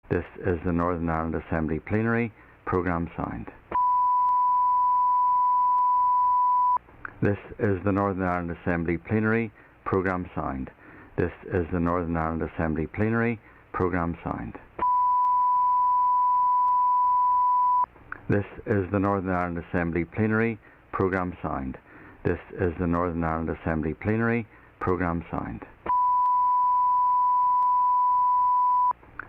This is the Northern Ireland Assembly Plenary. Programme signed. This is the Northern Ireland Assembly Plenary. Programme signed. This is the Northern Ireland Assembly Plenary. Programme signed. This is the Northern Ireland Assembly Plenary. Programme signed. This is the Northern Ireland Assembly Plenary. Programme signed.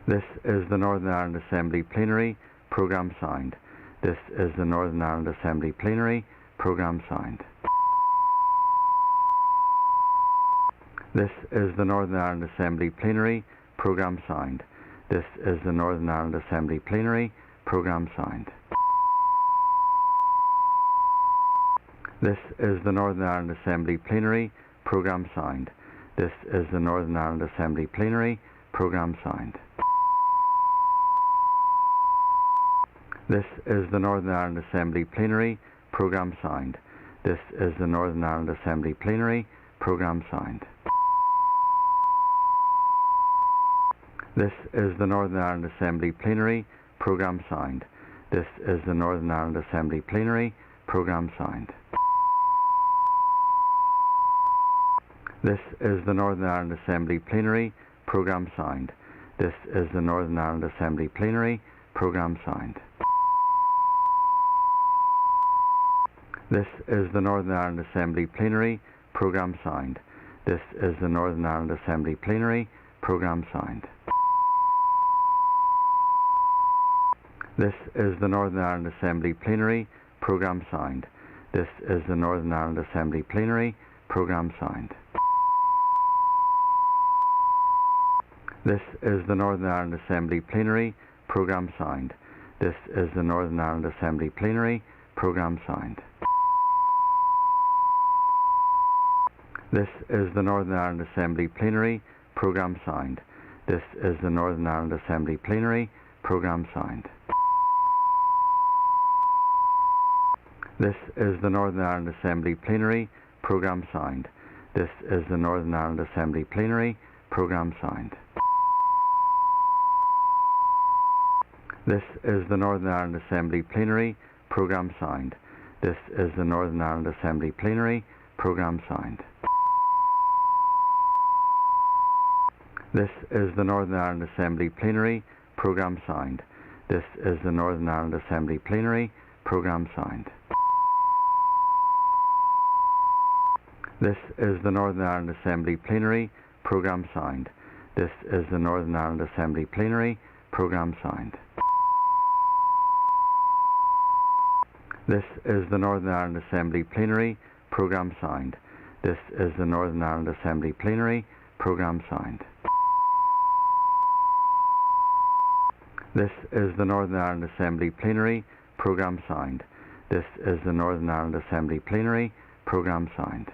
This is the Northern Ireland Assembly Plenary. Programme signed. This is the Northern Ireland Assembly Plenary. Programme signed. This is the Northern Ireland Assembly Plenary. Programme signed. This is the Northern Ireland Assembly Plenary. Programme signed. This is the Northern Ireland Assembly Plenary. Programme signed. This is the Northern Ireland Assembly Plenary. Programme signed. This is the Northern Ireland Assembly Plenary. Programme signed. This is the Northern Ireland Assembly Plenary. Programme signed. This is the Northern Ireland Assembly Plenary. Programme signed. This is the Northern Ireland Assembly Plenary. Programme signed. This is the Northern Ireland Assembly Plenary. Programme signed. This is the Northern Ireland Assembly Plenary. Programme signed. This is the Northern Ireland Assembly Plenary. Programme signed. This is the Northern Ireland Assembly Plenary. Programme signed. This is the Northern Ireland Assembly Plenary. Programme signed. This is the Northern Ireland Assembly Plenary. Programme signed. This is the Northern Ireland Assembly Plenary. Programme signed. This is the Northern Ireland Assembly Plenary. Programme signed. This is the Northern Ireland Assembly Plenary. Programme signed. This is the Northern Ireland Assembly Plenary. Programme signed. This is the Northern Ireland Assembly Plenary. Programme signed. This is the Northern Ireland Assembly Plenary. Programme signed. This is the Northern Ireland Assembly Plenary. Programme signed. This is the Northern Ireland Assembly Plenary. Programme signed. This is the Northern Ireland Assembly Plenary. Programme signed. This is the Northern Ireland Assembly Plenary. Programme signed. This is the Northern Ireland Assembly Plenary. Programme signed. This is the Northern Ireland Assembly Plenary. Programme signed. This is the Northern Ireland Assembly Plenary. Programme signed. This is the Northern Ireland Assembly Plenary. Programme signed. This is the Northern Ireland Assembly Plenary. Programme signed. This is the Northern Ireland Assembly Plenary. Programme signed. This is the Northern Ireland Assembly Plenary. Programme signed.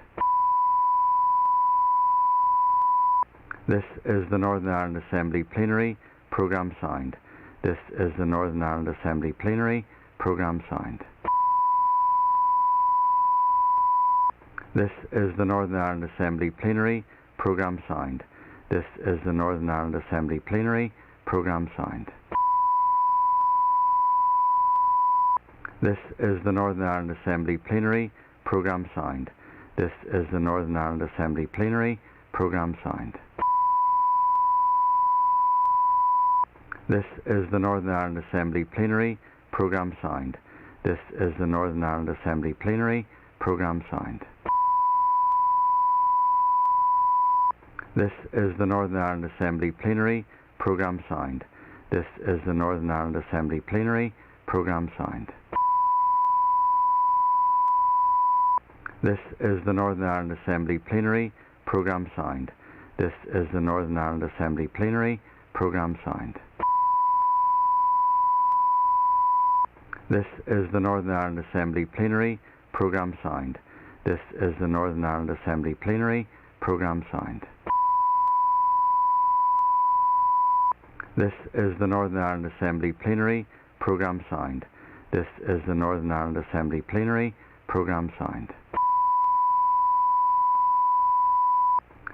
This is the Northern Ireland Assembly Plenary. Programme signed. This is the Northern Ireland Assembly Plenary. Programme signed. This is the Northern Ireland Assembly Plenary. Programme signed. This is the Northern Ireland Assembly Plenary. Programme signed. This is the Northern Ireland Assembly Plenary. Programme signed. This is the Northern Ireland Assembly Plenary. Programme signed. This is the Northern Ireland Assembly Plenary. Programme signed. This is the Northern Ireland Assembly Plenary. Programme signed. This is the Northern Ireland Assembly Plenary. Programme signed. This is the Northern Ireland Assembly Plenary. Programme signed. This is the Northern Ireland Assembly Plenary. Programme signed. This is the Northern Ireland Assembly Plenary. Programme signed. This is the Northern Ireland Assembly Plenary. Programme signed. This is the Northern Ireland Assembly Plenary. Programme signed. This is the Northern Ireland Assembly Plenary. Programme signed.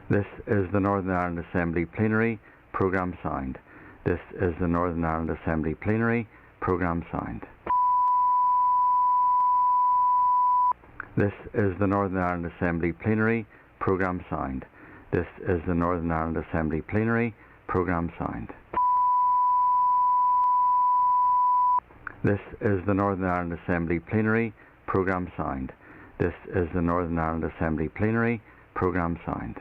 This is the Northern Ireland Assembly Plenary. Programme signed. This is the Northern Ireland Assembly Plenary. Programme signed. This is the Northern Ireland Assembly Plenary. Programme signed. This is the Northern Ireland Assembly Plenary. Programme signed. This is the Northern Ireland Assembly Plenary. Programme signed. This is the Northern Ireland Assembly Plenary. Programme signed.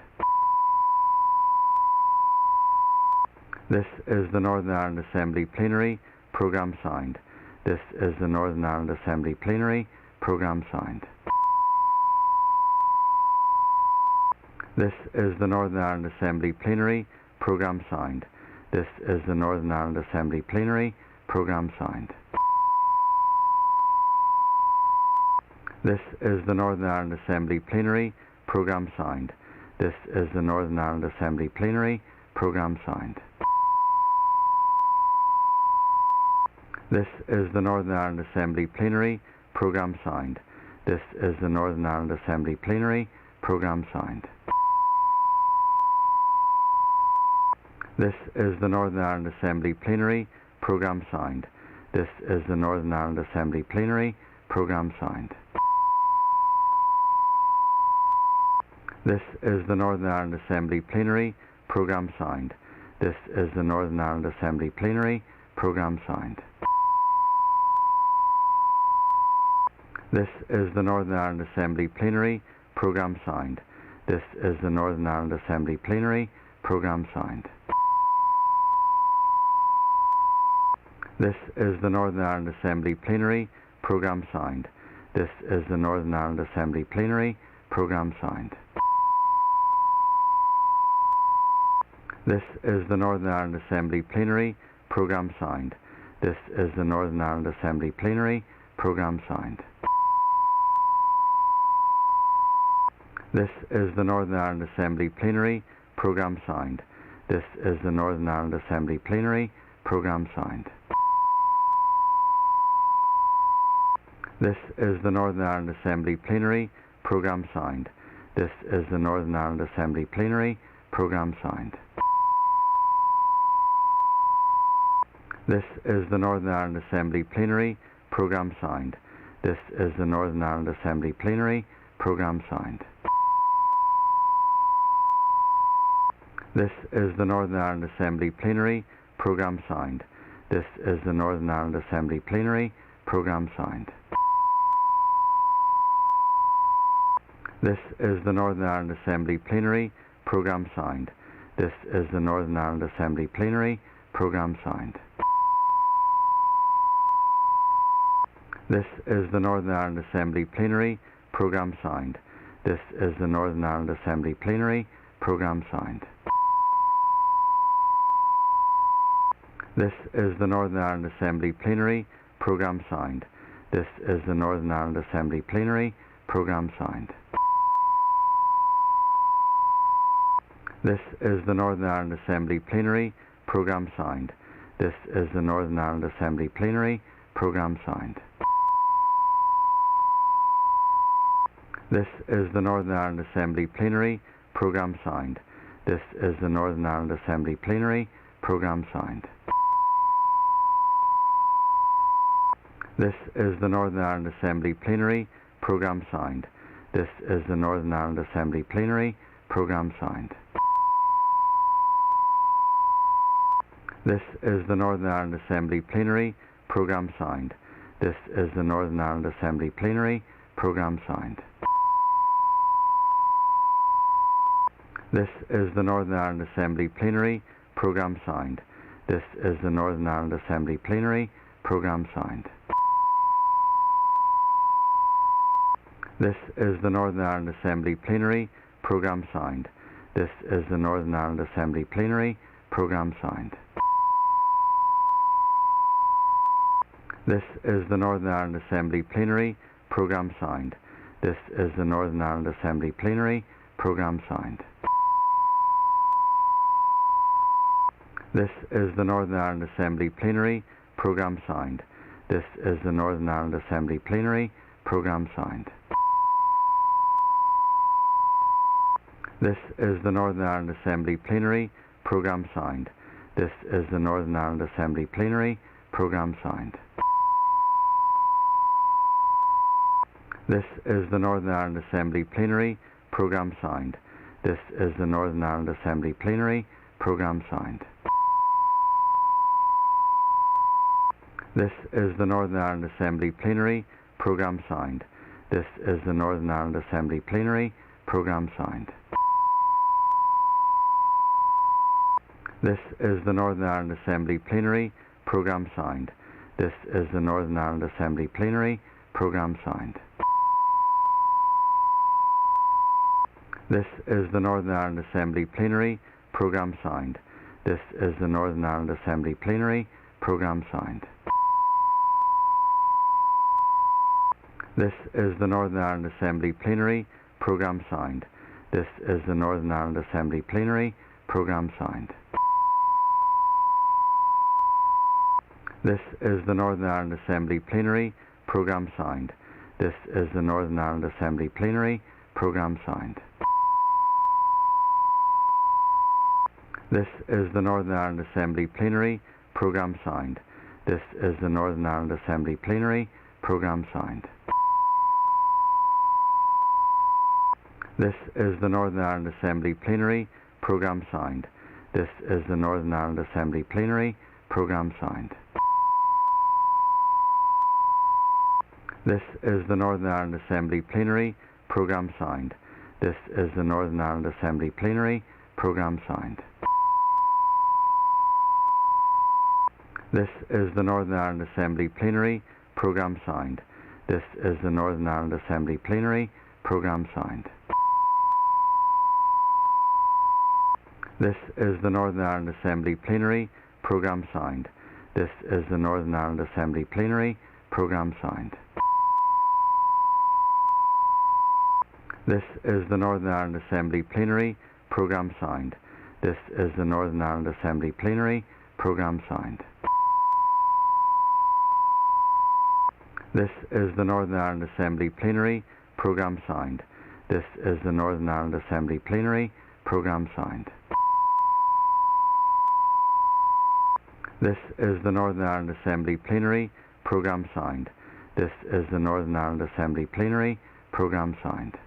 This is the Northern Ireland Assembly Plenary. Programme signed. This is the Northern Ireland Assembly Plenary. Programme signed. This is the Northern Ireland Assembly Plenary. Programme signed. This is the Northern Ireland Assembly Plenary. Programme signed. This is the Northern Ireland Assembly Plenary. Programme signed. This is the Northern Ireland Assembly Plenary. Programme signed. This is the Northern Ireland Assembly Plenary. Programme signed. This is the Northern Ireland Assembly Plenary. Programme signed. This is the Northern Ireland Assembly Plenary. Programme signed. This is the Northern Ireland Assembly Plenary. Programme signed. This is the Northern Ireland Assembly Plenary. Programme signed. This is the Northern Ireland Assembly Plenary. Programme signed. This is the Northern Ireland Assembly Plenary. Programme signed. This is the Northern Ireland Assembly Plenary. Programme signed. This is the Northern Ireland Assembly Plenary. Programme signed. This is the Northern Ireland Assembly Plenary. Programme signed. This is the Northern Ireland Assembly Plenary. Programme signed. This is the Northern Ireland Assembly Plenary. Programme signed. This is the Northern Ireland Assembly Plenary. Programme signed. This is the Northern Ireland Assembly Plenary. Programme signed. This is the Northern Ireland Assembly Plenary. Programme signed. This is the Northern Ireland Assembly Plenary. Programme signed. This is the Northern Ireland Assembly Plenary. Programme signed. This is the Northern Ireland Assembly Plenary. Programme signed. This is the Northern Ireland Assembly Plenary. Programme signed. This is the Northern Ireland Assembly Plenary. Programme signed. This is the Northern Ireland Assembly Plenary. Programme signed. This is the Northern Ireland Assembly Plenary. Programme signed. This is the Northern Ireland Assembly Plenary. Programme signed. This is the Northern Ireland Assembly Plenary. Programme signed. This is the Northern Ireland Assembly Plenary. Programme signed. This is the Northern Ireland Assembly Plenary. Programme signed. This is the Northern Ireland Assembly Plenary. Programme signed. This is the Northern Ireland Assembly Plenary. Programme signed. This is the Northern Ireland Assembly Plenary. Programme signed. This is the Northern Ireland Assembly Plenary. Programme signed. This is the Northern Ireland Assembly Plenary. Programme signed. This is the Northern Ireland Assembly Plenary. Programme signed. This is the Northern Ireland Assembly Plenary. Programme signed. This is the Northern Ireland Assembly Plenary. Programme signed. This is the Northern Ireland Assembly Plenary. Programme signed. This is the Northern Ireland Assembly Plenary. Programme signed. This is the Northern Ireland Assembly Plenary. Programme signed. This is the Northern Ireland Assembly Plenary. Programme signed. This is the Northern Ireland Assembly Plenary. Programme signed. This is the Northern Ireland Assembly Plenary. Programme signed. This is the Northern Ireland Assembly Plenary. Programme signed. This is the Northern Ireland Assembly Plenary. Programme signed. This is the Northern Ireland Assembly Plenary. Programme signed. This is the Northern Ireland Assembly Plenary. Programme signed. This is the Northern Ireland Assembly Plenary. Programme signed. This is the Northern Ireland Assembly Plenary. Programme signed. This is the Northern Ireland Assembly Plenary. Programme signed. This is the Northern Ireland Assembly Plenary. Programme signed. This is the Northern Ireland Assembly Plenary. Programme signed. This is the Northern Ireland Assembly Plenary. Programme signed. This is the Northern Ireland Assembly Plenary. Programme signed. This is the Northern Ireland Assembly Plenary. Programme signed. This is the Northern Ireland Assembly Plenary. Programme signed. This is the Northern Ireland Assembly Plenary. Programme signed. This is the Northern Ireland Assembly Plenary. Programme signed. This is the Northern Ireland Assembly Plenary. Programme signed. This is the Northern Ireland Assembly Plenary. Programme signed. This is the Northern Ireland Assembly Plenary. Programme signed. This is the Northern Ireland Assembly Plenary. Programme signed. This is the Northern Ireland Assembly Plenary. Programme signed. This is the Northern Ireland Assembly Plenary. Programme signed. This is the Northern Ireland Assembly Plenary. Programme signed. This is the Northern Ireland Assembly Plenary. Programme signed. This is the Northern Ireland Assembly Plenary. Programme signed. This is the Northern Ireland Assembly Plenary. Programme signed. This is the Northern Ireland Assembly Plenary. Programme signed. This is the Northern Ireland Assembly Plenary. Programme signed. This is the Northern Ireland Assembly Plenary. Programme signed. This is the Northern Ireland Assembly Plenary. Programme signed. This is the Northern Ireland Assembly Plenary. Programme signed. This is the Northern Ireland Assembly Plenary. Programme signed. This is the Northern Ireland Assembly Plenary. Programme signed.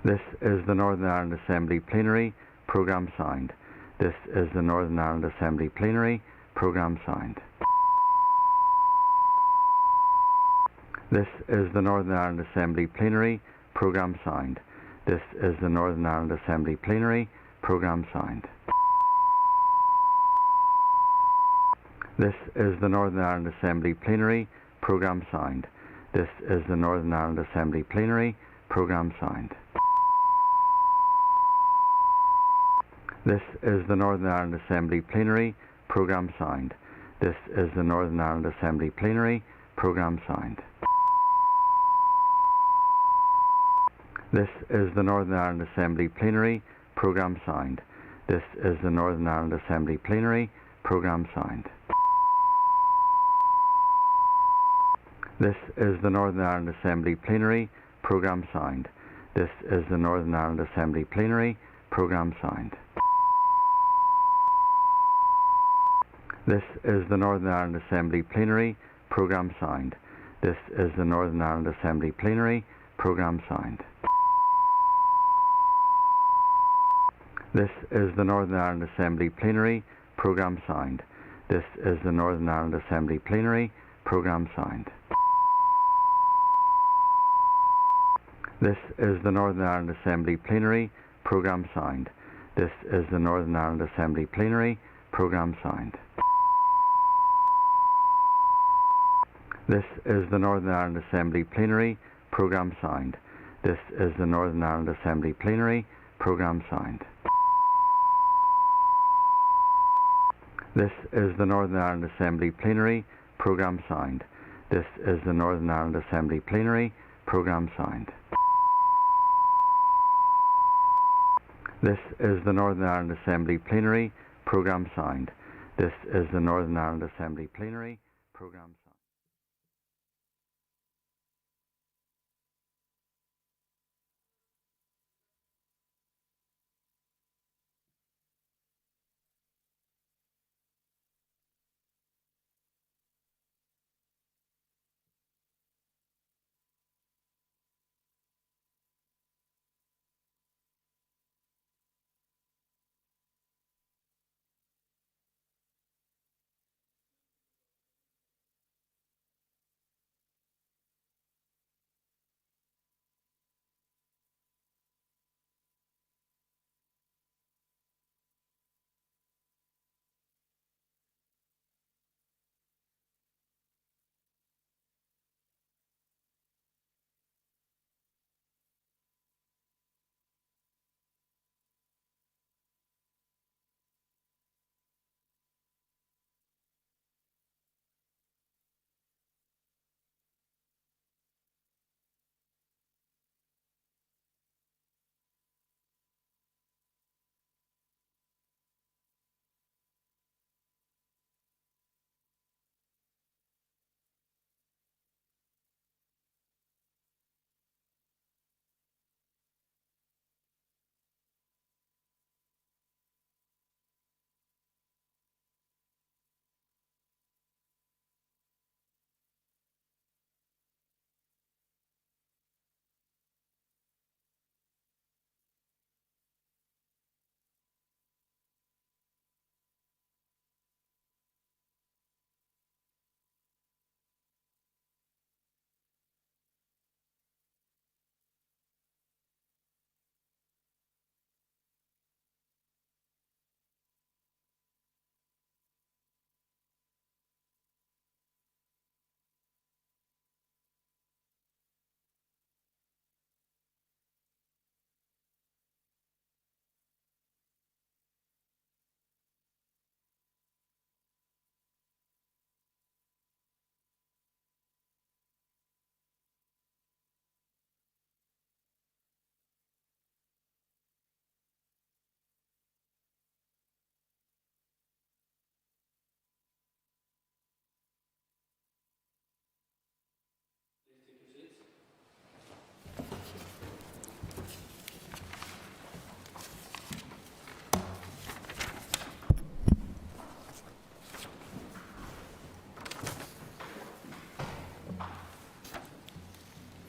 This is the Northern Ireland Assembly Plenary. Programme signed. This is the Northern Ireland Assembly Plenary. Programme signed. This is the Northern Ireland Assembly Plenary. Programme signed. This is the Northern Ireland Assembly Plenary. Programme signed. This is the Northern Ireland Assembly Plenary. Programme signed. This is the Northern Ireland Assembly Plenary. Programme signed. This is the Northern Ireland Assembly Plenary. Programme signed. This is the Northern Ireland Assembly Plenary. Programme signed. This is the Northern Ireland Assembly Plenary. Programme signed. This is the Northern Ireland Assembly Plenary. Programme signed. This is the Northern Ireland Assembly Plenary. Programme signed. This is the Northern Ireland Assembly Plenary. Programme signed. This is the Northern Ireland Assembly Plenary. Programme signed. This is the Northern Ireland Assembly Plenary. Programme signed. This is the Northern Ireland Assembly Plenary. Programme signed. This is the Northern Ireland Assembly Plenary. Programme signed. This is the Northern Ireland Assembly Plenary. Programme signed. This is the Northern Ireland Assembly Plenary. Programme signed. This is the Northern Ireland Assembly Plenary. Programme signed. This is the Northern Ireland Assembly Plenary. Programme signed. This is the Northern Ireland Assembly Plenary. Programme signed. This is the Northern Ireland Assembly Plenary. Programme signed. This is the Northern Ireland Assembly Plenary. Programme signed. This is the Northern Ireland Assembly Plenary. Programme signed.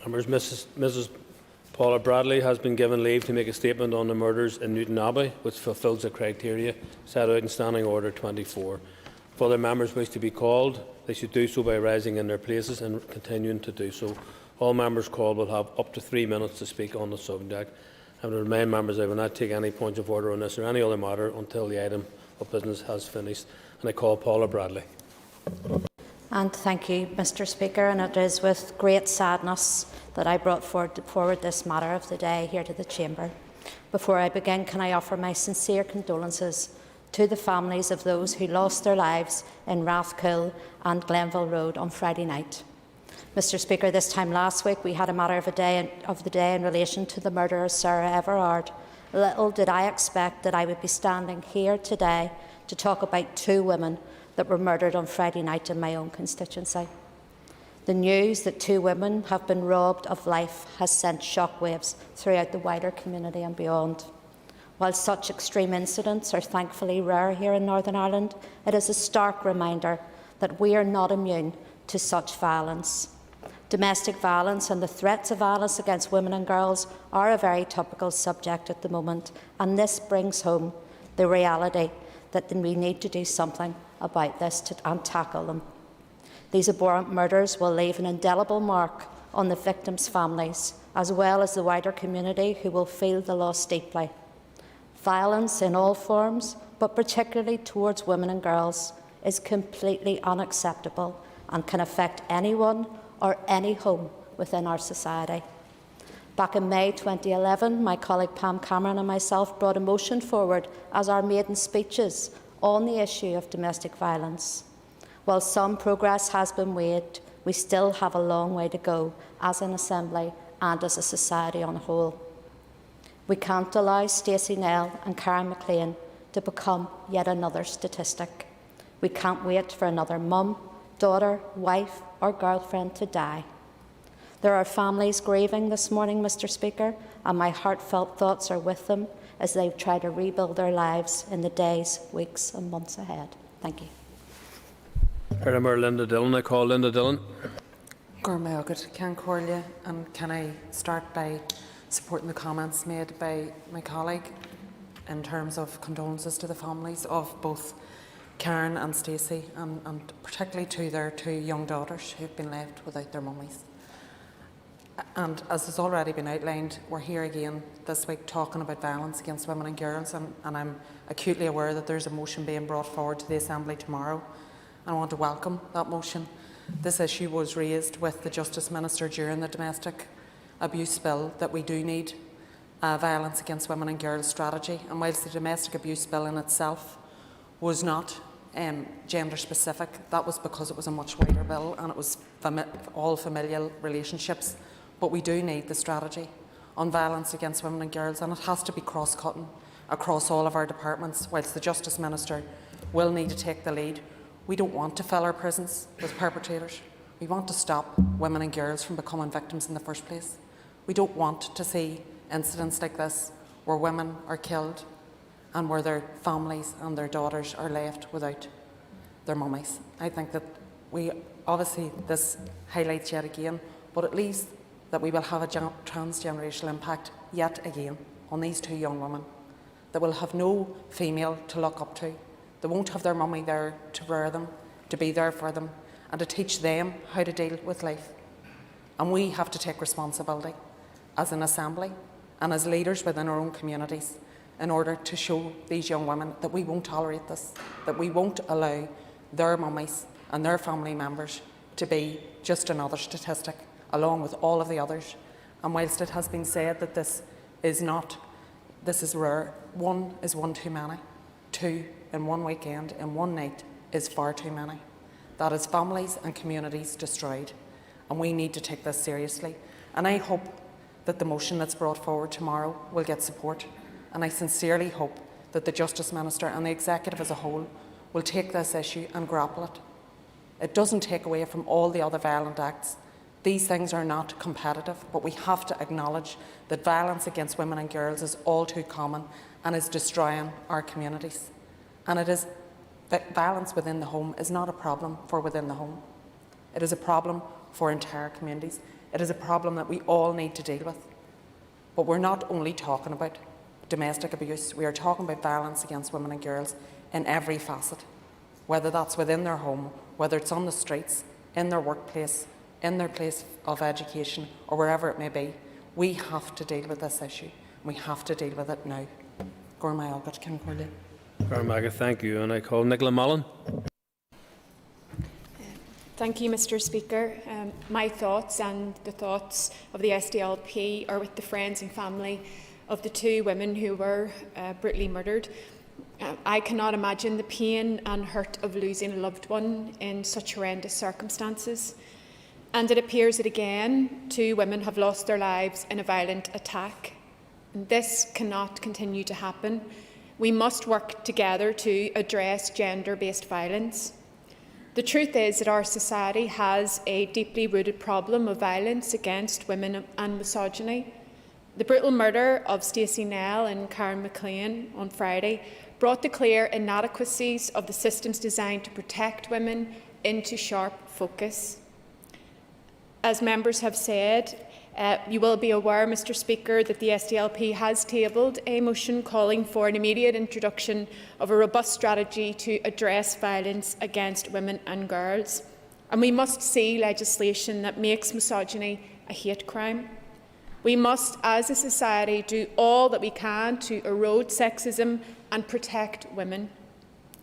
Members, Mrs. Paula Bradley has been given leave to make a statement on the murders in Newton Abbey, which fulfils the criteria set out in Standing Order 24. If other members wish to be called, they should do so by rising in their places and continuing to do so. All members called will have up to 3 minutes to speak on the subject. I would remind members I will not take any points of order on this or any other matter until the item of business has finished. And I call Paula Bradley. And thank you, Mr. Speaker. And it is with great sadness that I brought forward this matter of the day here to the Chamber. Before I begin, can I offer my sincere condolences to the families of those who lost their lives in Rathcoole and Glenville Road on Friday night. Mr. Speaker, this time last week we had a matter of the day in relation to the murder of Sarah Everard. Little did I expect that I would be standing here today to talk about 2 women that were murdered on Friday night in my own constituency. The news that 2 women have been robbed of life has sent shockwaves throughout the wider community and beyond. While such extreme incidents are thankfully rare here in Northern Ireland, it is a stark reminder that we are not immune to such violence. Domestic violence and the threats of violence against women and girls are a very topical subject at the moment, and this brings home the reality that we need to do something about this and tackle them. These abhorrent murders will leave an indelible mark on the victims' families, as well as the wider community, who will feel the loss deeply. Violence in all forms, but particularly towards women and girls, is completely unacceptable and can affect anyone or any home within our society. Back in May 2011, my colleague Pam Cameron and myself brought a motion forward as our maiden speeches on the issue of domestic violence. While some progress has been made, we still have a long way to go as an Assembly and as a society on a whole. We can't allow Stacey Nell and Karen McLean to become yet another statistic. We can't wait for another mum, daughter, wife or girlfriend to die. There are families grieving this morning, Mr. Speaker, and my heartfelt thoughts are with them as they try to rebuild their lives in the days, weeks and months ahead. Thank you. Member Linda Dillon. I call Linda Dillon. And can I start by supporting the comments made by my colleague in terms of condolences to the families of both Karen and Stacey, and particularly to their 2 young daughters who have been left without their mummies. And as has already been outlined, we're here again this week talking about violence against women and girls, and I'm acutely aware that there's a motion being brought forward to the Assembly tomorrow, and I want to welcome that motion. This issue was raised with the Justice Minister during the domestic abuse bill, that we do need a violence against women and girls strategy, and whilst the domestic abuse bill in itself was not gender specific, that was because it was a much wider bill and it was all familial relationships. But we do need the strategy on violence against women and girls, and it has to be cross-cutting across all of our departments. Whilst the Justice Minister will need to take the lead, we don't want to fill our prisons with perpetrators. We want to stop women and girls from becoming victims in the first place. We don't want to see incidents like this where women are killed and where their families and their daughters are left without their mummies. I think that obviously this highlights yet again, but at least that we will have a transgenerational impact yet again on these 2 young women that will have no female to look up to. They won't have their mummy there to rear them, to be there for them and to teach them how to deal with life. And we have to take responsibility as an Assembly and as leaders within our own communities in order to show these young women that we won't tolerate this, that we won't allow their mummies and their family members to be just another statistic along with all of the others. And whilst it has been said that this is rare, 1 is one too many. 2 in one weekend, in one night, is far too many. That is families and communities destroyed, and we need to take this seriously. And I hope that the motion that's brought forward tomorrow will get support, and I sincerely hope that the Justice Minister and the Executive as a whole will take this issue and grapple it. It doesn't take away from all the other violent acts. These things are not competitive, but we have to acknowledge that violence against women and girls is all too common and is destroying our communities. And it is that violence within the home is not a problem for within the home. It is a problem for entire communities. It is a problem that we all need to deal with. But we're not only talking about domestic abuse, we are talking about violence against women and girls in every facet, whether that's within their home, whether it's on the streets, in their workplace, in their place of education, or wherever it may be. We have to deal with this issue. We have to deal with it now. Thank you. And I call Nicola Mullen. Thank you, Mr Speaker. My thoughts and the thoughts of the SDLP are with the friends and family of the two women who were brutally murdered. I cannot imagine the pain and hurt of losing a loved one in such horrendous circumstances. And it appears that again, two women have lost their lives in a violent attack. And this cannot continue to happen. We must work together to address gender-based violence. The truth is that our society has a deeply rooted problem of violence against women and misogyny. The brutal murder of Stacey Nell and Karen McLean on Friday brought the clear inadequacies of the systems designed to protect women into sharp focus. As members have said, you will be aware, Mr Speaker, that the SDLP has tabled a motion calling for an immediate introduction of a robust strategy to address violence against women and girls. And we must see legislation that makes misogyny a hate crime. We must, as a society, do all that we can to erode sexism and protect women.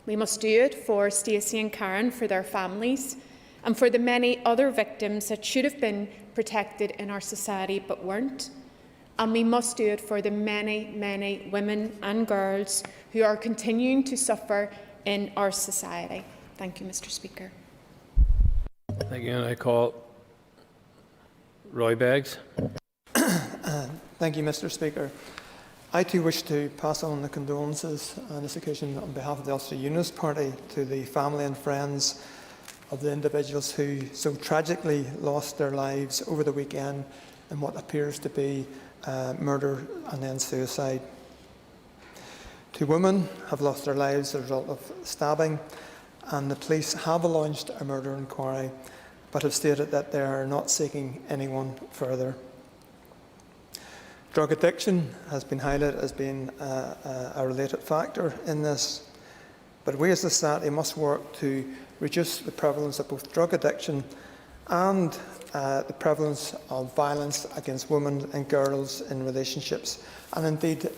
We must do it for Stacey and Karen, for their families, and for the many other victims that should have been protected in our society but weren't. And we must do it for the many, many women and girls who are continuing to suffer in our society. Thank you, Mr Speaker. Thank you. And I call Roy Beggs. Thank you, Mr Speaker. I too wish to pass on the condolences on this occasion on behalf of the Ulster Unionist Party to the family and friends of the individuals who so tragically lost their lives over the weekend in what appears to be murder and then suicide. Two women have lost their lives as a result of stabbing, and the police have launched a murder inquiry but have stated that they are not seeking anyone further. Drug addiction has been highlighted as being a related factor in this, but we as a society must work to reduce the prevalence of both drug addiction and the prevalence of violence against women and girls in relationships, and indeed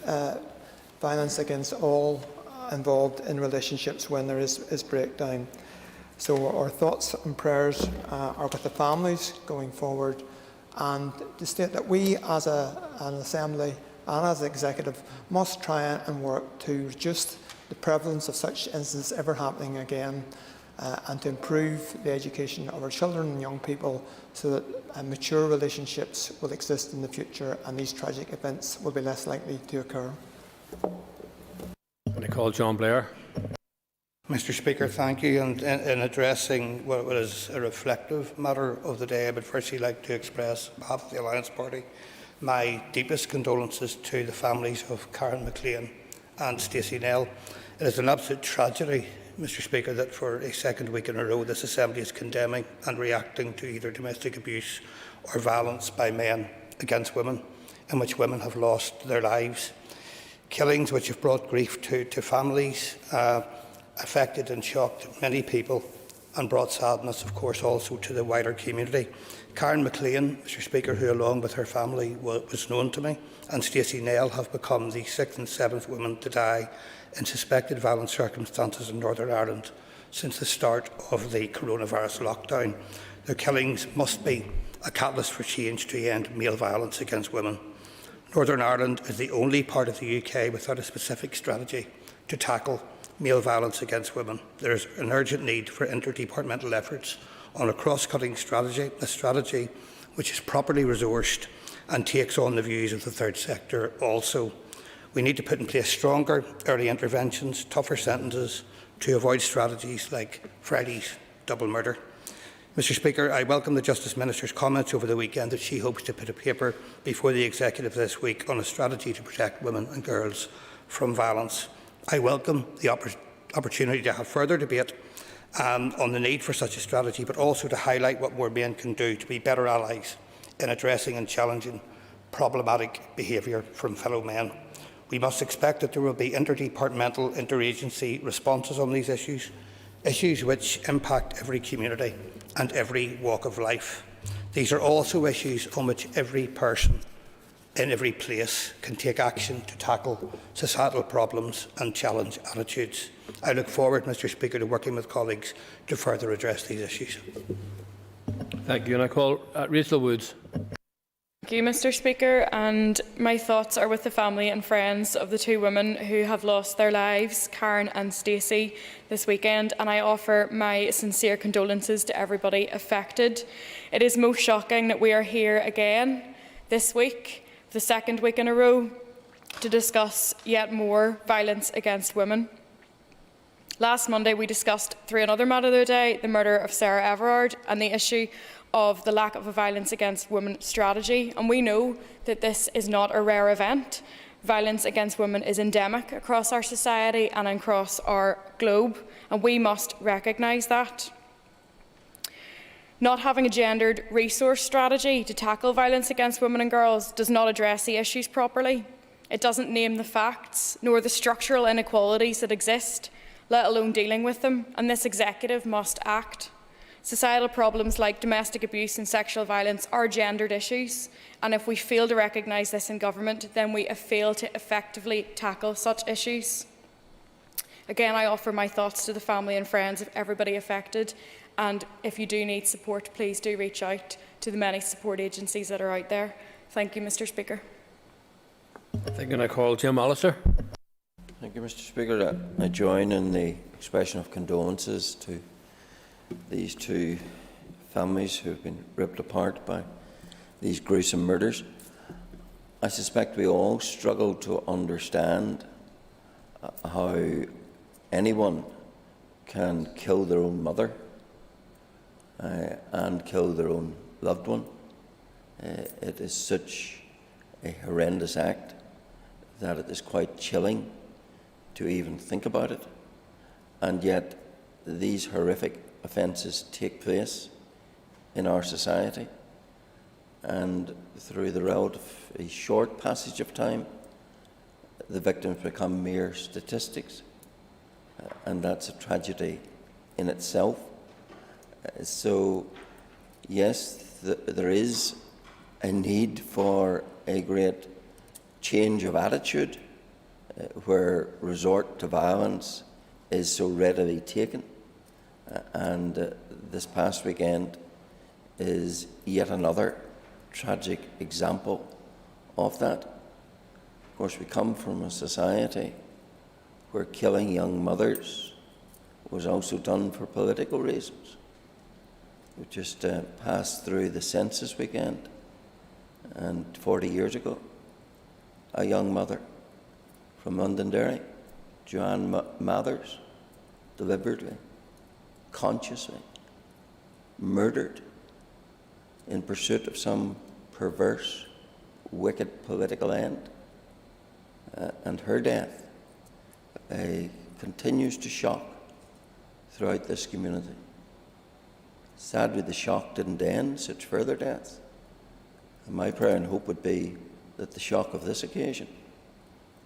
violence against all involved in relationships when there is breakdown. So our thoughts and prayers are with the families going forward, and to state that we as an Assembly and as an Executive must try and work to reduce the prevalence of such incidents ever happening again, and to improve the education of our children and young people so that mature relationships will exist in the future and these tragic events will be less likely to occur. I call John Blair. Mr Speaker, thank you. And in addressing what is a reflective matter of the day, I would firstly like to express, on behalf of the Alliance Party, my deepest condolences to the families of Karen McLean and Stacey Nell. It is an absolute tragedy, Mr Speaker, that for a second week in a row this Assembly is condemning and reacting to either domestic abuse or violence by men against women, in which women have lost their lives. Killings which have brought grief to families, affected and shocked many people, and brought sadness, of course, also to the wider community. Karen McLean, Mr Speaker, who along with her family was known to me, and Stacey Nell have become the 6th and 7th women to die in suspected violent circumstances in Northern Ireland since the start of the coronavirus lockdown. Their killings must be a catalyst for change to end male violence against women. Northern Ireland is the only part of the UK without a specific strategy to tackle male violence against women. There is an urgent need for interdepartmental efforts on a cross-cutting strategy, a strategy which is properly resourced and takes on the views of the third sector also. We need to put in place stronger early interventions, tougher sentences to avoid strategies like Friday's double murder. Mr Speaker, I welcome the Justice Minister's comments over the weekend that she hopes to put a paper before the Executive this week on a strategy to protect women and girls from violence. I welcome the opportunity to have further debate on the need for such a strategy, but also to highlight what more men can do to be better allies in addressing and challenging problematic behaviour from fellow men. We must expect that there will be interdepartmental, interagency responses on these issues, issues which impact every community and every walk of life. These are also issues on which every person in every place can take action to tackle societal problems and challenge attitudes. I look forward, Mr. Speaker, to working with colleagues to further address these issues. Thank you. And I call Rachel Woods. Thank you, Mr. Speaker, and my thoughts are with the family and friends of the two women who have lost their lives, Karen and Stacey, this weekend, and I offer my sincere condolences to everybody affected. It is most shocking that we are here again this week, the second week in a row, to discuss yet more violence against women. Last Monday we discussed through another matter of the day, the murder of Sarah Everard and the issue of the lack of a violence against women strategy, and we know that this is not a rare event. Violence against women is endemic across our society and across our globe, and we must recognise that. Not having a gendered resource strategy to tackle violence against women and girls does not address the issues properly. It doesn't name the facts, nor the structural inequalities that exist, let alone dealing with them, and this executive must act. Societal problems like domestic abuse and sexual violence are gendered issues, and if we fail to recognise this in government, then we fail to effectively tackle such issues. Again, I offer my thoughts to the family and friends of everybody affected, and if you do need support, please do reach out to the many support agencies that are out there. Thank you, Mr. Speaker. Thank you. And I call Jim Allister. Thank you, Mr. Speaker. I join in the expression of condolences to these two families who have been ripped apart by these gruesome murders. I suspect we all struggle to understand how anyone can kill their own mother and kill their own loved one. It is such a horrendous act that it is quite chilling to even think about it, and yet these horrific offences take place in our society, and through the relatively short passage of time, the victims become mere statistics, and that's a tragedy in itself. So, yes, there is a need for a great change of attitude where resort to violence is so readily taken. And this past weekend is yet another tragic example of that. Of course, we come from a society where killing young mothers was also done for political reasons. We just passed through the census weekend, and 40 years ago, a young mother from Londonderry, Joanne Mathers, deliberately, consciously murdered in pursuit of some perverse, wicked political end. And her death continues to shock throughout this community. Sadly, the shock didn't end, such further deaths. And my prayer and hope would be that the shock of this occasion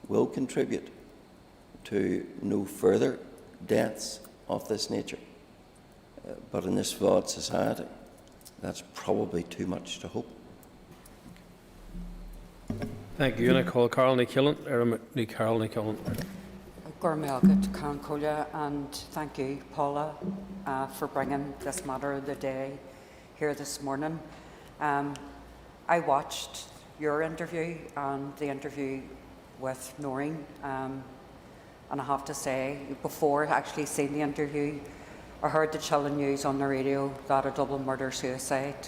will contribute to no further deaths of this nature. But in this flawed society, that's probably too much to hope. Thank you. And I call Carol Nichillen. And thank you, Paula, for bringing this matter of the day here this morning. I watched your interview and the interview with Noreen, and I have to say, before actually seeing the interview, I heard the chilling news on the radio that a double murder-suicide,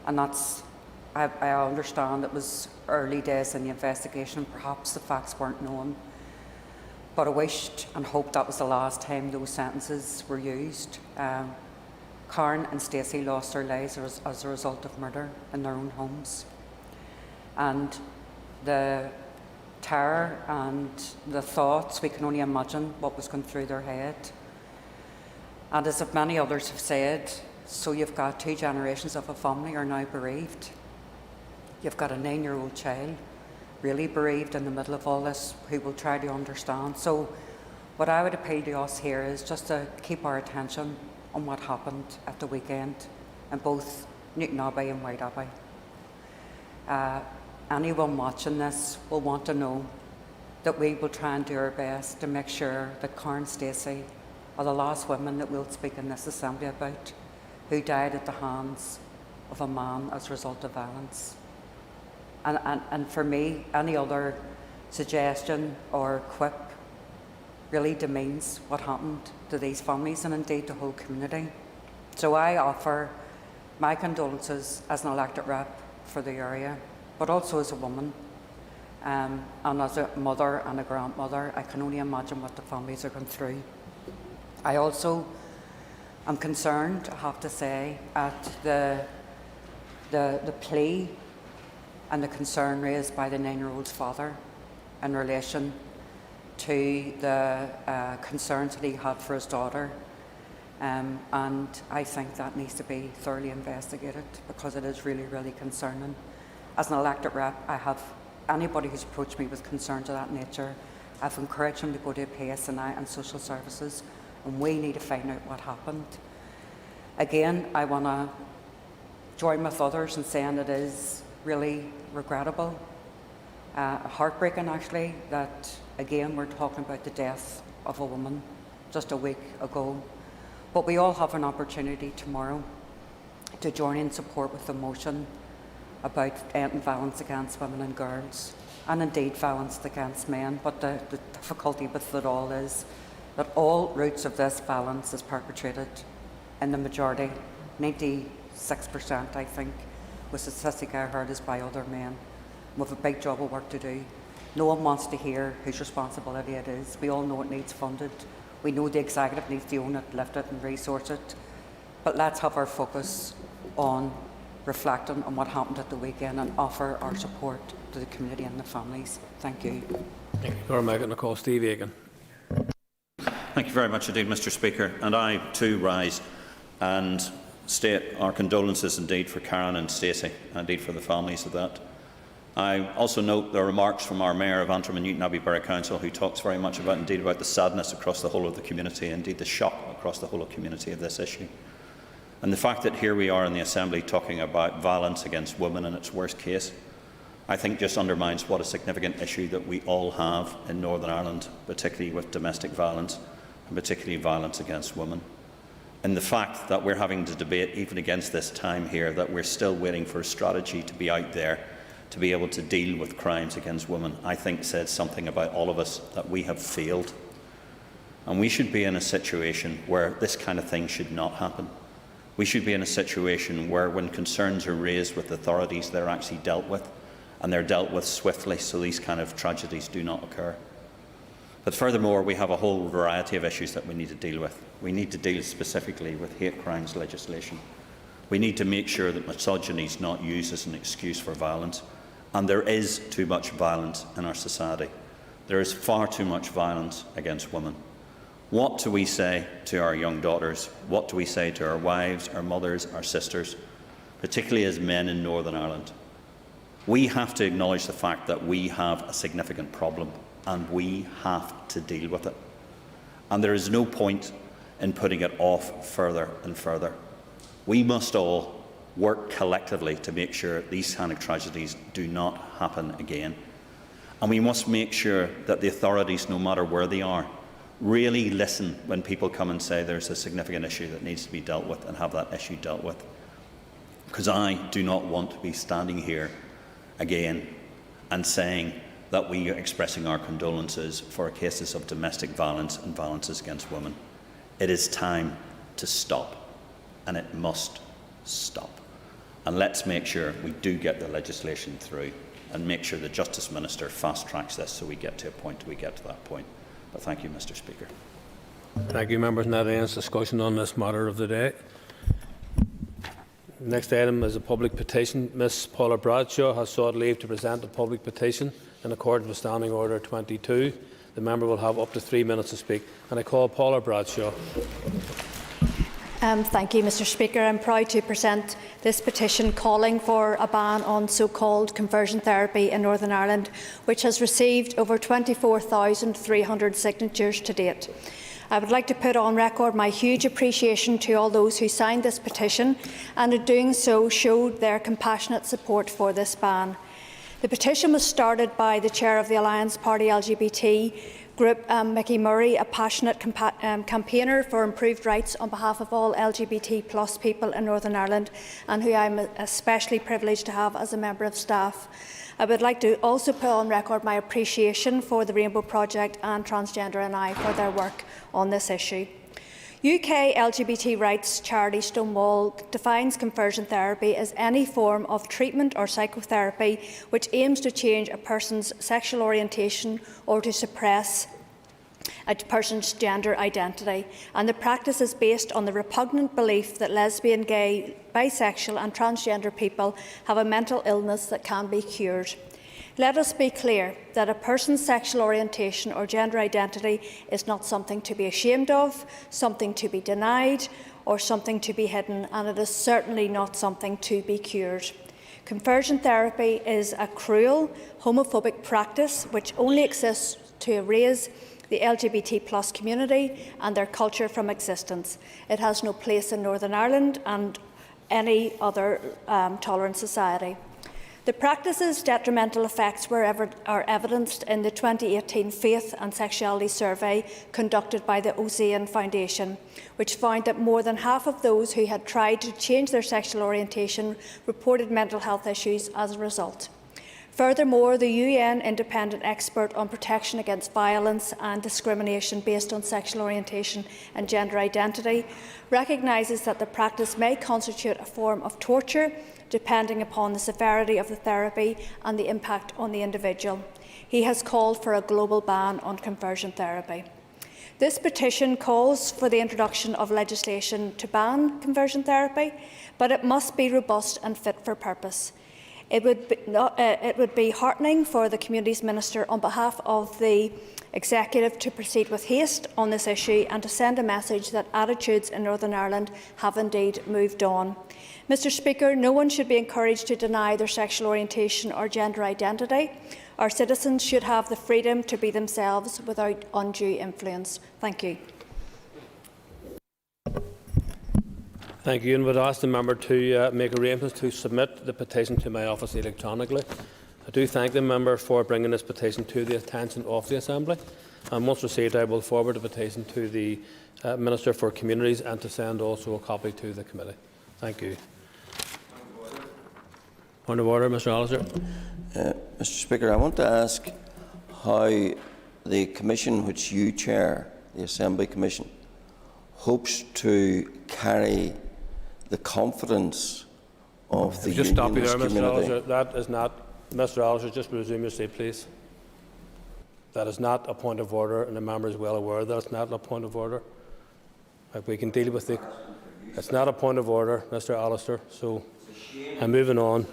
and that's, I understand it was early days in the investigation, perhaps the facts weren't known, but I wished and hoped that was the last time those sentences were used. Karen and Stacey lost their lives as a result of murder in their own homes, and the terror and the thoughts, we can only imagine what was going through their head. And as many others have said, so you've got 2 generations of a family are now bereaved. You've got a 9-year-old child, really bereaved in the middle of all this, who will try to understand. So what I would appeal to us here is just to keep our attention on what happened at the weekend in both Newton Abbey and White Abbey. Anyone watching this will want to know that we will try and do our best to make sure that Karen and Stacey are the last women that we'll speak in this assembly about who died at the hands of a man as a result of violence. And for me, any other suggestion or quip really demeans what happened to these families and indeed the whole community. So I offer my condolences as an elected rep for the area, but also as a woman, and as a mother and a grandmother. I can only imagine what the families are going through. I also am concerned, I have to say, at the plea and the concern raised by the 9-year-old's father in relation to the concerns that he had for his daughter. And I think that needs to be thoroughly investigated because it is really, really concerning. As an elected rep, I have anybody who's approached me with concerns of that nature, I've encouraged them to go to PSNI and social services, and we need to find out what happened. Again, I want to join with others in saying it is really regrettable, heartbreaking actually, that again we're talking about the death of a woman just a week ago. But we all have an opportunity tomorrow to join in support with the motion about ending violence against women and girls, and indeed violence against men. But the difficulty with it all is that all roots of this violence is perpetrated in the majority, 96% I think, was the statistic I heard, is by other men. We have a big job of work to do. No one wants to hear whose responsibility it is. We all know it needs funded. We know the executive needs to own it, lift it and resource it. But let's have our focus on reflecting on what happened at the weekend and offer our support to the community and the families. Thank you. Thank you. Steve Aiken. Thank you very much indeed, Mr. Speaker. And I too rise and state our condolences indeed for Karen and Stacey, and indeed for the families of that. I also note the remarks from our Mayor of Antrim and Newton Abbey Borough Council, who talks very much about the sadness across the whole of the community, indeed the shock across the whole of the community of this issue. And the fact that here we are in the Assembly talking about violence against women in its worst case, I think just undermines what a significant issue that we all have in Northern Ireland, particularly with domestic violence and particularly violence against women. And the fact that we're having to debate, even against this time here, that we're still waiting for a strategy to be out there to be able to deal with crimes against women, I think says something about all of us, that we have failed. And we should be in a situation where this kind of thing should not happen. We should be in a situation where when concerns are raised with authorities, they're actually dealt with, and they're dealt with swiftly so these kind of tragedies do not occur. But furthermore, we have a whole variety of issues that we need to deal with. We need to deal specifically with hate crimes legislation. We need to make sure that misogyny is not used as an excuse for violence. And there is too much violence in our society. There is far too much violence against women. What do we say to our young daughters? What do we say to our wives, our mothers, our sisters, particularly as men in Northern Ireland? We have to acknowledge the fact that we have a significant problem, and we have to deal with it. And there is no point in putting it off further and further. We must all work collectively to make sure these kind of tragedies do not happen again. And we must make sure that the authorities, no matter where they are, really listen when people come and say there's a significant issue that needs to be dealt with, and have that issue dealt with. Because I do not want to be standing here again and saying that we are expressing our condolences for cases of domestic violence and violences against women. It is time to stop, and it must stop. And let's make sure we do get the legislation through, and make sure the Justice Minister fast-tracks this so we get to that point. But thank you, Mr. Speaker. Thank you, members. Now ends discussion on this matter of the day. Next item is a public petition. Ms Paula Bradshaw has sought leave to present a public petition in accordance with Standing Order 22. The member will have up to 3 minutes to speak. And I call Paula Bradshaw. Thank you, Mr Speaker. I'm proud to present this petition calling for a ban on so-called conversion therapy in Northern Ireland, which has received over 24,300 signatures to date. I would like to put on record my huge appreciation to all those who signed this petition and in doing so showed their compassionate support for this ban. The petition was started by the Chair of the Alliance Party LGBT Group, Mickey Murray, a passionate campaigner for improved rights on behalf of all LGBT+ people in Northern Ireland, and who I am especially privileged to have as a member of staff. I would like to also put on record my appreciation for the Rainbow Project and Transgender NI for their work on this issue. UK LGBT rights charity Stonewall defines conversion therapy as any form of treatment or psychotherapy which aims to change a person's sexual orientation or to suppress a person's gender identity, and the practice is based on the repugnant belief that lesbian, gay, bisexual and transgender people have a mental illness that can be cured. Let us be clear that a person's sexual orientation or gender identity is not something to be ashamed of, something to be denied, or something to be hidden, and it is certainly not something to be cured. Conversion therapy is a cruel, homophobic practice which only exists to erase the LGBT+ community and their culture from existence. It has no place in Northern Ireland and any other tolerant society. The practice's detrimental effects are evidenced in the 2018 Faith and Sexuality Survey conducted by the Ocean Foundation, which found that more than half of those who had tried to change their sexual orientation reported mental health issues as a result. Furthermore, the UN Independent Expert on Protection Against Violence and Discrimination based on Sexual Orientation and Gender Identity recognises that the practice may constitute a form of torture depending upon the severity of the therapy and the impact on the individual. He has called for a global ban on conversion therapy. This petition calls for the introduction of legislation to ban conversion therapy, but it must be robust and fit for purpose. It would be heartening for the Communities Minister on behalf of the Executive to proceed with haste on this issue and to send a message that attitudes in Northern Ireland have indeed moved on. Mr Speaker, no one should be encouraged to deny their sexual orientation or gender identity. Our citizens should have the freedom to be themselves without undue influence. Thank you. Thank you, and would ask the member to make arrangements to submit the petition to my office electronically. I do thank the member for bringing this petition to the attention of the Assembly, and once received I will forward the petition to the Minister for Communities and to send also a copy to the committee. Thank you. Point of order, Mr. Allister. Mr Speaker, I want to ask how the Commission which you chair, the Assembly Commission, hopes to carry the confidence of the just stop you there, unionist Mr. community. Allister. That is not, Mr. Allister, just resume your seat, please. That is not a point of order, and the member is well aware that it's not a point of order. We can deal with it. It's not a point of order, Mr. Allister. So I'm moving on.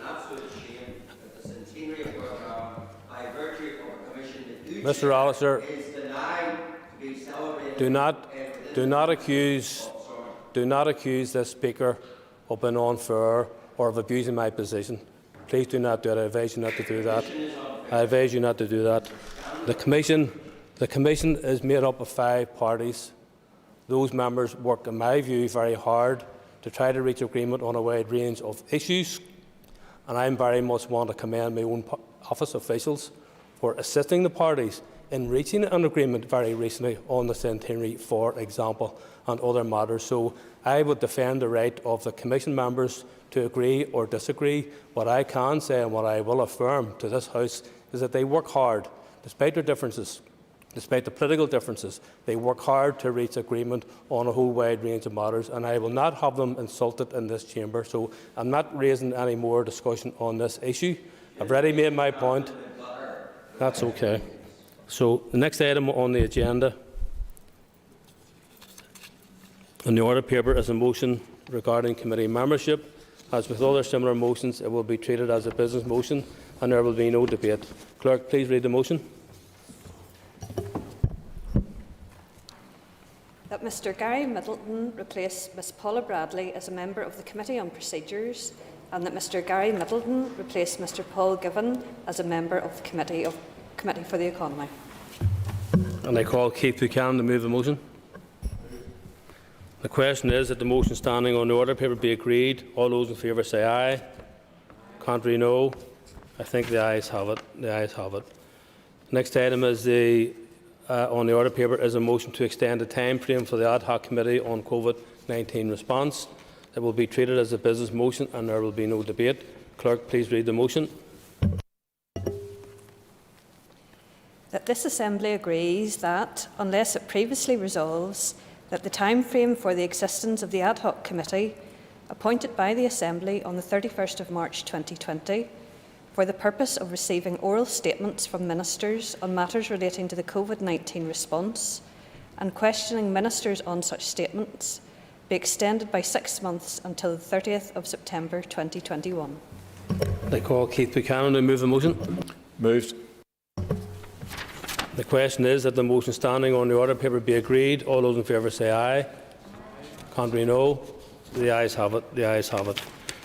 Mr. Allister, do not accuse this Speaker of being unfair or of abusing my position. Please do not do it. I advise you not to do that. I advise you not to do that. The Commission is made up of 5 parties. Those members work, in my view, very hard to try to reach agreement on a wide range of issues, and I very much want to commend my own office officials for assisting the parties in reaching an agreement very recently on the centenary, for example, and other matters. So I would defend the right of the Commission members to agree or disagree. What I can say and what I will affirm to this House is that they work hard, despite their differences, despite the political differences. They work hard to reach agreement on a whole wide range of matters, and I will not have them insulted in this chamber. So I'm not raising any more discussion on this issue. I've already made my point. That's okay. So the next item on the agenda on the order paper is a motion regarding committee membership. As with other similar motions, it will be treated as a business motion and there will be no debate. Clerk, please read the motion. That Mr Gary Middleton replace Ms Paula Bradley as a member of the Committee on Procedures, and that Mr Gary Middleton replace Mr Paul Given as a member of the Committee for the Economy. And I call Keith Buchanan to move the motion. The question is that the motion standing on the order paper be agreed. All those in favour say aye. Contrary, no. I think the ayes have it. The ayes have it. Next item is on the order paper is a motion to extend the time frame for the ad hoc committee on COVID-19 response. It will be treated as a business motion and there will be no debate. Clerk, please read the motion. That this Assembly agrees that, unless it previously resolves that the time frame for the existence of the ad hoc committee appointed by the Assembly on the 31st of March 2020 for the purpose of receiving oral statements from ministers on matters relating to the COVID-19 response and questioning ministers on such statements be extended by 6 months until the 30th of September 2021. I call Keith Buchanan to move the motion. Moved. The question is that the motion standing on the order paper be agreed. All those in favour say aye. Contrary, no. The ayes have it. The ayes have it.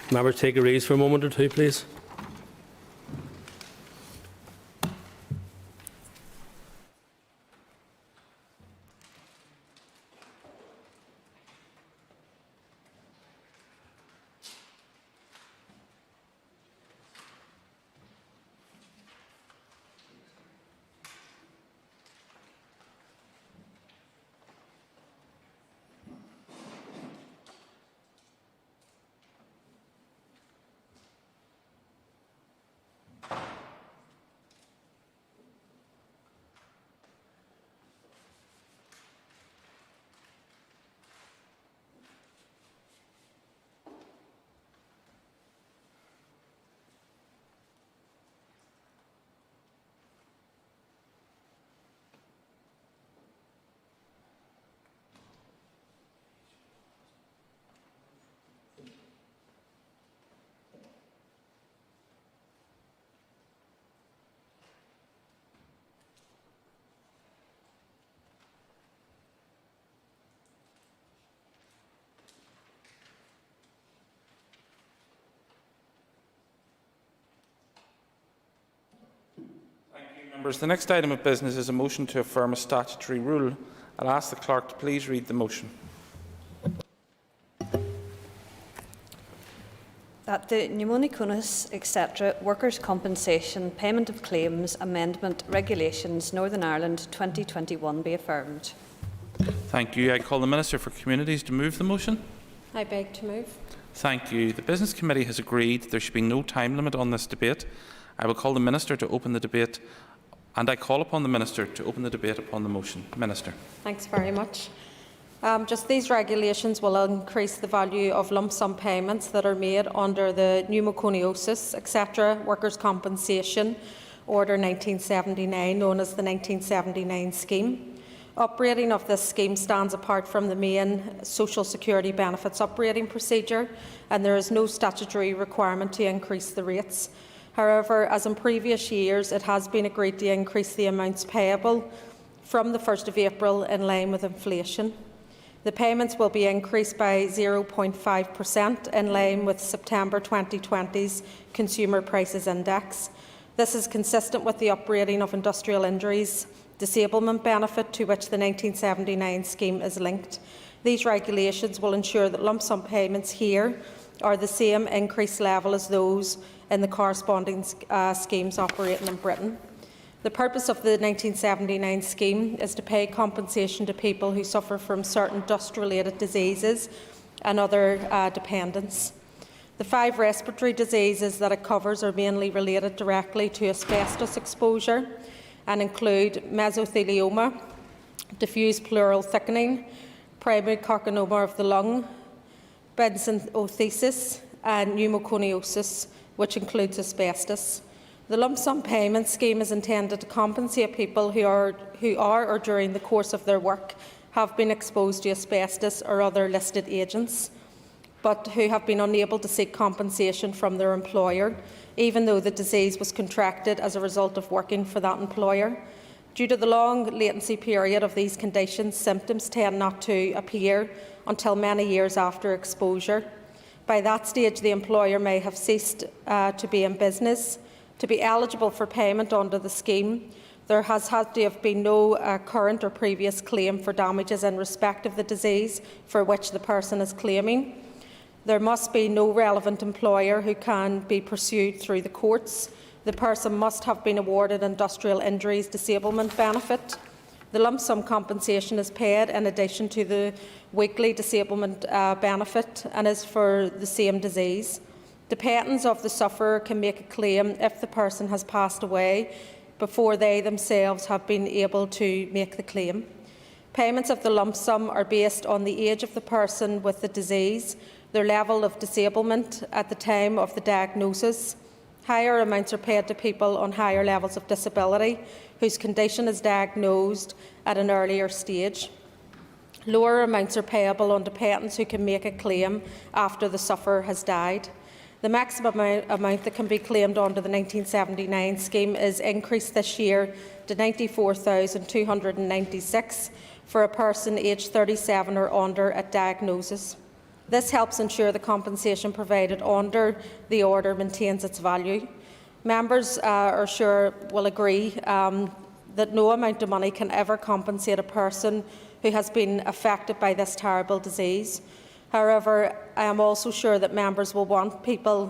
Members, take a ease for a moment or two, please. Members, the next item of business is a motion to affirm a statutory rule. I'll ask the clerk to please read the motion. That the Pneumoconiosis, etc. Workers' Compensation Payment of Claims Amendment Regulations Northern Ireland 2021 be affirmed. Thank you. I call the Minister for Communities to move the motion. I beg to move. Thank you. The Business Committee has agreed there should be no time limit on this debate. I will call the Minister to open the debate, and I call upon the Minister to open the debate upon the motion. Minister. Thanks very much. Just these regulations will increase the value of lump sum payments that are made under the Pneumoconiosis, etc. Workers' Compensation Order 1979, known as the 1979 scheme. Operating of this scheme stands apart from the main social security benefits operating procedure, and there is no statutory requirement to increase the rates. However, as in previous years, it has been agreed to increase the amounts payable from the 1st of April in line with inflation. The payments will be increased by 0.5% in line with September 2020's Consumer Prices Index. This is consistent with the upgrading of industrial injuries disablement benefit to which the 1979 scheme is linked. These regulations will ensure that lump sum payments here are the same increased level as those in the corresponding schemes operating in Britain. The purpose of the 1979 scheme is to pay compensation to people who suffer from certain dust-related diseases and other dependents. The 5 respiratory diseases that it covers are mainly related directly to asbestos exposure and include mesothelioma, diffuse pleural thickening, primary carcinoma of the lung, benzonothesis and pneumoconiosis, which includes asbestos. The lump sum payment scheme is intended to compensate people who are or during the course of their work have been exposed to asbestos or other listed agents, but who have been unable to seek compensation from their employer, even though the disease was contracted as a result of working for that employer. Due to the long latency period of these conditions, symptoms tend not to appear until many years after exposure. By that stage, the employer may have ceased to be in business. To be eligible for payment under the scheme, there has had to have been no current or previous claim for damages in respect of the disease for which the person is claiming. There must be no relevant employer who can be pursued through the courts. The person must have been awarded industrial injuries disablement benefit. The lump sum compensation is paid in addition to the weekly disablement benefit and is for the same disease. Dependents of the sufferer can make a claim if the person has passed away before they themselves have been able to make the claim. Payments of the lump sum are based on the age of the person with the disease, their level of disablement at the time of the diagnosis. Higher amounts are paid to people on higher levels of disability whose condition is diagnosed at an earlier stage. Lower amounts are payable on dependents who can make a claim after the sufferer has died. The maximum amount that can be claimed under the 1979 scheme is increased this year to $94,296 for a person aged 37 or under at diagnosis. This helps ensure the compensation provided under the order maintains its value. Members are sure will agree that no amount of money can ever compensate a person who has been affected by this terrible disease. However, I am also sure that members will want people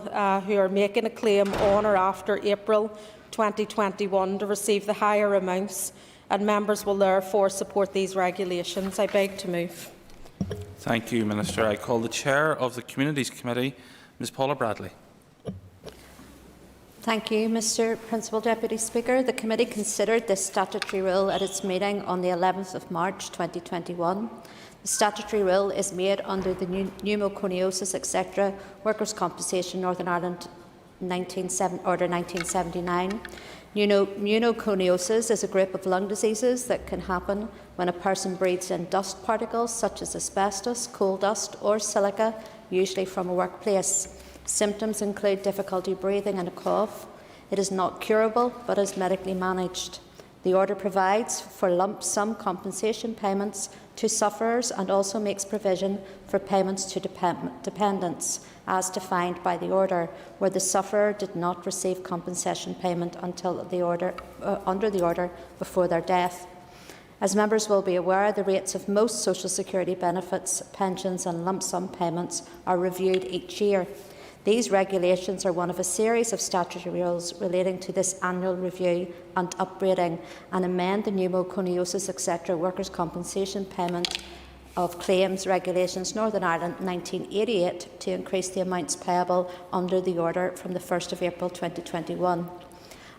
who are making a claim on or after April 2021 to receive the higher amounts, and members will therefore support these regulations. I beg to move. Thank you, Minister. I call the Chair of the Communities Committee, Ms Paula Bradley. Thank you, Mr Principal Deputy Speaker. The committee considered this statutory rule at its meeting on the 11th of March 2021. The statutory rule is made under the Pneumoconiosis, etc. Workers' Compensation Northern Ireland Order 1979. Pneumoconiosis is a group of lung diseases that can happen when a person breathes in dust particles such as asbestos, coal dust or silica, usually from a workplace. Symptoms include difficulty breathing and a cough. It is not curable but is medically managed. The order provides for lump sum compensation payments to sufferers and also makes provision for payments to dependents, as defined by the order, where the sufferer did not receive compensation payment until under the order before their death. As members will be aware, the rates of most social security benefits, pensions and lump sum payments are reviewed each year. These regulations are one of a series of statutory rules relating to this annual review and upgrading and amend the Pneumoconiosis, etc. Workers' Compensation Payment of Claims Regulations Northern Ireland 1988 to increase the amounts payable under the order from the 1st of April 2021.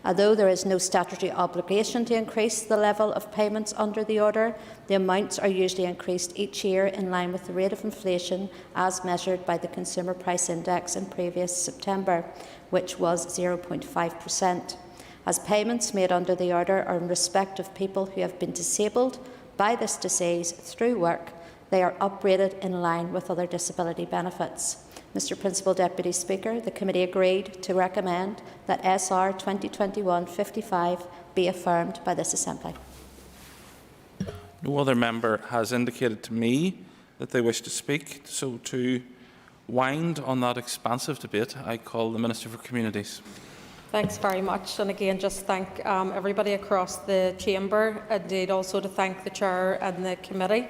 Although there is no statutory obligation to increase the level of payments under the order, the amounts are usually increased each year in line with the rate of inflation as measured by the Consumer Price Index in previous September, which was 0.5%. As payments made under the order are in respect of people who have been disabled by this disease through work, they are upgraded in line with other disability benefits. Mr Principal Deputy Speaker, the committee agreed to recommend that SR 2021-55 be affirmed by this Assembly. No other member has indicated to me that they wish to speak, so to wind on that expansive debate, I call the Minister for Communities. Thanks very much, and again just thank everybody across the chamber, indeed also to thank the Chair and the committee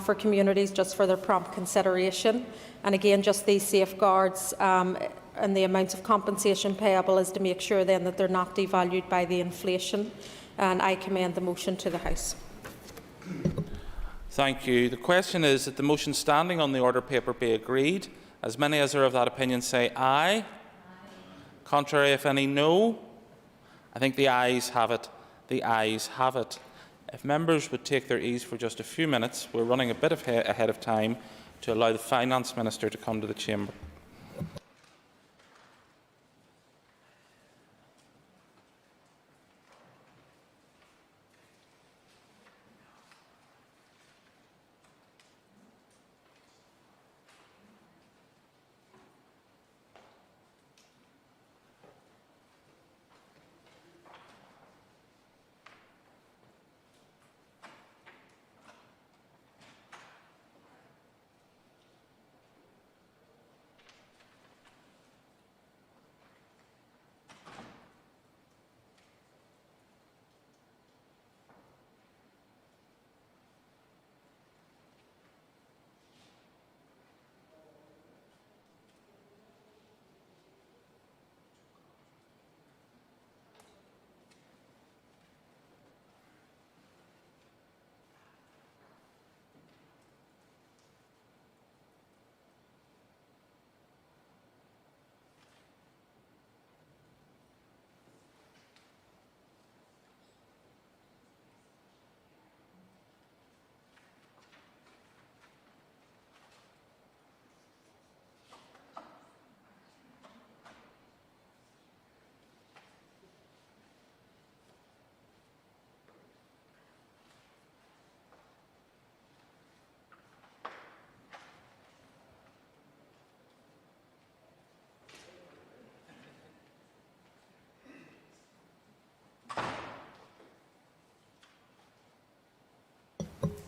for Communities just for their prompt consideration. And again, just these safeguards and the amounts of compensation payable is to make sure then that they're not devalued by the inflation. And I commend the motion to the House. Thank you. The question is that the motion standing on the order paper be agreed. As many as are of that opinion say aye. Aye. Contrary, if any, no. I think the ayes have it. The ayes have it. If members would take their ease for just a few minutes, we're running a bit ahead of time, to allow the Finance Minister to come to the chamber.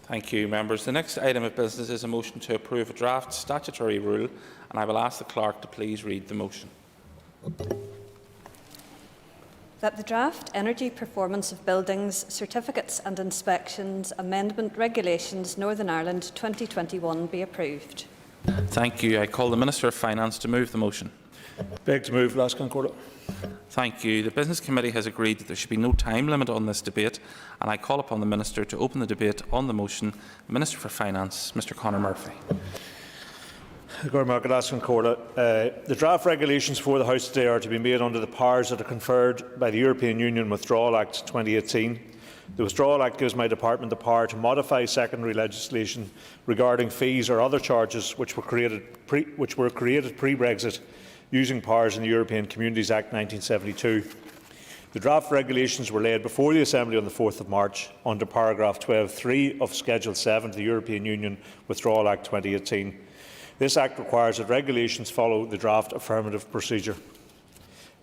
Thank you, members. The next item of business is a motion to approve a draft statutory rule, and I will ask the clerk to please read the motion. That the draft Energy Performance of Buildings, Certificates and Inspections Amendment Regulations Northern Ireland 2021 be approved. Thank you. I call the Minister of Finance to move the motion. Beg to move, Last Concordat. Thank you. The Business Committee has agreed that there should be no time limit on this debate, and I call upon the Minister to open the debate on the motion. Minister for Finance, Mr Conor Murphy. The draft regulations for the House today are to be made under the powers that are conferred by the European Union Withdrawal Act 2018. The Withdrawal Act gives my department the power to modify secondary legislation regarding fees or other charges which were created pre-Brexit, using powers in the European Communities Act 1972. The draft regulations were laid before the Assembly on the 4th of March under paragraph 12(3) of Schedule 7 of the European Union Withdrawal Act 2018. This Act requires that regulations follow the draft affirmative procedure.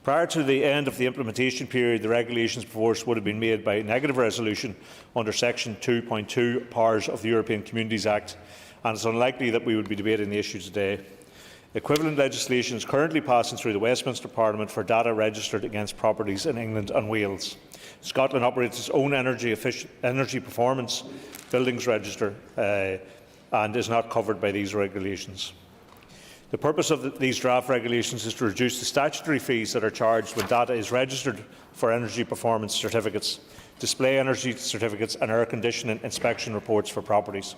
Prior to the end of the implementation period, the regulations before us would have been made by negative resolution under Section 2.2 powers of the European Communities Act, and it is unlikely that we would be debating the issue today. Equivalent legislation is currently passing through the Westminster Parliament for data registered against properties in England and Wales. Scotland operates its own energy performance buildings register and is not covered by these regulations. The purpose of these draft regulations is to reduce the statutory fees that are charged when data is registered for energy performance certificates, display energy certificates and air conditioning inspection reports for properties.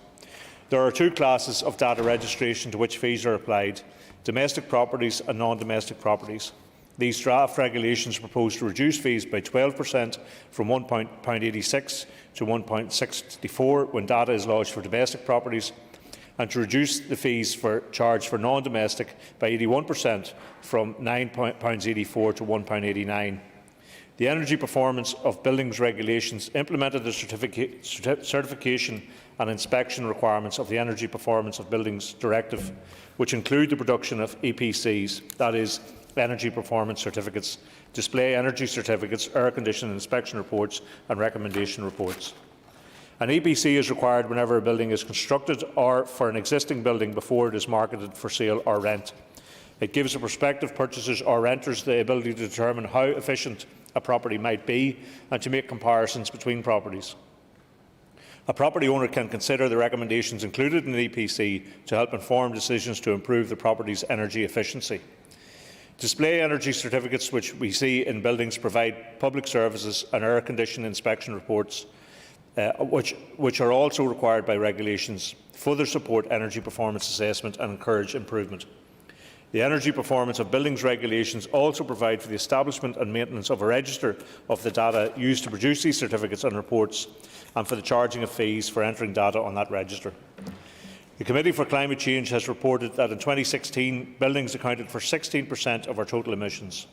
There are two classes of data registration to which fees are applied: domestic properties and non-domestic properties. These draft regulations propose to reduce fees by 12% from £1.86 to £1.64 when data is lodged for domestic properties, and to reduce the fees charged for non-domestic by 81% from £9.84 to £1.89. The Energy Performance of Buildings regulations implemented the certification and inspection requirements of the Energy Performance of Buildings Directive, which include the production of EPCs, that is, energy performance certificates, display energy certificates, air conditioning inspection reports and recommendation reports. An EPC is required whenever a building is constructed or for an existing building before it is marketed for sale or rent. It gives the prospective purchasers or renters the ability to determine how efficient a property might be and to make comparisons between properties. A property owner can consider the recommendations included in the EPC to help inform decisions to improve the property's energy efficiency. Display energy certificates, which we see in buildings, provide public services and air conditioning inspection reports, which are also required by regulations, further support energy performance assessment and encourage improvement. The Energy Performance of Buildings regulations also provide for the establishment and maintenance of a register of the data used to produce these certificates and reports, and for the charging of fees for entering data on that register. The Committee for Climate Change has reported that in 2016, buildings accounted for 16% of our total emissions.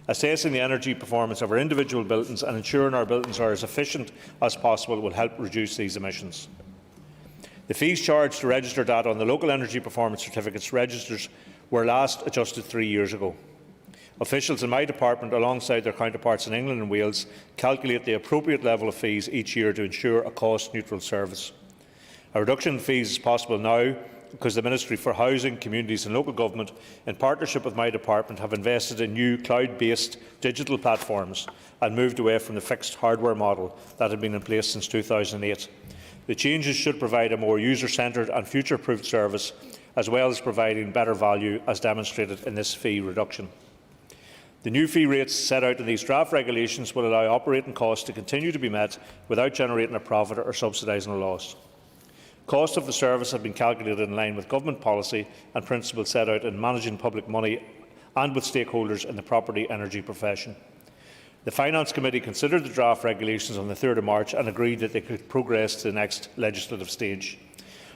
Assessing the energy performance of our individual buildings and ensuring our buildings are as efficient as possible will help reduce these emissions. The fees charged to register data on the local energy performance certificates registers were last adjusted 3 years ago. Officials in my department, alongside their counterparts in England and Wales, calculate the appropriate level of fees each year to ensure a cost-neutral service. A reduction in fees is possible now because the Ministry for Housing, Communities and Local Government, in partnership with my department, have invested in new cloud-based digital platforms and moved away from the fixed hardware model that had been in place since 2008. The changes should provide a more user-centred and future-proofed service, as well as providing better value, as demonstrated in this fee reduction. The new fee rates set out in these draft regulations will allow operating costs to continue to be met without generating a profit or subsidising a loss. Costs of the service have been calculated in line with government policy and principles set out in managing public money and with stakeholders in the property energy profession. The Finance Committee considered the draft regulations on the 3rd of March and agreed that they could progress to the next legislative stage.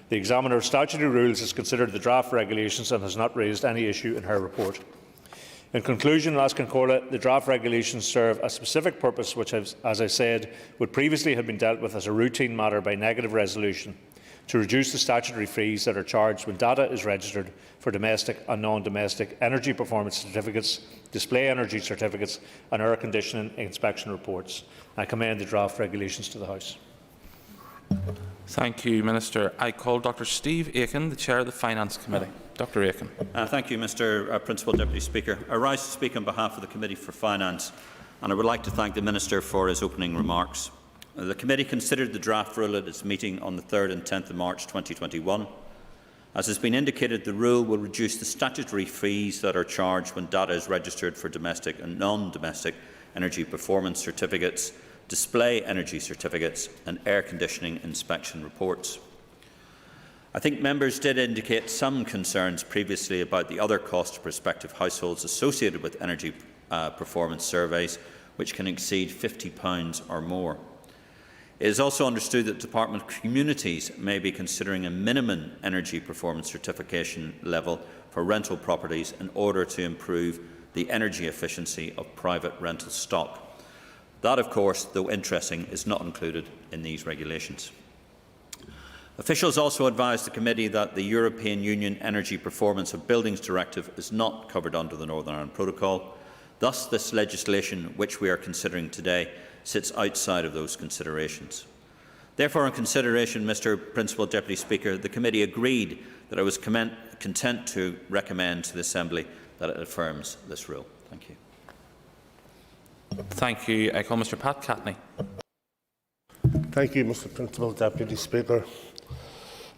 The Examiner of Statutory Rules has considered the draft regulations and has not raised any issue in her report. In conclusion, the draft regulations serve a specific purpose which, as I said, would previously have been dealt with as a routine matter by negative resolution, to reduce the statutory fees that are charged when data is registered for domestic and non-domestic energy performance certificates, display energy certificates and air conditioning inspection reports. I commend the draft regulations to the House. Thank you, Minister. I call Dr Steve Aiken, the Chair of the Finance Committee. Dr Aiken. Thank you, Mr Principal Deputy Speaker. I rise to speak on behalf of the Committee for Finance, and I would like to thank the Minister for his opening remarks. The Committee considered the draft rule at its meeting on the 3rd and 10th of March 2021. As has been indicated, the rule will reduce the statutory fees that are charged when data is registered for domestic and non-domestic energy performance certificates, display energy certificates and air conditioning inspection reports. I think members did indicate some concerns previously about the other costs to prospective households associated with energy performance surveys, which can exceed £50 or more. It is also understood that Department communities may be considering a minimum energy performance certification level for rental properties in order to improve the energy efficiency of private rental stock. That, of course, though interesting, is not included in these regulations. Officials also advised the Committee that the European Union Energy Performance of Buildings Directive is not covered under the Northern Ireland Protocol. Thus, this legislation, which we are considering today, sits outside of those considerations. Therefore, in consideration, Mr Principal Deputy Speaker, the Committee agreed that I was content to recommend to the Assembly that it affirms this rule. Thank you. Thank you. I call Mr Pat Catney. Thank you, Mr Principal Deputy Speaker.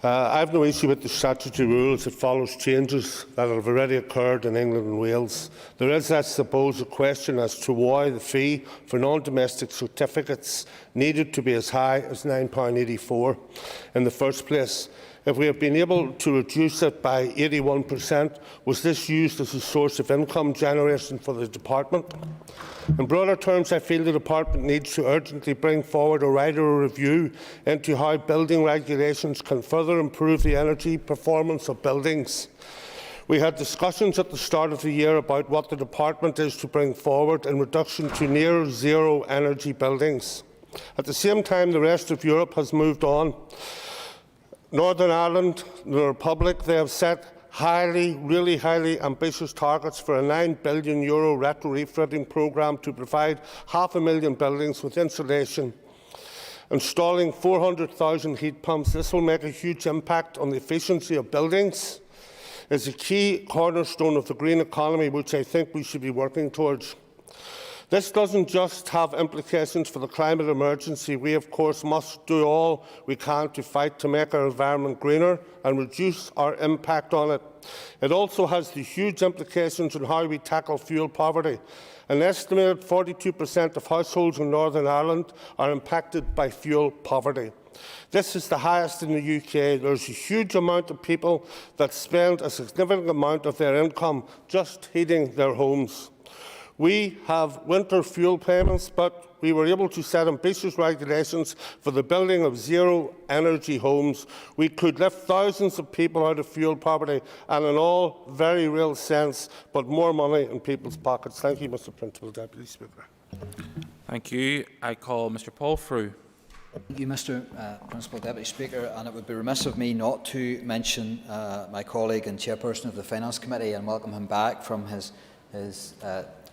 I have no issue with the statutory rules. It follows changes that have already occurred in England and Wales. There is, I suppose, a question as to why the fee for non-domestic certificates needed to be as high as £9.84 in the first place. If we have been able to reduce it by 81%, was this used as a source of income generation for the Department? In broader terms, I feel the Department needs to urgently bring forward a wider review into how building regulations can further improve the energy performance of buildings. We had discussions at the start of the year about what the Department is to bring forward in reduction to near zero energy buildings. At the same time, the rest of Europe has moved on. Northern Ireland, the Republic, they have set really highly ambitious targets for a €9 billion retro-refitting programme to provide 500,000 buildings with insulation. Installing 400,000 heat pumps, this will make a huge impact on the efficiency of buildings. It's a key cornerstone of the green economy, which I think we should be working towards. This doesn't just have implications for the climate emergency. We, of course, must do all we can to fight to make our environment greener and reduce our impact on it. It also has the huge implications on how we tackle fuel poverty. An estimated 42% of households in Northern Ireland are impacted by fuel poverty. This is the highest in the UK. There is a huge amount of people that spend a significant amount of their income just heating their homes. We have winter fuel payments, but we were able to set ambitious regulations for the building of zero-energy homes. We could lift thousands of people out of fuel poverty, and in all very real sense, put more money in people's pockets. Thank you, Mr Principal Deputy Speaker. Thank you. I call Mr Paul Frew. Thank you, Mr Principal Deputy Speaker, and it would be remiss of me not to mention my colleague and chairperson of the Finance Committee and welcome him back from his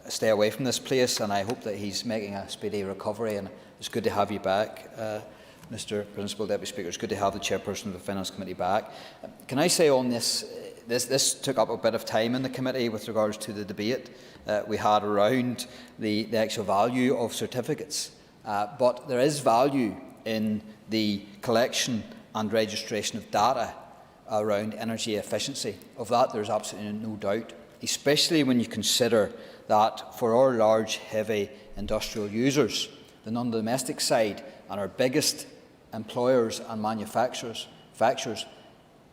stay away from this place, and I hope that he's making a speedy recovery, and it's good to have you back, Mr Principal Deputy Speaker. It's good to have the chairperson of the Finance Committee back. Can I say on this took up a bit of time in the committee with regards to the debate we had around the actual value of certificates, but there is value in the collection and registration of data around energy efficiency. Of that there is absolutely no doubt, especially when you consider that for our large, heavy industrial users, the non-domestic side and our biggest employers and manufacturers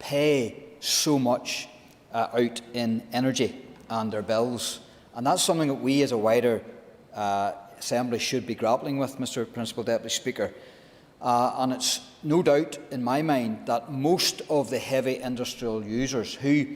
pay so much out in energy and their bills. And that's something that we as a wider Assembly should be grappling with, Mr Principal Deputy Speaker. And it's no doubt in my mind that most of the heavy industrial users who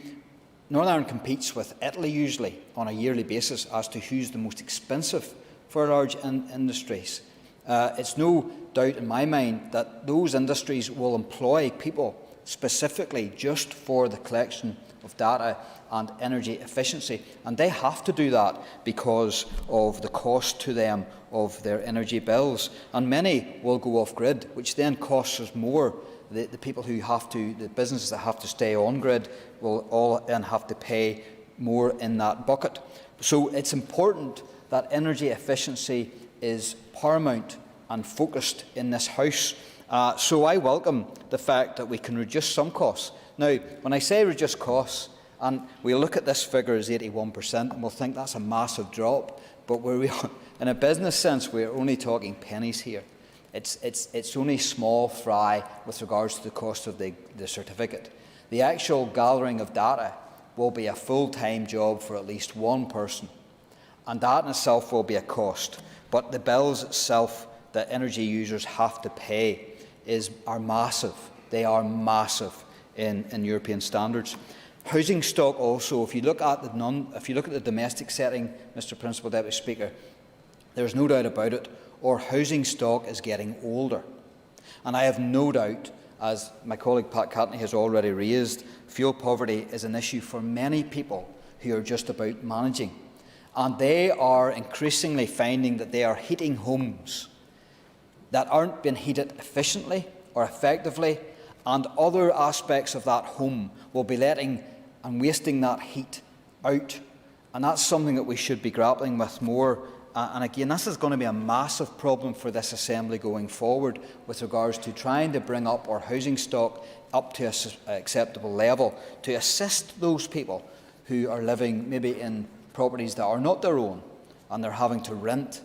Northern Ireland competes with Italy usually on a yearly basis as to who's the most expensive for large industries. It's no doubt in my mind that those industries will employ people specifically just for the collection of data and energy efficiency, and they have to do that because of the cost to them of their energy bills, and many will go off-grid, which then costs us more the people who have to, the businesses that have to stay on grid, will all then have to pay more in that bucket. So it's important that energy efficiency is paramount and focused in this House. So I welcome the fact that we can reduce some costs. Now, when I say reduce costs, and we'll look at this figure as 81%, and we'll think that's a massive drop, but in a business sense, we're only talking pennies here. It's only small fry with regards to the cost of the certificate. The actual gathering of data will be a full-time job for at least one person, and that in itself will be a cost. But the bills itself that energy users have to pay are massive. They are massive in European standards. Housing stock also, if you look at the domestic setting, Mr. Principal Deputy Speaker, there's no doubt about it, our housing stock is getting older. And I have no doubt, as my colleague Pat Catney has already raised, fuel poverty is an issue for many people who are just about managing. And they are increasingly finding that they are heating homes that aren't being heated efficiently or effectively, and other aspects of that home will be letting and wasting that heat out. And that's something that we should be grappling with more. And again, this is going to be a massive problem for this Assembly going forward with regards to trying to bring up our housing stock up to an acceptable level to assist those people who are living maybe in properties that are not their own and they're having to rent.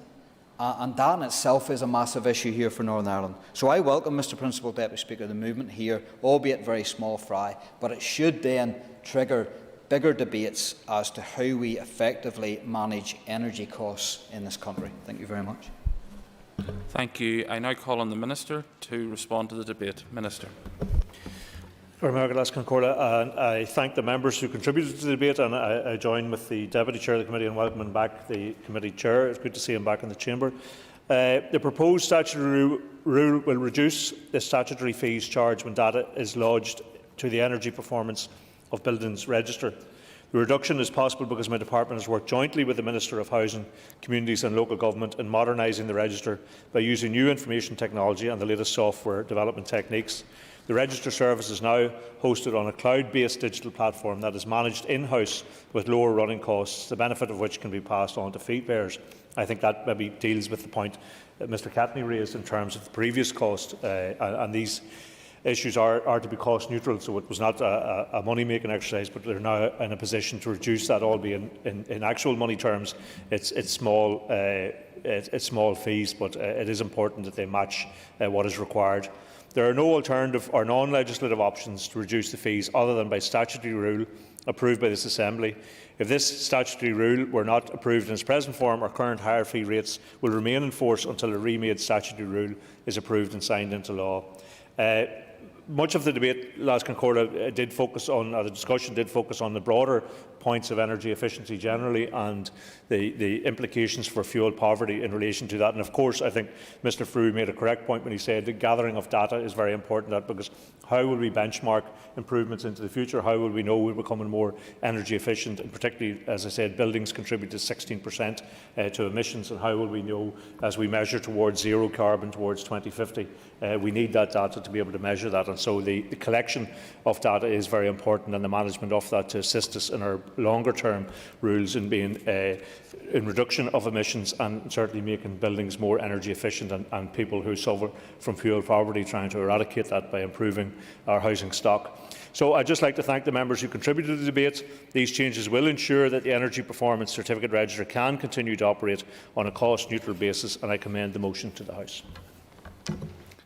And that in itself is a massive issue here for Northern Ireland. So I welcome, Mr. Principal Deputy Speaker, the movement here, albeit very small fry, but it should then trigger bigger debates as to how we effectively manage energy costs in this country. Thank you very much. Thank you. I now call on the Minister to respond to the debate. Minister. I thank the members who contributed to the debate, and I join with the Deputy Chair of the Committee in welcoming back the Committee Chair. It's good to see him back in the Chamber. The proposed statutory rule will reduce the statutory fees charged when data is lodged to the Energy Performance of Buildings Register. The reduction is possible because my department has worked jointly with the Minister of Housing, Communities and Local Government in modernising the register by using new information technology and the latest software development techniques. The register service is now hosted on a cloud-based digital platform that is managed in-house with lower running costs, the benefit of which can be passed on to fee payers. I think that maybe deals with the point that Mr Catney raised in terms of the previous cost, and these issues are to be cost neutral, so it was not a money-making exercise, but they're now in a position to reduce that, albeit in actual money terms. It's small fees, but it is important that they match what is required. There are no alternative or non-legislative options to reduce the fees other than by statutory rule approved by this Assembly. If this statutory rule were not approved in its present form, our current higher fee rates will remain in force until a remade statutory rule is approved and signed into law. Much of the debate, Las Concordia, did focus on, or the discussion did focus on the broader points of energy efficiency generally and the implications for fuel poverty in relation to that. And of course, I think Mr Frew made a correct point when he said the gathering of data is very important, because how will we benchmark improvements into the future? How will we know we're becoming more energy efficient? And particularly, as I said, buildings contribute to 16% to emissions. And how will we know, as we measure towards zero carbon towards 2050, we need that data to be able to measure that. And so the collection of data is very important, and the management of that to assist us in our longer-term rules in being in reduction of emissions and certainly making buildings more energy efficient, and people who suffer from fuel poverty trying to eradicate that by improving our housing stock. So I'd just like to thank the members who contributed to the debate. These changes will ensure that the Energy Performance Certificate Register can continue to operate on a cost-neutral basis, and I commend the motion to the House.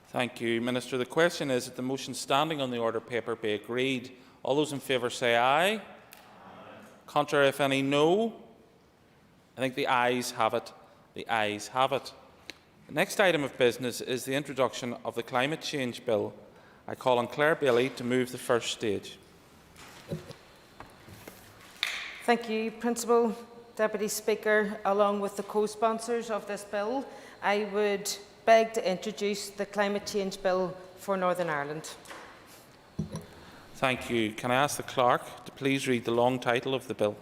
Thank you, Minister. The question is that the motion standing on the order paper be agreed. All those in favour say aye. Contrary, if any, no. I think the ayes have it. The ayes have it. The next item of business is the introduction of the Climate Change Bill. I call on Clare Bailey to move the first stage. Thank you, Principal Deputy Speaker. Along with the co-sponsors of this bill, I would beg to introduce the Climate Change Bill for Northern Ireland. Thank you. Can I ask the Clerk to please read the long title of the bill?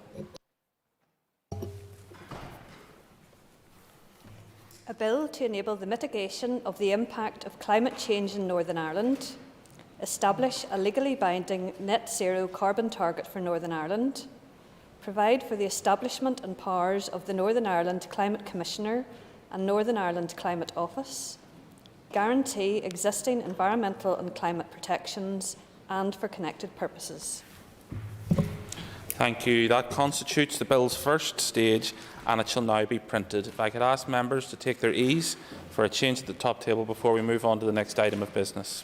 A bill to enable the mitigation of the impact of climate change in Northern Ireland, establish a legally binding net zero carbon target for Northern Ireland, provide for the establishment and powers of the Northern Ireland Climate Commissioner and Northern Ireland Climate Office, guarantee existing environmental and climate protections, and for connected purposes. Thank you. That constitutes the bill's first stage, and it shall now be printed. If I could ask members to take their ease for a change at the top table before we move on to the next item of business.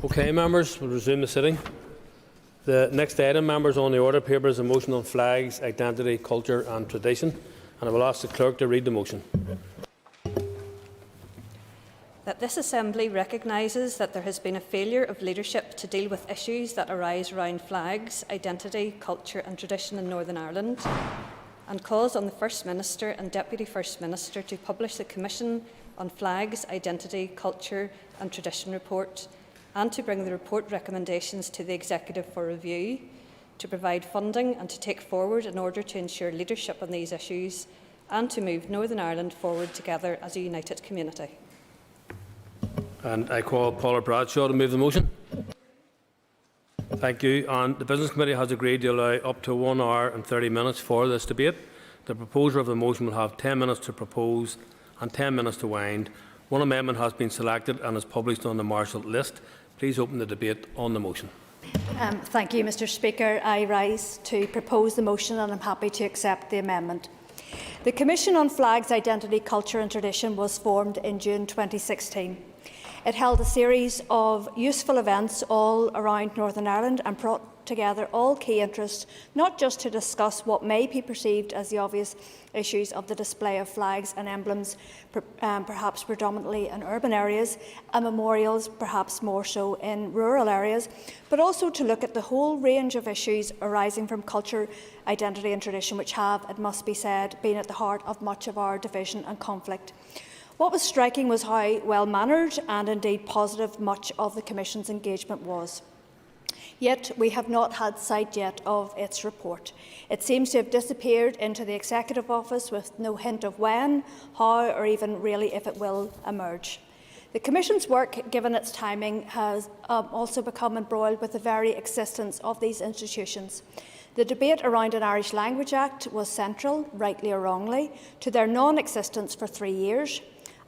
Okay, members, we'll resume the sitting. The next item, members, on the order paper is a motion on flags, identity, culture and tradition. And I will ask the clerk to read the motion. That this Assembly recognises that there has been a failure of leadership to deal with issues that arise around flags, identity, culture and tradition in Northern Ireland, and calls on the First Minister and Deputy First Minister to publish the Commission on Flags, Identity, Culture and Tradition report, and to bring the report recommendations to the Executive for review, to provide funding and to take forward in order to ensure leadership on these issues, and to move Northern Ireland forward together as a united community. And I call Paula Bradshaw to move the motion. Thank you. And the Business Committee has agreed to allow up to 1 hour and 30 minutes for this debate. The proposer of the motion will have 10 minutes to propose and 10 minutes to wind. One amendment has been selected and is published on the marshalled list. Please open the debate on the motion. Thank you, Mr. Speaker. I rise to propose the motion and I am happy to accept the amendment. The Commission on Flags, Identity, Culture and Tradition was formed in June 2016. It held a series of useful events all around Northern Ireland and brought together all key interests, not just to discuss what may be perceived as the obvious issues of the display of flags and emblems, perhaps predominantly in urban areas, and memorials perhaps more so in rural areas, but also to look at the whole range of issues arising from culture, identity and tradition, which have, it must be said, been at the heart of much of our division and conflict. What was striking was how well-mannered and indeed positive much of the Commission's engagement was. Yet we have not had sight yet of its report. It seems to have disappeared into the Executive Office with no hint of when, how or even really if it will emerge. The Commission's work, given its timing, has also become embroiled with the very existence of these institutions. The debate around an Irish Language Act was central, rightly or wrongly, to their non-existence for 3 years.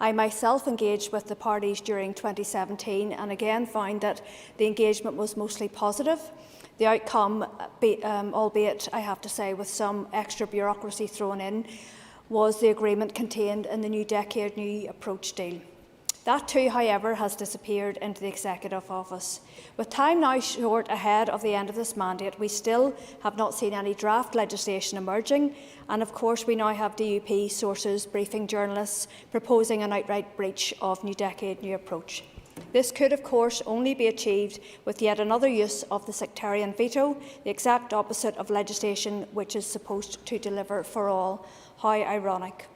I myself engaged with the parties during 2017 and again found that the engagement was mostly positive. The outcome, albeit I have to say with some extra bureaucracy thrown in, was the agreement contained in the New Decade New Approach deal. That too, however, has disappeared into the Executive Office. With time now short ahead of the end of this mandate, we still have not seen any draft legislation emerging, and of course we now have DUP sources briefing journalists proposing an outright breach of New Decade New Approach. This could, of course, only be achieved with yet another use of the sectarian veto, the exact opposite of legislation which is supposed to deliver for all. How ironic.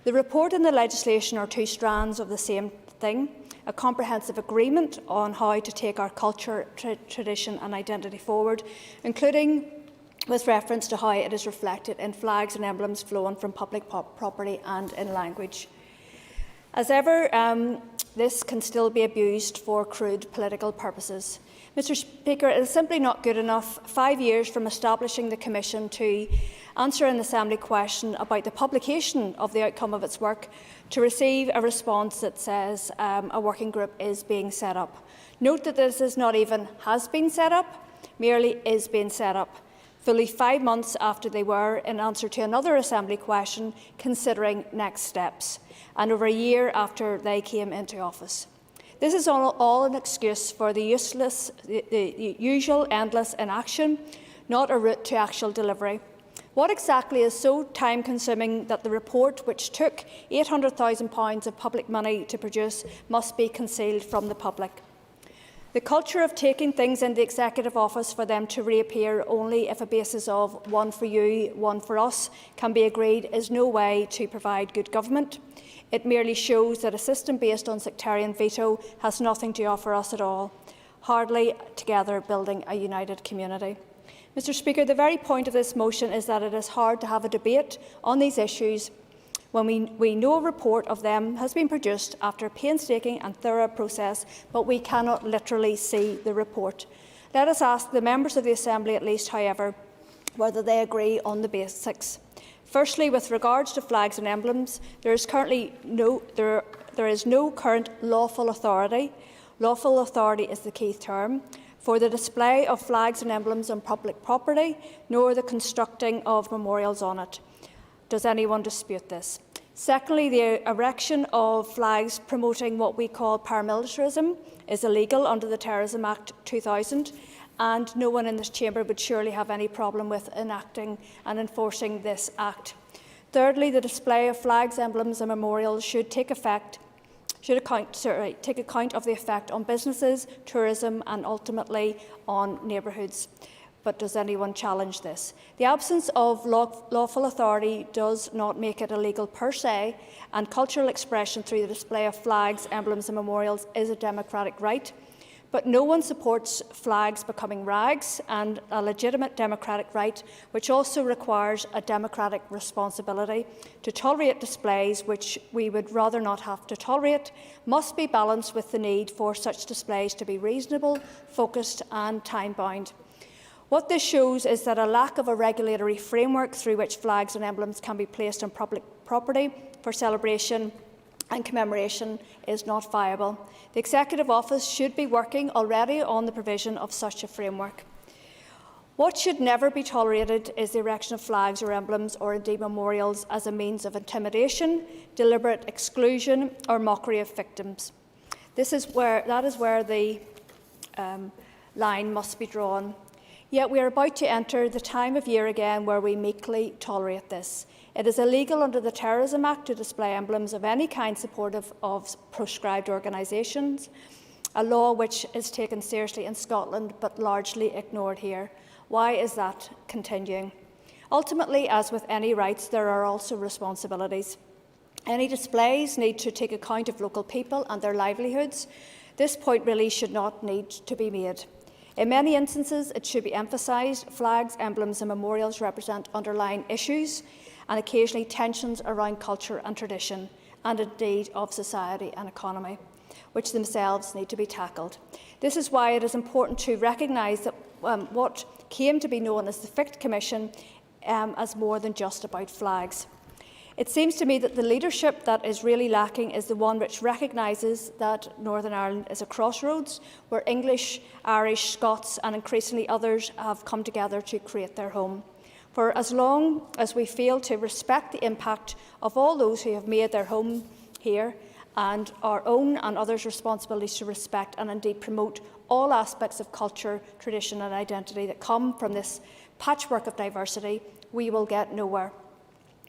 The report and the legislation are two strands of the same thing, a comprehensive agreement on how to take our culture, tradition and identity forward, including with reference to how it is reflected in flags and emblems flown from public property and in language. As ever, this can still be abused for crude political purposes. Mr. Speaker, it is simply not good enough 5 years from establishing the Commission to answer an Assembly question about the publication of the outcome of its work to receive a response that says a working group is being set up. Note that this is not even has been set up, merely is being set up, fully 5 months after they were, in answer to another Assembly question, considering next steps, and over a year after they came into office. This is all an excuse for the usual endless inaction, not a route to actual delivery. What exactly is so time-consuming that the report, which took £800,000 of public money to produce, must be concealed from the public? The culture of taking things in the Executive Office for them to reappear only if a basis of one for you, one for us can be agreed is no way to provide good government. It merely shows that a system based on sectarian veto has nothing to offer us at all, hardly together building a united community. Mr. Speaker, the very point of this motion is that it is hard to have a debate on these issues when we know a report of them has been produced after a painstaking and thorough process, but we cannot literally see the report. Let us ask the members of the Assembly at least, however, whether they agree on the basics. Firstly, with regards to flags and emblems, there is no current lawful authority. Lawful authority is the key term for the display of flags and emblems on public property, nor the constructing of memorials on it. Does anyone dispute this? Secondly, the erection of flags promoting what we call paramilitarism is illegal under the Terrorism Act 2000, and no one in this chamber would surely have any problem with enacting and enforcing this act. Thirdly, the display of flags, emblems and memorials should take account of the effect on businesses, tourism and ultimately on neighbourhoods. But does anyone challenge this? The absence of lawful authority does not make it illegal per se, and cultural expression through the display of flags, emblems and memorials is a democratic right. But no one supports flags becoming rags, and a legitimate democratic right, which also requires a democratic responsibility to tolerate displays which we would rather not have to tolerate, must be balanced with the need for such displays to be reasonable, focused and time-bound. What this shows is that a lack of a regulatory framework through which flags and emblems can be placed on public property for celebration and commemoration is not viable. The Executive Office should be working already on the provision of such a framework. What should never be tolerated is the erection of flags or emblems or indeed memorials as a means of intimidation, deliberate exclusion or mockery of victims. That is where the line must be drawn. Yet we are about to enter the time of year again where we meekly tolerate this. It is illegal under the Terrorism Act to display emblems of any kind supportive of proscribed organisations, a law which is taken seriously in Scotland but largely ignored here. Why is that continuing? Ultimately, as with any rights, there are also responsibilities. Any displays need to take account of local people and their livelihoods. This point really should not need to be made. In many instances, it should be emphasised flags, emblems and memorials represent underlying issues and occasionally tensions around culture and tradition, and indeed of society and economy, which themselves need to be tackled. This is why it is important to recognise that what came to be known as the Ficht Commission as more than just about flags. It seems to me that the leadership that is really lacking is the one which recognises that Northern Ireland is a crossroads where English, Irish, Scots and increasingly others have come together to create their home. For as long as we fail to respect the impact of all those who have made their home here and our own and others' responsibilities to respect and indeed promote all aspects of culture, tradition and identity that come from this patchwork of diversity, we will get nowhere.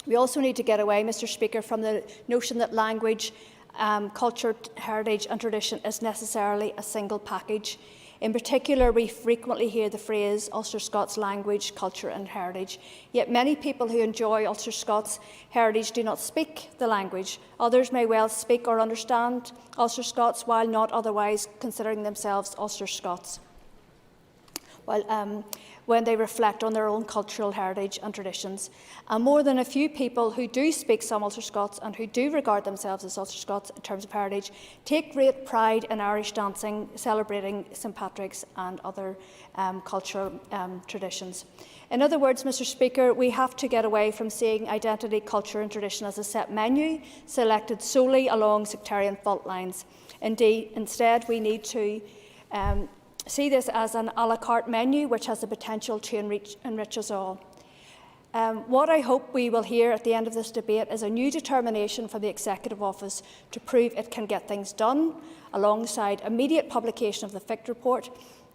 We also need to get away, Mr. Speaker, from the notion that language, culture, heritage and tradition is necessarily a single package. In particular, we frequently hear the phrase Ulster Scots language, culture and heritage. Yet many people who enjoy Ulster Scots heritage do not speak the language. Others may well speak or understand Ulster Scots while not otherwise considering themselves Ulster Scots, when they reflect on their own cultural heritage and traditions. And more than a few people who do speak some Ulster Scots and who do regard themselves as Ulster Scots in terms of heritage take great pride in Irish dancing, celebrating St Patrick's and other cultural traditions. In other words, Mr. Speaker, we have to get away from seeing identity, culture and tradition as a set menu selected solely along sectarian fault lines. Instead, we need to see this as an à la carte menu which has the potential to enrich us all. What I hope we will hear at the end of this debate is a new determination from the Executive Office to prove it can get things done, alongside immediate publication of the Ficht report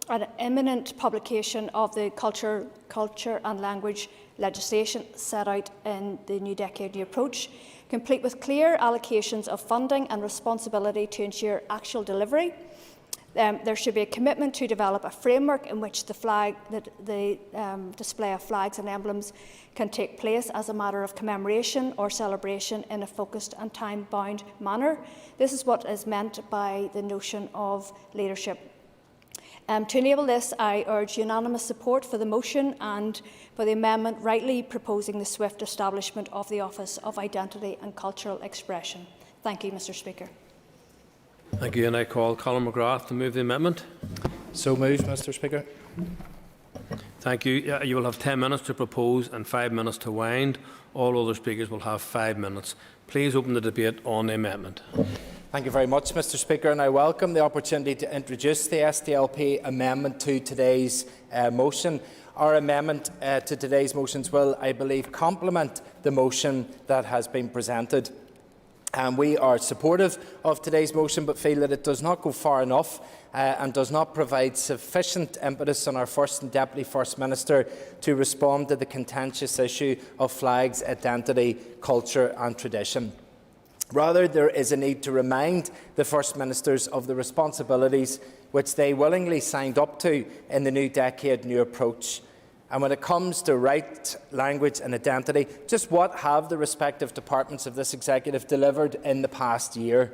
and imminent publication of the culture and language legislation set out in the New Decade New Approach, complete with clear allocations of funding and responsibility to ensure actual delivery. There should be a commitment to develop a framework in which the display of flags and emblems can take place as a matter of commemoration or celebration in a focused and time-bound manner. This is what is meant by the notion of leadership. To enable this, I urge unanimous support for the motion and for the amendment rightly proposing the swift establishment of the Office of Identity and Cultural Expression. Thank you, Mr. Speaker. Thank you, and I call Colin McGrath to move the amendment. So moved, Mr. Speaker. Thank you. You will have 10 minutes to propose and 5 minutes to wind. All other speakers will have 5 minutes. Please open the debate on the amendment. Thank you very much, Mr. Speaker, and I welcome the opportunity to introduce the SDLP amendment to today's motion. Our amendment to today's motions will, I believe, complement the motion that has been presented. We are supportive of today's motion, but feel that it does not go far enough and does not provide sufficient impetus on our First and Deputy First Minister to respond to the contentious issue of flags, identity, culture and tradition. Rather, there is a need to remind the First Ministers of the responsibilities which they willingly signed up to in the new decade new approach. And when it comes to right, language and identity, just what have the respective departments of this executive delivered in the past year?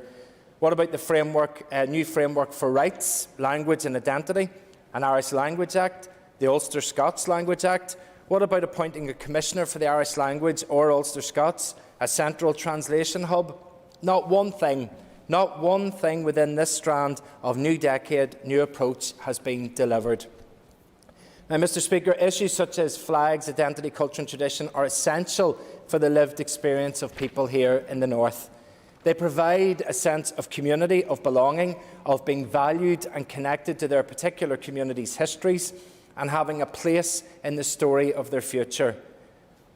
What about the new framework for rights, language and identity, an Irish Language Act, the Ulster Scots Language Act? What about appointing a commissioner for the Irish language or Ulster Scots, a central translation hub? Not one thing within this strand of new decade, new approach has been delivered. Now, Mr Speaker, issues such as flags, identity, culture and tradition are essential for the lived experience of people here in the North. They provide a sense of community, of belonging, of being valued and connected to their particular community's histories and having a place in the story of their future.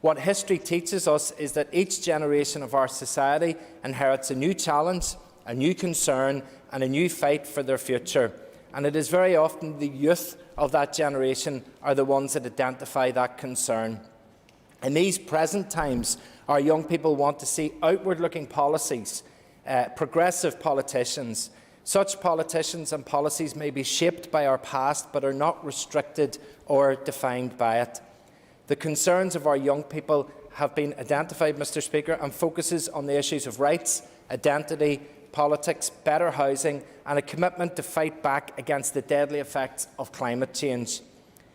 What history teaches us is that each generation of our society inherits a new challenge, a new concern and a new fight for their future. And it is very often the youth of that generation are the ones that identify that concern. In these present times, our young people want to see outward-looking policies, progressive politicians. Such politicians and policies may be shaped by our past, but are not restricted or defined by it. The concerns of our young people have been identified, Mr Speaker, and focuses on the issues of rights, identity, politics, better housing and a commitment to fight back against the deadly effects of climate change.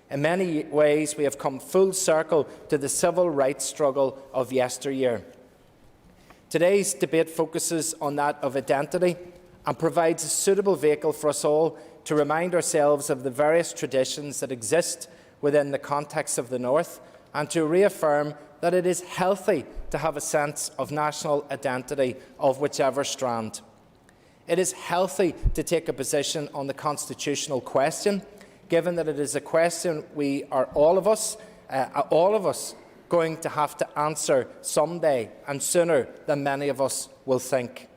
In many ways, we have come full circle to the civil rights struggle of yesteryear. Today's debate focuses on that of identity and provides a suitable vehicle for us all to remind ourselves of the various traditions that exist within the context of the North and to reaffirm that it is healthy to have a sense of national identity of whichever strand. It is healthy to take a position on the constitutional question, given that it is a question we are all of us going to have to answer someday and sooner than many of us will think.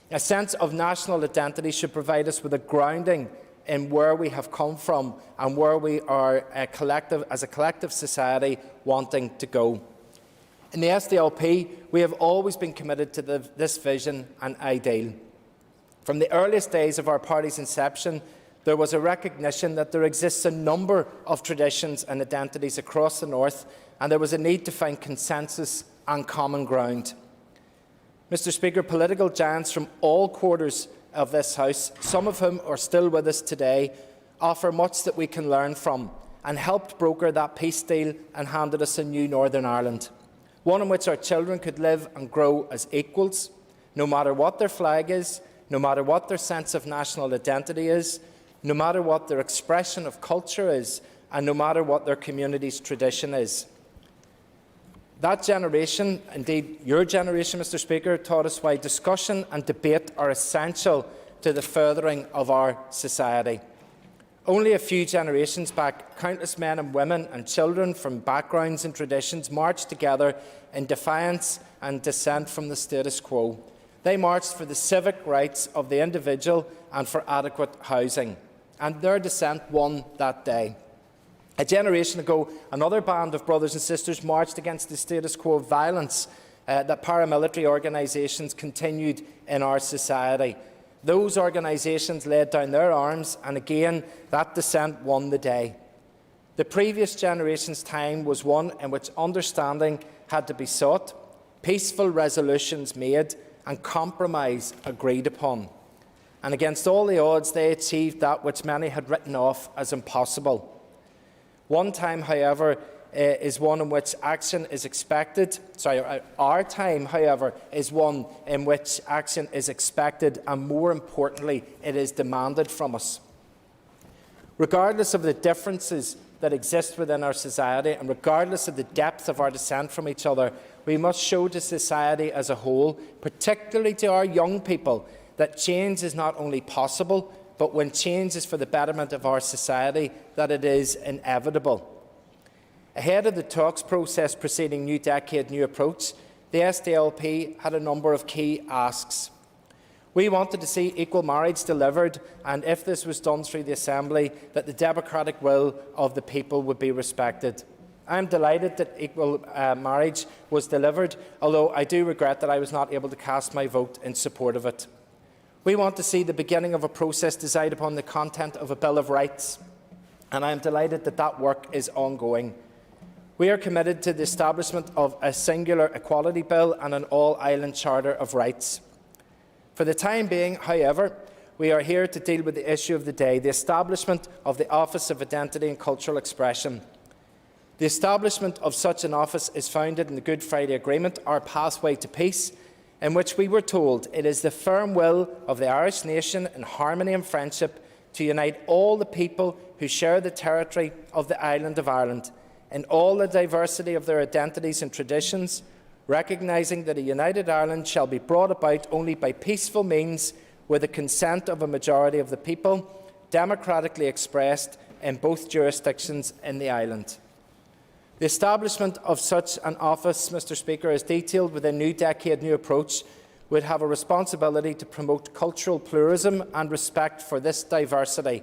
A sense of national identity should provide us with a grounding in where we have come from and where we are as a collective society wanting to go. In the SDLP, we have always been committed to this vision and ideal. From the earliest days of our party's inception, there was a recognition that there exists a number of traditions and identities across the North, and there was a need to find consensus and common ground. Mr Speaker, political giants from all quarters of this House, some of whom are still with us today, offer much that we can learn from and helped broker that peace deal and handed us a new Northern Ireland, one in which our children could live and grow as equals, no matter what their flag is, no matter what their sense of national identity is, no matter what their expression of culture is, and no matter what their community's tradition is. That generation, indeed your generation, Mr Speaker, taught us why discussion and debate are essential to the furthering of our society. Only a few generations back, countless men and women and children from backgrounds and traditions marched together in defiance and dissent from the status quo. They marched for the civic rights of the individual and for adequate housing, and their dissent won that day. A generation ago, another band of brothers and sisters marched against the status quo of violence that paramilitary organisations continued in our society. Those organisations laid down their arms, and again, that dissent won the day. The previous generation's time was one in which understanding had to be sought, peaceful resolutions made, and compromise agreed upon. And against all the odds, they achieved that which many had written off as impossible. One time, however, is one in which action is expected. Our time, however, is one in which action is expected, and more importantly, it is demanded from us. Regardless of the differences that exist within our society, and regardless of the depth of our dissent from each other, we must show to society as a whole, particularly to our young people, that change is not only possible, but when change is for the betterment of our society, that it is inevitable. Ahead of the talks process preceding New Decade, New Approach, the SDLP had a number of key asks. We wanted to see equal marriage delivered, and if this was done through the Assembly, that the democratic will of the people would be respected. I am delighted that equal marriage was delivered, although I do regret that I was not able to cast my vote in support of it. We want to see the beginning of a process to decide upon the content of a Bill of Rights, and I am delighted that that work is ongoing. We are committed to the establishment of a singular equality bill and an all-island charter of rights. For the time being, however, we are here to deal with the issue of the day, the establishment of the Office of Identity and Cultural Expression. The establishment of such an office is founded in the Good Friday Agreement, our pathway to peace, in which we were told it is the firm will of the Irish nation in harmony and friendship to unite all the people who share the territory of the island of Ireland in all the diversity of their identities and traditions, recognising that a united Ireland shall be brought about only by peaceful means with the consent of a majority of the people, democratically expressed in both jurisdictions in the island. The establishment of such an office, Mr Speaker, as detailed within New Decade, New Approach, would have a responsibility to promote cultural pluralism and respect for this diversity,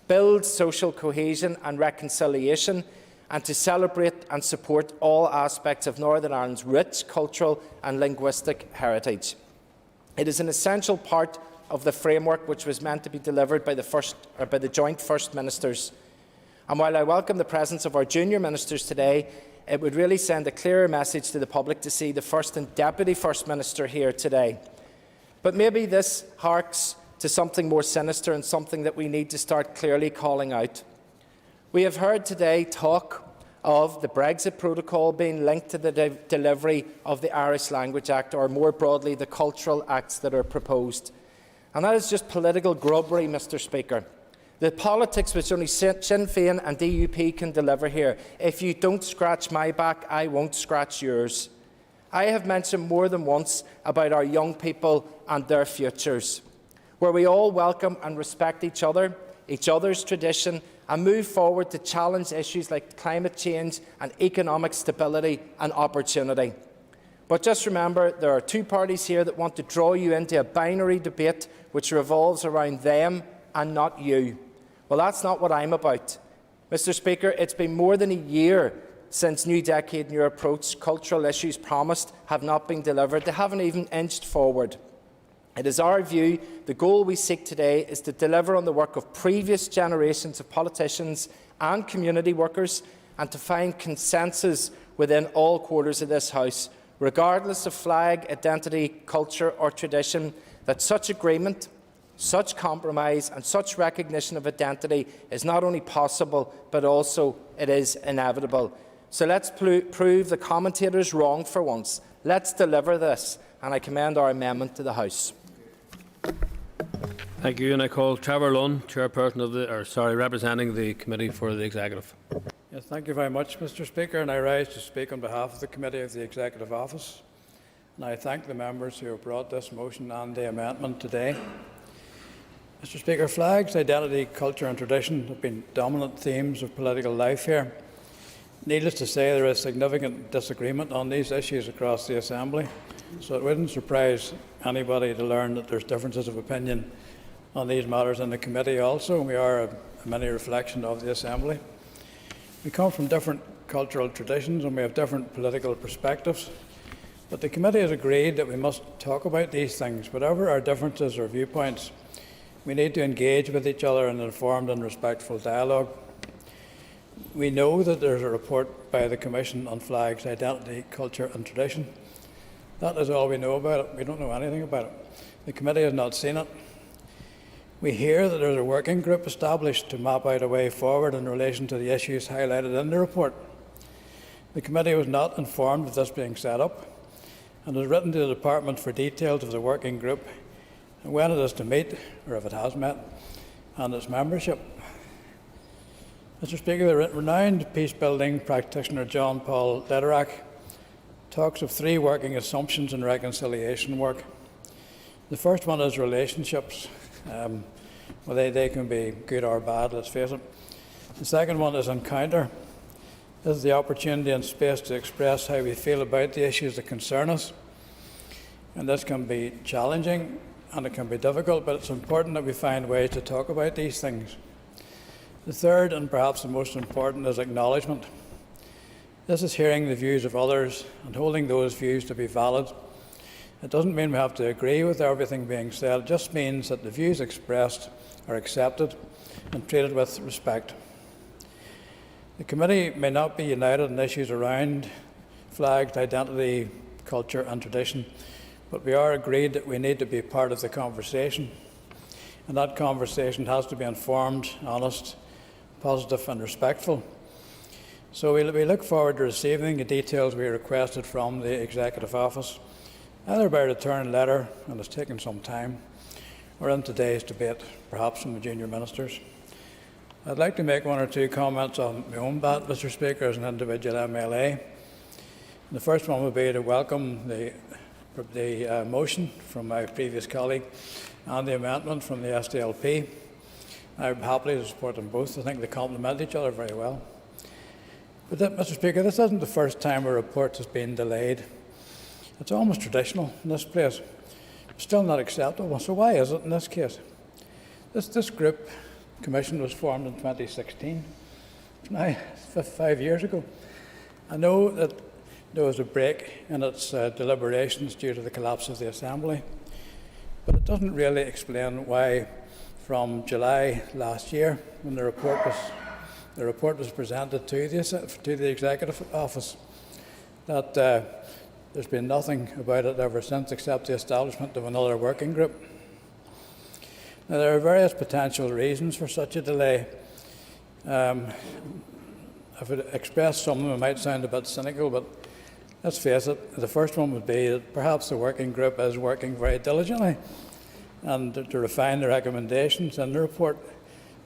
build social cohesion and reconciliation, and to celebrate and support all aspects of Northern Ireland's rich cultural and linguistic heritage. It is an essential part of the framework which was meant to be delivered by the joint First Ministers. And while I welcome the presence of our junior ministers today, it would really send a clearer message to the public to see the First and Deputy First Minister here today. But maybe this harks to something more sinister and something that we need to start clearly calling out. We have heard today talk of the Brexit protocol being linked to the delivery of the Irish Language Act, or more broadly, the cultural acts that are proposed. And that is just political grubbery, Mr Speaker. The politics which only Sinn Féin and DUP can deliver here. If you don't scratch my back, I won't scratch yours. I have mentioned more than once about our young people and their futures, where we all welcome and respect each other's tradition, and move forward to challenge issues like climate change and economic stability and opportunity. But just remember, there are two parties here that want to draw you into a binary debate which revolves around them and not you. Well, that's not what I'm about. Mr Speaker, it's been more than a year since New Decade, New Approach cultural issues promised have not been delivered. They haven't even inched forward. It is our view the goal we seek today is to deliver on the work of previous generations of politicians and community workers, and to find consensus within all quarters of this House, regardless of flag, identity, culture or tradition, that such agreement, such compromise and such recognition of identity is not only possible but also it is inevitable. So let's prove the commentators wrong for once. Let's deliver this, and I commend our amendment to the House. Thank you, and I call Trevor Lunn, chairperson of representing the Committee for the Executive. Yes, thank you very much, Mr Speaker, and I rise to speak on behalf of the Committee of the Executive Office. And I thank the members who have brought this motion and the amendment today. Mr Speaker, flags, identity, culture and tradition have been dominant themes of political life here. Needless to say, there is significant disagreement on these issues across the Assembly, so it wouldn't surprise anybody to learn that there's differences of opinion on these matters in the committee also, and we are a mini reflection of the Assembly. We come from different cultural traditions and we have different political perspectives, but the committee has agreed that we must talk about these things. Whatever our differences or viewpoints, we need to engage with each other in an informed and respectful dialogue. We know that there's a report by the Commission on Flags, Identity, Culture and Tradition. That is all we know about it. We don't know anything about it. The committee has not seen it. We hear that there's a working group established to map out a way forward in relation to the issues highlighted in the report. The committee was not informed of this being set up and has written to the Department for details of the working group and when it is to meet, or if it has met, and its membership. Mr Speaker, the renowned peace-building practitioner John Paul Lederach talks of three working assumptions in reconciliation work. The first one is relationships. Well, they can be good or bad, let's face it. The second one is encounter. This is the opportunity and space to express how we feel about the issues that concern us. And this can be challenging and it can be difficult, but it's important that we find ways to talk about these things. The third, and perhaps the most important, is acknowledgement. This is hearing the views of others and holding those views to be valid. It doesn't mean we have to agree with everything being said, it just means that the views expressed are accepted and treated with respect. The committee may not be united on issues around flags, identity, culture and tradition, but we are agreed that we need to be part of the conversation. And that conversation has to be informed, honest, positive and respectful. So we look forward to receiving the details we requested from the Executive Office, either by return letter, and it's taken some time, or in today's debate, perhaps from the junior ministers. I'd like to make one or two comments on my own bat, Mr. Speaker, as an individual MLA. The first one would be to welcome the motion from my previous colleague and the amendment from the SDLP. I would happily support them both. I think they complement each other very well. But, Mr. Speaker, this isn't the first time a report has been delayed. It's almost traditional in this place. It's still not acceptable. So why is it in this case? This group commission was formed in 2016. It's now 5 years ago. I know that there was a break in its deliberations due to the collapse of the Assembly, but it doesn't really explain why from July last year, when the report was presented to the Executive Office, that there's been nothing about it ever since except the establishment of another working group. Now, there are various potential reasons for such a delay. If I express some of them, it might sound a bit cynical, but let's face it, the first one would be that perhaps the working group is working very diligently and to refine the recommendations in the report,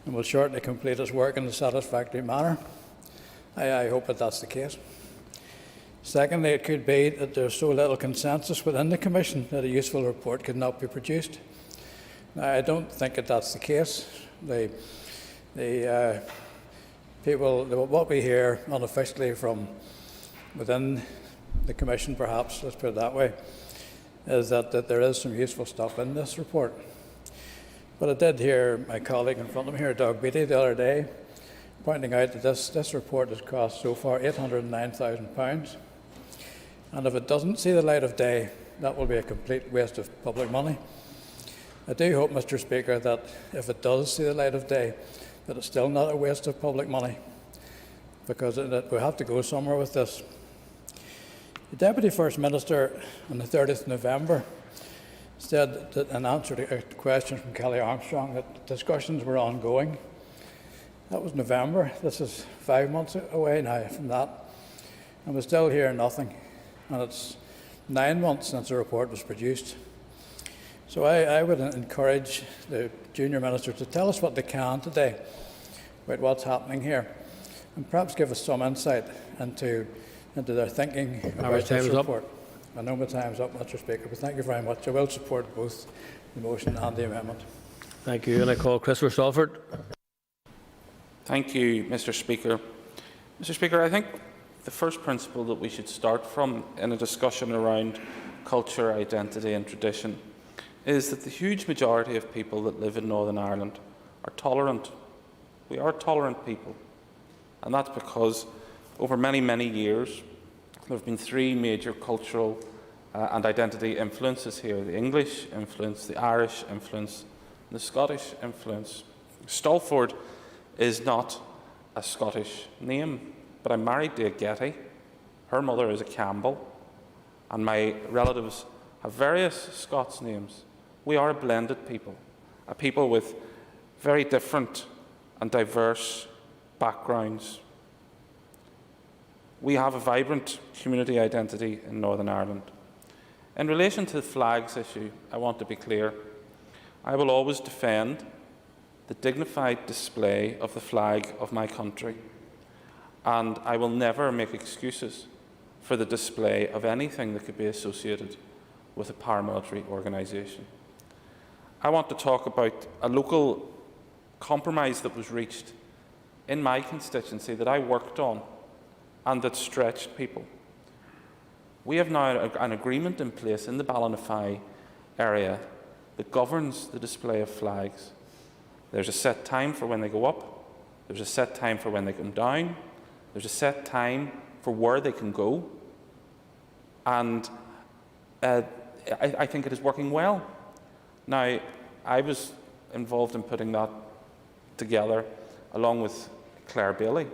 and will shortly complete its work in a satisfactory manner. I hope that that's the case. Secondly, it could be that there's so little consensus within the Commission that a useful report could not be produced. Now, I don't think that that's the case. What we hear unofficially from within the Commission, perhaps, let's put it that way, is that there is some useful stuff in this report. But I did hear my colleague in front of me here, Doug Beattie, the other day, pointing out that this report has cost so far £809,000. And if it doesn't see the light of day, that will be a complete waste of public money. I do hope, Mr. Speaker, that if it does see the light of day, that it's still not a waste of public money, because we have to go somewhere with this. The Deputy First Minister on the 30th of November said that in answer to a question from Kellie Armstrong that discussions were ongoing. That was November. This is 5 months away now from that. And we still hear nothing. And it's 9 months since the report was produced. So I would encourage the junior ministers to tell us what they can today about what's happening here, and perhaps give us some insight into their thinking about this report. I know my time's up, Mr. Speaker, but thank you very much. I will support both the motion and the amendment. Thank you. And I call Christopher Salford. Thank you, Mr. Speaker. Mr. Speaker, I think the first principle that we should start from in a discussion around culture, identity and tradition is that the huge majority of people that live in Northern Ireland are tolerant. We are tolerant people. And that's because over many, many years, there have been three major cultural and identity influences here: the English influence, the Irish influence, and the Scottish influence. Stalford is not a Scottish name, but I'm married to a Getty. Her mother is a Campbell, and my relatives have various Scots names. We are a blended people, a people with very different and diverse backgrounds. We have a vibrant community identity in Northern Ireland. In relation to the flags issue, I want to be clear. I will always defend the dignified display of the flag of my country, and I will never make excuses for the display of anything that could be associated with a paramilitary organisation. I want to talk about a local compromise that was reached in my constituency that I worked on and that stretched people. We have now an agreement in place in the Ballinafi area that governs the display of flags. There's a set time for when they go up, there's a set time for when they come down, there's a set time for where they can go, and I think it is working well. Now, I was involved in putting that together along with Clare Bailey,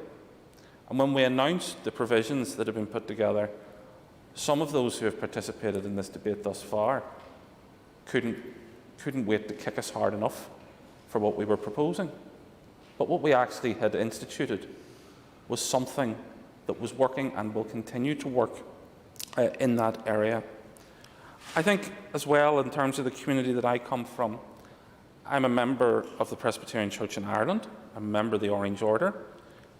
and when we announced the provisions that have been put together, some of those who have participated in this debate thus far couldn't wait to kick us hard enough for what we were proposing. But what we actually had instituted was something that was working and will continue to work in that area. I think as well, in terms of the community that I come from, I'm a member of the Presbyterian Church in Ireland, I'm a member of the Orange Order,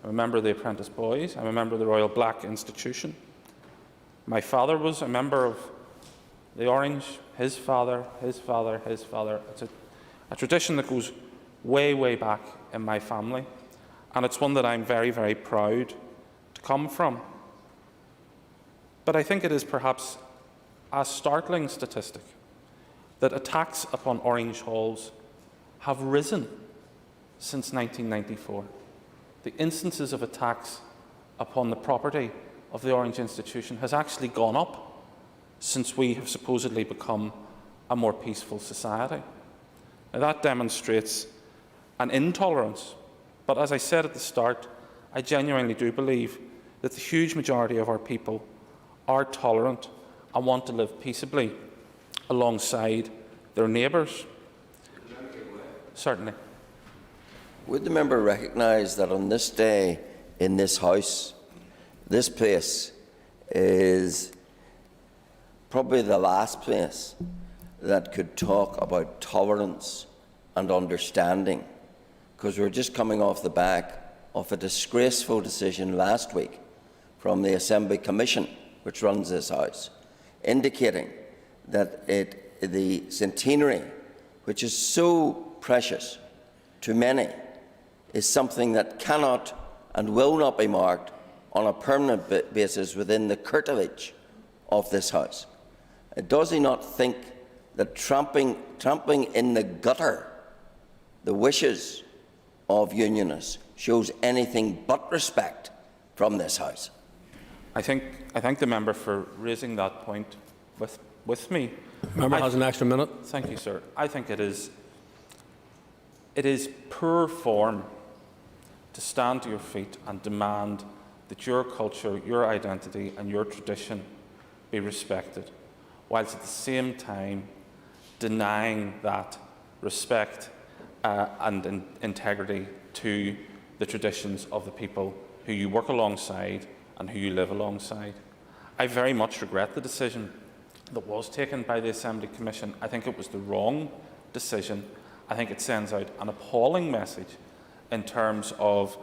I'm a member of the Apprentice Boys, I'm a member of the Royal Black Institution. My father was a member of the Orange, his father, his father, his father. It's a tradition that goes way, way back in my family, and it's one that I'm very, very proud to come from. But I think it is perhaps a startling statistic that attacks upon Orange halls have risen since 1994. The instances of attacks upon the property of the Orange Institution has actually gone up since we have supposedly become a more peaceful society. Now, that demonstrates an intolerance, but as I said at the start, I genuinely do believe that the huge majority of our people are tolerant and want to live peaceably alongside their neighbours. Certainly. Would the member recognise that on this day in this House, this place is probably the last place that could talk about tolerance and understanding, because we're just coming off the back of a disgraceful decision last week from the Assembly Commission, which runs this House, indicating that the centenary, which is so precious to many, is something that cannot and will not be marked on a permanent basis within the curtilage of this House. Does he not think that trampling in the gutter the wishes of unionists shows anything but respect from this House? I thank the member for raising that point with me. The member has an extra minute. Thank you, sir. I think it is poor form to stand to your feet and demand that your culture, your identity and your tradition be respected, whilst at the same time denying that respect and integrity to the traditions of the people who you work alongside and who you live alongside. I very much regret the decision that was taken by the Assembly Commission. I think it was the wrong decision. I think it sends out an appalling message in terms of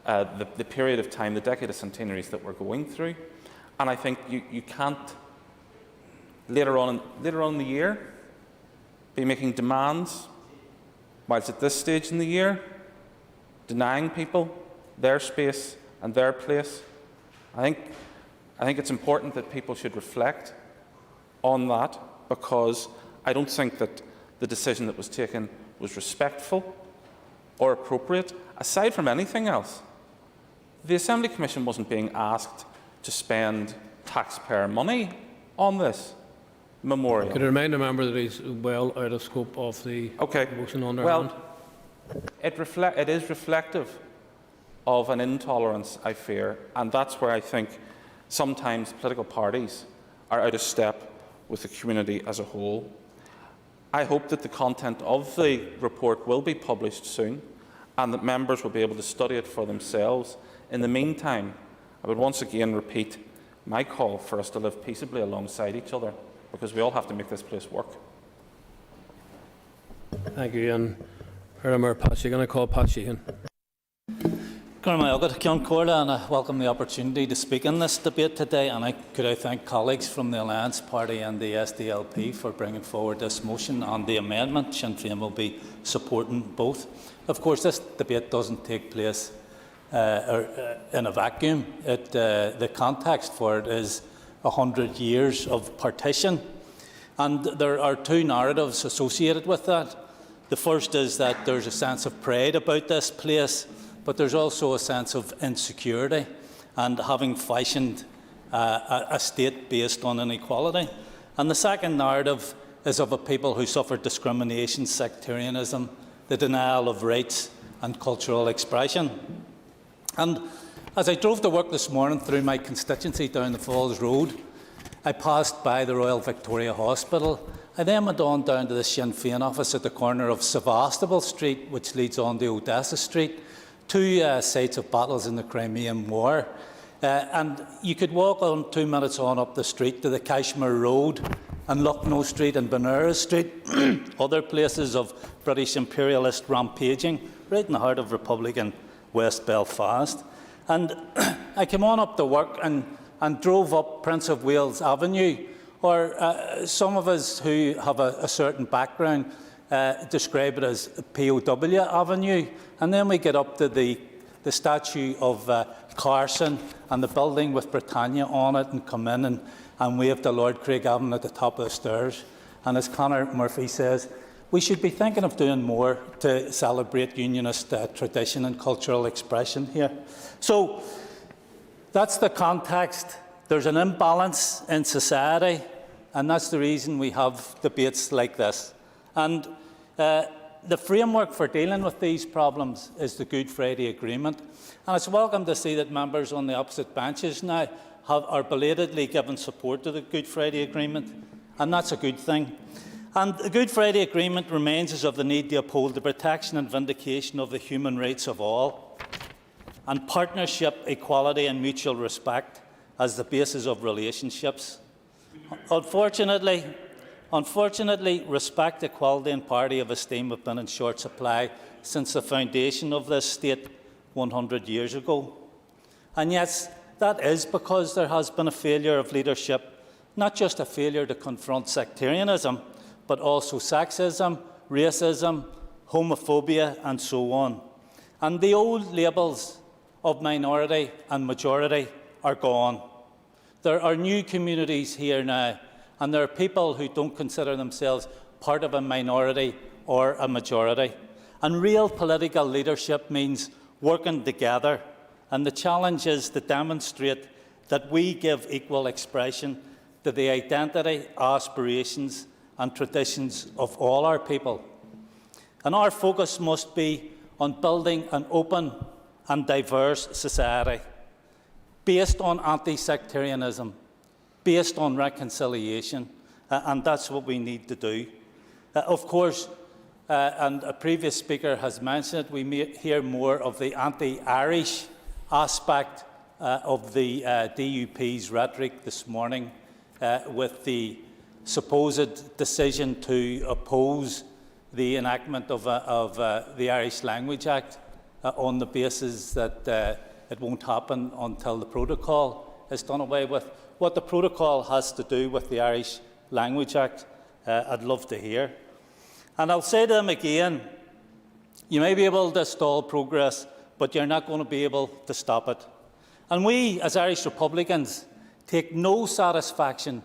the period of time, the decade of centenaries that we're going through. And I think you can't, later on in the year, be making demands, whilst at this stage in the year, denying people their space and their place. I think it's important that people should reflect on that, because I don't think that the decision that was taken was respectful or appropriate. Aside from anything else, the Assembly Commission wasn't being asked to spend taxpayer money on this memorial. Could I remind the member that he's well out of scope of the motion on their hand? It is reflective of an intolerance, I fear, and that's where I think sometimes political parties are out of step with the community as a whole. I hope that the content of the report will be published soon and that members will be able to study it for themselves. In the meantime, I would once again repeat my call for us to live peaceably alongside each other, because we all have to make this place work. Thank you. And Mayor Pat, you're going to call Pat Sheehan. And I welcome the opportunity to speak in this debate today, and I thank colleagues from the Alliance Party and the SDLP for bringing forward this motion on the amendment. Sinn Féin will be supporting both. Of course, this debate doesn't take place in a vacuum. The context for it is 100 years of partition. And there are two narratives associated with that. The first is that there's a sense of pride about this place, but there's also a sense of insecurity and having fashioned a state based on inequality. And the second narrative is of a people who suffered discrimination, sectarianism, the denial of rights and cultural expression. And as I drove to work this morning through my constituency down the Falls Road, I passed by the Royal Victoria Hospital. I then went on down to the Sinn Féin office at the corner of Sevastopol Street, which leads on to Odessa Street, two sites of battles in the Crimean War. And you could walk on 2 minutes on up the street to the Kashmir Road and Lucknow Street and Benares Street, other places of British imperialist rampaging, right in the heart of Republican West Belfast. And I came on up to work and drove up Prince of Wales Avenue, or some of us who have a certain background describe it as POW Avenue, and then we get up to the statue of Carson and the building with Britannia on it, and come in and wave to Lord Craigavon at the top of the stairs. And as Conor Murphy says, we should be thinking of doing more to celebrate Unionist tradition and cultural expression here. So that's the context. There's an imbalance in society, and that's the reason we have debates like this. And the framework for dealing with these problems is the Good Friday Agreement. And it's welcome to see that members on the opposite benches now are belatedly giving support to the Good Friday Agreement, and that's a good thing. And the Good Friday Agreement reminds us of the need to uphold the protection and vindication of the human rights of all, and partnership, equality and mutual respect as the basis of relationships. Unfortunately, respect, equality and parity of esteem have been in short supply since the foundation of this state 100 years ago. And yes, that is because there has been a failure of leadership, not just a failure to confront sectarianism, but also sexism, racism, homophobia and so on. And the old labels of minority and majority are gone. There are new communities here now, and there are people who don't consider themselves part of a minority or a majority. And real political leadership means working together, and the challenge is to demonstrate that we give equal expression to the identity, aspirations and traditions of all our people. And our focus must be on building an open and diverse society based on anti-sectarianism, based on reconciliation, and that's what we need to do. Of course, and a previous speaker has mentioned it, we may hear more of the anti-Irish aspect of the DUP's rhetoric this morning with the supposed decision to oppose the enactment of the Irish Language Act on the basis that it won't happen until the protocol is done away with. What the protocol has to do with the Irish Language Act, I'd love to hear. And I'll say to them again, you may be able to stall progress, but you're not going to be able to stop it. And we, as Irish Republicans, take no satisfaction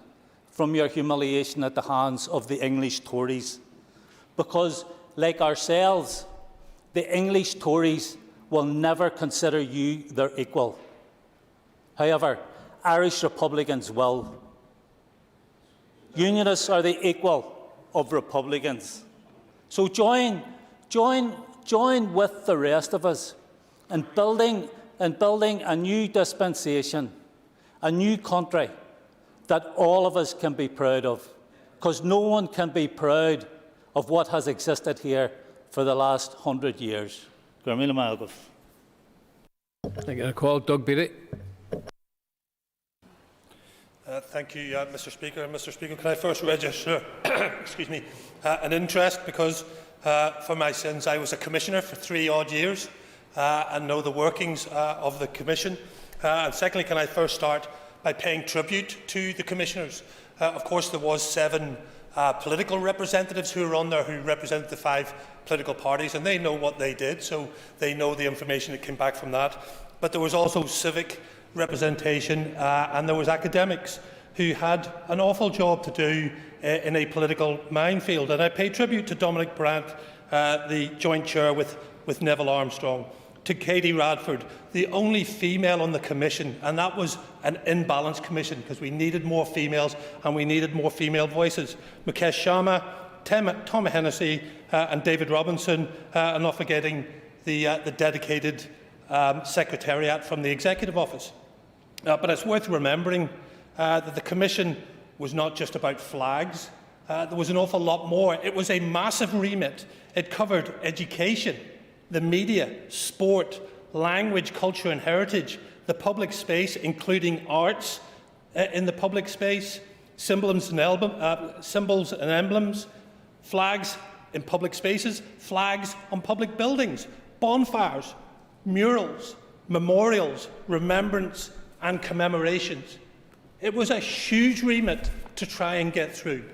from your humiliation at the hands of the English Tories, because, like ourselves, the English Tories will never consider you their equal. However, Irish Republicans will. Unionists are the equal of Republicans. So join with the rest of us in building a new dispensation, a new country that all of us can be proud of, because no one can be proud of what has existed here for the last 100 years. Thank you. I call Doug Beattie. Thank you, Mr. Speaker. Mr. Speaker, can I first register excuse me, an interest, because for my sins I was a commissioner for 3 odd years and know the workings of the Commission. And secondly, can I first start by paying tribute to the commissioners? Of course, there was 7 political representatives who were on there who represented the 5 political parties, and they know what they did, so they know the information that came back from that. But there was also civic representation, and there was academics who had an awful job to do in a political minefield. And I pay tribute to Dominic Brandt, the joint chair with Neville Armstrong, to Katie Radford, the only female on the commission, and that was an imbalanced commission because we needed more females and we needed more female voices. Mukesh Sharma, Tom Hennessy and David Robinson, and not forgetting the dedicated secretariat from the Executive Office. But it's worth remembering that the Commission was not just about flags. There was an awful lot more. It was a massive remit. It covered education, the media, sport, language, culture and heritage, the public space, including arts in the public space, symbols and emblems, flags in public spaces, flags on public buildings, bonfires, murals, memorials, remembrance and commemorations. It was a huge remit to try and get through.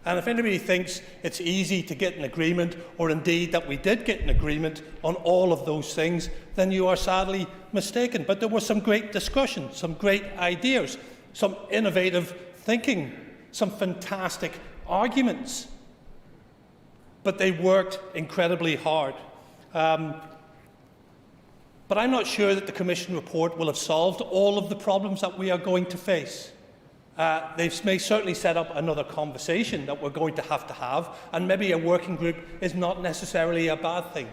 And if anybody thinks it's easy to get an agreement, or indeed that we did get an agreement on all of those things, then you are sadly mistaken. But there was some great discussion, some great ideas, some innovative thinking, some fantastic arguments. But they worked incredibly hard. But I'm not sure that the Commission report will have solved all of the problems that we are going to face. They may certainly set up another conversation that we're going to have, and maybe a working group is not necessarily a bad thing.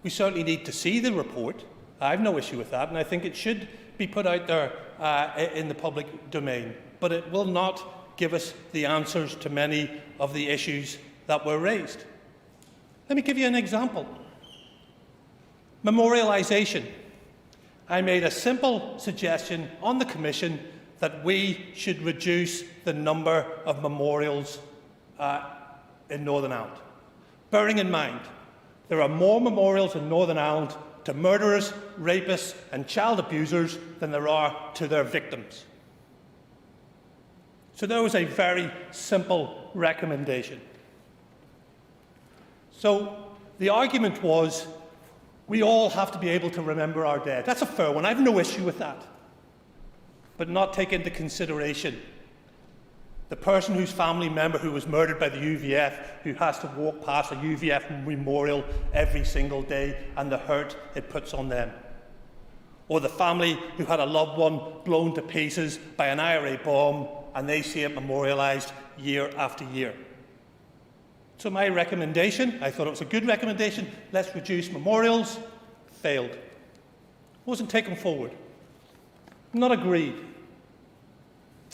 We certainly need to see the report. I have no issue with that, and I think it should be put out there in the public domain. But it will not give us the answers to many of the issues that were raised. Let me give you an example. Memorialisation. I made a simple suggestion on the Commission that we should reduce the number of memorials in Northern Ireland. Bearing in mind, there are more memorials in Northern Ireland to murderers, rapists and child abusers than there are to their victims. So there was a very simple recommendation. So the argument was, we all have to be able to remember our dead. That's a fair one. I have no issue with that. But not take into consideration the person whose family member who was murdered by the UVF, who has to walk past a UVF memorial every single day, and the hurt it puts on them. Or the family who had a loved one blown to pieces by an IRA bomb, and they see it memorialised year after year. So my recommendation, I thought it was a good recommendation, let's reduce memorials, failed. Wasn't taken forward. Not agreed.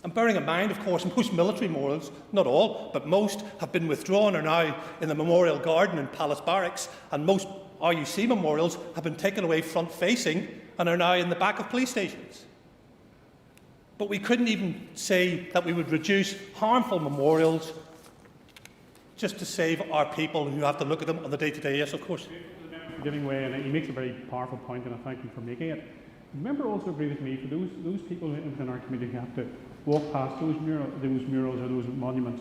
And bearing in mind, of course, most military memorials, not all, but most, have been withdrawn, are now in the Memorial Garden in Palace Barracks, and most RUC memorials have been taken away front-facing and are now in the back of police stations. But we couldn't even say that we would reduce harmful memorials just to save our people who have to look at them on the day-to-day. Yes, of course. Giving way, and he makes a very powerful point, and I thank him for making it. The member also agreed with me, for those people within our community who have to walk past those murals or those monuments,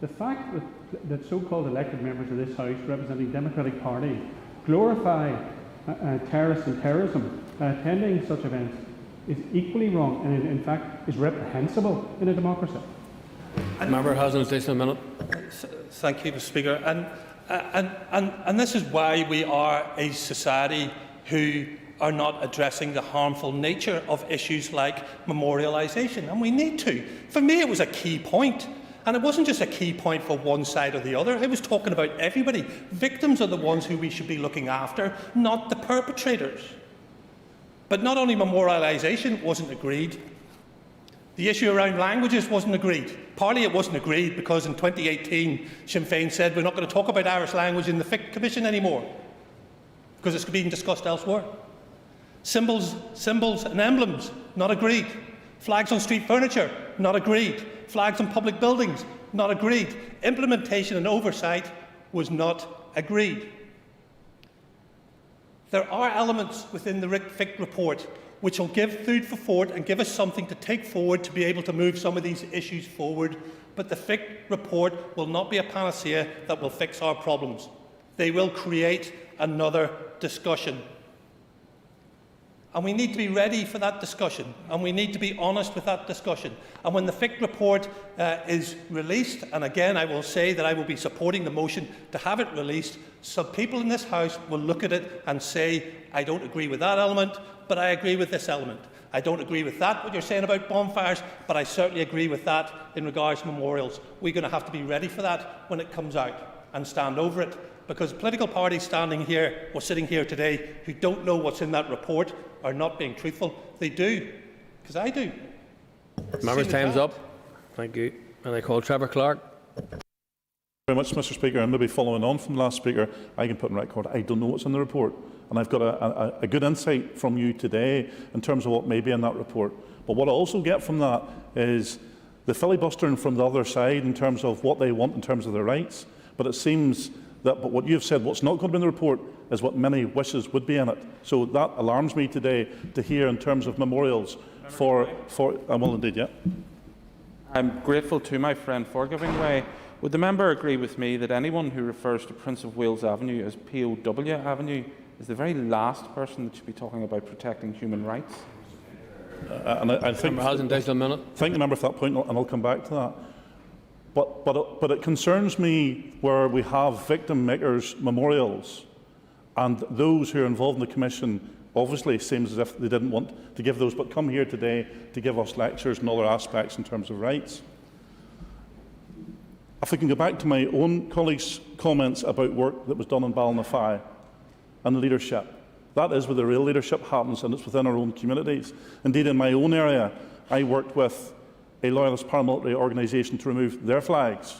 the fact that so-called elected members of this House representing the Democratic Party glorify terrorists and terrorism, attending such events, is equally wrong and in fact is reprehensible in a democracy. The member has an additional minute. Thank you, Mr. Speaker. And this is why we are a society who are not addressing the harmful nature of issues like memorialisation, and we need to. For me, it was a key point, and it wasn't just a key point for one side or the other. I was talking about everybody. Victims are the ones who we should be looking after, not the perpetrators. But not only memorialisation wasn't agreed, the issue around languages wasn't agreed. Partly it wasn't agreed because in 2018 Sinn Féin said we're not going to talk about Irish language in the FIC Commission anymore because it's being discussed elsewhere. Symbols and emblems, not agreed. Flags on street furniture, not agreed. Flags on public buildings, not agreed. Implementation and oversight was not agreed. There are elements within the FIC report which will give food for thought and give us something to take forward to be able to move some of these issues forward, but the FIC report will not be a panacea that will fix our problems. They will create another discussion. And we need to be ready for that discussion, and we need to be honest with that discussion. And when the FIC report is released, and again I will say that I will be supporting the motion to have it released, some people in this House will look at it and say, I don't agree with that element, but I agree with this element. I don't agree with that, what you're saying about bonfires, but I certainly agree with that in regards to memorials. We're going to have to be ready for that when it comes out and stand over it, because political parties standing here or sitting here today who don't know what's in that report are not being truthful. They do, because I do. Member's time's up. Thank you. And I call Trevor Clark. Very much, Mr. Speaker, and maybe following on from the last speaker, I can put on record I don't know what's in the report, and I've got a good insight from you today in terms of what may be in that report. But what I also get from that is the filibustering from the other side in terms of what they want in terms of their rights. But it seems that what you've said, what's not going to be in the report, is what many wishes would be in it. So that alarms me today to hear in terms of memorials for I will indeed, yeah. I'm grateful to my friend for giving way. Would the member agree with me that anyone who refers to Prince of Wales Avenue as POW Avenue is the very last person that should be talking about protecting human rights? And I think thank the member for that point, and I'll come back to that. But it concerns me where we have victim makers' memorials, and those who are involved in the Commission obviously seems as if they didn't want to give those, but come here today to give us lectures and other aspects in terms of rights. If I can go back to my own colleagues' comments about work that was done in Ballinafie and leadership, that is where the real leadership happens, and it's within our own communities. Indeed, in my own area, I worked with a loyalist paramilitary organisation to remove their flags,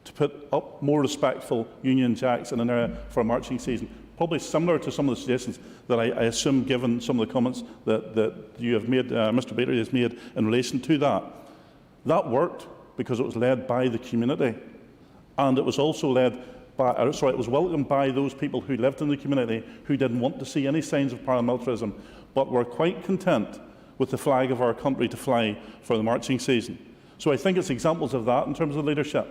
to put up more respectful Union Jacks in an area for a marching season, probably similar to some of the suggestions that I assume, given some of the comments that you have made, Mr. Bailey has made in relation to that. That worked because it was led by the community, and it was also led by, it was welcomed by those people who lived in the community who didn't want to see any signs of paramilitarism, but were quite content with the flag of our country to fly for the marching season. So I think it's examples of that in terms of leadership.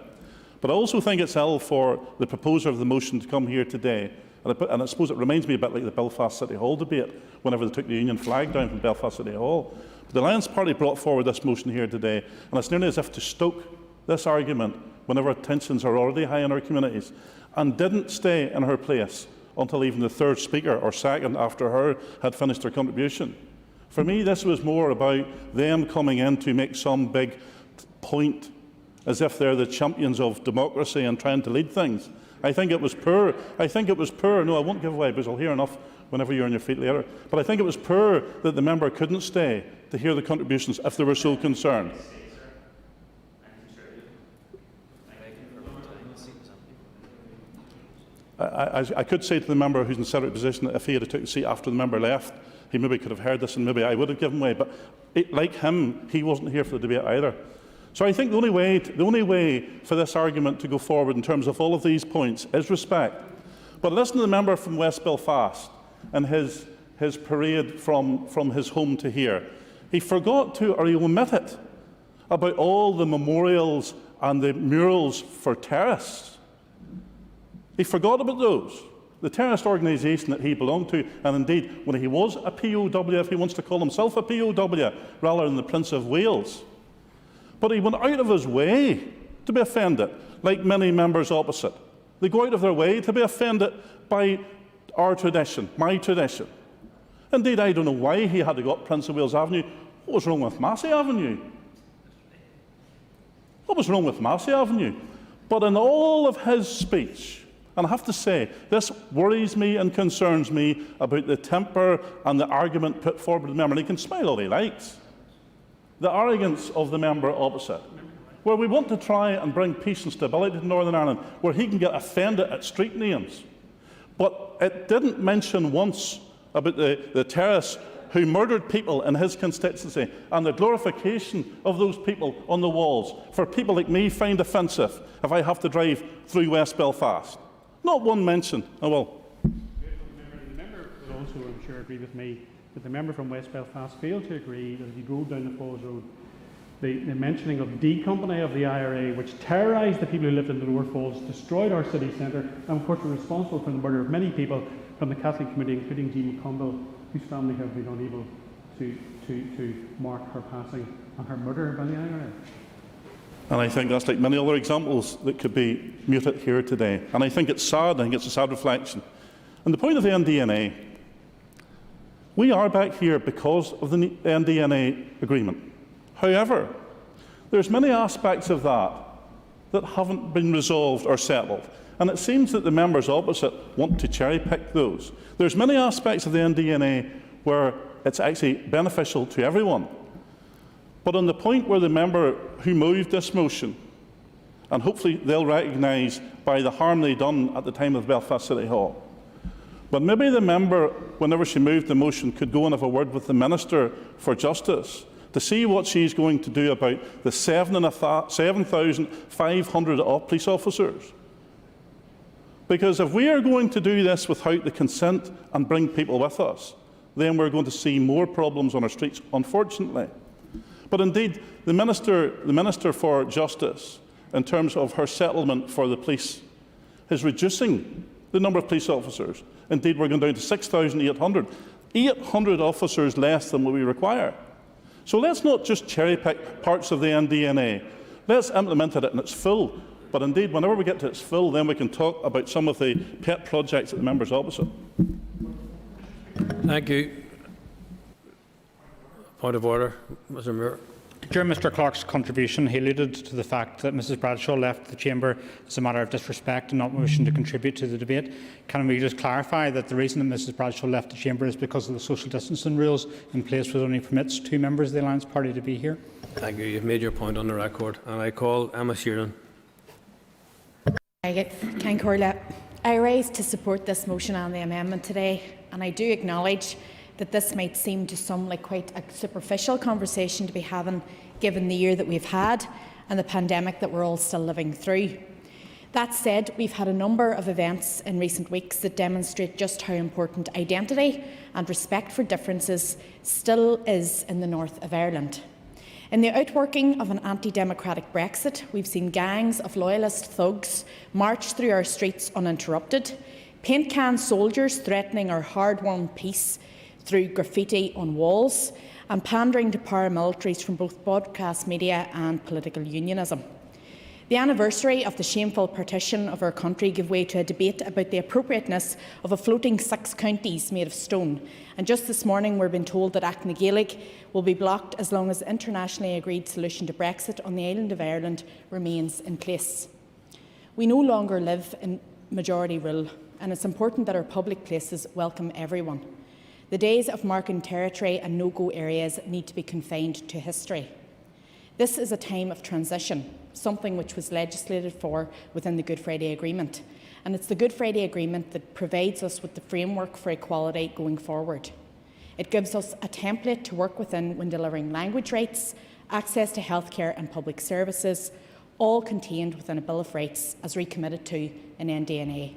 But I also think it's ill for the proposer of the motion to come here today, and I suppose it reminds me a bit like the Belfast City Hall debate, whenever they took the Union flag down from Belfast City Hall. But the Alliance Party brought forward this motion here today, and it's nearly as if to stoke this argument whenever tensions are already high in our communities, and didn't stay in her place until even the third speaker, or second after her, had finished their contribution. For me, this was more about them coming in to make some big point, as if they're the champions of democracy and trying to lead things. I think it was poor. No, I won't give away, because I'll hear enough whenever you're on your feet later. But I think it was poor that the member couldn't stay to hear the contributions if they were so concerned. I could say to the member who's in a separate position that if he had taken a seat after the member left, he maybe could have heard this and maybe I would have given way. But like him, he wasn't here for the debate either. So I think the only way for this argument to go forward in terms of all of these points is respect. But listen to the member from West Belfast and his parade from his home to here. He forgot to, or he omitted, about all the memorials and the murals for terrorists. He forgot about those. The terrorist organisation that he belonged to, and indeed when he was a POW, if he wants to call himself a POW, rather than the Prince of Wales. But he went out of his way to be offended, like many members opposite. They go out of their way to be offended by our tradition, my tradition. Indeed, I don't know why he had to go up Prince of Wales Avenue. What was wrong with Massey Avenue? What was wrong with Massey Avenue? But in all of his speech, and I have to say, this worries me and concerns me about the temper and the argument put forward by the member. And he can smile all he likes. The arrogance of the member opposite, where we want to try and bring peace and stability to Northern Ireland, where he can get offended at street names. But it didn't mention once about the terrorists who murdered people in his constituency and the glorification of those people on the walls for people like me find offensive if I have to drive through West Belfast. Not one mention. Oh well. The member would also, I'm sure, agree with me that the member from West Belfast failed to agree that if you go down the Falls Road the mentioning of D Company of the IRA, which terrorised the people who lived in the Lower Falls, destroyed our city centre, and of course were responsible for the murder of many people from the Catholic community, including Jean McConville, whose family have been unable to mark her passing and her murder by the IRA. And I think that's like many other examples that could be muted here today. And I think it's sad. I think it's a sad reflection. And the point of the NDNA, we are back here because of the NDNA agreement. However, there's many aspects of that that haven't been resolved or settled. And it seems that the members opposite want to cherry-pick those. There's many aspects of the NDNA where it's actually beneficial to everyone. But on the point where the member who moved this motion, and hopefully they'll recognise by the harm they done at the time of Belfast City Hall, but maybe the member, whenever she moved the motion, could go and have a word with the Minister for Justice to see what she's going to do about the 7,500 police officers. Because if we are going to do this without the consent and bring people with us, then we're going to see more problems on our streets, unfortunately. But indeed, the Minister for Justice, in terms of her settlement for the police, is reducing the number of police officers. Indeed, we're going down to 6,800. 800 officers less than what we require. So let's not just cherry-pick parts of the NDNA. Let's implement it in its full. But indeed, whenever we get to its full, then we can talk about some of the pet projects at the members opposite. Thank you. Point of order, Mr. Muir. During Mr Clark's contribution, he alluded to the fact that Mrs Bradshaw left the chamber as a matter of disrespect and not wishing to contribute to the debate. Can we just clarify that the reason that Mrs Bradshaw left the chamber is because of the social distancing rules in place, which only permits 2 members of the Alliance Party to be here? Thank you. You've made your point on the record. And I call Emma Sheeran. I rise to support this motion and the amendment today, and I do acknowledge that this might seem to some like quite a superficial conversation to be having, given the year that we've had and the pandemic that we're all still living through. That said, we've had a number of events in recent weeks that demonstrate just how important identity and respect for differences still is in the north of Ireland. In the outworking of an anti-democratic Brexit, we've seen gangs of loyalist thugs march through our streets uninterrupted, paint can soldiers threatening our hard-won peace through graffiti on walls, and pandering to paramilitaries from both broadcast media and political unionism. The anniversary of the shameful partition of our country gave way to a debate about the appropriateness of a floating 6 counties made of stone. And just this morning we're being told that Act na Gaeilge will be blocked as long as the internationally agreed solution to Brexit on the island of Ireland remains in place. We no longer live in majority rule, and it's important that our public places welcome everyone. The days of marking territory and no-go areas need to be confined to history. This is a time of transition, something which was legislated for within the Good Friday Agreement. And it's the Good Friday Agreement that provides us with the framework for equality going forward. It gives us a template to work within when delivering language rights, access to healthcare and public services, all contained within a Bill of Rights as recommitted to in NDNA.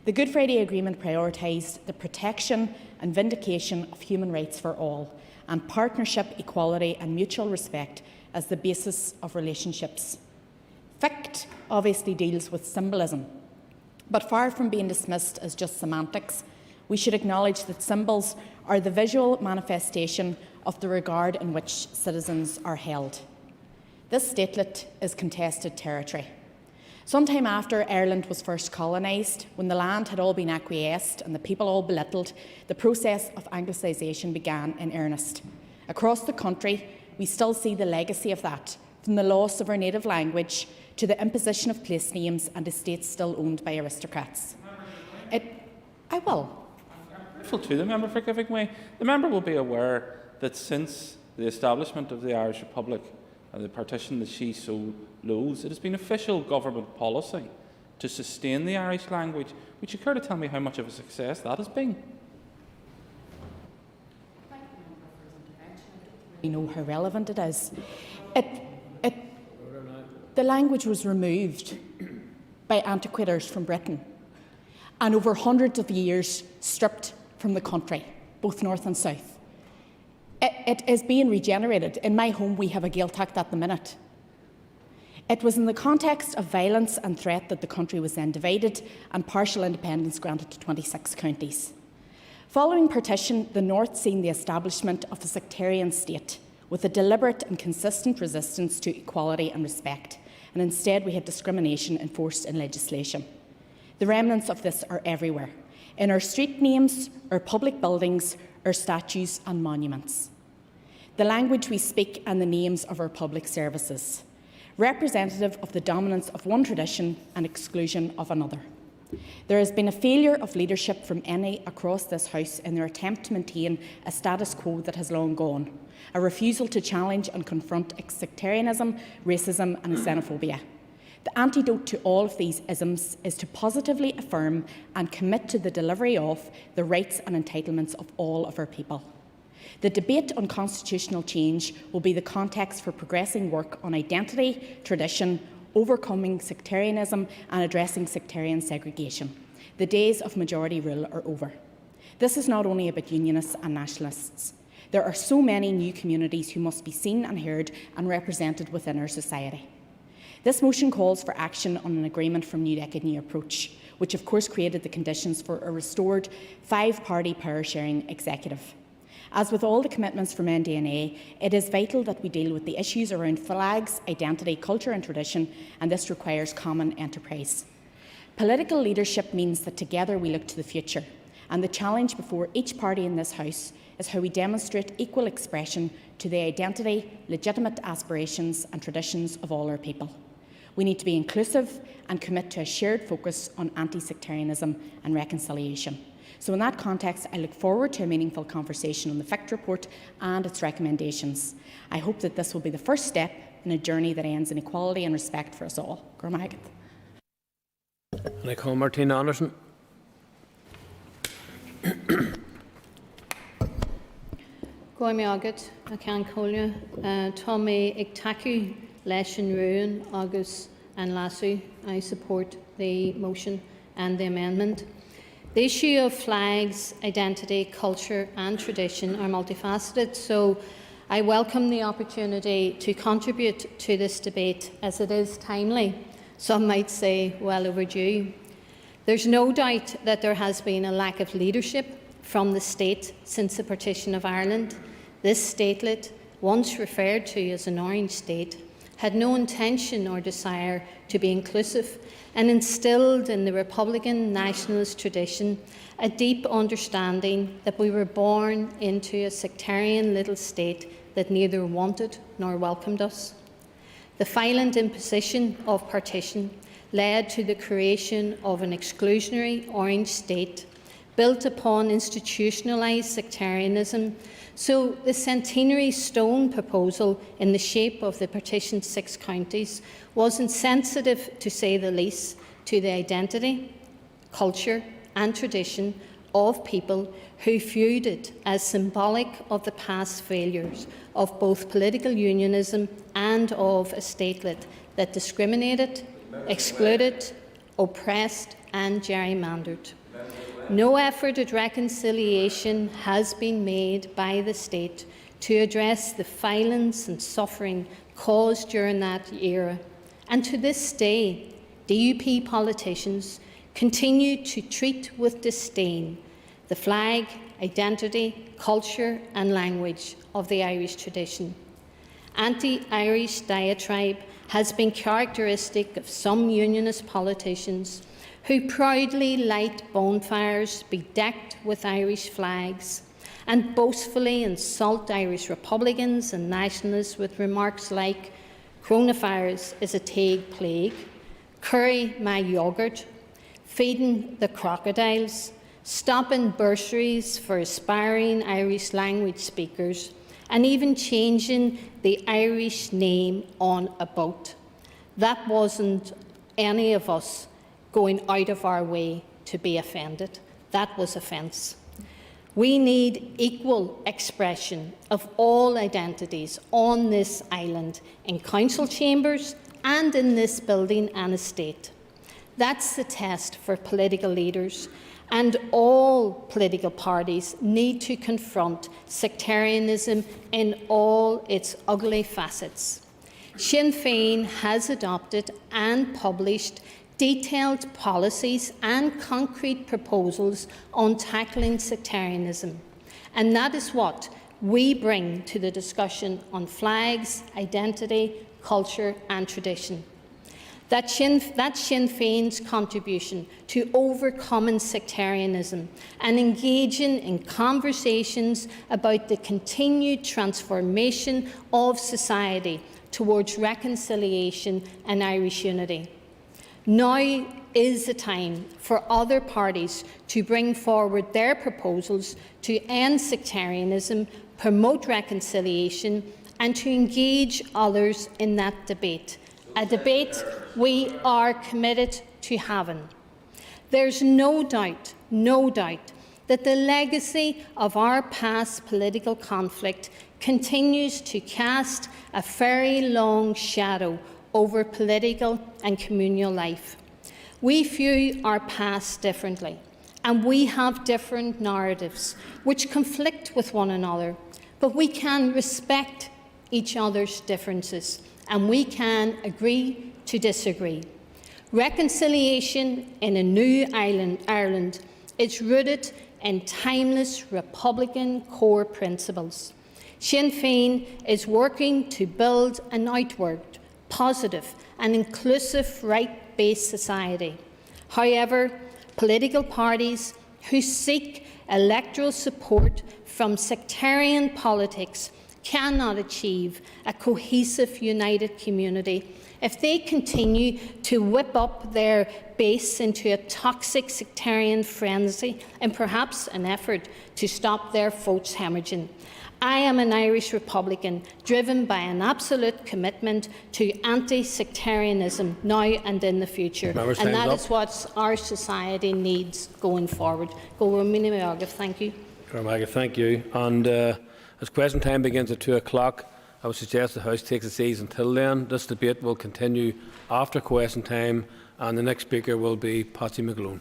The Good Friday Agreement prioritised the protection and vindication of human rights for all, and partnership, equality and mutual respect as the basis of relationships. FICT obviously deals with symbolism, but far from being dismissed as just semantics, we should acknowledge that symbols are the visual manifestation of the regard in which citizens are held. This statelet is contested territory. Sometime after Ireland was first colonised, when the land had all been acquiesced and the people all belittled, the process of Anglicisation began in earnest. Across the country, we still see the legacy of that, from the loss of our native language to the imposition of place names and estates still owned by aristocrats. I will. I'm grateful to the member for giving way. The member will be aware that since the establishment of the Irish Republic and the partition that she so loathes, it has been official government policy to sustain the Irish language. Would you care to tell me how much of a success that has been? We know how relevant it is. The language was removed by antiquators from Britain and over hundreds of years stripped from the country, both north and south. it is being regenerated. In my home, we have a Gaeltacht at the minute. It was in the context of violence and threat that the country was then divided and partial independence granted to 26 counties. Following partition, the North seen the establishment of a sectarian state with a deliberate and consistent resistance to equality and respect, and instead we had discrimination enforced in legislation. The remnants of this are everywhere, in our street names, our public buildings, our statues and monuments. The language we speak and the names of our public services, representative of the dominance of one tradition and exclusion of another. There has been a failure of leadership from any across this House in their attempt to maintain a status quo that has long gone, a refusal to challenge and confront sectarianism, racism and xenophobia. The antidote to all of these isms is to positively affirm and commit to the delivery of the rights and entitlements of all of our people. The debate on constitutional change will be the context for progressing work on identity, tradition, overcoming sectarianism and addressing sectarian segregation. The days of majority rule are over. This is not only about unionists and nationalists. There are so many new communities who must be seen and heard and represented within our society. This motion calls for action on an agreement from New Decade New Approach, which of course created the conditions for a restored 5-party power-sharing executive. As with all the commitments from NDNA, it is vital that we deal with the issues around flags, identity, culture and tradition, and this requires common enterprise. Political leadership means that together we look to the future, and the challenge before each party in this House is how we demonstrate equal expression to the identity, legitimate aspirations and traditions of all our people. We need to be inclusive and commit to a shared focus on anti-sectarianism and reconciliation. So in that context, I look forward to a meaningful conversation on the FICT report and its recommendations. I hope that this will be the first step in a journey that ends in equality and respect for us all. And I call Martina Anderson. Goimi agat a can colia Tommy Iktaku Leshin Ruin Agus and Lasu. I support the motion and the amendment. The issue of flags, identity, culture and tradition are multifaceted, so I welcome the opportunity to contribute to this debate as it is timely. Some might say well overdue. There's no doubt that there has been a lack of leadership from the state since the partition of Ireland. This statelet, once referred to as an orange state, had no intention or desire to be inclusive and instilled in the Republican nationalist tradition a deep understanding that we were born into a sectarian little state that neither wanted nor welcomed us. The violent imposition of partition led to the creation of an exclusionary orange state built upon institutionalised sectarianism. So the centenary stone proposal in the shape of the partitioned 6 counties was insensitive, to say the least, to the identity, culture and tradition of people who viewed it as symbolic of the past failures of both political unionism and of a statelet that discriminated, excluded, oppressed and gerrymandered. No effort at reconciliation has been made by the state to address the violence and suffering caused during that era. And to this day, DUP politicians continue to treat with disdain the flag, identity, culture and language of the Irish tradition. Anti-Irish diatribe has been characteristic of some unionist politicians who proudly light bonfires bedecked with Irish flags and boastfully insult Irish Republicans and nationalists with remarks like "Coronavirus is a tague plague," "Curry my yoghurt," "feeding the crocodiles," stopping bursaries for aspiring Irish language speakers, and even changing the Irish name on a boat. That wasn't any of us going out of our way to be offended. That was offence. We need equal expression of all identities on this island, in council chambers and in this building and estate. That's the test for political leaders, And all political parties need to confront sectarianism in all its ugly facets. Sinn Féin has adopted and published detailed policies and concrete proposals on tackling sectarianism. And that is what we bring to the discussion on flags, identity, culture and tradition. That Sinn Féin's contribution to overcoming sectarianism and engaging in conversations about the continued transformation of society towards reconciliation and Irish unity. Now is the time for other parties to bring forward their proposals to end sectarianism, promote reconciliation and to engage others in that debate. A debate we are committed to having. There's no doubt that the legacy of our past political conflict continues to cast a very long shadow over political and communal life. We view our past differently, and we have different narratives which conflict with one another, but we can respect each other's differences and we can agree to disagree. Reconciliation in a new Ireland is rooted in timeless Republican core principles. Sinn Féin is working to build an outward, positive and inclusive right-based society. However, political parties who seek electoral support from sectarian politics cannot achieve a cohesive, united community if they continue to whip up their base into a toxic sectarian frenzy in perhaps an effort to stop their votes hemorrhaging. I am an Irish Republican driven by an absolute commitment to anti-sectarianism now and in the future, and that is what our society needs going forward. Thank you. Thank you. And as question time begins at 2 o'clock, I would suggest the House takes its ease until then. This debate will continue after question time, and the next speaker will be Patsy McGlone.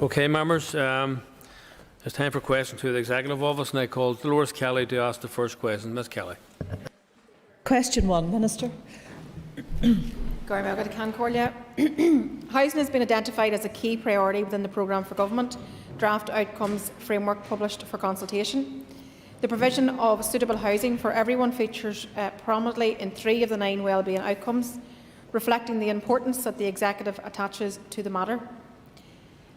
Okay, members. It's time for questions to the Executive Office, and I call Dolores Kelly to ask the first question. Ms Kelly. Question 1, Minister. Housing has been identified as a key priority within the programme for government draft outcomes framework published for consultation. The provision of suitable housing for everyone features prominently in 3 of the 9 wellbeing outcomes, reflecting the importance that the Executive attaches to the matter.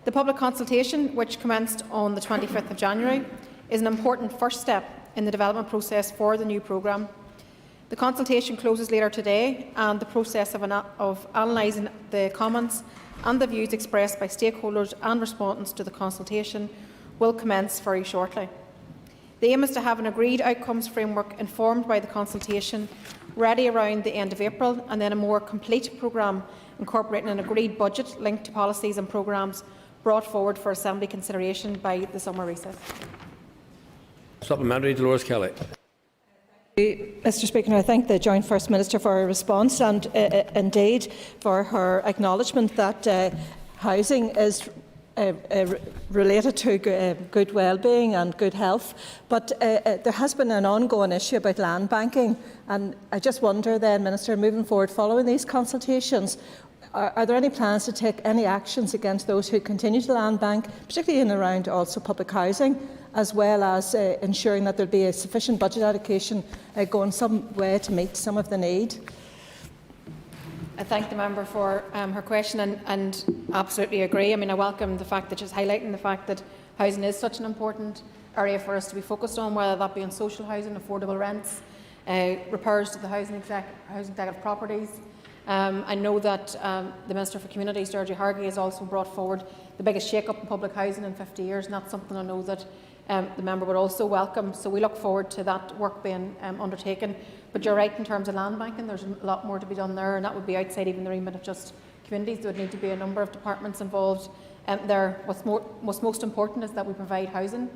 The public consultation, which commenced on the 25th of January, is an important first step in the development process for the new programme. The consultation closes later today, and the process of analysing the comments and the views expressed by stakeholders and respondents to the consultation will commence very shortly. The aim is to have an agreed outcomes framework informed by the consultation ready around the end of April, and then a more complete programme incorporating an agreed budget linked to policies and programmes brought forward for Assembly consideration by the summer recess. Supplementary, Dolores Kelly. Mr Speaker, I thank the Joint First Minister for her response and indeed for her acknowledgement that housing is related to good well-being and good health, but there has been an ongoing issue about land banking, and I just wonder then, Minister, moving forward following these consultations, are there any plans to take any actions against those who continue to land bank, particularly in and around also public housing, as well as ensuring that there will be a sufficient budget allocation going some way to meet some of the need? I thank the member for her question and absolutely agree. I mean, I welcome the fact that she's highlighting the fact that housing is such an important area for us to be focused on, whether that be on social housing, affordable rents, repairs to the housing executive properties. I know that the Minister for Communities, Georgie Hargey, has also brought forward the biggest shake-up in public housing in 50 years, and that's something I know that the member would also welcome. So we look forward to that work being undertaken. But you're right in terms of land banking, there's a lot more to be done there, and that would be outside even the remit of just communities. There would need to be a number of departments involved there. What's most important is that we provide housing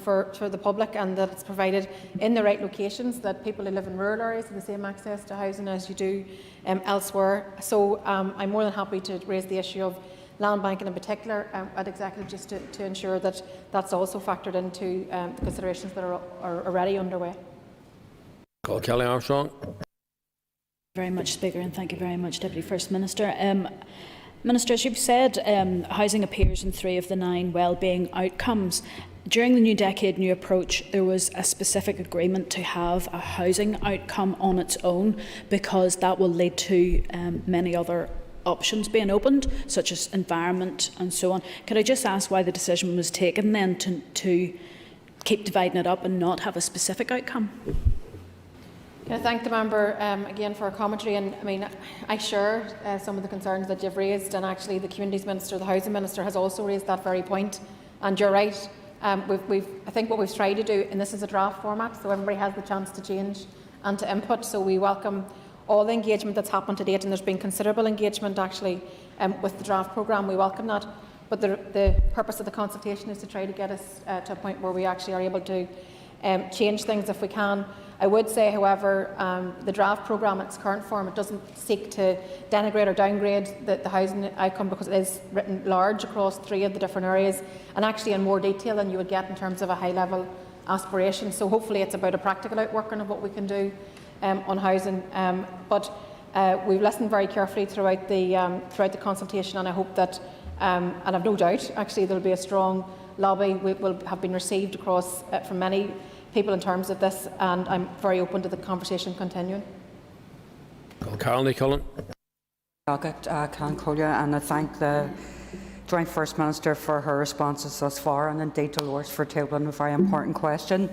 for the public, and that it's provided in the right locations, that people who live in rural areas have the same access to housing as you do elsewhere. So I'm more than happy to raise the issue of land banking in particular at Executive, just to ensure that that's also factored into the considerations that are already underway. Call Kellie Armstrong. Thank you very much, Speaker, and thank you very much, Deputy First Minister. Minister, as you've said, housing appears in 3 of the 9 wellbeing outcomes. During the New Decade, New Approach, there was a specific agreement to have a housing outcome on its own, because that will lead to many other options being opened, such as environment and so on. Could I just ask why the decision was taken then to keep dividing it up and not have a specific outcome? I thank the member again for her commentary, and I mean, I share some of the concerns that you've raised, and actually the Communities Minister, the Housing Minister, has also raised that very point. And you're right, I think what we've tried to do, and this is a draft format, so everybody has the chance to change and to input, so we welcome all the engagement that's happened to date, and there's been considerable engagement actually with the draft programme. We welcome that, but the purpose of the consultation is to try to get us to a point where we actually are able to change things if we can. I would say, however, the draft programme in its current form, it doesn't seek to denigrate or downgrade the housing outcome, because it is written large across 3 of the different areas, and actually in more detail than you would get in terms of a high-level aspiration. So hopefully it's about a practical outworking of what we can do on housing. But we've listened very carefully throughout the consultation, and I hope that, and I've no doubt, actually there will be a strong lobby will have been received across from many people in terms of this, and I'm very open to the conversation continuing. Carol Cullen. And I thank the Joint First Minister for her responses thus far, and indeed Dolores for tabling a very important question.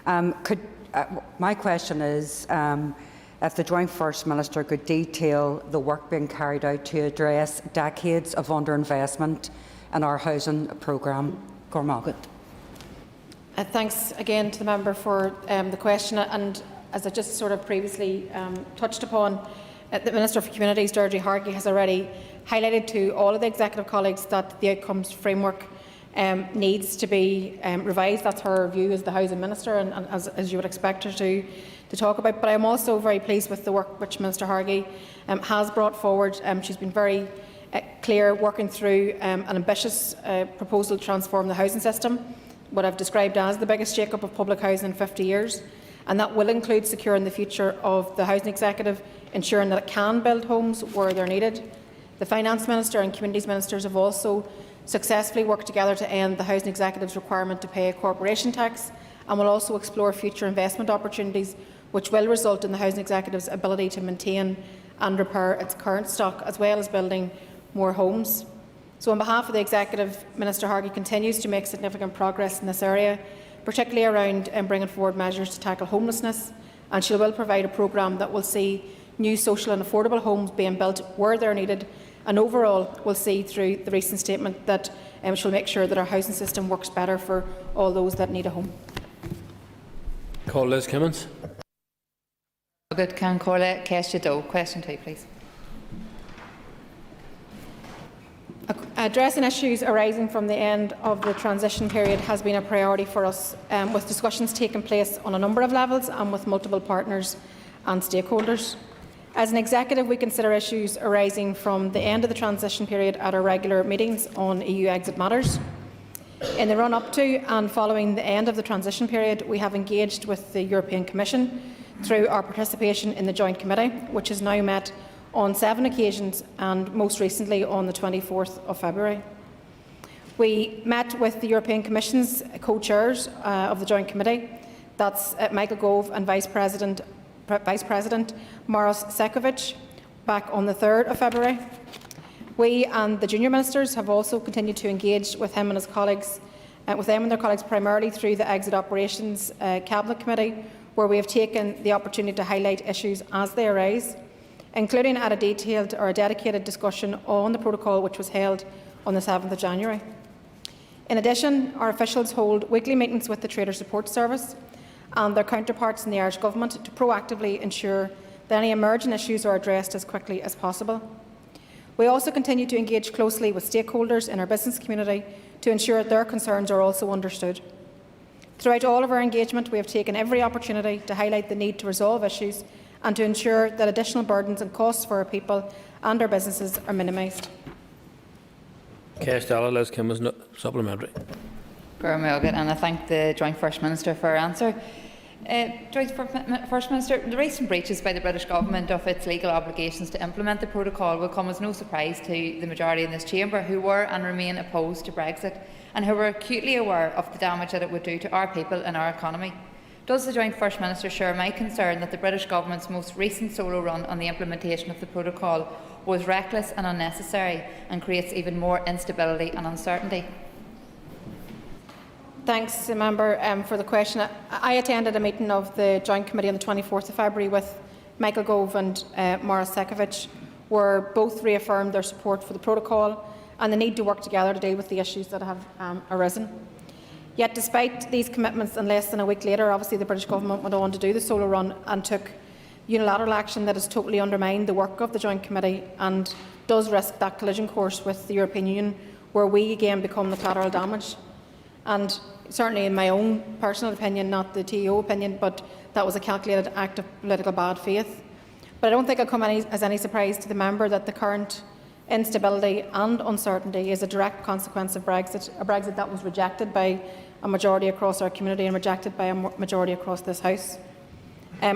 My question is if the Joint First Minister could detail the work being carried out to address decades of underinvestment in our housing programme. Gormagat. Thanks again to the member for the question, and as I just sort of previously touched upon, the Minister for Communities, Georgie Hargey, has already highlighted to all of the executive colleagues that the outcomes framework needs to be revised. That's her view as the Housing Minister, and as you would expect her to talk about. But I am also very pleased with the work which Minister Hargey has brought forward. She's been very Clare working through an ambitious proposal to transform the housing system, what I've described as the biggest shake-up of public housing in 50 years. And that will include securing the future of the Housing Executive, ensuring that it can build homes where they're needed. The Finance Minister and Communities Ministers have also successfully worked together to end the Housing Executive's requirement to pay a corporation tax, and will also explore future investment opportunities which will result in the Housing Executive's ability to maintain and repair its current stock, as well as building more homes. So on behalf of the Executive, Minister Hargey continues to make significant progress in this area, particularly around bringing forward measures to tackle homelessness, and she will provide a programme that will see new social and affordable homes being built where they're needed, and overall will see through the recent statement that she'll make sure that our housing system works better for all those that need a home. Call Liz Kimmins. Good, can call it Question 2, please. Addressing issues arising from the end of the transition period has been a priority for us, with discussions taking place on a number of levels and with multiple partners and stakeholders. As an executive, we consider issues arising from the end of the transition period at our regular meetings on EU exit matters. In the run-up to and following the end of the transition period, we have engaged with the European Commission through our participation in the Joint Committee, which has now met on 7 occasions, and most recently on the 24th of February. We met with the European Commission's co-chairs of the Joint Committee, that's Michael Gove and Vice President Maros Sefcovic, back on the 3rd of February. We and the junior ministers have also continued to engage with him and his colleagues, primarily through the Exit Operations Cabinet Committee, where we have taken the opportunity to highlight issues as they arise, including at a detailed or a dedicated discussion on the protocol which was held on the 7th of January. In addition, our officials hold weekly meetings with the Trader Support Service and their counterparts in the Irish Government to proactively ensure that any emerging issues are addressed as quickly as possible. We also continue to engage closely with stakeholders in our business community to ensure that their concerns are also understood. Throughout all of our engagement, we have taken every opportunity to highlight the need to resolve issues and to ensure that additional burdens and costs for our people and our businesses are minimised. Liz Kimmins, supplementary. And I thank the Joint First Minister for her answer. Joint First Minister, the recent breaches by the British Government of its legal obligations to implement the protocol will come as no surprise to the majority in this chamber, who were and remain opposed to Brexit, and who were acutely aware of the damage that it would do to our people and our economy. Does the Joint First Minister share my concern that the British Government's most recent solo run on the implementation of the protocol was reckless and unnecessary and creates even more instability and uncertainty? Thanks, Member, for the question. I attended a meeting of the Joint Committee on the 24th of February with Michael Gove and Maros Sefcovic, where both reaffirmed their support for the protocol and the need to work together to deal with the issues that have arisen. Yet, despite these commitments, and less than a week later, obviously the British Government went on to do the solo run and took unilateral action that has totally undermined the work of the Joint Committee and does risk that collision course with the European Union, where we again become the collateral damage. And certainly in my own personal opinion, not the TEO opinion, but that was a calculated act of political bad faith. But I don't think it'll come as any surprise to the member that the current instability and uncertainty is a direct consequence of Brexit, a Brexit that was rejected by a majority across our community and rejected by a majority across this House.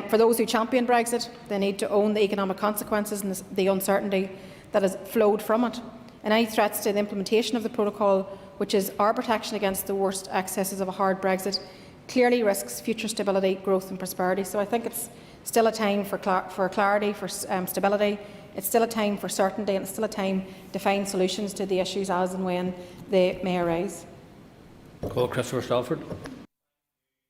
For those who champion Brexit, they need to own the economic consequences and the uncertainty that has flowed from it. And any threats to the implementation of the protocol, which is our protection against the worst excesses of a hard Brexit, clearly risks future stability, growth and prosperity. So I think it's still a time for clarity, for stability. It's still a time for certainty, and it's still a time to find solutions to the issues as and when they may arise. Call Christopher Stalford.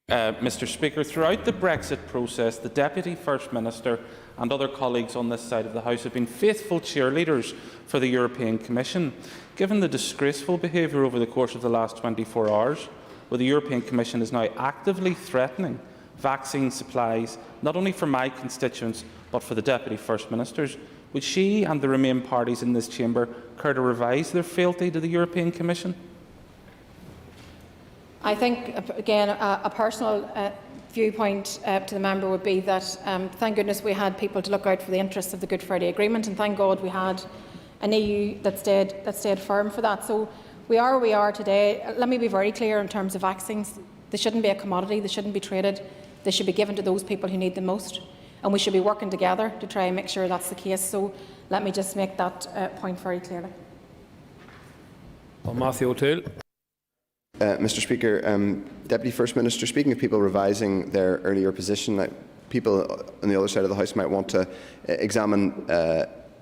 Mr Speaker, throughout the Brexit process, the Deputy First Minister and other colleagues on this side of the House have been faithful cheerleaders for the European Commission. Given the disgraceful behaviour over the course of the last 24 hours, where the European Commission is now actively threatening vaccine supplies, not only for my constituents but for the Deputy First Ministers, would she and the Remain parties in this chamber care to revise their fealty to the European Commission? I think, again, a personal viewpoint to the member would be that thank goodness we had people to look out for the interests of the Good Friday Agreement, and thank God we had an EU that stayed firm for that. So we are where we are today. Let me be very clear in terms of vaccines. They shouldn't be a commodity. They shouldn't be traded. They should be given to those people who need them most. And we should be working together to try and make sure that's the case. So let me just make that point very clearly. Well, Matthew O'Toole. Mr Speaker, Deputy First Minister, speaking of people revising their earlier position, people on the other side of the House might want to examine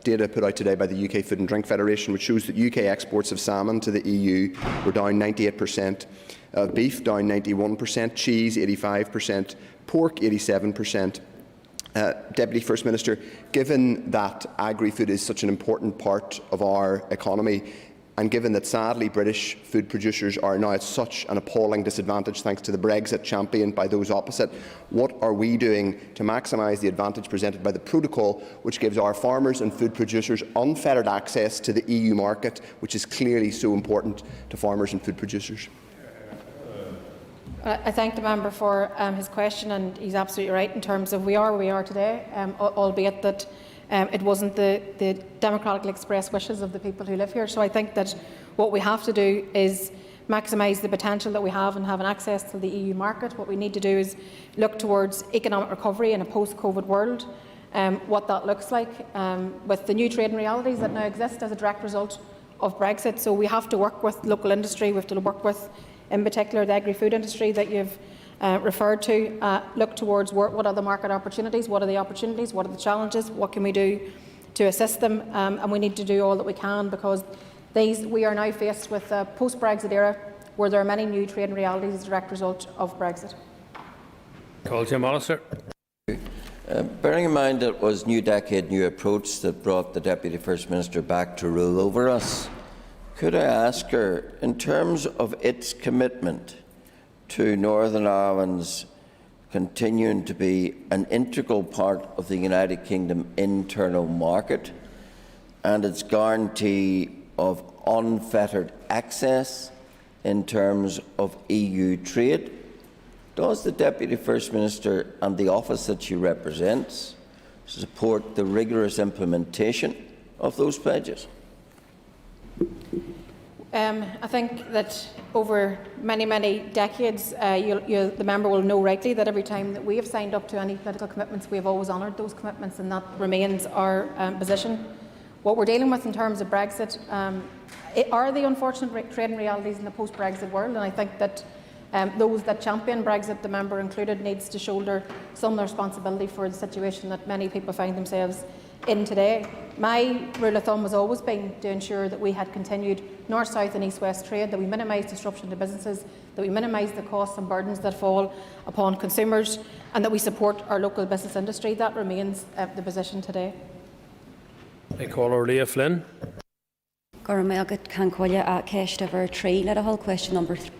data put out today by the UK Food and Drink Federation, which shows that UK exports of salmon to the EU were down 98%, beef down 91%, cheese 85%, pork 87%. Deputy First Minister, given that agri-food is such an important part of our economy, and given that sadly British food producers are now at such an appalling disadvantage thanks to the Brexit championed by those opposite, what are we doing to maximise the advantage presented by the protocol, which gives our farmers and food producers unfettered access to the EU market, which is clearly so important to farmers and food producers? I thank the member for his question, and he's absolutely right in terms of we are where we are today, albeit that it wasn't the democratically expressed wishes of the people who live here. So I think that what we have to do is maximise the potential that we have in having access to the EU market. What we need to do is look towards economic recovery in a post-COVID world, what that looks like with the new trading realities that now exist as a direct result of Brexit. So we have to work with local industry, we have to work with, in particular, the agri-food industry that you've referred to, look towards what are the market opportunities, what are the opportunities, what are the challenges, what can we do to assist them, and we need to do all that we can, because we are now faced with a post-Brexit era where there are many new trading realities as a direct result of Brexit. Bearing in mind that it was New Decade, New Approach that brought the Deputy First Minister back to rule over us, could I ask her, in terms of its commitment to Northern Ireland's continuing to be an integral part of the United Kingdom internal market and its guarantee of unfettered access in terms of EU trade, does the Deputy First Minister and the office that she represents support the rigorous implementation of those pledges? I think that over many decades, the member will know rightly that every time that we have signed up to any political commitments, we have always honoured those commitments, and that remains our position. What we're dealing with in terms of Brexit are the unfortunate trading realities in the post-Brexit world, and I think that those that champion Brexit, the member included, needs to shoulder some responsibility for the situation that many people find themselves in today. My rule of thumb has always been to ensure that we had continued north-south and east-west trade, that we minimise disruption to businesses, that we minimise the costs and burdens that fall upon consumers, and that we support our local business industry. That remains the position today. I call her Leah Flynn. Question number 3.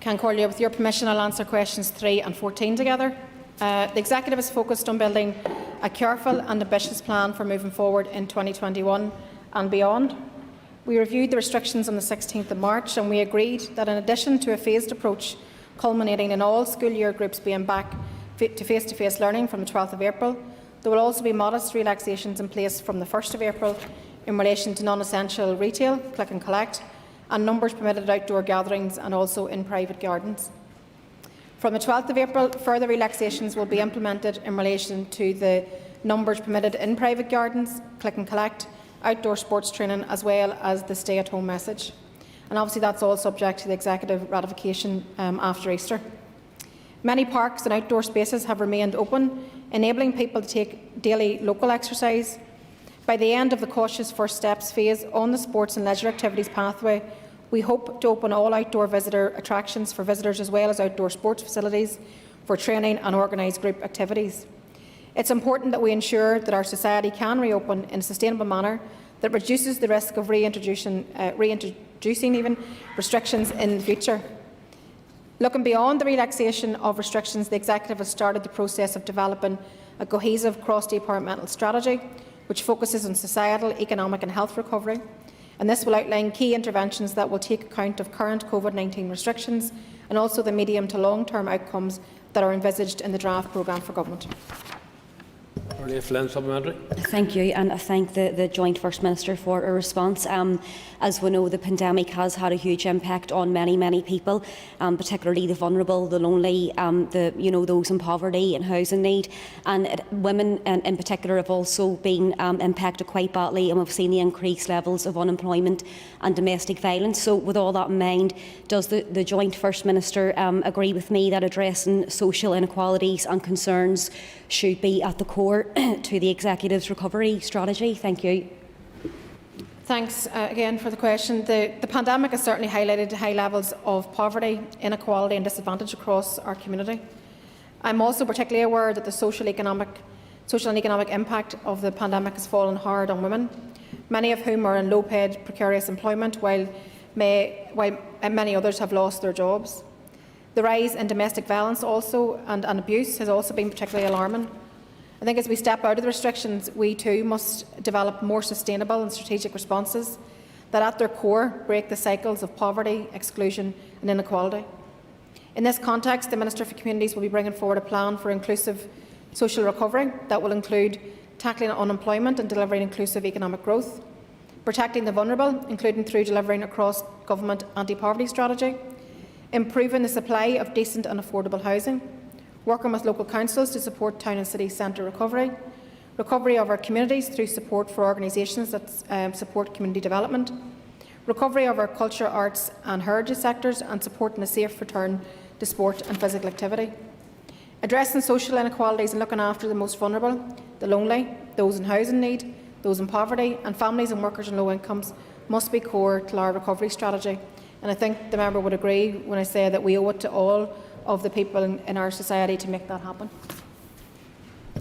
Cancorlia, with your permission, I'll answer questions 3 and 14 together. The Executive is focused on building a careful and ambitious plan for moving forward in 2021 and beyond. We reviewed the restrictions on the 16th of March, and we agreed that in addition to a phased approach culminating in all school year groups being back to face-to-face learning from the 12th of April, there will also be modest relaxations in place from the 1st of April in relation to non-essential retail, click and collect, and numbers permitted at outdoor gatherings and also in private gardens. From the 12th of April, further relaxations will be implemented in relation to the numbers permitted in private gardens, click and collect, outdoor sports training, as well as the stay-at-home message. And obviously that's all subject to the Executive ratification after Easter. Many parks and outdoor spaces have remained open, enabling people to take daily local exercise. By the end of the cautious first steps phase on the sports and leisure activities pathway, we hope to open all outdoor visitor attractions for visitors, as well as outdoor sports facilities for training and organised group activities. It's important that we ensure that our society can reopen in a sustainable manner that reduces the risk of reintroducing even restrictions in the future. Looking beyond the relaxation of restrictions, the Executive has started the process of developing a cohesive cross-departmental strategy which focuses on societal, economic and health recovery, and this will outline key interventions that will take account of current COVID-19 restrictions and also the medium to long-term outcomes that are envisaged in the draft programme for government. Flynn, supplementary. Thank you, and I thank the Joint First Minister for a response. As we know, the pandemic has had a huge impact on many people, particularly the vulnerable, the lonely, those in poverty and housing need. And women in particular have also been impacted quite badly, and we've seen the increased levels of unemployment and domestic violence. So with all that in mind, does the Joint First Minister agree with me that addressing social inequalities and concerns should be at the core to the Executive's recovery strategy? Thank you. Thanks again for the question. The pandemic has certainly highlighted high levels of poverty, inequality and disadvantage across our community. I'm also particularly aware that the social and economic impact of the pandemic has fallen hard on women, many of whom are in low-paid, precarious employment, while many others have lost their jobs. The rise in domestic violence also and abuse has also been particularly alarming. I think as we step out of the restrictions, we too must develop more sustainable and strategic responses that at their core break the cycles of poverty, exclusion and inequality. In this context, the Minister for Communities will be bringing forward a plan for inclusive social recovery that will include tackling unemployment and delivering inclusive economic growth, protecting the vulnerable, including through delivering a cross-government anti-poverty strategy, improving the supply of decent and affordable housing, working with local councils to support town and city centre recovery, recovery of our communities through support for organisations that support community development, recovery of our culture, arts and heritage sectors, and supporting a safe return to sport and physical activity. Addressing social inequalities and looking after the most vulnerable, the lonely, those in housing need, those in poverty, and families and workers on low incomes must be core to our recovery strategy. And I think the member would agree when I say that we owe it to all of the people in our society to make that happen.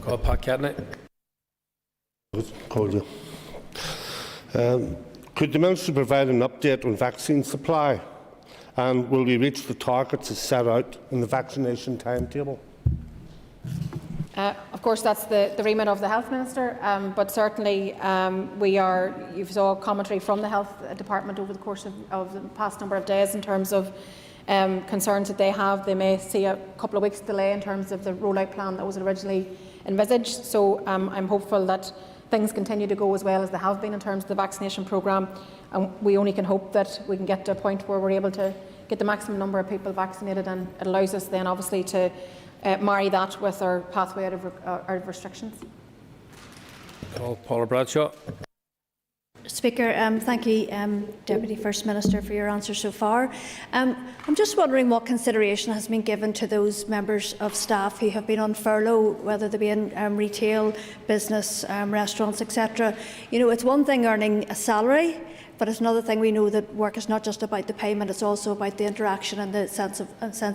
Call Pat Catley. Could the Minister provide an update on vaccine supply, and will we reach the targets as set out in the vaccination timetable? Of course, that's the remit of the Health Minister, but certainly you saw commentary from the Health Department over the course of the past number of days in terms of concerns that they have. They may see a couple of weeks delay in terms of the rollout plan that was originally envisaged. So I'm hopeful that things continue to go as well as they have been in terms of the vaccination programme, and we only can hope that we can get to a point where we're able to get the maximum number of people vaccinated, and it allows us then obviously to marry that with our pathway out of restrictions. Call Paula Bradshaw. Speaker, thank you, Deputy First Minister, for your answer so far. I'm just wondering what consideration has been given to those members of staff who have been on furlough, whether they be in retail, business, restaurants, etc. You know, it's one thing earning a salary, but it's another thing. We know that work is not just about the payment; it's also about the interaction and the sense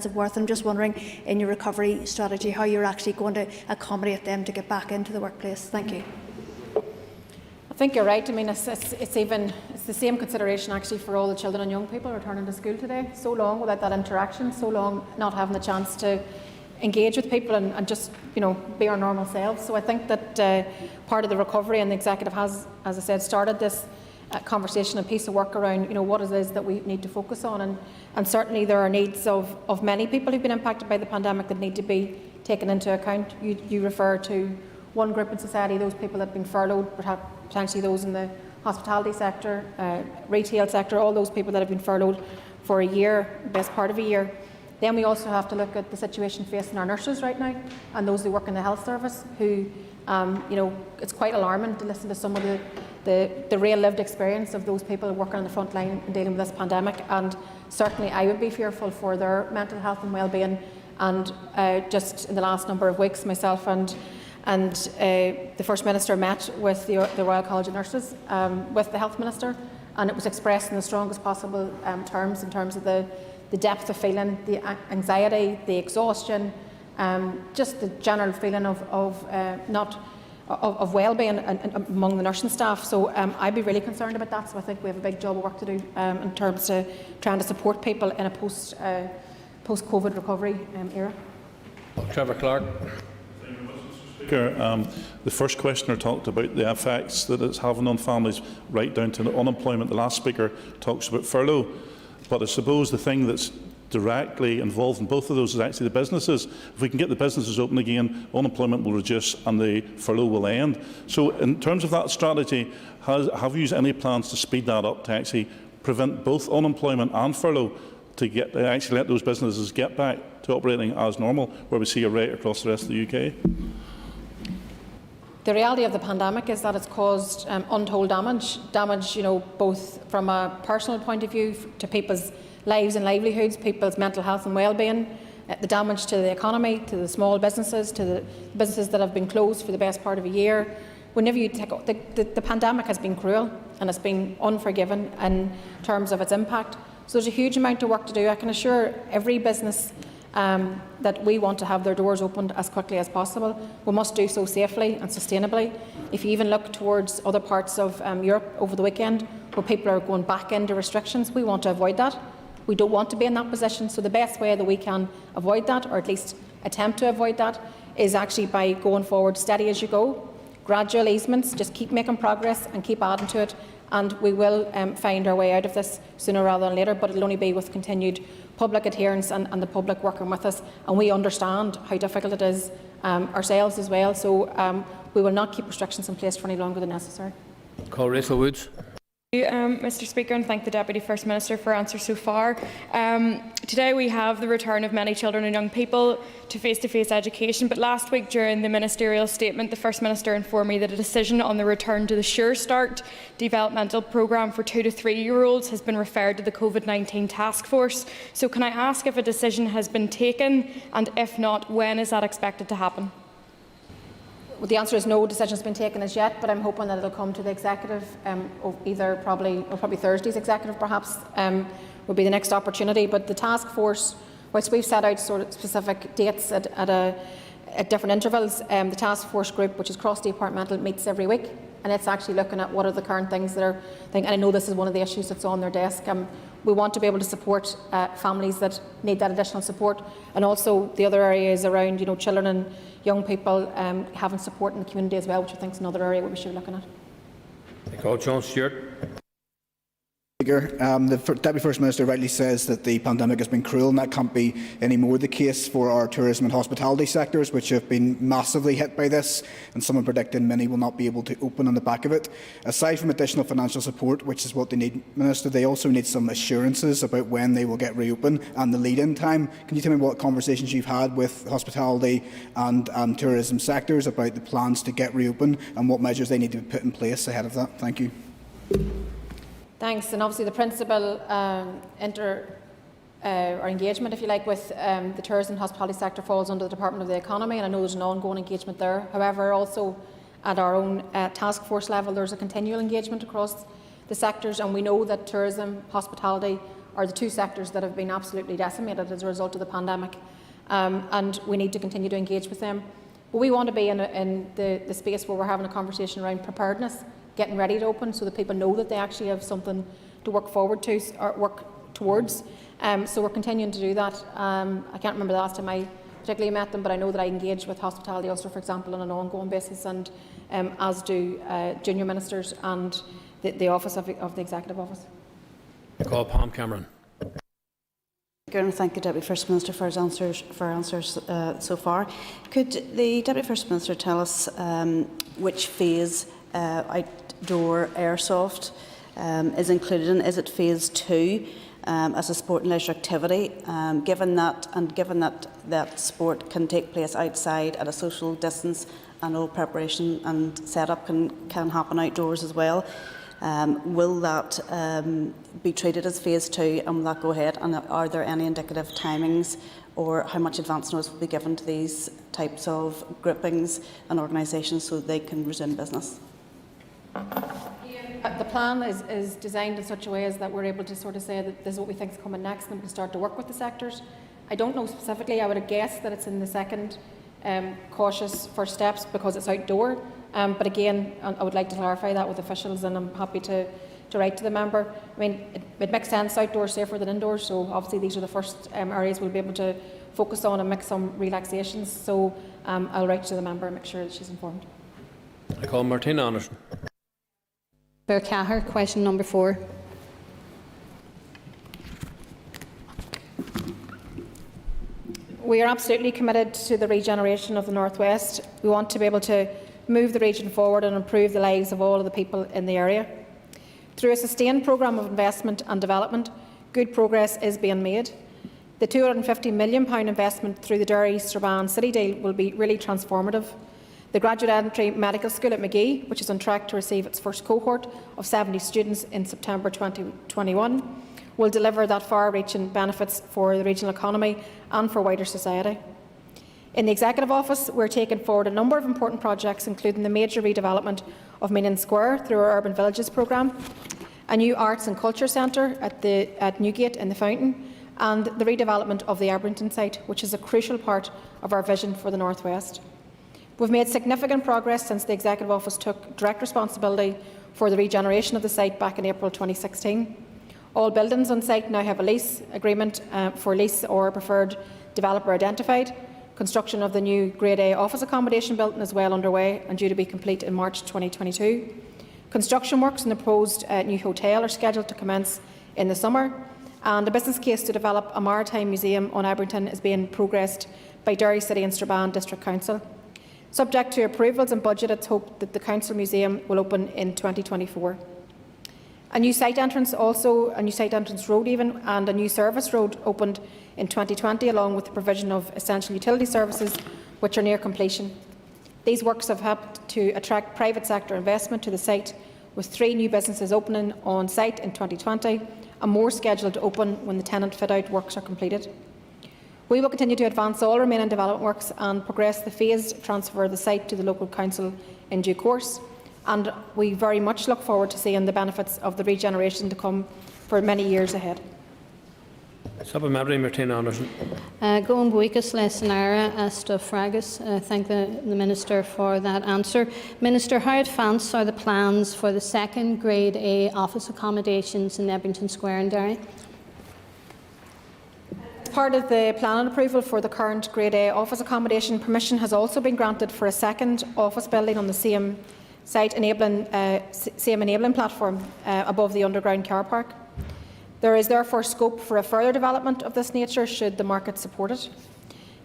of worth. I'm just wondering, in your recovery strategy, how you're actually going to accommodate them to get back into the workplace. Thank you. I think you're right. I mean, it's the same consideration actually for all the children and young people returning to school today. So long without that interaction, so long not having the chance to engage with people and just, you know, be our normal selves. So I think that part of the recovery, and the Executive has, as I said, started this conversation and piece of work around, you know, what it is that we need to focus on, and certainly there are needs of many people who've been impacted by the pandemic that need to be taken into account. You refer to one group in society, those people that have been furloughed, perhaps potentially those in the hospitality sector, retail sector, all those people that have been furloughed for a year, best part of a year. Then we also have to look at the situation facing our nurses right now, and those who work in the health service, who, you know, it's quite alarming to listen to some of the real lived experience of those people working on the front line and dealing with this pandemic. And certainly I would be fearful for their mental health and well-being. And just in the last number of weeks, myself and the First Minister met with the Royal College of Nurses, with the Health Minister, and it was expressed in the strongest possible terms in terms of the depth of feeling, the anxiety, the exhaustion, just the general feeling of well-being among the nursing staff. So I'd be really concerned about that. So I think we have a big job of work to do in terms of trying to support people in a post-COVID recovery era. Trevor Clark. The first questioner talked about the effects that it's having on families right down to unemployment. The last speaker talks about furlough. But I suppose the thing that's directly involved in both of those is actually the businesses. If we can get the businesses open again, unemployment will reduce and the furlough will end. So in terms of that strategy, have you used any plans to speed that up to actually prevent both unemployment and furlough, to actually let those businesses get back to operating as normal, where we see a rate across the rest of the UK? The reality of the pandemic is that it's caused untold damage, both from a personal point of view to people's lives and livelihoods, people's mental health and well-being, the damage to the economy, to the small businesses, to the businesses that have been closed for the best part of a year. Whenever you take the pandemic has been cruel and it's been unforgiving in terms of its impact. So there's a huge amount of work to do. I can assure every business that we want to have their doors opened as quickly as possible. We must do so safely and sustainably. If you even look towards other parts of Europe over the weekend, where people are going back into restrictions, we want to avoid that. We don't want to be in that position. So the best way that we can avoid that, or at least attempt to avoid that, is actually by going forward steady as you go. Gradual easements, just keep making progress and keep adding to it, and we will find our way out of this sooner rather than later, but it will only be with continued public adherence and the public working with us, and we understand how difficult it is ourselves as well, so we will not keep restrictions in place for any longer than necessary. Call Rachel Woods. Mr Speaker, and thank the Deputy First Minister for answers so far. Today we have the return of many children and young people to face-to-face education, but last week during the Ministerial statement the First Minister informed me that a decision on the return to the Sure Start developmental programme for 2 to 3-year-olds has been referred to the COVID-19 task force. So can I ask if a decision has been taken, and if not, when is that expected to happen? Well, the answer is no decision has been taken as yet, but I'm hoping that it will come to the executive, probably Thursday's executive perhaps, will be the next opportunity. But the task force, whilst we've set out sort of specific dates at different intervals, the task force group, which is cross-departmental, meets every week, and it's actually looking at what are the current things that are, and I know this is one of the issues that's on their desk. We want to be able to support families that need that additional support, and also the other area is around children and young people having support in the community as well, which I think is another area we should be looking at. I call John Stewart. The Deputy First Minister rightly says that the pandemic has been cruel, and that can't be any more the case for our tourism and hospitality sectors, which have been massively hit by this, and some are predicting many will not be able to open on the back of it. Aside from additional financial support, which is what they need, Minister, they also need some assurances about when they will get reopened and the lead-in time. Can you tell me what conversations you've had with hospitality and tourism sectors about the plans to get reopened and what measures they need to be put in place ahead of that? Thank you. Thanks. And obviously the principal engagement, if you like, with the tourism and hospitality sector falls under the Department of the Economy, and I know there's an ongoing engagement there. However, also at our own task force level, there's a continual engagement across the sectors, and we know that tourism, hospitality are the two sectors that have been absolutely decimated as a result of the pandemic, and we need to continue to engage with them. But we want to be in the space where we're having a conversation around preparedness, getting ready to open, so that people know that they actually have something to work forward to or work towards. So we're continuing to do that. I can't remember the last time I particularly met them, but I know that I engage with Hospitality Ulster, for example, on an ongoing basis, and as do junior ministers and the office of the Executive Office. I call Pam Cameron. And thank the Deputy First Minister for his answers so far. Could the Deputy First Minister tell us which phase outdoor airsoft is included in? Is it phase 2 as a sport and leisure activity? Given that sport can take place outside at a social distance, and all preparation and setup can happen outdoors as well, will that be treated as phase 2, and will that go ahead? And are there any indicative timings, or how much advance notice will be given to these types of groupings and organisations so they can resume business? The plan is designed in such a way as that we're able to sort of say that this is what we think is coming next, and we can start to work with the sectors. I don't know specifically. I would have guessed that it's in the second cautious first steps because it's outdoor. But again, I would like to clarify that with officials, and I'm happy to write to the member. I mean, it makes sense, outdoors safer than indoors, so obviously these are the first areas we'll be able to focus on and make some relaxations. So I'll write to the member and make sure that she's informed. I call Martina Anderson. Bear Cahir, question number 4. we are absolutely committed to the regeneration of the North West. We want to be able to move the region forward and improve the lives of all of the people in the area. Through a sustained programme of investment and development, good progress is being made. The £250 million investment through the Derry-Strabane City deal will be really transformative. The Graduate Entry Medical School at Magee, which is on track to receive its first cohort of 70 students in September 2021, will deliver that far-reaching benefits for the regional economy and for wider society. In the Executive Office, we're taking forward a number of important projects, including the major redevelopment of Meanan Square through our Urban Villages programme, a new Arts and Culture Centre at Newgate in the Fountain, and the redevelopment of the Aberdeen site, which is a crucial part of our vision for the North West. We've made significant progress since the Executive Office took direct responsibility for the regeneration of the site back in April 2016. All buildings on site now have a lease agreement for lease or preferred developer identified. Construction of the new Grade A office accommodation building is well underway and due to be complete in March 2022. Construction works on the proposed new hotel are scheduled to commence in the summer, and a business case to develop a maritime museum on Aberdeen is being progressed by Derry City and Strabane District Council. Subject to approvals and budget, it's hoped that the Council Museum will open in 2024. A new site entrance road and a new service road opened in 2020, along with the provision of essential utility services, which are near completion. These works have helped to attract private sector investment to the site, with 3 new businesses opening on site in 2020 and more scheduled to open when the tenant fit-out works are completed. We will continue to advance all remaining development works and progress the phased transfer of the site to the local council in due course, and we very much look forward to seeing the benefits of the regeneration to come for many years ahead. Supplementary, Martina Anderson. Going buicas lesanara esta fragus. Thank the Minister for that answer. Minister, how advanced are the plans for the second Grade A office accommodations in Ebrington Square in Derry? As part of the planning approval for the current Grade A office accommodation, permission has also been granted for a second office building on the same site, enabling platform above the underground car park. There is therefore scope for a further development of this nature should the market support it.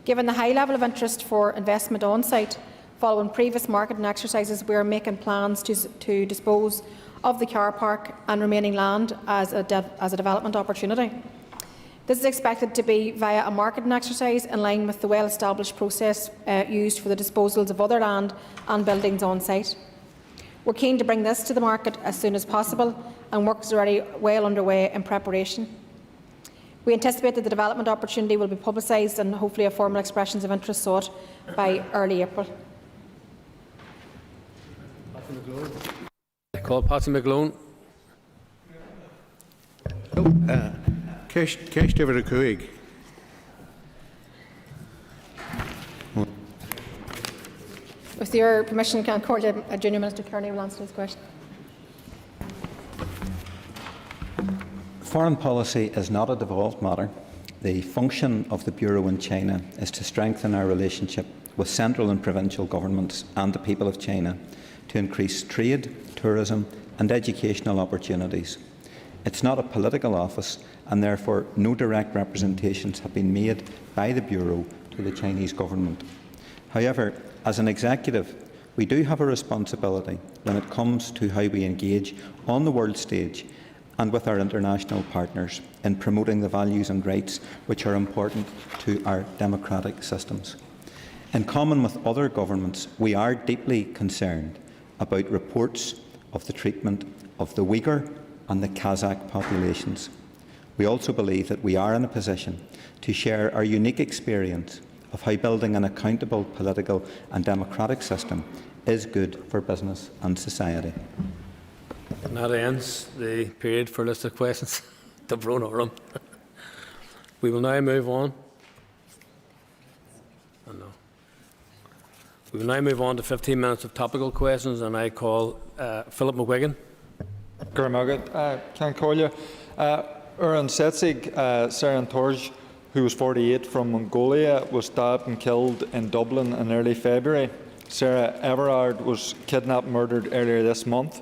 Given the high level of interest for investment on site, following previous marketing exercises, we are making plans to dispose of the car park and remaining land as a development opportunity. This is expected to be via a marketing exercise in line with the well-established process used for the disposals of other land and buildings on site. We're keen to bring this to the market as soon as possible, and work is already well underway in preparation. We anticipate that the development opportunity will be publicised and hopefully a formal expressions of interest sought by early April. I call Patsy McGlone. With your permission, can I call Junior Minister Kearney will answer this question. Foreign policy is not a devolved matter. The function of the Bureau in China is to strengthen our relationship with central and provincial governments and the people of China to increase trade, tourism and educational opportunities. It's not a political office, and therefore no direct representations have been made by the Bureau to the Chinese government. However, as an executive, we do have a responsibility when it comes to how we engage on the world stage and with our international partners in promoting the values and rights which are important to our democratic systems. In common with other governments, we are deeply concerned about reports of the treatment of the Uyghur and the Kazakh populations. We also believe that we are in a position to share our unique experience of how building an accountable political and democratic system is good for business and society. And that ends the period for a list of questions. We will now move on. We will now move on to 15 minutes of topical questions, and I call Philip McGuigan. Can call you. Uran Setsig Saran Torj, who was 48 from Mongolia, was stabbed and killed in Dublin in early February. Sarah Everard was kidnapped and murdered earlier this month.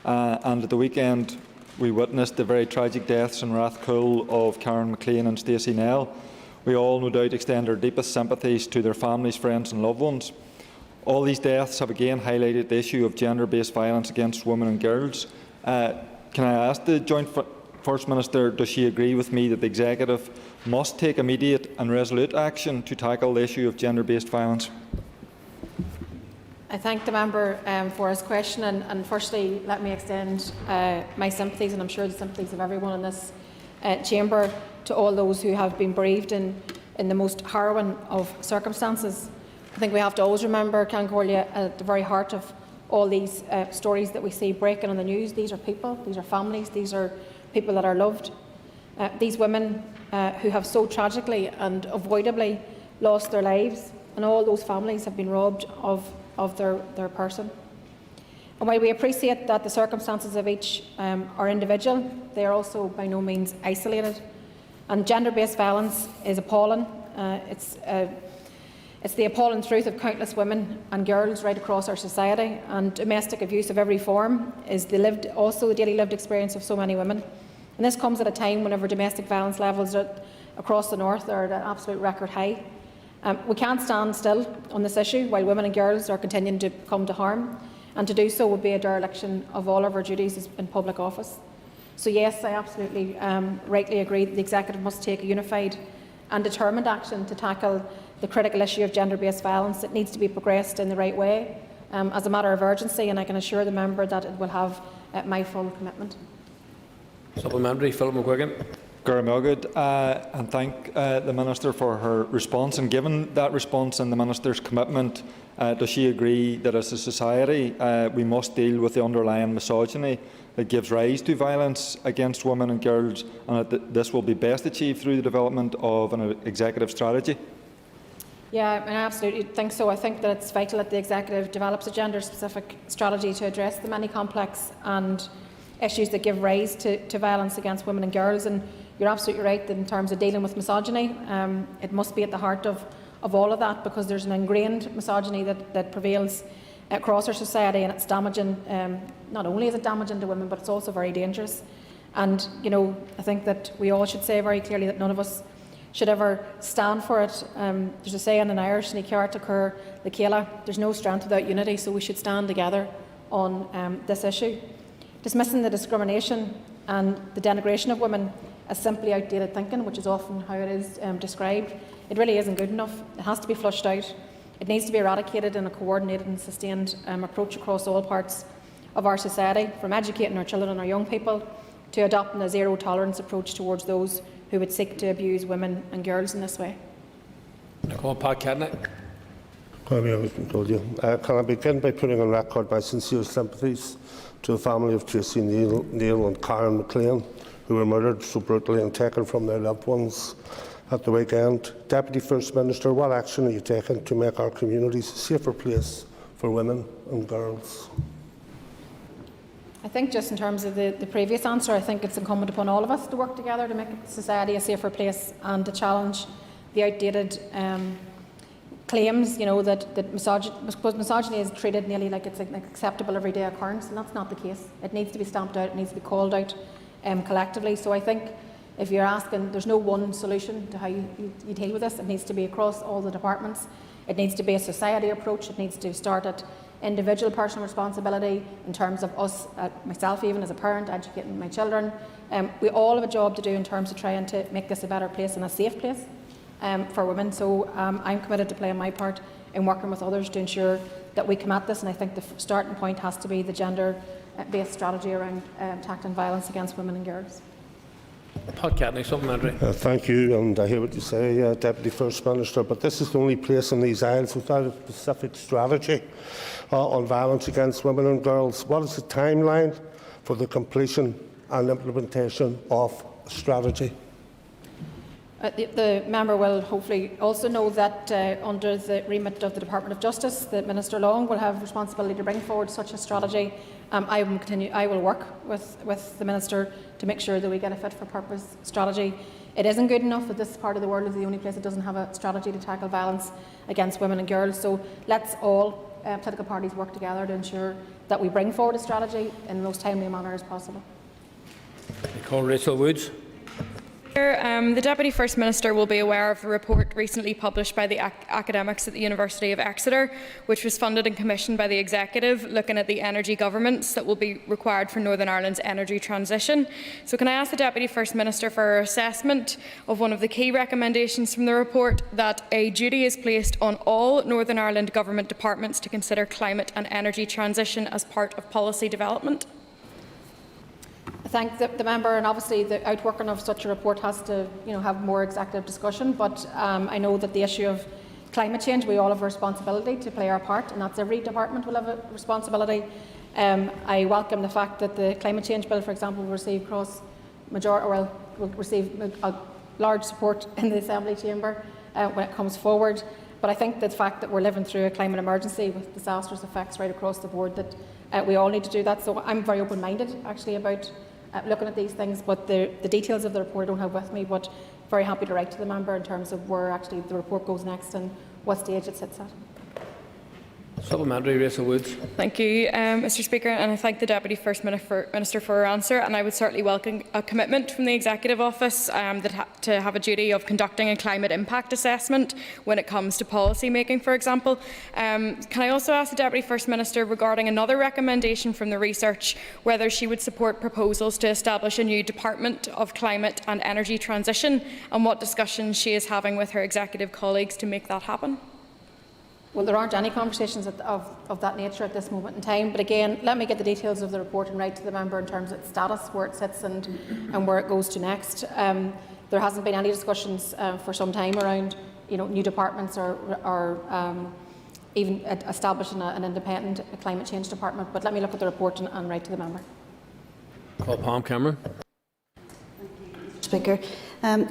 And at the weekend, we witnessed the very tragic deaths in Rathcoole of Karen McLean and Stacey Nell. we all no doubt extend our deepest sympathies to their families, friends and loved ones. All these deaths have again highlighted the issue of gender-based violence against women and girls. Can I ask the Joint First Minister, does she agree with me that the Executive must take immediate and resolute action to tackle the issue of gender-based violence? I thank the member for his question, and firstly let me extend my sympathies, and I'm sure the sympathies of everyone in this chamber, to all those who have been bereaved in the most harrowing of circumstances. I think we have to always remember, Cancorlia, at the very heart of all these stories that we see breaking on the news, these are people, these are families, these are people that are loved. These women who have so tragically and avoidably lost their lives, and all those families have been robbed of their person. And while we appreciate that the circumstances of each are individual, they are also by no means isolated. And gender-based violence is appalling. It's the appalling truth of countless women and girls right across our society, and domestic abuse of every form is also the daily lived experience of so many women. And this comes at a time whenever domestic violence levels across the north are at an absolute record high. We can't stand still on this issue while women and girls are continuing to come to harm, and to do so would be a dereliction of all of our duties in public office. So yes, I absolutely rightly agree that the Executive must take a unified and determined action to tackle the critical issue of gender-based violence. It needs to be progressed in the right way as a matter of urgency, and I can assure the member that it will have my full commitment. Supplementary, Philip McGuigan. And thank the Minister for her response. And given that response and the Minister's commitment, does she agree that as a society we must deal with the underlying misogyny that gives rise to violence against women and girls, and that this will be best achieved through the development of an executive strategy? Yeah, I absolutely think so. I think that it's vital that the Executive develops a gender-specific strategy to address the many complex and issues that give rise to violence against women and girls. And you're absolutely right that in terms of dealing with misogyny, it must be at the heart of all of that, because there's an ingrained misogyny that prevails across our society, and it's damaging. Not only is it damaging to women, but it's also very dangerous. And I think that we all should say very clearly that none of us should ever stand for it. There's a saying in Irish, "Ní ceart cur le chéile." There's no strength without unity, so we should stand together on this issue. Dismissing the discrimination and the denigration of women as simply outdated thinking, which is often how it is described, it really isn't good enough. It has to be flushed out. It needs to be eradicated in a coordinated and sustained approach across all parts of our society, from educating our children and our young people to adopting a zero-tolerance approach towards those who would seek to abuse women and girls in this way. Pat Cadnick. Can I begin by putting on record my sincere sympathies to the family of Tracy Neal and Karen McLean, who were murdered so brutally and taken from their loved ones at the weekend. Deputy First Minister, what action are you taking to make our communities a safer place for women and girls? I think just in terms of the previous answer, I think it's incumbent upon all of us to work together to make society a safer place and to challenge the outdated claims, that misogyny is treated nearly like it's an acceptable everyday occurrence, and that's not the case. It needs to be stamped out, it needs to be called out collectively. So I think if you're asking, there's no one solution to how you deal with this. It needs to be across all the departments. It needs to be a society approach. It needs to start at individual personal responsibility in terms of us, myself even as a parent, educating my children. We all have a job to do in terms of trying to make this a better place and a safe place for women. So I'm committed to playing my part in working with others to ensure that we come at this, and I think the starting point has to be the gender-based strategy around tackling violence against women and girls. Pat Cadnick, supplementary. Thank you, and I hear what you say, Deputy First Minister, but this is the only place in these isles without a specific strategy on violence against women and girls. What is the timeline for the completion and implementation of a strategy? The member will hopefully also know that under the remit of the Department of Justice, the Minister Long will have responsibility to bring forward such a strategy. I will work with the Minister to make sure that we get a fit-for-purpose strategy. It isn't good enough that this part of the world is the only place that doesn't have a strategy to tackle violence against women and girls. So let's all political parties work together to ensure that we bring forward a strategy in the most timely manner as possible. I call Rachel Woods. The Deputy First Minister will be aware of the report recently published by the academics at the University of Exeter, which was funded and commissioned by the Executive, looking at the energy governance that will be required for Northern Ireland's energy transition. So can I ask the Deputy First Minister for her assessment of one of the key recommendations from the report, that a duty is placed on all Northern Ireland government departments to consider climate and energy transition as part of policy development? I thank the member, and obviously the outworking of such a report has to have more executive discussion, but I know that the issue of climate change, we all have a responsibility to play our part, and that's every department will have a responsibility. I welcome the fact that the climate change bill, for example, will receive will receive a large support in the Assembly chamber when it comes forward. But I think the fact that we're living through a climate emergency with disastrous effects right across the board, that we all need to do that. So I'm very open-minded actually about looking at these things, but the details of the report I don't have with me, but very happy to write to the member in terms of where actually the report goes next and what stage it sits at. Supplementary, Rachel Woods. Thank you, Mr Speaker, and I thank the Deputy First Minister for her answer, and I would certainly welcome a commitment from the Executive Office to have a duty of conducting a climate impact assessment when it comes to policy making, for example. Can I also ask the Deputy First Minister regarding another recommendation from the research, whether she would support proposals to establish a new Department of Climate and Energy Transition, and what discussions she is having with her executive colleagues to make that happen? Well, there aren't any conversations of that nature at this moment in time, but again, let me get the details of the report and write to the member in terms of its status, where it sits and where it goes to next. There hasn't been any discussions for some time around new departments or even establishing an independent climate change department, but let me look at the report and write to the member. Call Pam Cameron. Speaker,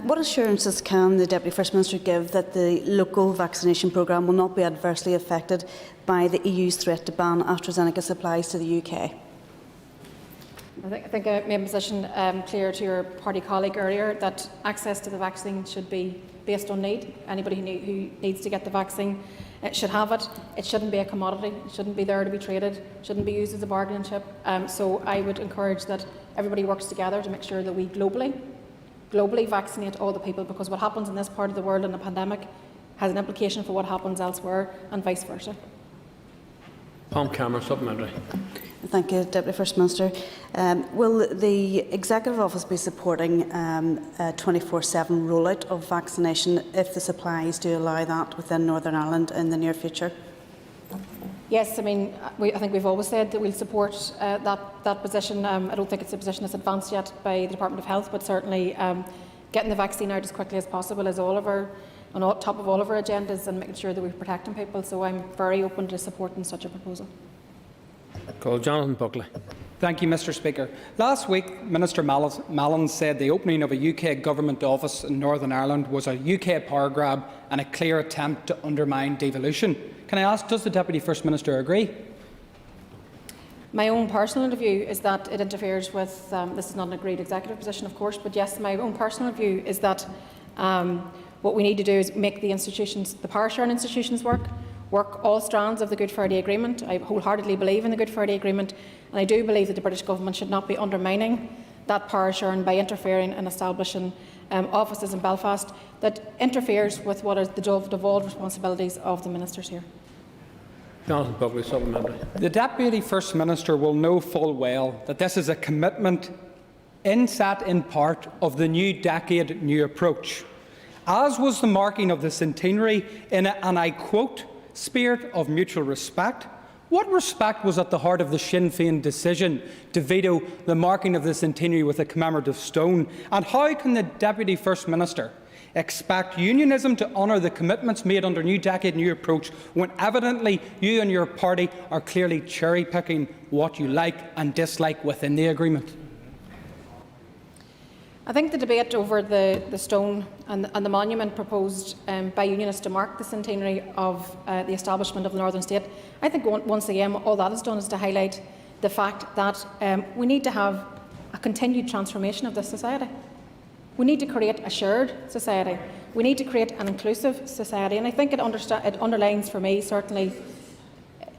what assurances can the Deputy First Minister give that the local vaccination programme will not be adversely affected by the EU's threat to ban AstraZeneca supplies to the UK? I think I made my position clear to your party colleague earlier that access to the vaccine should be based on need. Anybody who needs to get the vaccine should have it. It shouldn't be a commodity. It shouldn't be there to be traded. It shouldn't be used as a bargaining chip. So I would encourage that everybody works together to make sure that we globally vaccinate all the people, because what happens in this part of the world in a pandemic has an implication for what happens elsewhere and vice versa. Pam Cameron, supplementary. Thank you, Deputy First Minister. Will the Executive Office be supporting a 24/7 rollout of vaccination if the supplies do allow that within Northern Ireland in the near future? Yes, I think we've always said that we'll support that position. I don't think it's a position that's advanced yet by the Department of Health, but certainly getting the vaccine out as quickly as possible is on top of all of our agendas, and making sure that we're protecting people. So I'm very open to supporting such a proposal. Call Jonathan Buckley. Thank you, Mr Speaker. Last week, Minister Mallon said the opening of a UK government office in Northern Ireland was a UK power grab and a clear attempt to undermine devolution. Can I ask, does the Deputy First Minister agree? My own personal view is that it interferes with, this is not an agreed executive position of course, but yes, my own personal view is that what we need to do is make the institutions, the power sharing institutions work all strands of the Good Friday Agreement. I wholeheartedly believe in the Good Friday Agreement, and I do believe that the British Government should not be undermining that power sharing by interfering and establishing offices in Belfast that interferes with what is the devolved responsibilities of the ministers here. Jonathan Buckley, supplementary. The Deputy First Minister will know full well that this is a commitment inset in part of the new decade new approach, as was the marking of the centenary in and I quote, spirit of mutual respect. What respect was at the heart of the Sinn Féin decision to veto the marking of the centenary with a commemorative stone? And how can the Deputy First Minister expect unionism to honour the commitments made under New Decade New Approach when evidently you and your party are clearly cherry-picking what you like and dislike within the agreement? I think the debate over the stone and the monument proposed by Unionists to mark the centenary of the establishment of the Northern State, I think once again all that has done is to highlight the fact that we need to have a continued transformation of this society. We need to create a shared society. We need to create an inclusive society, and I think it underlines for me certainly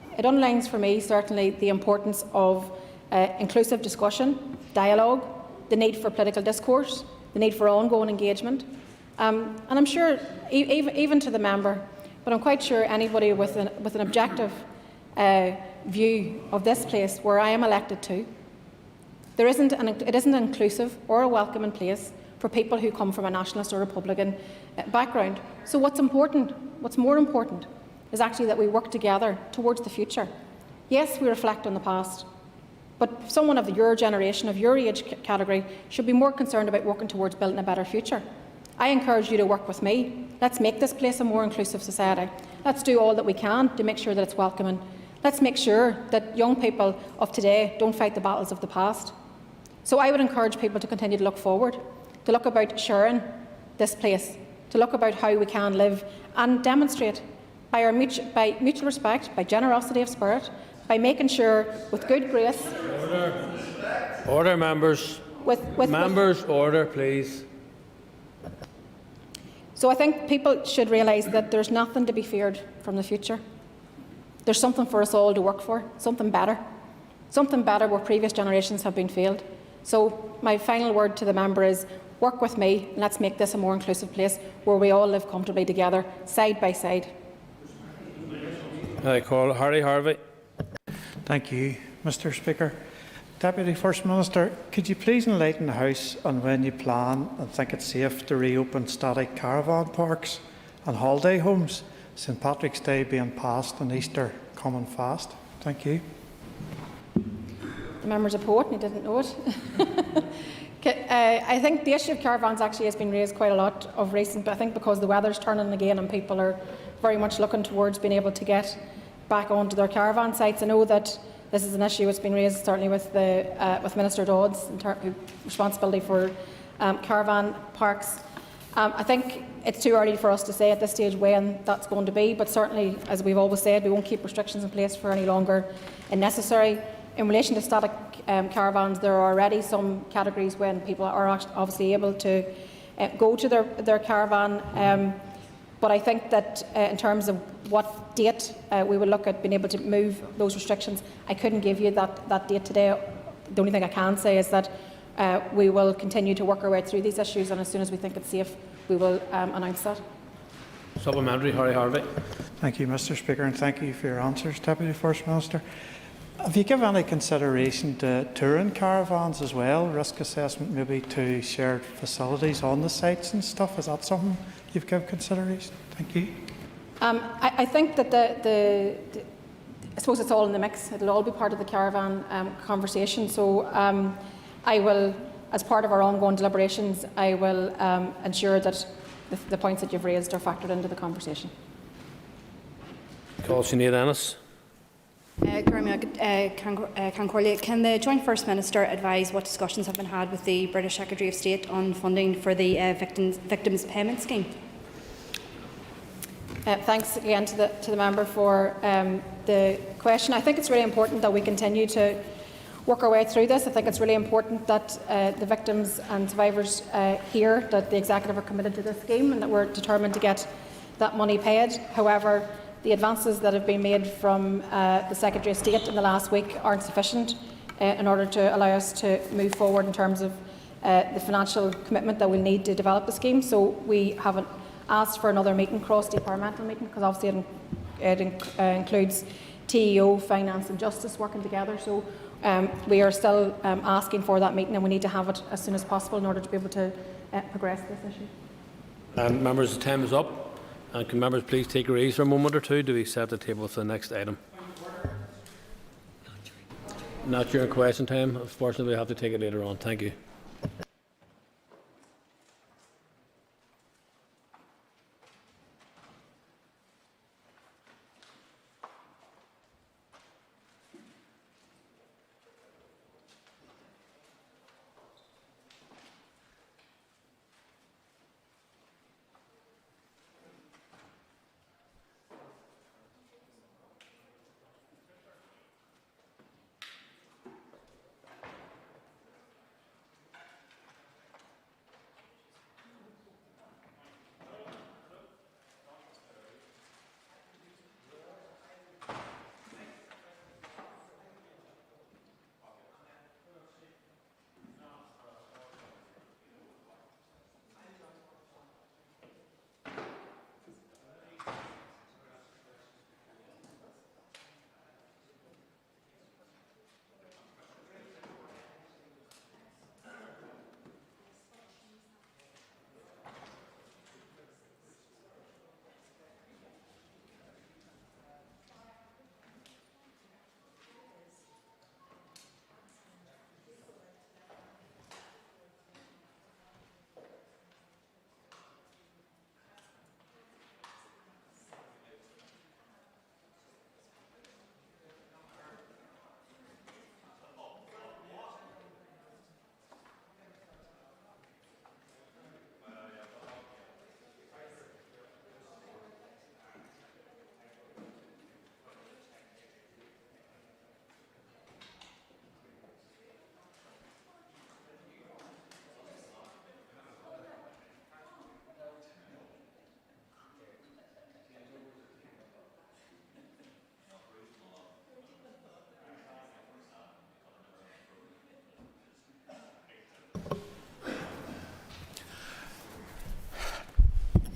the importance of inclusive discussion, dialogue, the need for political discourse, the need for ongoing engagement. And I'm sure, even to the member, but I'm quite sure anybody with an objective view of this place where I am elected to, it isn't inclusive or a welcoming place for people who come from a nationalist or Republican background. So what's more important, is actually that we work together towards the future. Yes, we reflect on the past, but someone of your generation, of your age category, should be more concerned about working towards building a better future. I encourage you to work with me. Let's make this place a more inclusive society. Let's do all that we can to make sure that it's welcoming. Let's make sure that young people of today don't fight the battles of the past. So I would encourage people to continue to look forward, to look about sharing this place, to look about how we can live and demonstrate by mutual respect, by generosity of spirit, by making sure with good grace. Order, members. Members, order, please. So I think people should realise that there's nothing to be feared from the future. There's something for us all to work for, something better where previous generations have been failed. So my final word to the member is, work with me and let's make this a more inclusive place where we all live comfortably together, side by side. I call Harry Harvey. Thank you, Mr. Speaker. Deputy First Minister, could you please enlighten the House on when you plan and think it's safe to reopen static caravan parks and holiday homes, St Patrick's Day being past and Easter coming fast? Thank you. The member's a poet and he didn't know it. I think the issue of caravans actually has been raised quite a lot of recent, but I think because the weather's turning again and people are very much looking towards being able to get back onto their caravan sites. I know that this is an issue that's been raised certainly with Minister Dodds, responsibility for caravan parks. I think it's too early for us to say at this stage when that's going to be, but certainly, as we've always said, we won't keep restrictions in place for any longer than necessary. In relation to static caravans, there are already some categories when people are obviously able to go to their caravan. But I think that in terms of what date we will look at being able to move those restrictions, I couldn't give you that date today. The only thing I can say is that we will continue to work our way through these issues, and as soon as we think it's safe, we will announce that. Supplementary, Harry Harvey. Thank you, Mr. Speaker, and thank you for your answers, Deputy First Minister. Have you given any consideration to touring caravans as well, risk assessment maybe to shared facilities on the sites and stuff? Is that something you've given consideration? Thank you. I think that I suppose it's all in the mix. It'll all be part of the caravan conversation. So I will, as part of our ongoing deliberations, I will ensure that the points that you've raised are factored into the conversation. Call Sinead Ennis. Can the Joint First Minister advise what discussions have been had with the British Secretary of State on funding for the Victims Payment Scheme? Thanks again to the member for the question. I think it's really important that we continue to work our way through this. I think it's really important that the victims and survivors hear that the Executive are committed to this scheme and that we're determined to get that money paid. However, the advances that have been made from the Secretary of State in the last week aren't sufficient in order to allow us to move forward in terms of the financial commitment that we'll need to develop the scheme. So we haven't asked for another meeting, cross-departmental meeting, because obviously it includes TEO, Finance and Justice working together. So we are still asking for that meeting, and we need to have it as soon as possible in order to be able to progress this issue. Members, the time is up. And can members please take your ease for a moment or two? Do we set the table for the next item? Not during question time. Unfortunately, we'll have to take it later on. Thank you.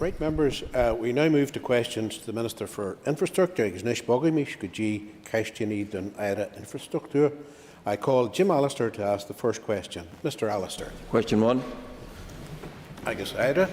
Right, members, we now move to questions to the Minister for Infrastructure. Agnes Bogamish, could you question don Ira infrastructure? I call Jim Allister to ask the first question. Mr. Allister. Question 1. Agus Ira.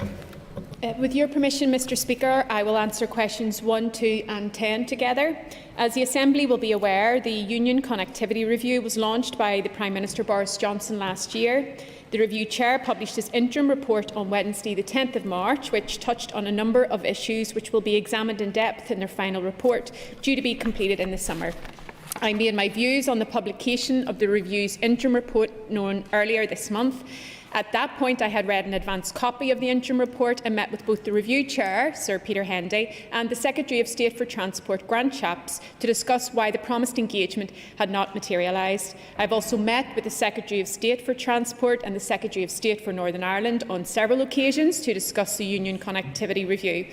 With your permission, Mr. Speaker, I will answer questions 1, 2 and 10 together. As the Assembly will be aware, the Union Connectivity Review was launched by the Prime Minister Boris Johnson last year. The Review Chair published his interim report on Wednesday the 10th of March, which touched on a number of issues which will be examined in depth in their final report, due to be completed in the summer. I made my views on the publication of the Review's interim report known earlier this month. At that point, I had read an advance copy of the interim report and met with both the Review Chair, Sir Peter Henday, and the Secretary of State for Transport, Grant Shapps, to discuss why the promised engagement had not materialised. I have also met with the Secretary of State for Transport and the Secretary of State for Northern Ireland on several occasions to discuss the Union Connectivity Review.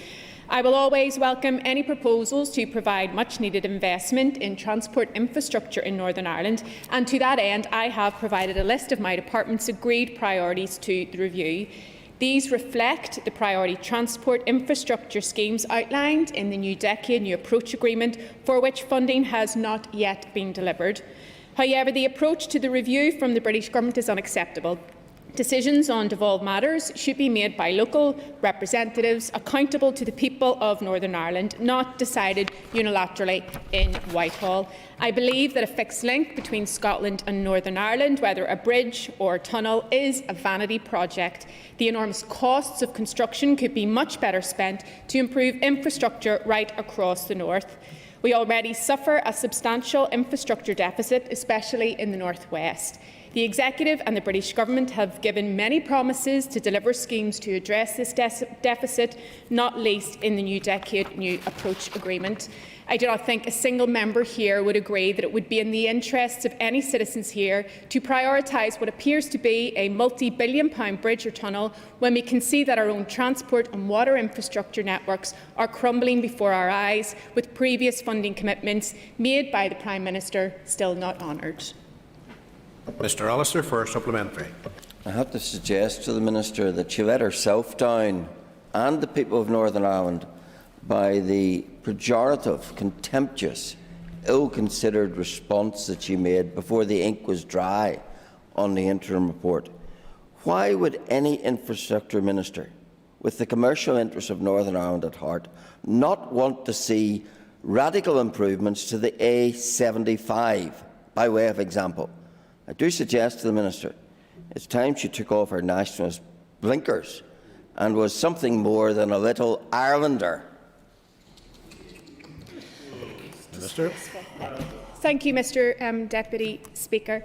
I will always welcome any proposals to provide much-needed investment in transport infrastructure in Northern Ireland, and to that end I have provided a list of my department's agreed priorities to the review. These reflect the priority transport infrastructure schemes outlined in the New Decade New Approach Agreement, for which funding has not yet been delivered. However, the approach to the review from the British Government is unacceptable. Decisions on devolved matters should be made by local representatives accountable to the people of Northern Ireland, not decided unilaterally in Whitehall. I believe that a fixed link between Scotland and Northern Ireland, whether a bridge or a tunnel, is a vanity project. The enormous costs of construction could be much better spent to improve infrastructure right across the north. We already suffer a substantial infrastructure deficit, especially in the North West. The Executive and the British Government have given many promises to deliver schemes to address this deficit, not least in the New Decade New Approach Agreement. I do not think a single member here would agree that it would be in the interests of any citizens here to prioritise what appears to be a multi-billion-pound bridge or tunnel when we can see that our own transport and water infrastructure networks are crumbling before our eyes, with previous funding commitments made by the Prime Minister still not honoured. Mr. Allister for a supplementary. I have to suggest to the Minister that she let herself down and the people of Northern Ireland by the pejorative, contemptuous, ill-considered response that she made before the ink was dry on the interim report. Why would any infrastructure minister with the commercial interests of Northern Ireland at heart not want to see radical improvements to the A75, by way of example? I do suggest to the Minister it's time she took off her nationalist blinkers and was something more than a little Irelander. Minister. Thank you, Mr. Deputy Speaker.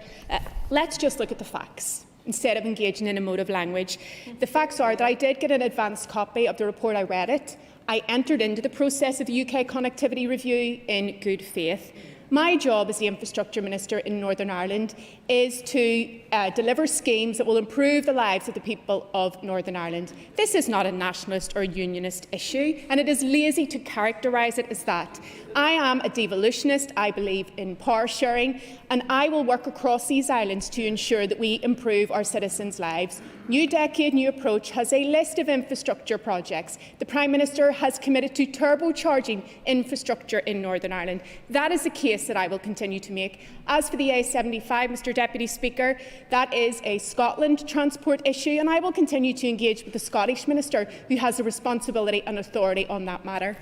Let's just look at the facts instead of engaging in emotive language. The facts are that I did get an advance copy of the report. I read it. I entered into the process of the UK Connectivity Review in good faith. My job as the Infrastructure Minister in Northern Ireland is to deliver schemes that will improve the lives of the people of Northern Ireland. This is not a nationalist or unionist issue, and it is lazy to characterise it as that. I am a devolutionist. I believe in power sharing, and I will work across these islands to ensure that we improve our citizens' lives. New Decade New Approach has a list of infrastructure projects. The Prime Minister has committed to turbocharging infrastructure in Northern Ireland. That is the case that I will continue to make. As for the A75, Mr. Deputy Speaker, that is a Scotland transport issue, and I will continue to engage with the Scottish Minister, who has a responsibility and authority on that matter.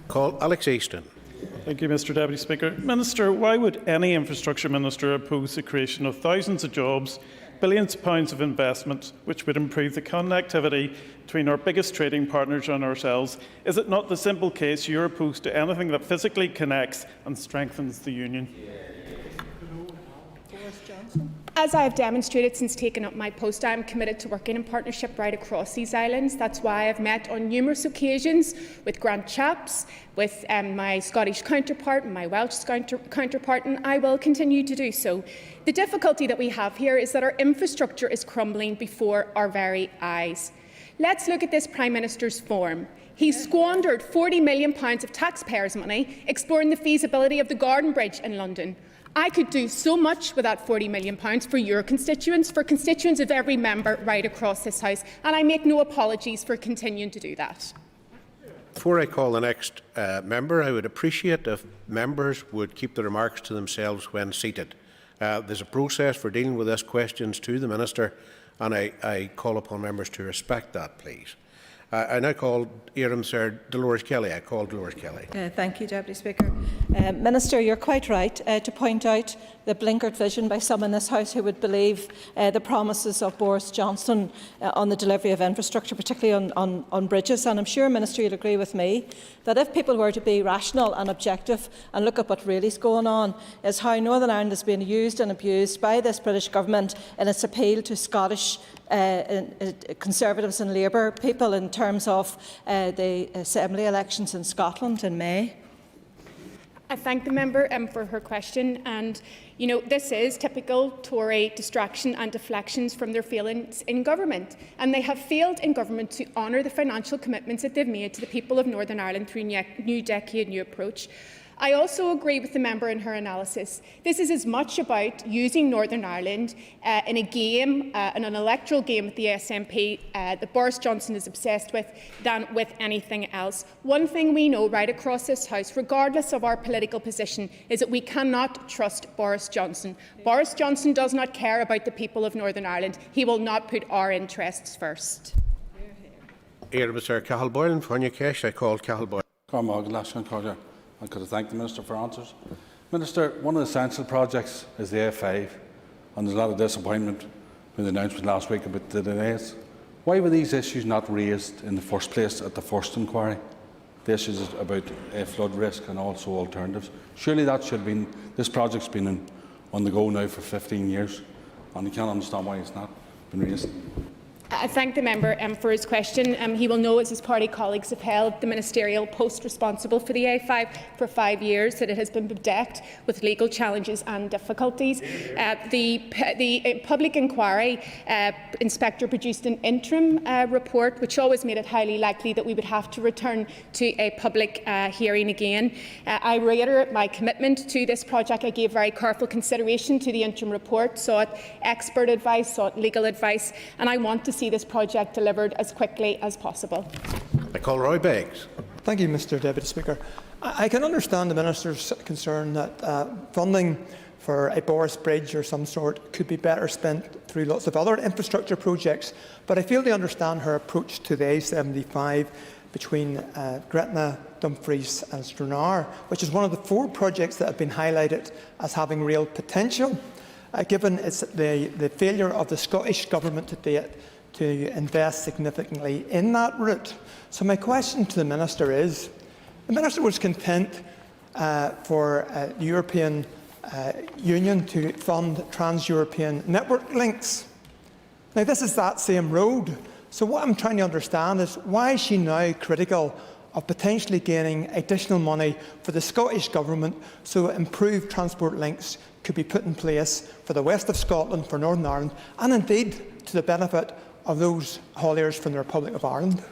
Call Alex Easton. Thank you, Mr. Deputy Speaker. Minister, why would any infrastructure minister oppose the creation of thousands of jobs, billions of pounds of investment, which would improve the connectivity between our biggest trading partners and ourselves? Is it not the simple case you're opposed to anything that physically connects and strengthens the Union? As I have demonstrated since taking up my post, I am committed to working in partnership right across these islands. That's why I've met on numerous occasions with Grant Shapps, with my Scottish counterpart and my Welsh counterpart, and I will continue to do so. The difficulty that we have here is that our infrastructure is crumbling before our very eyes. Let's look at this Prime Minister's form. He squandered £40 million of taxpayers' money exploring the feasibility of the Garden Bridge in London. I could do so much with that £40 million for your constituents, for constituents of every member right across this House, and I make no apologies for continuing to do that. Before I call the next member, I would appreciate if members would keep their remarks to themselves when seated. There's a process for dealing with this questions to the Minister, and I call upon members to respect that, please. I now call Sir Dolores Kelly. I call Dolores Kelly. Thank you, Deputy Speaker. Minister, you're quite right to point out the blinkered vision by some in this House who would believe the promises of Boris Johnson on the delivery of infrastructure, particularly on bridges. And I'm sure, Minister, you'll agree with me that if people were to be rational and objective and look at what really is going on, is how Northern Ireland is being used and abused by this British government in its appeal to Scottish Conservatives and Labour people in terms of the Assembly elections in Scotland in May. I thank the member for her question, and this is typical Tory distraction and deflections from their failings in government, and they have failed in government to honour the financial commitments that they've made to the people of Northern Ireland through New Decade, New Approach. I also agree with the member in her analysis. This is as much about using Northern Ireland in a game, in an electoral game with the SNP that Boris Johnson is obsessed with, than with anything else. One thing we know right across this House, regardless of our political position, is that we cannot trust Boris Johnson. Boris Johnson does not care about the people of Northern Ireland. He will not put our interests first. Mr. Cathal Boylan, I call Cathal Boylan. I could have thanked the Minister for answers. Minister, one of the essential projects is the A5, and there's a lot of disappointment with the announcement last week about the delays. Why were these issues not raised in the first place at the first inquiry? The issues about flood risk and also alternatives. Surely that should have been. This project's been on the go now for 15 years, and you can't understand why it's not been raised. I thank the member for his question. He will know, as his party colleagues have held the ministerial post responsible for the A5 for 5 years, that it has been bedecked with legal challenges and difficulties. The public inquiry inspector produced an interim report, which always made it highly likely that we would have to return to a public hearing again. I reiterate my commitment to this project. I gave very careful consideration to the interim report, sought expert advice, sought legal advice, and I want to see this project delivered as quickly as possible. I call Roy Beggs. Thank you, Mr Deputy Speaker. I can understand the Minister's concern that funding for a Boris Bridge or some sort could be better spent through lots of other infrastructure projects, but I fail to understand her approach to the A75 between Gretna, Dumfries and Stranraer, which is one of the 4 projects that have been highlighted as having real potential, given the failure of the Scottish Government to date to invest significantly in that route. So my question to the Minister is, the Minister was content for the European Union to fund trans-European network links. Now this is that same road. So what I'm trying to understand is, why is she now critical of potentially gaining additional money for the Scottish Government so improved transport links could be put in place for the west of Scotland, for Northern Ireland, and indeed to the benefit of those hauliers from the Republic of Ireland?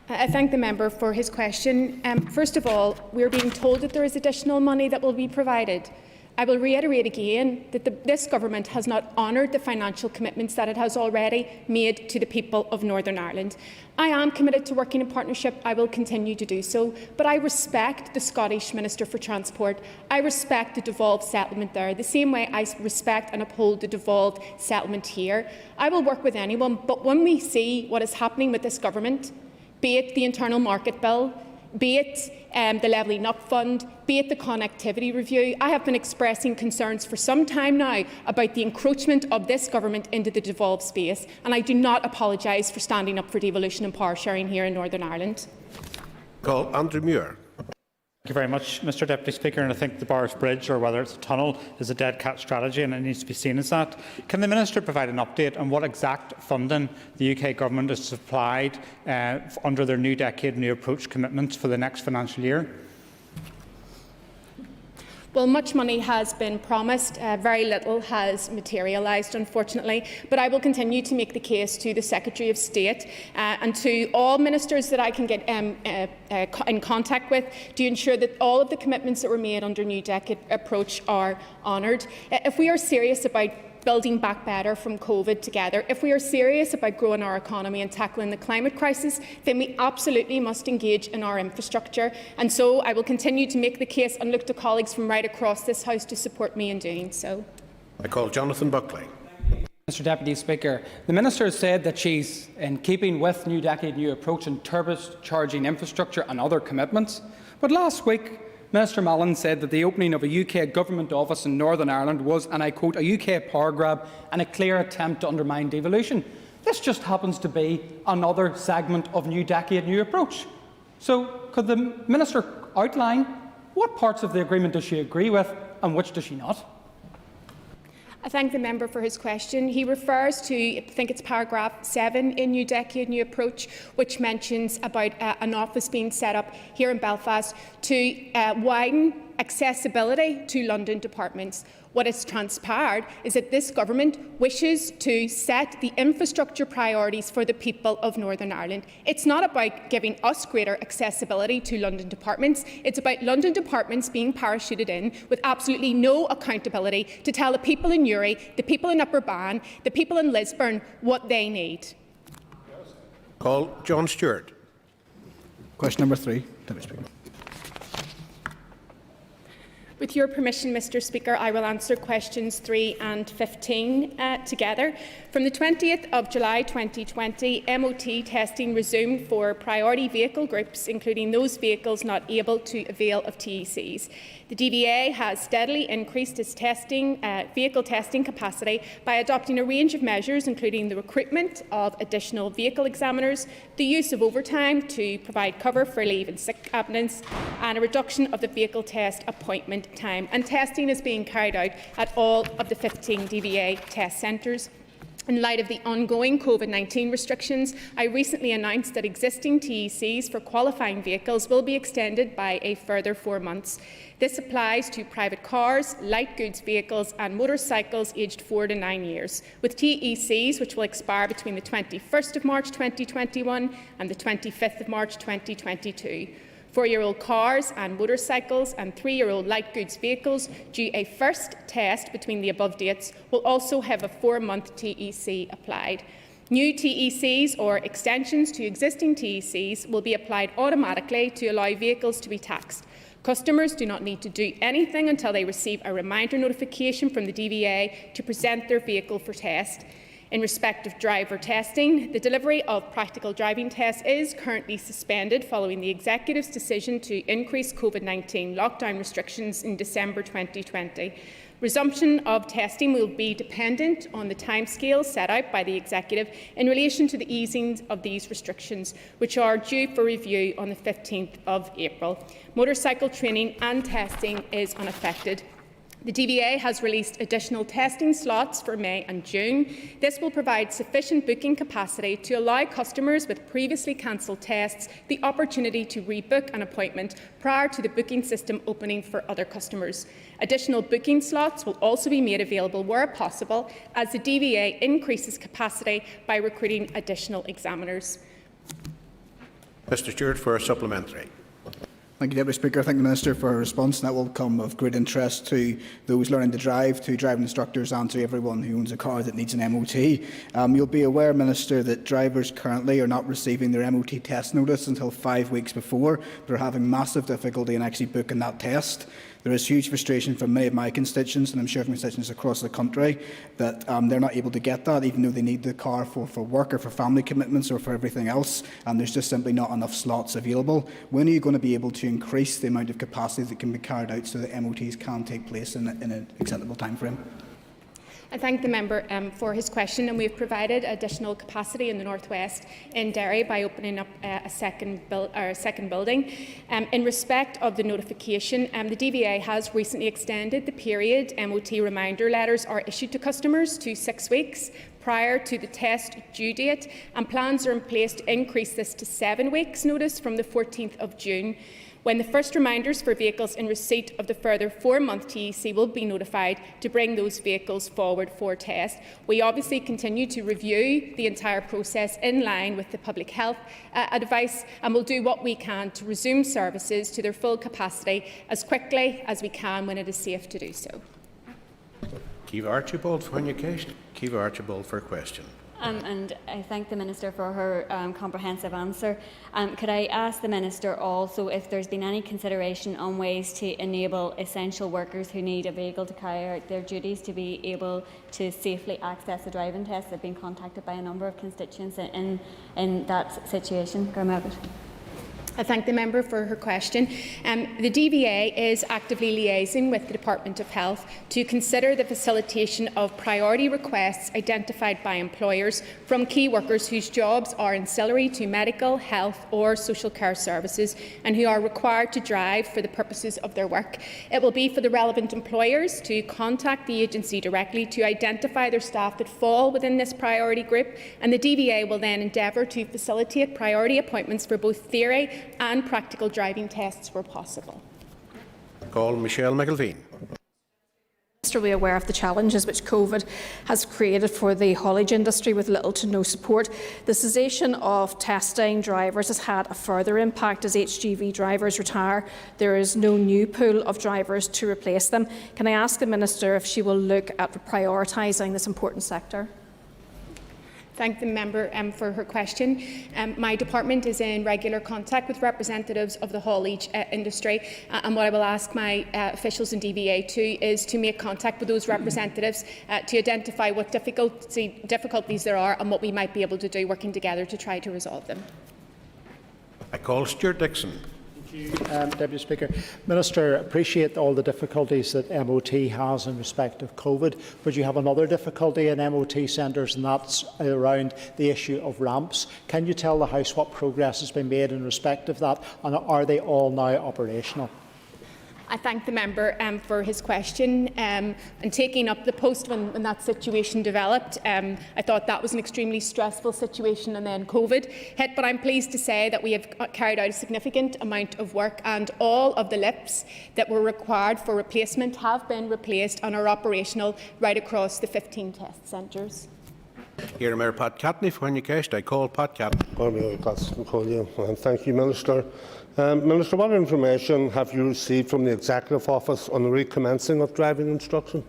I thank the member for his question. First of all, we are being told that there is additional money that will be provided. I will reiterate again that this government has not honoured the financial commitments that it has already made to the people of Northern Ireland. I am committed to working in partnership. I will continue to do so. But I respect the Scottish Minister for Transport. I respect the devolved settlement there, the same way I respect and uphold the devolved settlement here. I will work with anyone, but when we see what is happening with this government, be it the internal market bill, be it the Levelling Up Fund, be it the connectivity review, I have been expressing concerns for some time now about the encroachment of this government into the devolved space, and I do not apologise for standing up for devolution and power sharing here in Northern Ireland. Call Andrew Muir. Thank you very much, Mr Deputy Speaker. And I think the Boris Bridge, or whether it's a tunnel, is a dead cat strategy, and it needs to be seen as that. Can the Minister provide an update on what exact funding the UK Government has supplied under their New Decade, New Approach commitments for the next financial year? Well, much money has been promised, very little has materialised, unfortunately, but I will continue to make the case to the Secretary of State and to all ministers that I can get in contact with to ensure that all of the commitments that were made under New Decade approach are honoured. If we are serious about building back better from COVID together, if we are serious about growing our economy and tackling the climate crisis, then we absolutely must engage in our infrastructure. And so I will continue to make the case and look to colleagues from right across this House to support me in doing so. I call Jonathan Buckley. Mr Deputy Speaker, the Minister has said that she's in keeping with New Decade New Approach and turbocharging infrastructure and other commitments. But last week, Minister Mallon said that the opening of a UK Government office in Northern Ireland was, and I quote, a UK power grab and a clear attempt to undermine devolution. This just happens to be another segment of New Decade New Approach. So could the Minister outline what parts of the agreement does she agree with and which does she not? I thank the member for his question. He refers to, I think it's paragraph 7 in New Decade New Approach, which mentions about an office being set up here in Belfast to widen accessibility to London departments. What has transpired is that this government wishes to set the infrastructure priorities for the people of Northern Ireland. It's not about giving us greater accessibility to London departments. It's about London departments being parachuted in with absolutely no accountability to tell the people in Newry, the people in Upper Bann, the people in Lisburn what they need. Call John Stewart. Question number 3, Deputy Speaker. With your permission, Mr Speaker, I will answer questions 3 and 15 together. From the 20th of July 2020, MOT testing resumed for priority vehicle groups, including those vehicles not able to avail of TECs. The DVA has steadily increased its vehicle testing capacity by adopting a range of measures, including the recruitment of additional vehicle examiners, the use of overtime to provide cover for leave and sick absence, and a reduction of the vehicle test appointment time. And testing is being carried out at all of the 15 DVA test centres. In light of the ongoing COVID-19 restrictions, I recently announced that existing TECs for qualifying vehicles will be extended by a further 4 months. This applies to private cars, light goods vehicles and motorcycles aged 4 to 9 years, with TECs which will expire between the 21st of March 2021 and the 25th of March 2022. 4-year-old cars and motorcycles and 3-year-old light goods vehicles due a first test between the above dates will also have a 4-month TEC applied. New TECs or extensions to existing TECs will be applied automatically to allow vehicles to be taxed. Customers do not need to do anything until they receive a reminder notification from the DVA to present their vehicle for test. In respect of driver testing, the delivery of practical driving tests is currently suspended following the Executive's decision to increase COVID-19 lockdown restrictions in December 2020. Resumption of testing will be dependent on the timescales set out by the Executive in relation to the easing of these restrictions, which are due for review on the 15th of April. Motorcycle training and testing is unaffected. The DVA has released additional testing slots for May and June. This will provide sufficient booking capacity to allow customers with previously cancelled tests the opportunity to rebook an appointment prior to the booking system opening for other customers. Additional booking slots will also be made available where possible as the DVA increases capacity by recruiting additional examiners. Mr Stewart for a supplementary. Thank you, Deputy Speaker. I thank the Minister for her response, and that will come of great interest to those learning to drive, to driving instructors and to everyone who owns a car that needs an MOT. You'll be aware, Minister, that drivers currently are not receiving their MOT test notice until 5 weeks before. They're having massive difficulty in actually booking that test. There is huge frustration from many of my constituents, and I'm sure from constituents across the country, that they're not able to get that, even though they need the car for work or for family commitments or for everything else, and there's just simply not enough slots available. When are you going to be able to increase the amount of capacity that can be carried out so that MOTs can take place in an acceptable time frame? I thank the member for his question, and we have provided additional capacity in the North West in Derry by opening up a second building. In respect of the notification, the DVA has recently extended the period MOT reminder letters are issued to customers to 6 weeks prior to the test due date, and plans are in place to increase this to 7 weeks' notice from the 14th of June. When the first reminders for vehicles in receipt of the further 4-month TEC will be notified to bring those vehicles forward for test. We obviously continue to review the entire process in line with the public health advice, and will do what we can to resume services to their full capacity as quickly as we can when it is safe to do so. Keith Archibald for Keith Archibald for a question. And I thank the Minister for her comprehensive answer. Could I ask the Minister also if there's been any consideration on ways to enable essential workers who need a vehicle to carry out their duties to be able to safely access the driving test? I've been contacted by a number of constituents in that situation. I thank the member for her question. The DVA is actively liaising with the Department of Health to consider the facilitation of priority requests identified by employers from key workers whose jobs are ancillary to medical, health or social care services and who are required to drive for the purposes of their work. It will be for the relevant employers to contact the agency directly to identify their staff that fall within this priority group, and the DVA will then endeavour to facilitate priority appointments for both theory and practical driving tests where possible. Call Michelle McIlveen. Are we aware of the challenges which COVID has created for the haulage industry with little to no support? The cessation of testing drivers has had a further impact as HGV drivers retire. There is no new pool of drivers to replace them. Can I ask the Minister if she will look at prioritising this important sector? Thank the member for her question. My department is in regular contact with representatives of the haulage industry, and what I will ask my officials in DVA is to make contact with those representatives to identify what difficulties there are and what we might be able to do working together to try to resolve them. I call Stuart Dixon. Deputy Speaker. Minister, appreciate all the difficulties that MOT has in respect of COVID, but you have another difficulty in MOT centres, and that's around the issue of ramps. Can you tell the House what progress has been made in respect of that, and are they all now operational? I thank the member for his question and taking up the post when that situation developed. I thought that was an extremely stressful situation, and then COVID hit, but I'm pleased to say that we have carried out a significant amount of work, and all of the lips that were required for replacement have been replaced and are operational right across the 15 test centres. Here, Mayor Pat Catney for I call Pat Catney. Thank you, Minister. Minister, what information have you received from the Executive Office on the recommencing of driving instruction?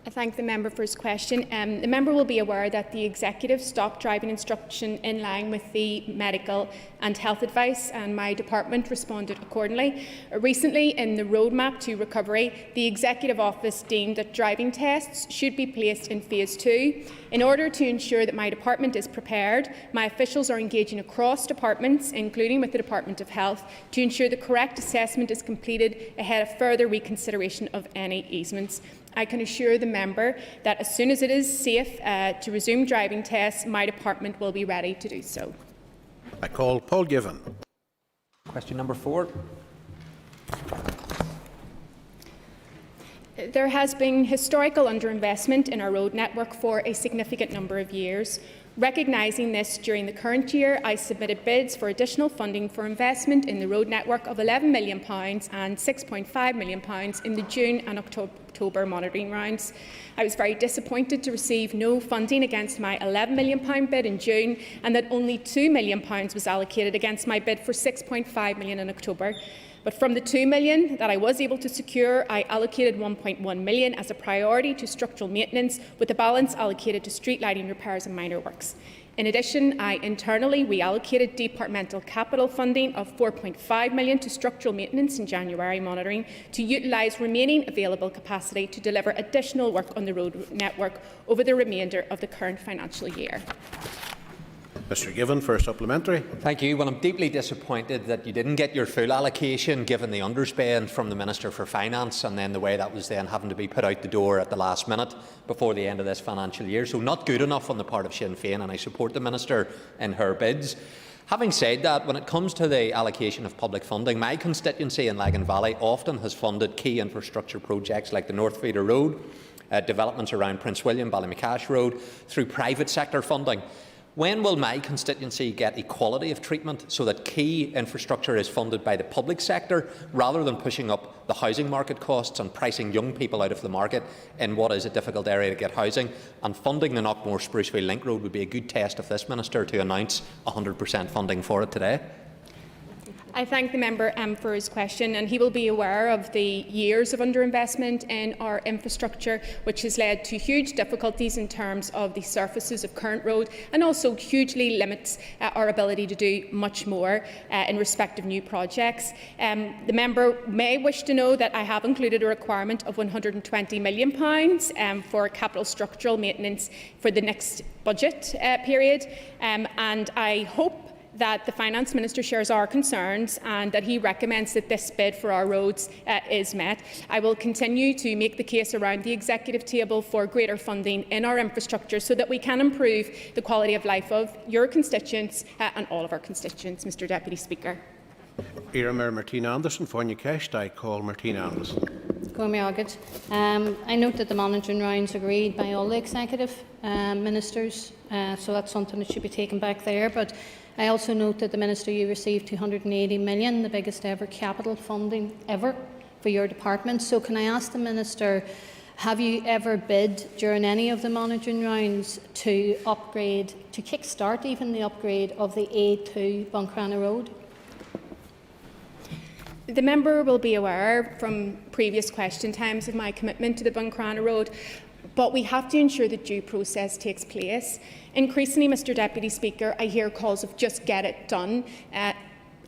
I thank the member for his question. The member will be aware that the Executive stopped driving instruction in line with the medical and health advice, and my department responded accordingly. Recently, in the roadmap to recovery, the Executive Office deemed that driving tests should be placed in Phase 2. In order to ensure that my department is prepared, my officials are engaging across departments, including with the Department of Health, to ensure the correct assessment is completed ahead of further reconsideration of any easements. I can assure the member that as soon as it is safe to resume driving tests, my department will be ready to do so. I call Paul Given. Question number 4. There has been historical underinvestment in our road network for a significant number of years. Recognising this, during the current year, I submitted bids for additional funding for investment in the road network of £11 million and £6.5 million in the June and October monitoring rounds. I was very disappointed to receive no funding against my £11 million bid in June, and that only £2 million was allocated against my bid for £6.5 million in October. But from the £2 million that I was able to secure, I allocated £1.1 million as a priority to structural maintenance, with the balance allocated to street lighting repairs and minor works. In addition, I internally reallocated departmental capital funding of £4.5 million to structural maintenance in January monitoring to utilise remaining available capacity to deliver additional work on the road network over the remainder of the current financial year. Mr Given for a supplementary. Thank you. Well, I'm deeply disappointed that you didn't get your full allocation, given the underspend from the Minister for Finance, and then the way that was then having to be put out the door at the last minute before the end of this financial year. So not good enough on the part of Sinn Féin, and I support the Minister in her bids. Having said that, when it comes to the allocation of public funding, my constituency in Lagan Valley often has funded key infrastructure projects like the North Feeder Road, developments around Prince William, Ballymacash Road, through private sector funding. When will my constituency get equality of treatment so that key infrastructure is funded by the public sector rather than pushing up the housing market costs and pricing young people out of the market in what is a difficult area to get housing? And funding the Knockmore-Spruceville Link Road would be a good test of this Minister to announce 100% funding for it today. I thank the member for his question, and he will be aware of the years of underinvestment in our infrastructure, which has led to huge difficulties in terms of the surfaces of current road, and also hugely limits our ability to do much more in respect of new projects. The member may wish to know that I have included a requirement of £120 million for capital structural maintenance for the next budget period, and I hope that the Finance Minister shares our concerns and that he recommends that this bid for our roads is met. I will continue to make the case around the executive table for greater funding in our infrastructure so that we can improve the quality of life of your constituents and all of our constituents, Mr Deputy Speaker. Iramir Martina Anderson, Fáinne Ceist. I call Martina Anderson. I note that the monitoring rounds agreed by all the executive ministers, so that's something that should be taken back there. But I also note that the Minister, you received £280 million, the biggest ever capital funding ever for your department. So can I ask the Minister, have you ever bid during any of the monitoring rounds to upgrade, to kick-start even the upgrade of the A2 Buncrana Road? The member will be aware from previous question times of my commitment to the Buncrana Road, but we have to ensure that due process takes place. Increasingly, Mr Deputy Speaker, I hear calls of just get it done,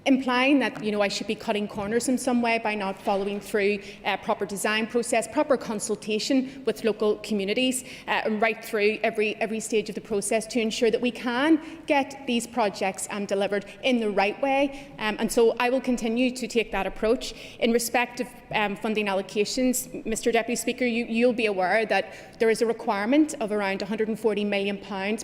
implying that I should be cutting corners in some way by not following through proper design process, proper consultation with local communities, right through every stage of the process to ensure that we can get these projects delivered in the right way. And so I will continue to take that approach. In respect of funding allocations, Mr Deputy Speaker, you'll be aware that there is a requirement of around £140 million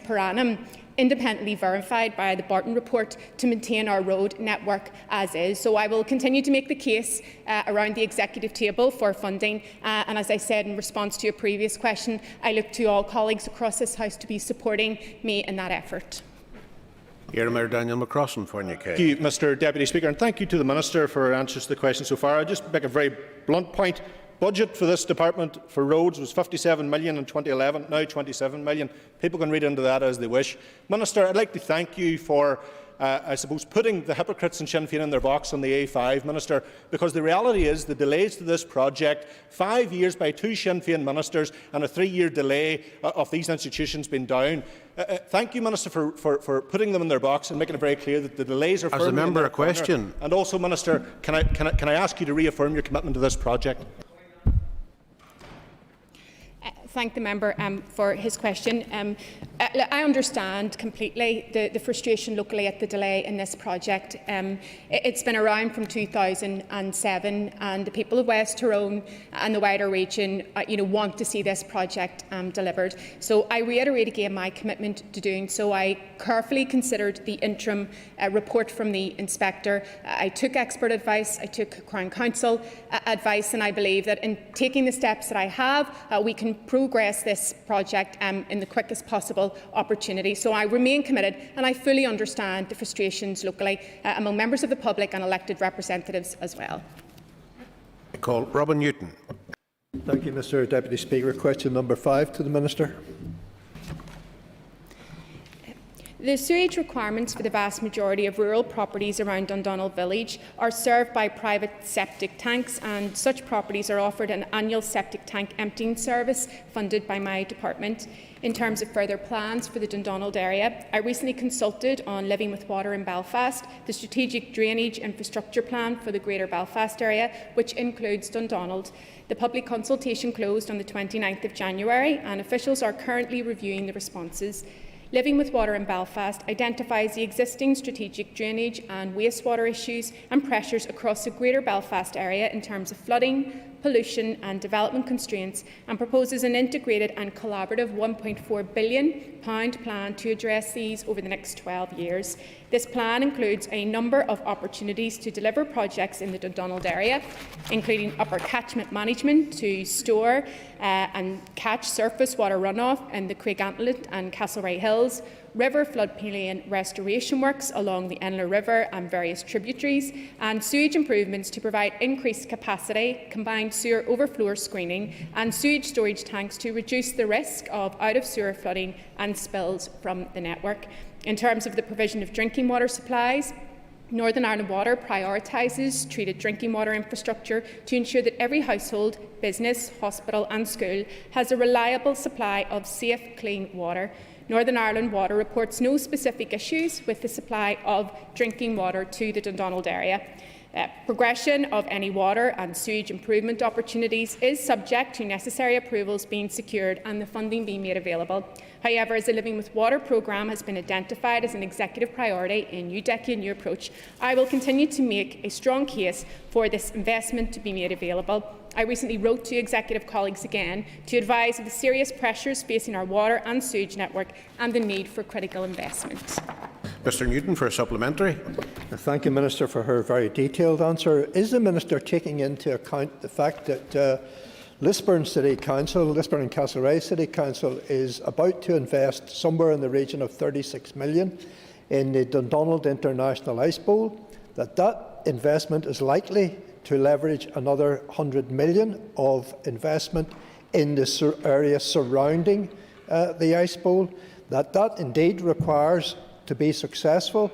per annum, independently verified by the Barton report, to maintain our road network as is. So I will continue to make the case around the executive table for funding, and as I said in response to a previous question, I look to all colleagues across this House to be supporting me in that effort. Mayor Daniel McCrossan, Fáinne Ceist. Thank you, Mr Deputy Speaker, and thank you to the Minister for answers to the question so far. I'll just make a very blunt point. Budget for this department for roads was £57 million in 2011, now £27 million. People can read into that as they wish. Minister, I'd like to thank you for, I suppose, putting the hypocrites in Sinn Féin in their box on the A5, Minister, because the reality is the delays to this project, 5 years by 2 Sinn Féin ministers and a 3-year delay of these institutions being down. Thank you, Minister, for putting them in their box and making it very clear that the delays are firmly As a member, a question. And also, Minister, can I ask you to reaffirm your commitment to this project? Thank the member for his question. I understand completely the frustration locally at the delay in this project. It's been around from 2007, and the people of West Tyrone and the wider region want to see this project delivered. So I reiterate again my commitment to doing so. I carefully considered the interim report from the inspector. I took expert advice, I took Crown Council advice, and I believe that in taking the steps that I have, we can progress this project in the quickest possible opportunity. So I remain committed, and I fully understand the frustrations locally among members of the public and elected representatives as well. I call Robin Newton. Thank you, Mr Deputy Speaker. Question number 5 to the Minister. The sewage requirements for the vast majority of rural properties around Dundonald Village are served by private septic tanks, and such properties are offered an annual septic tank emptying service funded by my department. In terms of further plans for the Dundonald area, I recently consulted on Living with Water in Belfast, the strategic drainage infrastructure plan for the Greater Belfast area, which includes Dundonald. The public consultation closed on the 29th of January, and officials are currently reviewing the responses. Living with Water in Belfast identifies the existing strategic drainage and wastewater issues and pressures across the Greater Belfast area in terms of flooding, pollution and development constraints, and proposes an integrated and collaborative £1.4 billion plan to address these over the next 12 years. This plan includes a number of opportunities to deliver projects in the Dundonald area, including upper catchment management to store and catch surface water runoff in the Craigantlet and Castlereagh Hills, river floodplain restoration works along the Inler River and various tributaries, and sewage improvements to provide increased capacity, combined sewer overflow screening and sewage storage tanks to reduce the risk of out-of-sewer flooding and spills from the network. In terms of the provision of drinking water supplies, Northern Ireland Water prioritises treated drinking water infrastructure to ensure that every household, business, hospital and school has a reliable supply of safe, clean water. Northern Ireland Water reports no specific issues with the supply of drinking water to the Dundonald area. Progression of any water and sewage improvement opportunities is subject to necessary approvals being secured and the funding being made available. However, as the Living with Water programme has been identified as an executive priority in New Decade New Approach, I will continue to make a strong case for this investment to be made available. I recently wrote to executive colleagues again to advise of the serious pressures facing our water and sewage network and the need for critical investment. Mr Newton for a supplementary. Thank you, Minister, for her very detailed answer. Is the Minister taking into account the fact that Lisburn City Council, Lisburn and Castlereagh City Council, is about to invest somewhere in the region of 36 million in the Dundonald International Ice Bowl, that investment is likely to leverage another 100 million of investment in the area surrounding the Ice Bowl, that indeed requires, to be successful,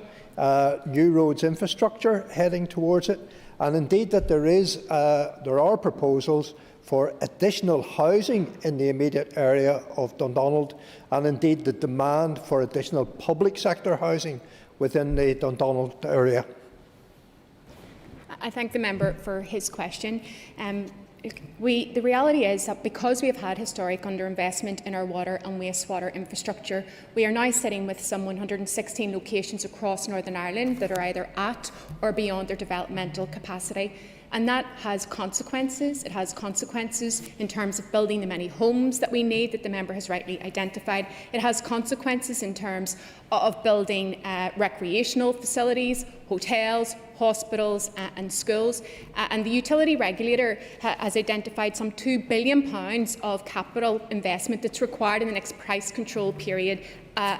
new roads infrastructure heading towards it, and indeed that there are proposals for additional housing in the immediate area of Dundonald, and indeed the demand for additional public sector housing within the Dundonald area. I thank the member for his question. The reality is that because we have had historic underinvestment in our water and wastewater infrastructure, we are now sitting with some 116 locations across Northern Ireland that are either at or beyond their developmental capacity. And that has consequences. It has consequences in terms of building the many homes that we need, that the member has rightly identified. It has consequences in terms of building recreational facilities, hotels, hospitals and schools. And the utility regulator has identified some £2 billion of capital investment that's required in the next price control period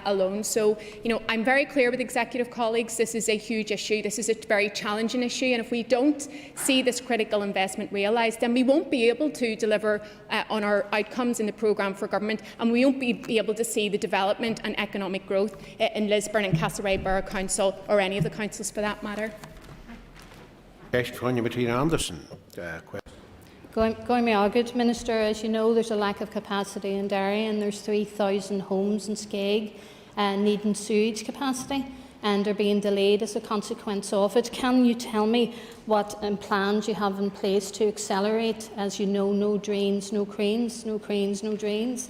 alone. So, I'm very clear with executive colleagues, this is a huge issue, this is a very challenging issue, and if we don't see this critical investment realised, then we won't be able to deliver on our outcomes in the programme for government, and we won't be able to see the development and economic growth in Lisburn and Castlereagh Borough Council, or any of the councils for that matter. Going me agad, Minister, as you know, there's a lack of capacity in Derry, and there's 3,000 homes in Skeig needing sewage capacity, and are being delayed as a consequence of it. Can you tell me what plans you have in place to accelerate? As you know, no drains, no cranes, no cranes, no drains.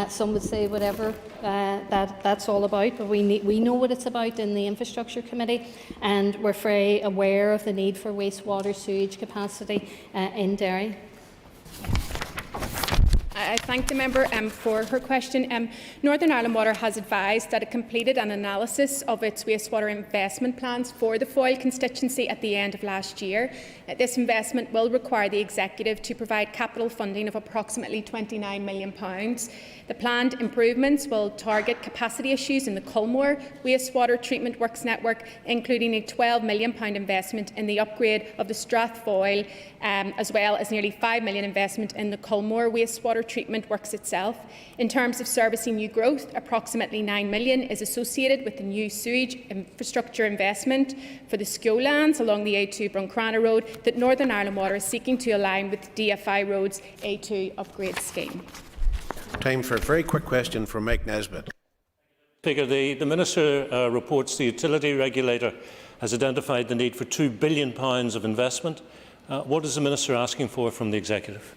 Some would say whatever that's all about, but we know what it's about in the Infrastructure Committee, and we're very aware of the need for wastewater sewage capacity in Derry. I thank the member for her question. Northern Ireland Water has advised that it completed an analysis of its wastewater investment plans for the Foyle constituency at the end of last year. This investment will require the Executive to provide capital funding of approximately £29 million. The planned improvements will target capacity issues in the Culmore wastewater treatment works network, including a £12 million investment in the upgrade of the Strathfoyle, as well as nearly £5 million investment in the Culmore wastewater treatment works itself. In terms of servicing new growth, approximately £9 million is associated with the new sewage infrastructure investment for the Skiolands along the A2 Bruncrana Road that Northern Ireland Water is seeking to align with DFI Road's A2 upgrade scheme. Time for a very quick question from Mike Nesbitt. Speaker, the Minister reports the utility regulator has identified the need for £2 billion of investment. What is the Minister asking for from the Executive?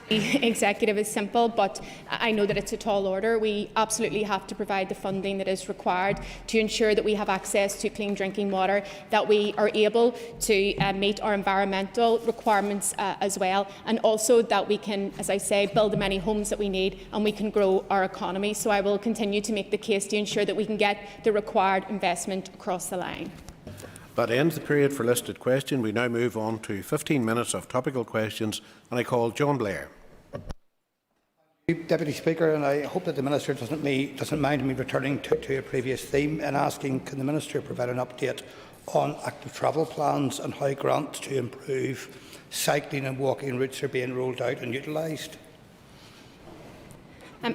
The Executive is simple, but I know that it's a tall order. We absolutely have to provide the funding that is required to ensure that we have access to clean drinking water, that we are able to meet our environmental requirements as well, and also that we can, as I say, build the many homes that we need and we can grow our economy. So I will continue to make the case to ensure that we can get the required investment across the line. That ends the period for listed question. We now move on to 15 minutes of topical questions, and I call John Blair. Deputy Speaker, and I hope that the Minister doesn't mind me returning to a previous theme and asking, can the Minister provide an update on active travel plans and how grants to improve cycling and walking routes are being rolled out and utilised?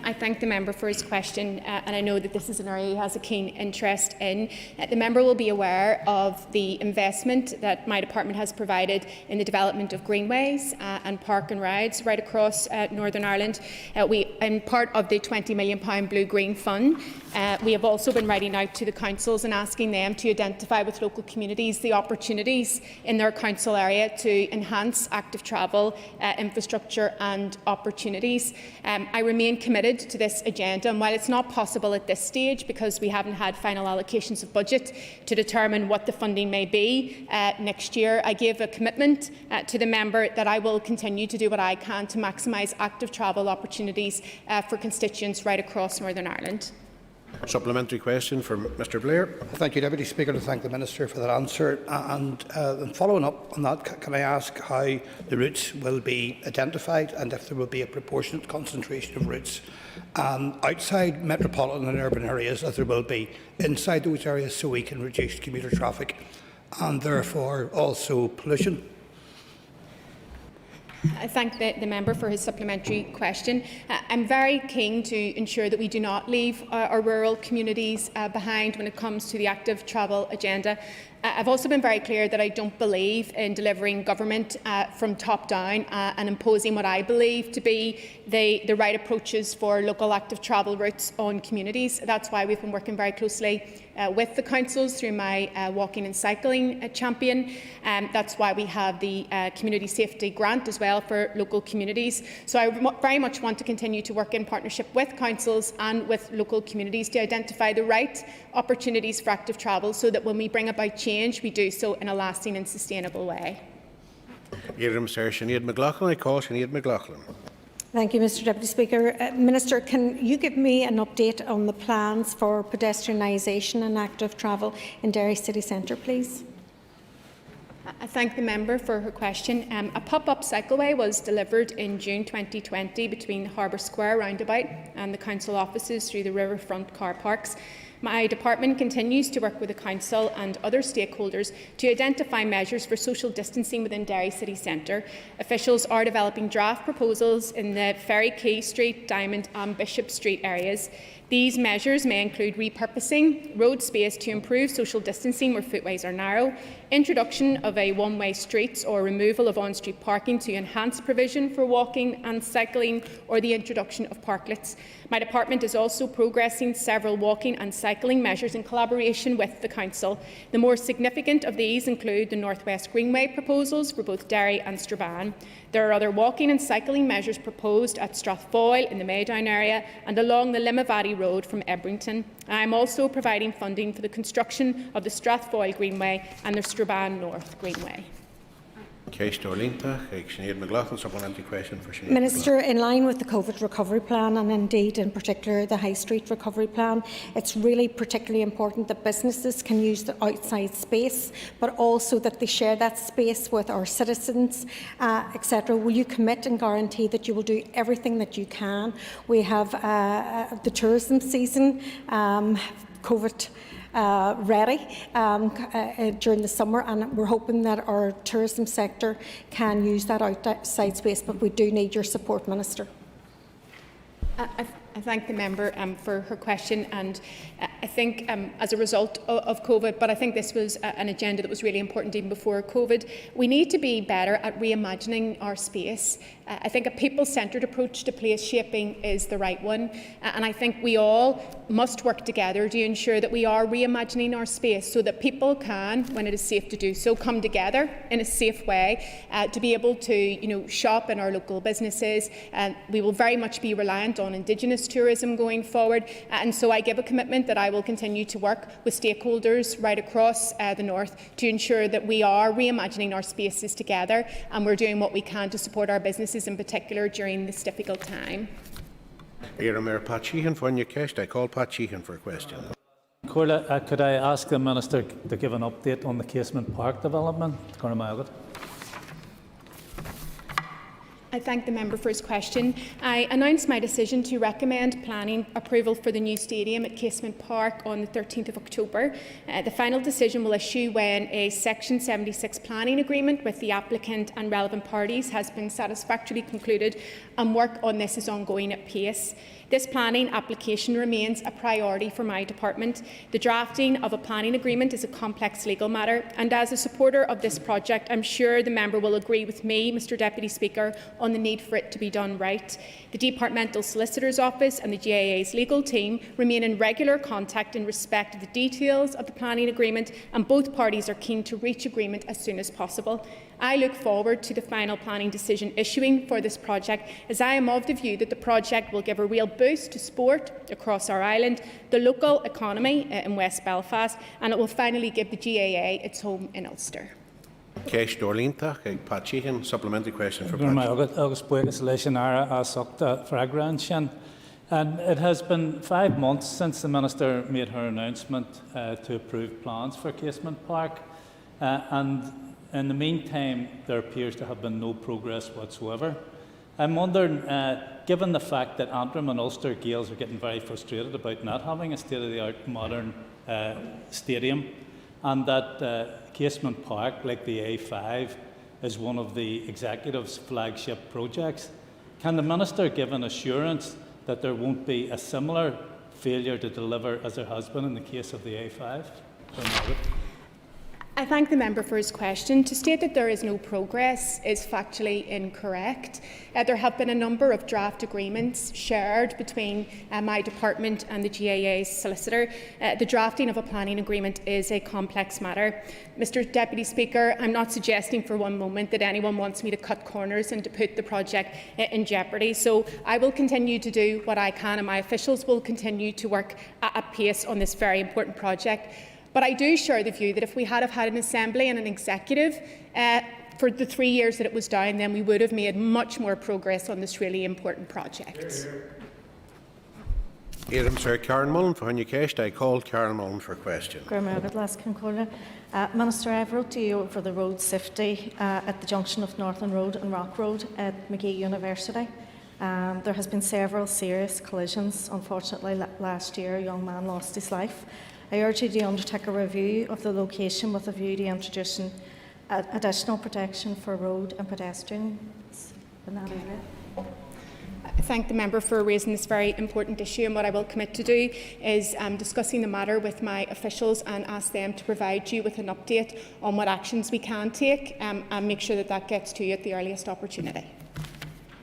I thank the member for his question, and I know that this is an area he has a keen interest in. The member will be aware of the investment that my department has provided in the development of greenways and park and rides right across Northern Ireland. In part of the £20 million Blue-Green Fund, we have also been writing out to the councils and asking them to identify with local communities the opportunities in their council area to enhance active travel infrastructure and opportunities. I remain committed to this agenda, and while it's not possible at this stage because we haven't had final allocations of budget to determine what the funding may be next year, I give a commitment to the member that I will continue to do what I can to maximise active travel opportunities for constituents right across Northern Ireland. Supplementary question from Mr Blair. Thank you, Deputy Speaker, and thank the Minister for that answer. And following up on that, can I ask how the routes will be identified and if there will be a proportionate concentration of routes outside metropolitan and urban areas as there will be inside those areas, so we can reduce commuter traffic and therefore also pollution? I thank the member for his supplementary question. I'm very keen to ensure that we do not leave our rural communities behind when it comes to the active travel agenda. I've also been very clear that I don't believe in delivering government from top down and imposing what I believe to be the right approaches for local active travel routes on communities. That's why we've been working very closely with the councils through my walking and cycling champion. That's why we have the community safety grant as well for local communities. So I very much want to continue to work in partnership with councils and with local communities to identify the right opportunities for active travel so that when we bring about change, we do so in a lasting and sustainable way. Sinead McLaughlin. I call Sinead McLaughlin. Thank you, Mr Deputy Speaker. Minister, can you give me an update on the plans for pedestrianisation and active travel in Derry City Centre, please? I thank the member for her question. A pop-up cycleway was delivered in June 2020 between the Harbour Square roundabout and the council offices through the riverfront car parks. My department continues to work with the council and other stakeholders to identify measures for social distancing within Derry City Centre. Officials are developing draft proposals in the Ferry Quay Street, Diamond and Bishop Street areas. These measures may include repurposing road space to improve social distancing where footways are narrow, introduction of a one-way streets or removal of on-street parking to enhance provision for walking and cycling, or the introduction of parklets. My department is also progressing several walking and cycling measures in collaboration with the council. The more significant of these include the North West Greenway proposals for both Derry and Strabane. There are other walking and cycling measures proposed at Strathfoyle in the Maydown area and along the Limavady Road from Ebrington. I am also providing funding for the construction of the Strathfoyle Greenway and the Strabane North Greenway. Supplementary question for Sinead. Minister, in line with the COVID recovery plan and indeed in particular the High Street recovery plan, it's really particularly important that businesses can use the outside space, but also that they share that space with our citizens, etc. Will you commit and guarantee that you will do everything that you can? We have the tourism season, COVID ready during the summer, and we're hoping that our tourism sector can use that outside space, but we do need your support, Minister. I thank the member for her question, and I think as a result of COVID, but I think this was an agenda that was really important even before COVID, we need to be better at reimagining our space. I think a people-centred approach to place shaping is the right one, and I think we all must work together to ensure that we are reimagining our space so that people can, when it is safe to do so, come together in a safe way to be able to shop in our local businesses. We will very much be reliant on Indigenous tourism going forward, and so I give a commitment that I will continue to work with stakeholders right across the north to ensure that we are reimagining our spaces together, and we're doing what we can to support our businesses in particular during this difficult time. Pat Sheehan for your question. I call Pat Sheehan for a question. Could I ask the Minister to give an update on the Casement Park development? I thank the member for his question. I announced my decision to recommend planning approval for the new stadium at Casement Park on the 13th of October. The final decision will issue when a Section 76 planning agreement with the applicant and relevant parties has been satisfactorily concluded, and work on this is ongoing at pace. This planning application remains a priority for my department. The drafting of a planning agreement is a complex legal matter, and as a supporter of this project, I'm sure the member will agree with me, Mr Deputy Speaker, on the need for it to be done right. The Departmental Solicitor's Office and the GAA's legal team remain in regular contact in respect of the details of the planning agreement, and both parties are keen to reach agreement as soon as possible. I look forward to the final planning decision issuing for this project, as I am of the view that the project will give a real boost to sport across our island, the local economy in West Belfast, and it will finally give the GAA its home in Ulster. Ceist Dorlínta, Patrick, supplementary question for And it has been 5 months since the Minister made her announcement to approve plans for Casement Park, and in the meantime there appears to have been no progress whatsoever. I'm wondering, given the fact that Antrim and Ulster Gaels are getting very frustrated about not having a state-of-the-art modern stadium, and that Casement Park, like the A5, is one of the Executive's flagship projects, can the Minister give an assurance that there won't be a similar failure to deliver as there has been in the case of the A5? I thank the member for his question. To state that there is no progress is factually incorrect. There have been a number of draft agreements shared between my department and the GAA's solicitor. The drafting of a planning agreement is a complex matter. Mr Deputy Speaker, I'm not suggesting for one moment that anyone wants me to cut corners and to put the project in jeopardy. So I will continue to do what I can, and my officials will continue to work at pace on this very important project. But I do share the view that if we had had an Assembly and an Executive for the 3 years that it was down, then we would have made much more progress on this really important project. Sir Karen Mullen for Honeycast. I called Karen Mullen for a question. Minister, I've wrote to you over the road safety at the junction of Northland Road and Rock Road at Magee University. There has been several serious collisions. Unfortunately, last year a young man lost his life. I urge you to undertake a review of the location with a view to introducing additional protection for road and pedestrians in that area. I thank the member for raising this very important issue, and what I will commit to do is discussing the matter with my officials and ask them to provide you with an update on what actions we can take and make sure that that gets to you at the earliest opportunity.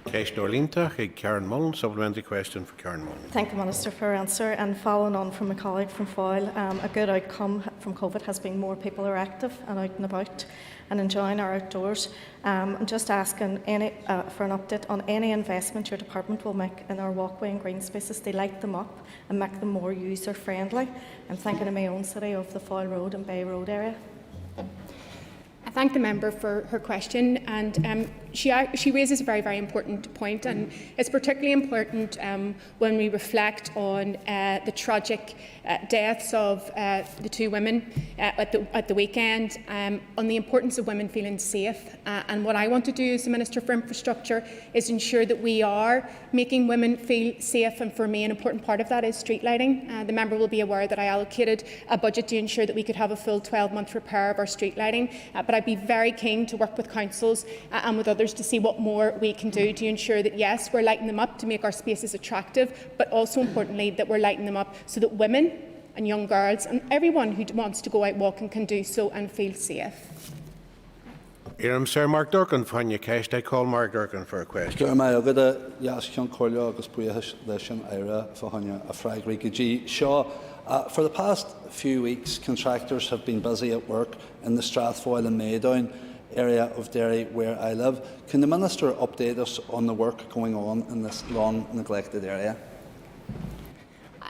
Ceist Dorlínta, Karen Mullen, supplementary question for Karen Mullen. Thank the Minister for her answer. And following on from a colleague from Foyle, a good outcome from COVID has been more people are active and out and about and enjoying our outdoors. I'm just asking for an update on any investment your department will make in our walkway and green spaces to light them up and make them more user-friendly. I'm thinking of my own city of the Foyle Road and Bay Road area. I thank the member for her question, and she raises a very, very important point, and it's particularly important when we reflect on the tragic deaths of the two women at the weekend, on the importance of women feeling safe. And what I want to do as the Minister for Infrastructure is ensure that we are making women feel safe, and for me an important part of that is street lighting. The member will be aware that I allocated a budget to ensure that we could have a full 12-month repair of our street lighting, but I'd be very keen to work with councils and with others to see what more we can do to ensure that, yes, we're lighting them up to make our spaces attractive, but also importantly that we're lighting them up so that women and young girls and everyone who wants to go out walking can do so and feel safe. Sir Mark Durkin for Honeycast. I call Mark Durkin for a question. For the past few weeks, contractors have been busy at work in the Strathfoyle and Maydown area of Derry where I live. Can the Minister update us on the work going on in this long neglected area?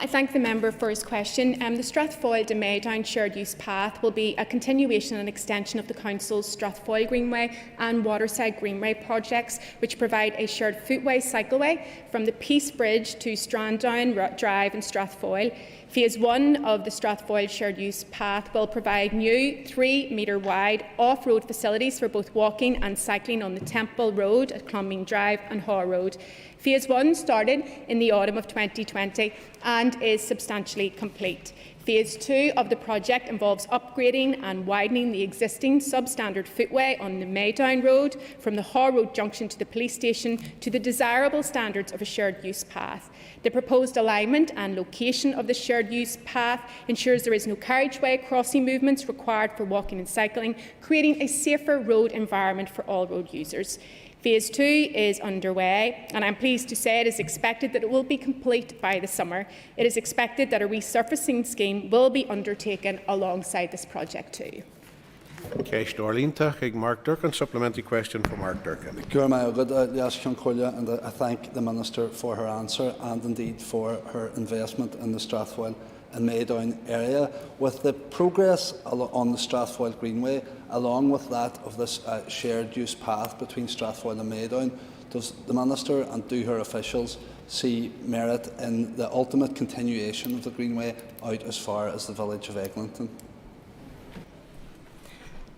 I thank the member for his question. The Strathfoyle to Maydown shared use path will be a continuation and extension of the Council's Strathfoyle Greenway and Waterside Greenway projects, which provide a shared footway cycleway from the Peace Bridge to Stranddown Drive in Strathfoyle. Phase 1 of the Strathfoyle Shared Use Path will provide new 3-metre wide off-road facilities for both walking and cycling on the Temple Road at Clonmene Drive and Haw Road. Phase 1 started in the autumn of 2020 and is substantially complete. Phase 2 of the project involves upgrading and widening the existing substandard footway on the Maydown Road from the Haw Road junction to the police station to the desirable standards of a shared use path. The proposed alignment and location of the shared use path ensures there is no carriageway crossing movements required for walking and cycling, creating a safer road environment for all road users. Phase 2 is underway, and I'm pleased to say it is expected that it will be complete by the summer. It is expected that a resurfacing scheme will be undertaken alongside this project too. Mark Durkin, supplementary question for Mark Durkin. And I thank the Minister for her answer and indeed for her investment in the Strathfoyle and Maydown area. With the progress on the Strathfoyle Greenway, along with that of this shared use path between Strathfoyle and Maydown, does the Minister and do her officials see merit in the ultimate continuation of the Greenway out as far as the village of Eglinton?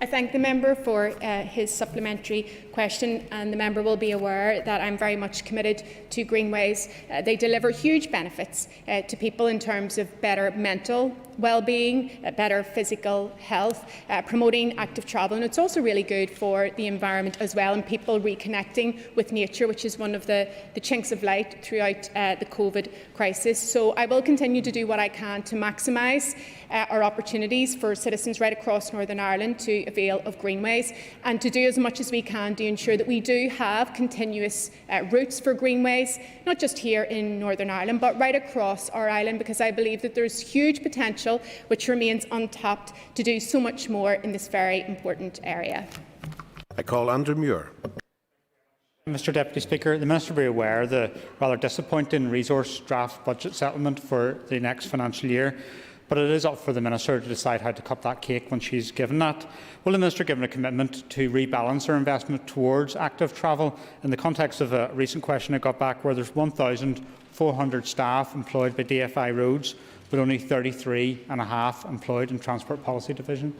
I thank the member for his supplementary question, and the member will be aware that I'm very much committed to Greenways. They deliver huge benefits to people in terms of better mental well-being, better physical health, promoting active travel, and it's also really good for the environment as well, and people reconnecting with nature, which is one of the chinks of light throughout the COVID crisis. So I will continue to do what I can to maximise our opportunities for citizens right across Northern Ireland to avail of Greenways, and to do as much as we can to ensure that we do have continuous routes for Greenways, not just here in Northern Ireland, but right across our island, because I believe that there's huge potential which remains untapped to do so much more in this very important area. I call Andrew Muir. Mr Deputy Speaker, the Minister will be aware of the rather disappointing resource draft budget settlement for the next financial year, but it is up for the Minister to decide how to cut that cake when she's given that. Will the Minister give a commitment to rebalance her investment towards active travel in the context of a recent question I got back where there's 1,400 staff employed by DFI Roads, but only 33.5 employed in Transport Policy Division?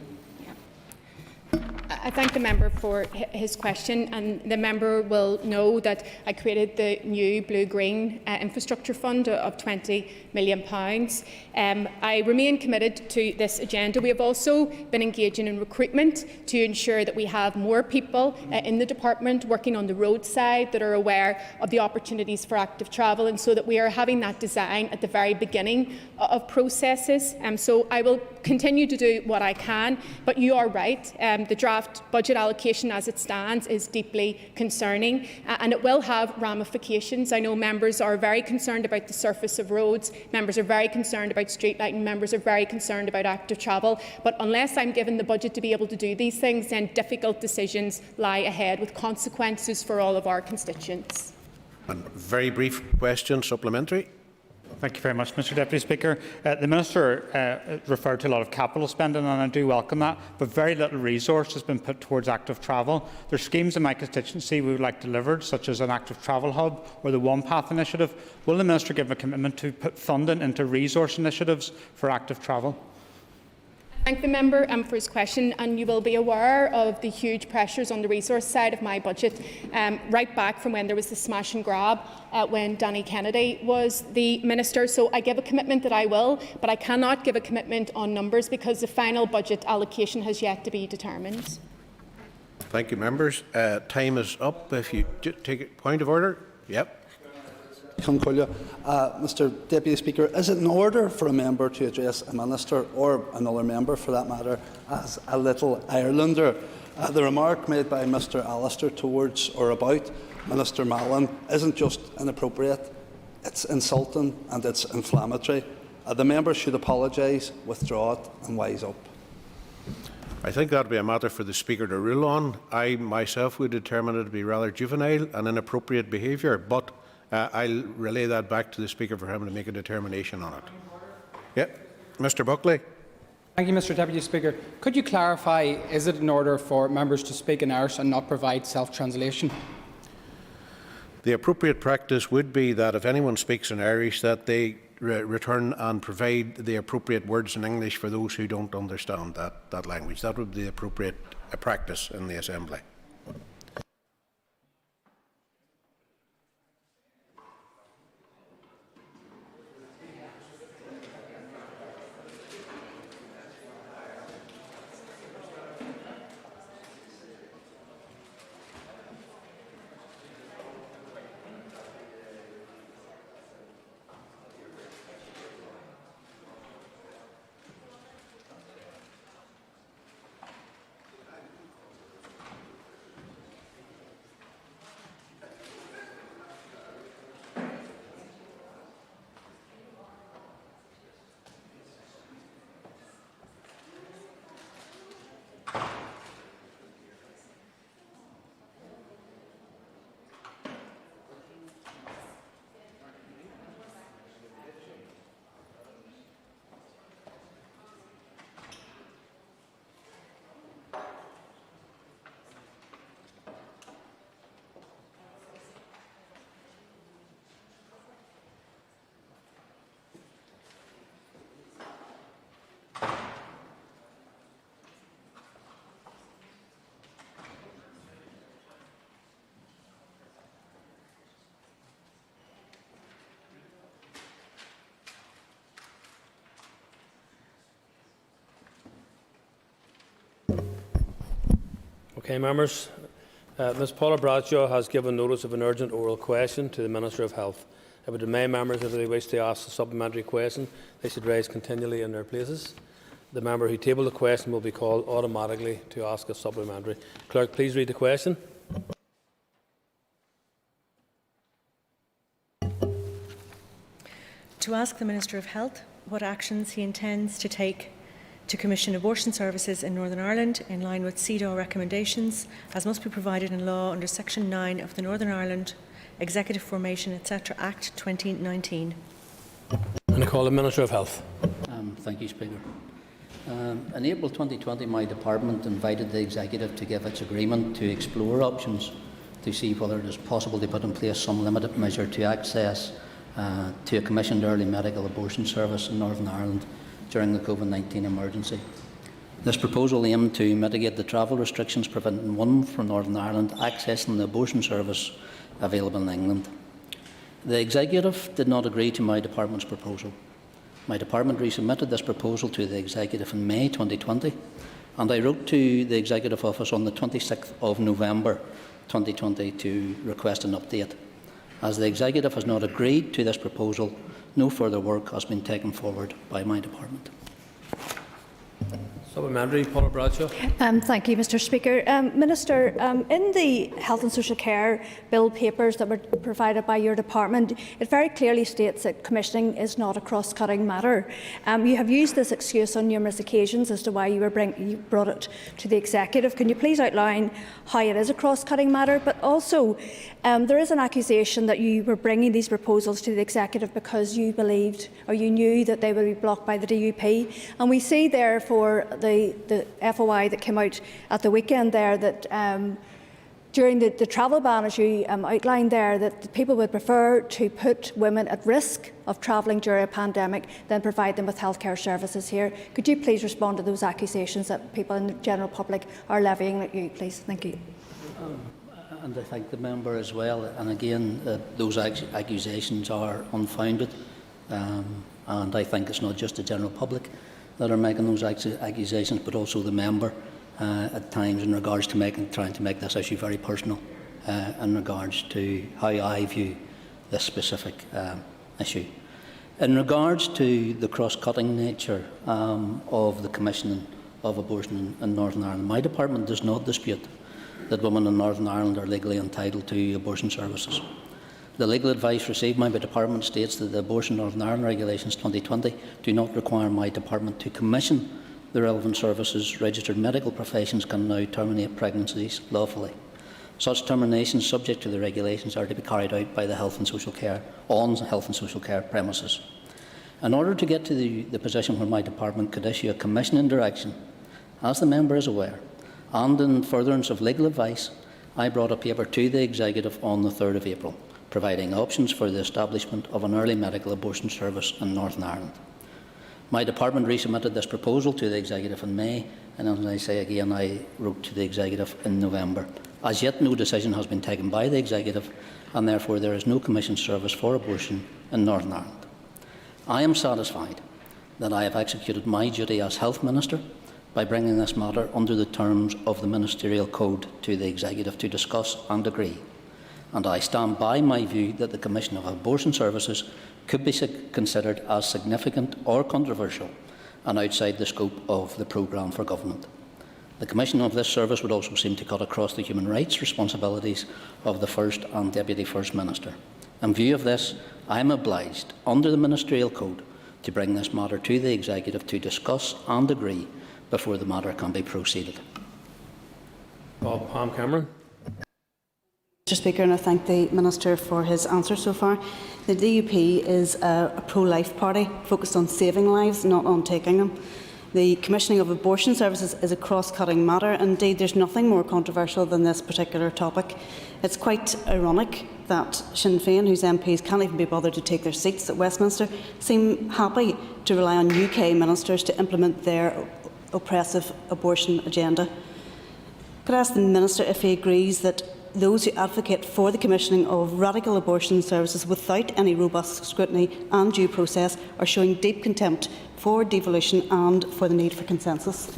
I thank the member for his question, and the member will know that I created the new Blue-Green Infrastructure Fund of £20 million. I remain committed to this agenda. We have also been engaging in recruitment to ensure that we have more people in the department working on the roadside that are aware of the opportunities for active travel, and so that we are having that design at the very beginning of processes. So I will continue to do what I can, but you are right. The draft budget allocation as it stands is deeply concerning, and it will have ramifications. I know members are very concerned about the surface of roads, members are very concerned about street lighting, members are very concerned about active travel, but unless I'm given the budget to be able to do these things, then difficult decisions lie ahead with consequences for all of our constituents. And very brief question, supplementary. Thank you very much, Mr Deputy Speaker. The Minister referred to a lot of capital spending, and I do welcome that, but very little resource has been put towards active travel. There are schemes in my constituency we would like delivered, such as an active travel hub or the One Path initiative. Will the Minister give a commitment to put funding into resource initiatives for active travel? I thank the member for his question, and you will be aware of the huge pressures on the resource side of my budget, right back from when there was the smash and grab when Danny Kennedy was the Minister. So I give a commitment that I will, but I cannot give a commitment on numbers because the final budget allocation has yet to be determined. Thank you, members. Time is up. If you take a point of order. Yep. Mr Deputy Speaker, is it in order for a member to address a minister, or another member for that matter, as a little Irelander? The remark made by Mr Allister towards or about Minister Mallon isn't just inappropriate, it's insulting and it's inflammatory. The member should apologise, withdraw it and wise up. I think that would be a matter for the Speaker to rule on. I myself would determine it to be rather juvenile and inappropriate behaviour, but I'll relay that back to the Speaker for him to make a determination on it. Yep. Mr Buckley. Thank you, Mr Deputy Speaker. Could you clarify, is it in order for members to speak in Irish and not provide self-translation? The appropriate practice would be that if anyone speaks in Irish, that they return and provide the appropriate words in English for those who don't understand that language. That would be the appropriate practice in the Assembly. Okay, members. Ms Paula Bradshaw has given notice of an urgent oral question to the Minister of Health. I would remind members if they wish to ask a supplementary question, they should rise continually in their places. The member who tabled the question will be called automatically to ask a supplementary. Clerk, please read the question. To ask the Minister of Health what actions he intends to take to commission abortion services in Northern Ireland in line with CEDAW recommendations, as must be provided in law under Section 9 of the Northern Ireland Executive Formation, etc. Act 2019. And I call the Minister of Health. Thank you, Speaker. In April 2020, my department invited the Executive to give its agreement to explore options to see whether it is possible to put in place some limited measure to access to a commissioned early medical abortion service in Northern Ireland during the COVID-19 emergency. This proposal aimed to mitigate the travel restrictions preventing one from Northern Ireland accessing the abortion service available in England. The Executive did not agree to my department's proposal. My department resubmitted this proposal to the Executive in May 2020, and I wrote to the Executive Office on the 26th of November 2020 to request an update. As the Executive has not agreed to this proposal, no further work has been taken forward by my department. Supplementary, Paula Bradshaw. Thank you, Mr Speaker. Minister, in the Health and Social Care Bill papers that were provided by your department, it very clearly states that commissioning is not a cross-cutting matter. You have used this excuse on numerous occasions as to why you brought it to the Executive. Can you please outline how it is a cross-cutting matter? But also, there is an accusation that you were bringing these proposals to the Executive because you believed or you knew that they would be blocked by the DUP. And we see therefore the FOI that came out at the weekend there that during the travel ban, as you outlined there, that the people would prefer to put women at risk of travelling during a pandemic than provide them with healthcare services here. Could you please respond to those accusations that people in the general public are levying at you, please? Thank you. And I thank the member as well. And again, those accusations are unfounded. And I think it's not just the general public that are making those accusations, but also the member at times in regards to trying to make this issue very personal in regards to how I view this specific issue. In regards to the cross-cutting nature of the commissioning of abortion in Northern Ireland, my department does not dispute that women in Northern Ireland are legally entitled to abortion services. The legal advice received by my department states that the Abortion Northern Ireland Regulations 2020 do not require my department to commission the relevant services. Registered medical professions can now terminate pregnancies lawfully. Such terminations subject to the regulations are to be carried out by the Health and Social Care on Health and Social Care premises. In order to get to the position where my department could issue a commissioning direction, as the member is aware, and in furtherance of legal advice, I brought a paper to the Executive on the 3rd of April, providing options for the establishment of an early medical abortion service in Northern Ireland. My department resubmitted this proposal to the Executive in May, and as I say again, I wrote to the Executive in November. As yet, no decision has been taken by the Executive, and therefore there is no commissioned service for abortion in Northern Ireland. I am satisfied that I have executed my duty as Health Minister by bringing this matter under the terms of the Ministerial Code to the Executive to discuss and agree. And I stand by my view that the commission of abortion services could be considered as significant or controversial and outside the scope of the programme for government. The commission of this service would also seem to cut across the human rights responsibilities of the First and Deputy First Minister. In view of this, I am obliged, under the Ministerial Code, to bring this matter to the Executive to discuss and agree before the matter can be proceeded. Pam Cameron. Mr Speaker, and I thank the Minister for his answer so far. The DUP is a pro-life party focused on saving lives, not on taking them. The commissioning of abortion services is a cross-cutting matter. Indeed, there's nothing more controversial than this particular topic. It's quite ironic that Sinn Féin, whose MPs can't even be bothered to take their seats at Westminster, seem happy to rely on UK ministers to implement their oppressive abortion agenda. Could I ask the Minister if he agrees that those who advocate for the commissioning of radical abortion services without any robust scrutiny and due process are showing deep contempt for devolution and for the need for consensus?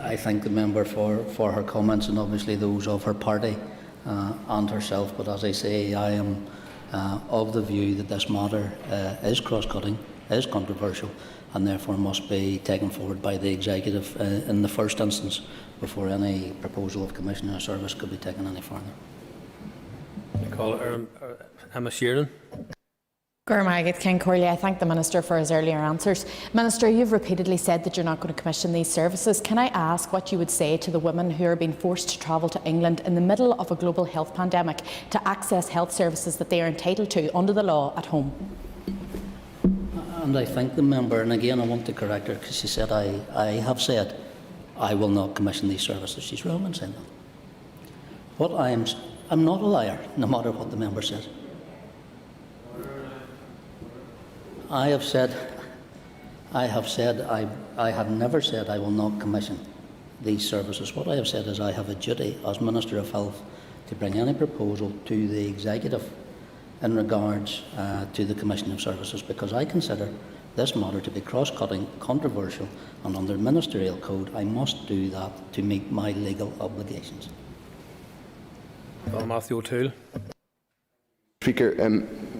I thank the member for her comments, and obviously those of her party and herself. But as I say, I am of the view that this matter is cross-cutting, is controversial, and therefore must be taken forward by the Executive in the first instance before any proposal of commissioning a service could be taken any further. I call Emma Sheeran. I thank the Minister for his earlier answers. Minister, you've repeatedly said that you're not going to commission these services. Can I ask what you would say to the women who are being forced to travel to England in the middle of a global health pandemic to access health services that they are entitled to under the law at home? And I thank the member, and again I want to correct her because she said I have said I will not commission these services. She's wrong in saying that. I'm not a liar, no matter what the member says. I have never said I will not commission these services. What I have said is I have a duty as Minister of Health to bring any proposal to the Executive in regards to the commission of services, because I consider this matter to be cross-cutting, controversial, and under Ministerial Code I must do that to meet my legal obligations. Matthew O'Toole. Speaker,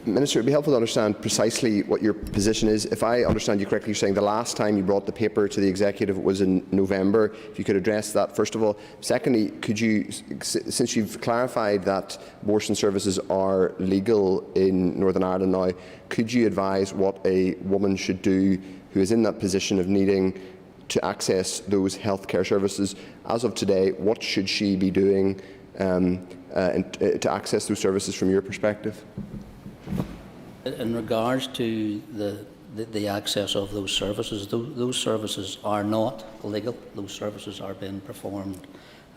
Minister, it would be helpful to understand precisely what your position is. If I understand you correctly, you're saying the last time you brought the paper to the Executive was in November. If you could address that, first of all. Secondly, could you, since you've clarified that abortion services are legal in Northern Ireland now, could you advise what a woman should do who is in that position of needing to access those healthcare services? As of today, what should she be doing to access those services from your perspective? In regards to the access of those services are not illegal. Those services are being performed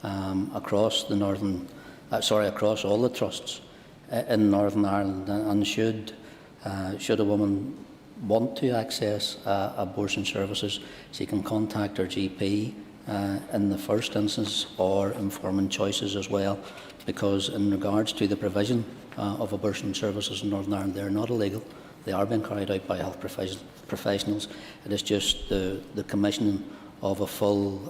across across all the trusts in Northern Ireland, and should a woman want to access abortion services, she can contact her GP in the first instance, or Informing Choices as well, because in regards to the provision of abortion services in Northern Ireland, they are not illegal. They are being carried out by health professionals. It is just the commissioning of a full,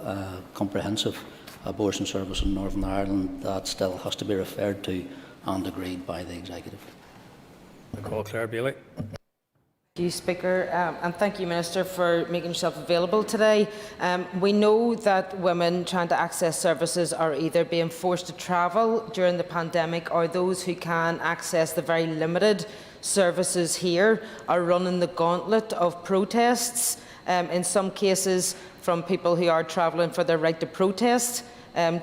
comprehensive abortion service in Northern Ireland that still has to be referred to and agreed by the Executive. I call Clare Bailey. Thank you, Speaker, and thank you, Minister, for making yourself available today. We know that women trying to access services are either being forced to travel during the pandemic, or those who can access the very limited services here are running the gauntlet of protests, in some cases from people who are travelling for their right to protest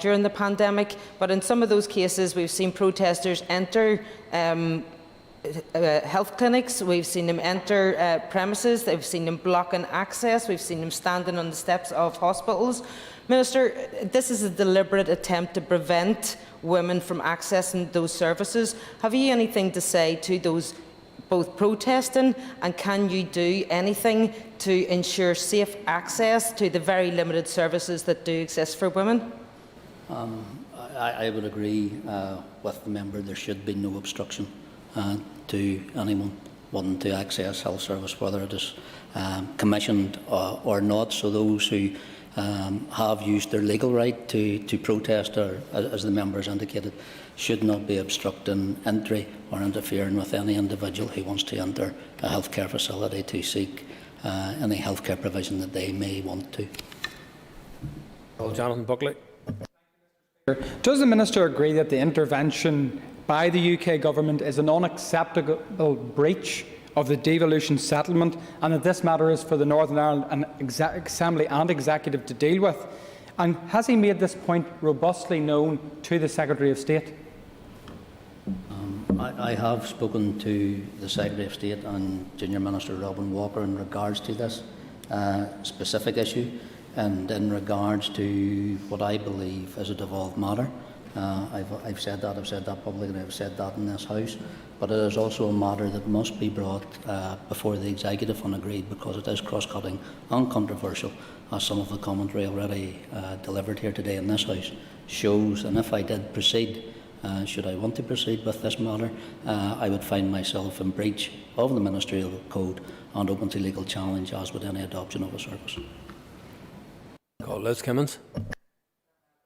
during the pandemic. But in some of those cases, we've seen protesters enter health clinics, we've seen them enter premises, they've seen them blocking access, we've seen them standing on the steps of hospitals. Minister, this is a deliberate attempt to prevent women from accessing those services. Have you anything to say to those both protesting, and can you do anything to ensure safe access to the very limited services that do exist for women? I would agree with the member. There should be no obstruction to anyone wanting to access health service, whether it is commissioned or not. So those who have used their legal right to protest, or, as the member has indicated, should not be obstructing entry or interfering with any individual who wants to enter a healthcare facility to seek any healthcare provision that they may want to. Jonathan Buckley. Does the Minister agree that the intervention by the UK Government is an unacceptable breach of the devolution settlement, and that this matter is for the Northern Ireland Assembly and Executive to deal with? And has he made this point robustly known to the Secretary of State? I have spoken to the Secretary of State and Junior Minister Robin Walker in regards to this specific issue, and in regards to what I believe is a devolved matter. I've said that publicly, I've said that in this House, but it is also a matter that must be brought before the Executive and agreed, because it is cross-cutting and controversial, as some of the commentary already delivered here today in this House shows. And if I did proceed, should I want to proceed with this matter, I would find myself in breach of the Ministerial Code and open to legal challenge, as with any adoption of a service. Liz Kimmins.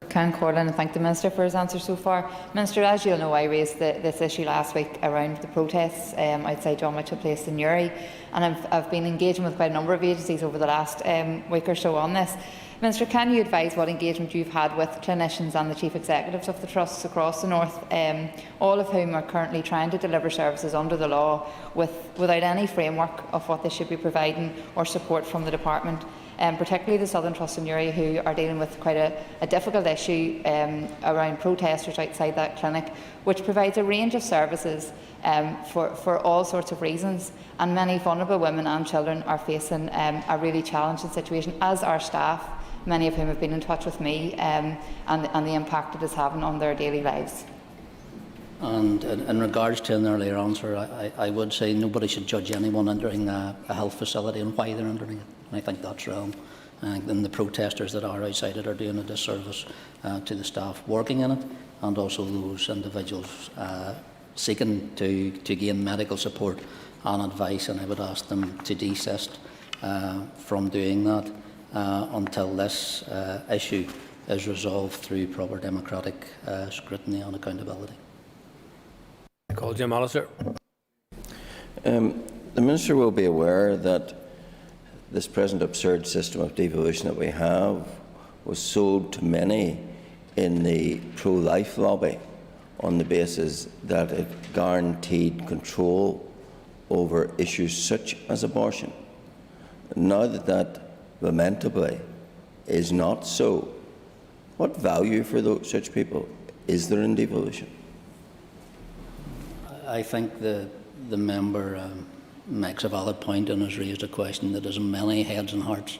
Can call in and thank the Minister for his answer so far. Minister, as you'll know, I raised this issue last week around the protests outside John, which took place in Newry, and I've been engaging with quite a number of agencies over the last week or so on this. Minister, can you advise what engagement you've had with clinicians and the chief executives of the trusts across the north, all of whom are currently trying to deliver services under the law without any framework of what they should be providing or support from the department? Particularly the Southern Trust in Newry, who are dealing with quite a difficult issue around protesters outside that clinic, which provides a range of services for all sorts of reasons. And many vulnerable women and children are facing a really challenging situation, as are staff, many of whom have been in touch with me, and the impact it is having on their daily lives. And in regards to an earlier answer, I would say nobody should judge anyone entering a health facility and why they're entering it. And I think that's wrong. And the protesters that are outside it are doing a disservice to the staff working in it, and also those individuals seeking to gain medical support and advice. And I would ask them to desist from doing that until this issue is resolved through proper democratic scrutiny and accountability. Jim Allister. The Minister will be aware that this present absurd system of devolution that we have was sold to many in the pro-life lobby on the basis that it guaranteed control over issues such as abortion. Now that lamentably is not so, what value for such people is there in devolution? I think the member makes a valid point and has raised a question that is in many heads and hearts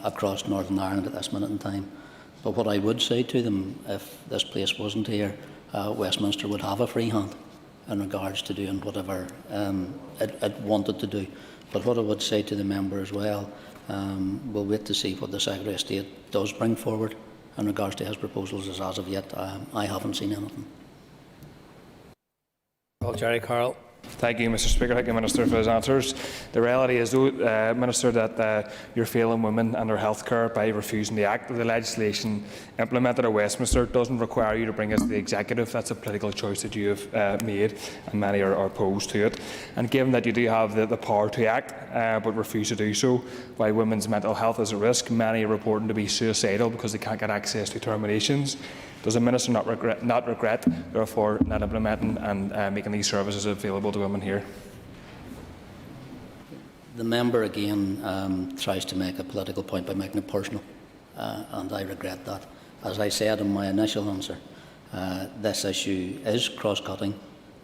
across Northern Ireland at this minute in time. But what I would say to them, if this place wasn't here, Westminster would have a free hand in regards to doing whatever it wanted to do. But what I would say to the member as well, we'll wait to see what the Secretary of State does bring forward in regards to his proposals, as of yet I haven't seen anything. Jerry Carroll. Thank you, Mr. Speaker. Thank you, Minister, for his answers. The reality is, though, Minister, that you're failing women and their health care by refusing to act. The legislation implemented at Westminster doesn't require you to bring it to the Executive. That's a political choice that you have made, and many are opposed to it. And given that you do have the power to act, but refuse to do so, while women's mental health is at risk, many are reporting to be suicidal because they can't get access to terminations. Does the Minister not regret, therefore, not implementing and making these services available to women here? The member again tries to make a political point by making it personal, and I regret that. As I said in my initial answer, this issue is cross-cutting,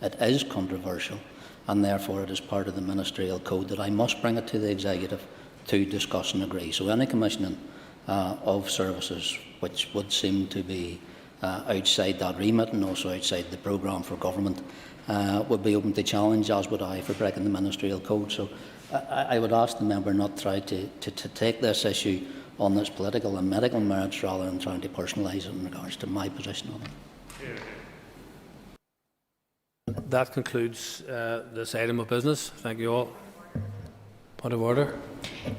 it is controversial, and therefore it is part of the ministerial code that I must bring it to the executive to discuss and agree. So any commissioning of services which would seem to be outside that remit and also outside the programme for government would be open to challenge, as would I, for breaking the ministerial code. So I would ask the member not try to take this issue on its political and medical merits rather than trying to personalise it in regards to my position on it. That concludes this item of business. Thank you all. Point of order.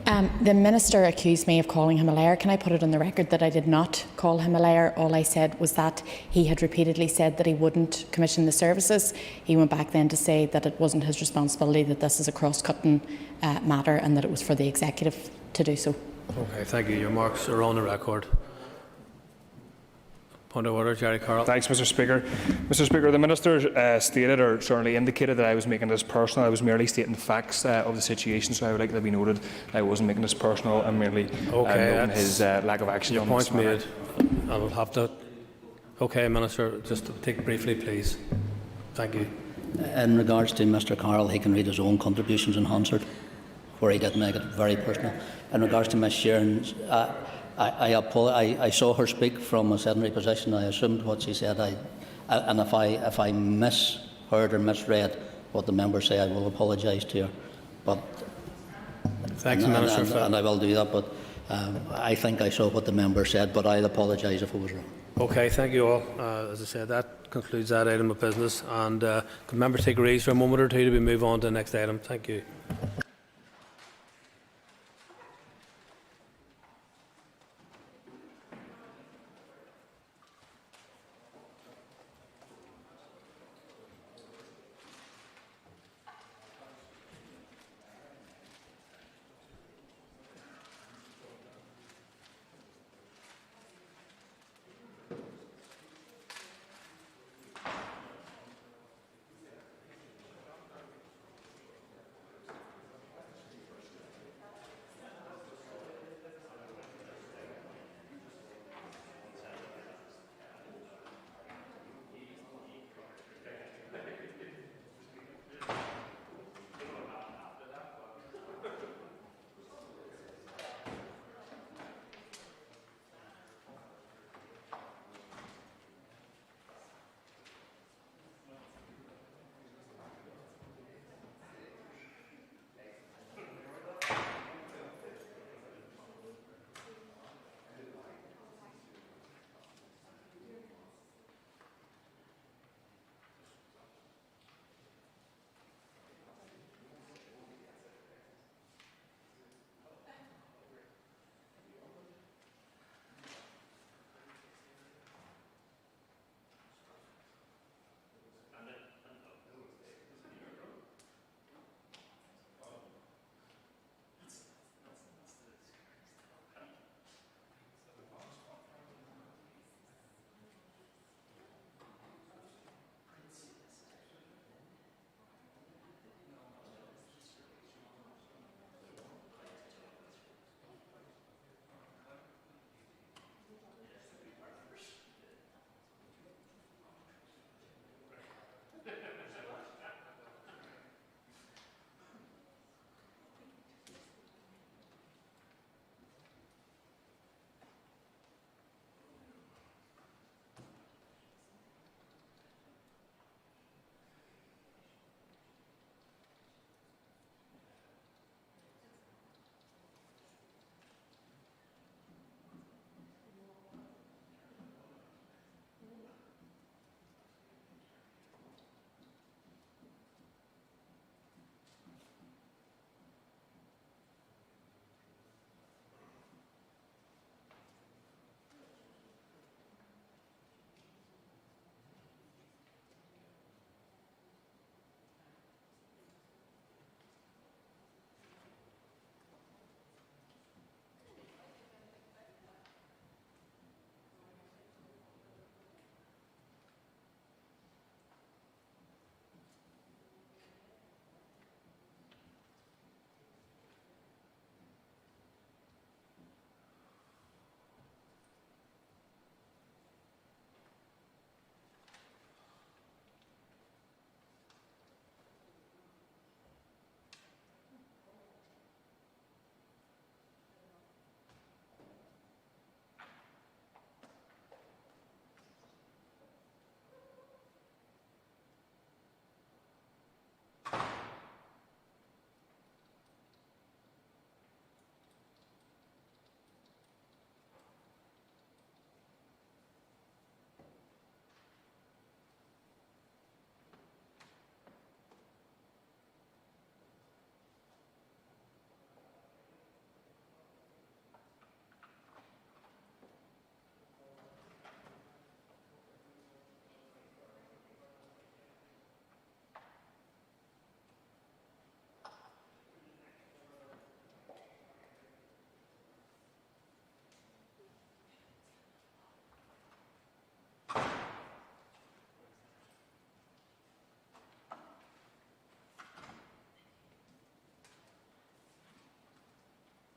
The Minister accused me of calling him a liar. Can I put it on the record that I did not call him a liar? All I said was that he had repeatedly said that he wouldn't commission the services. He went back then to say that it wasn't his responsibility, that this is a cross-cutting matter and that it was for the executive to do so. Okay, thank you. Your marks are on the record. Point of order, Jerry Carroll. Thanks, Mr. Speaker. Mr. Speaker, the Minister stated or certainly indicated that I was making this personal. I was merely stating the facts of the situation, so I would like to be noted I wasn't making this personal. I'm merely noting his lack of action. Your point's made. I will have to. Okay, Minister, just take briefly, please. Thank you. In regards to Mr. Carroll, he can read his own contributions in Hansard, where he did make it very personal. In regards to Ms. Sheeran, I saw her speak from a sedentary position. I assumed what she said. And if I misheard or misread what the member said, I will apologise to her. But thanks, Minister, and I will do that. But I think I saw what the member said, but I'll apologise if it was wrong. Okay, thank you all. As I said, that concludes that item of business. And could members take a raise for a moment or two to we move on to the next item? Thank you.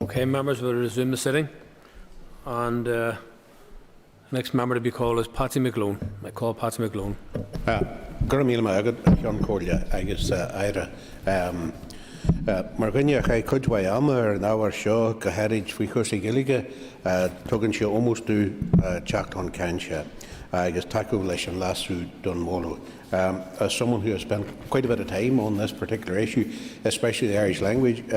Okay, members, we'll resume the sitting. And next member to be called is Patsy McGlone. I call Patsy McGlone. Marganya Kai Kudwayama or now Shaw, Gaharij, Wikosi Gilliga, Togan she almost do Chact on Kansha. I guess Taco Leshan Lasu Dunmolo. As someone who has spent quite a bit of time on this particular issue, especially the Irish language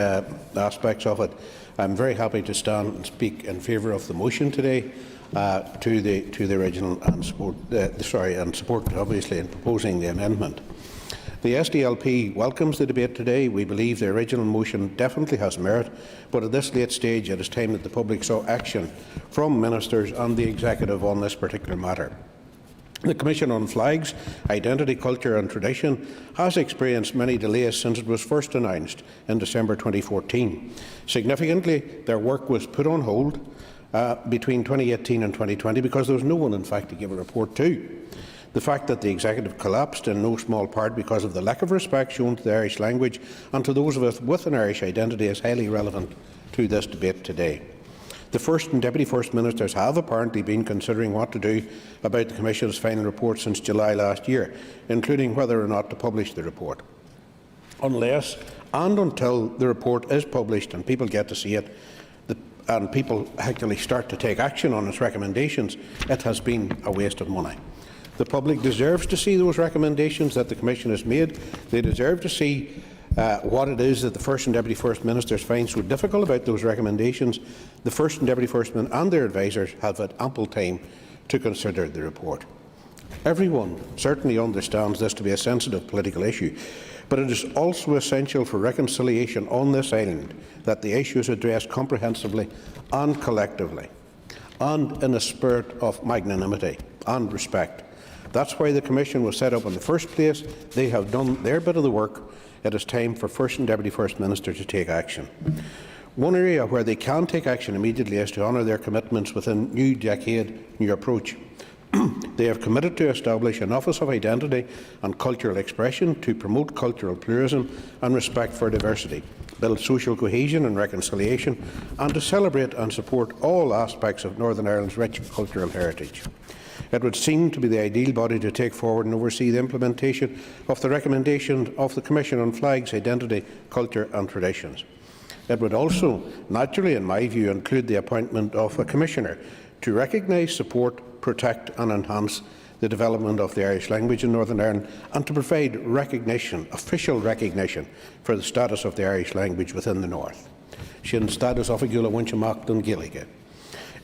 aspects of it, I'm very happy to stand and speak in favour of the motion today to the original and support obviously in proposing the amendment. The SDLP welcomes the debate today. We believe the original motion definitely has merit, but at this late stage it is time that the public saw action from ministers and the executive on this particular matter. The Commission on Flags, Identity, Culture and Tradition has experienced many delays since it was first announced in December 2014. Significantly, their work was put on hold between 2018 and 2020 because there was no one, in fact, to give a report to. The fact that the executive collapsed in no small part because of the lack of respect shown to the Irish language and to those of us with an Irish identity is highly relevant to this debate today. The First and Deputy First Ministers have apparently been considering what to do about the Commission's final report since July last year, including whether or not to publish the report. Unless and until the report is published and people get to see it, and people actually start to take action on its recommendations, it has been a waste of money. The public deserves to see those recommendations that the Commission has made. They deserve to see what it is that the First and Deputy First Ministers find so difficult about those recommendations. The First and Deputy First Minister and their advisers have had ample time to consider the report. Everyone certainly understands this to be a sensitive political issue, but it is also essential for reconciliation on this island that the issue is addressed comprehensively and collectively, and in a spirit of magnanimity and respect. That's why the Commission was set up in the first place. They have done their bit of the work. It is time for First and Deputy First Minister to take action. One area where they can take action immediately is to honour their commitments within New Decade, New Approach. They have committed to establish an Office of Identity and Cultural Expression to promote cultural pluralism and respect for diversity, build social cohesion and reconciliation, and to celebrate and support all aspects of Northern Ireland's rich cultural heritage. It would seem to be the ideal body to take forward and oversee the implementation of the recommendations of the Commission on Flags, Identity, Culture and Traditions. It would also, naturally in my view, include the appointment of a Commissioner to recognise, support, protect and enhance the development of the Irish language in Northern Ireland and to provide recognition, official recognition, for the status of the Irish language within the North. Sin status of Igula Winchamacht and Gilliga.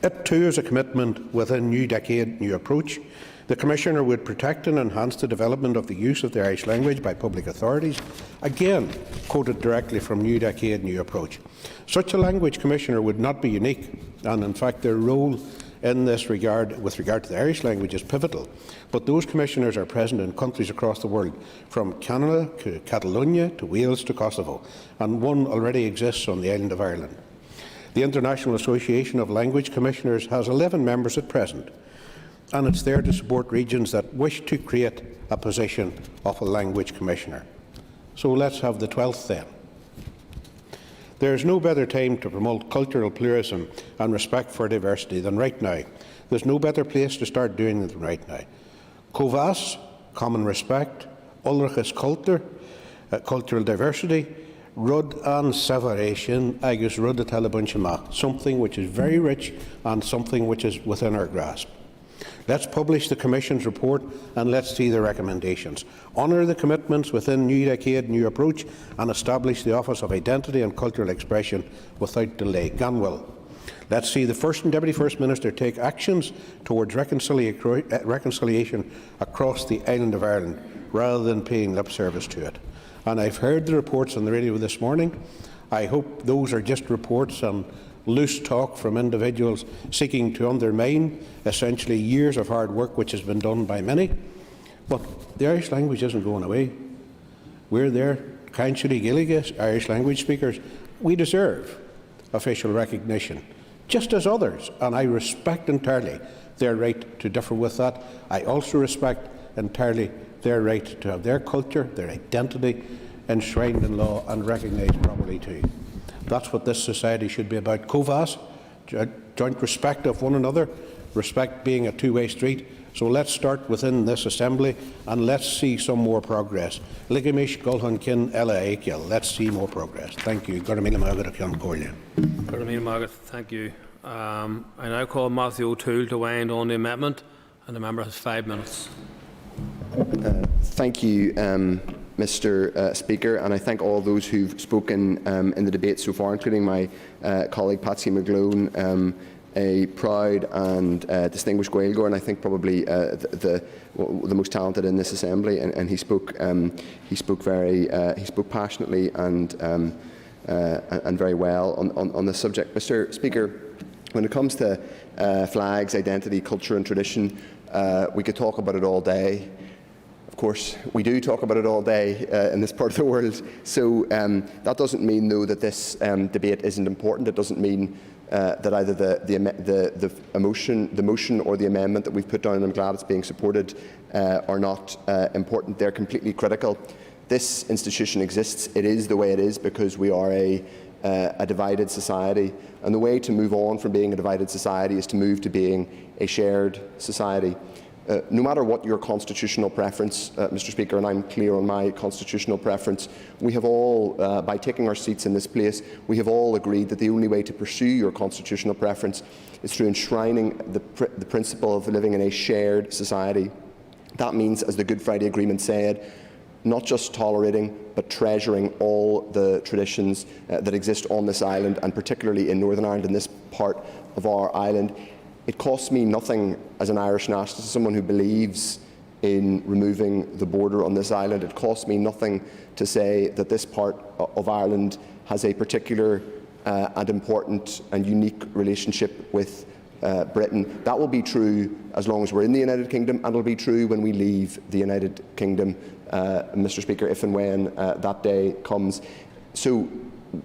It too is a commitment within New Decade, New Approach. The Commissioner would protect and enhance the development of the use of the Irish language by public authorities, again quoted directly from New Decade, New Approach. Such a Language Commissioner would not be unique, and in fact their role in this regard, with regard to the Irish language, is pivotal. But those commissioners are present in countries across the world, from Canada to Catalonia to Wales to Kosovo, and one already exists on the island of Ireland. The International Association of Language Commissioners has 11 members at present, and it's there to support regions that wish to create a position of a Language Commissioner. So let's have the 12th then. There is no better time to promote cultural pluralism and respect for diversity than right now. There's no better place to start doing it than right now. Covas, common respect, Ulrich's culture, cultural diversity, Rud and separation, agus Rud at Talabunchama, something which is very rich and something which is within our grasp. Let's publish the Commission's report and let's see the recommendations. Honour the commitments within New Decade, New Approach and establish the Office of Identity and Cultural Expression without delay. Ganwell. Let's see the First and Deputy First Minister take actions towards reconciliation across the island of Ireland rather than paying lip service to it. And I've heard the reports on the radio this morning. I hope those are just reports and loose talk from individuals seeking to undermine essentially years of hard work which has been done by many. But the Irish language isn't going away. We're there, Cainshiri Gilligas, Irish language speakers. We deserve official recognition, just as others, and I respect entirely their right to differ with that. I also respect entirely their right to have their culture, their identity enshrined in law and recognised properly too. That's what this society should be about. COVAS, joint respect of one another, respect being a two-way street. So let's start within this Assembly and let's see some more progress. Ligamish, Gulhunkin, Ella let's see more progress. Thank you. Thank you. I now call Matthew O'Toole to wind on the amendment, and the member has 5 minutes. Thank you, Mr. Speaker, and I thank all those who've spoken in the debate so far, including my colleague Patsy McGlone, a proud and distinguished Gaeilgeoir, and I think probably the most talented in this Assembly. And he spoke passionately and very well on this subject. Mr. Speaker, when it comes to flags, identity, culture, and tradition, we could talk about it all day. Of course, we do talk about it all day in this part of the world. So that doesn't mean, though, that this debate isn't important. It doesn't mean that either the motion or the amendment that we've put down, and I'm glad it's being supported, are not important. They're completely critical. This institution exists. It is the way it is because we are a divided society, and the way to move on from being a divided society is to move to being a shared society. No matter what your constitutional preference, Mr. Speaker, and I'm clear on my constitutional preference, we have all, by taking our seats in this place, we have all agreed that the only way to pursue your constitutional preference is through enshrining the principle of living in a shared society. That means, as the Good Friday Agreement said, not just tolerating but treasuring all the traditions that exist on this island, and particularly in Northern Ireland, in this part of our island. It costs me nothing as an Irish nationalist, as someone who believes in removing the border on this island. It costs me nothing to say that this part of Ireland has a particular and important and unique relationship with Britain. That will be true as long as we're in the United Kingdom, and it will be true when we leave the United Kingdom, Mr. Speaker, if and when that day comes. So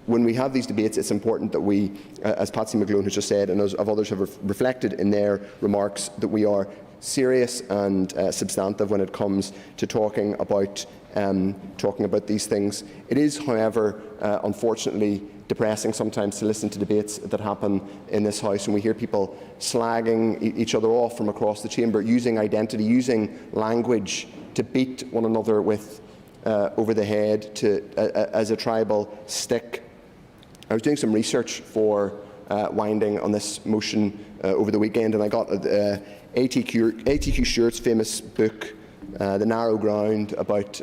when we have these debates, it's important that we, as Patsy McGlone has just said, and as others have reflected in their remarks, that we are serious and substantive when it comes to talking about these things. It is, however, unfortunately depressing sometimes to listen to debates that happen in this House, and we hear people slagging each other off from across the chamber, using identity, using language to beat one another with over the head as a tribal stick. I was doing some research for winding on this motion over the weekend, and I got A.T.Q. Stewart's famous book, The Narrow Ground, about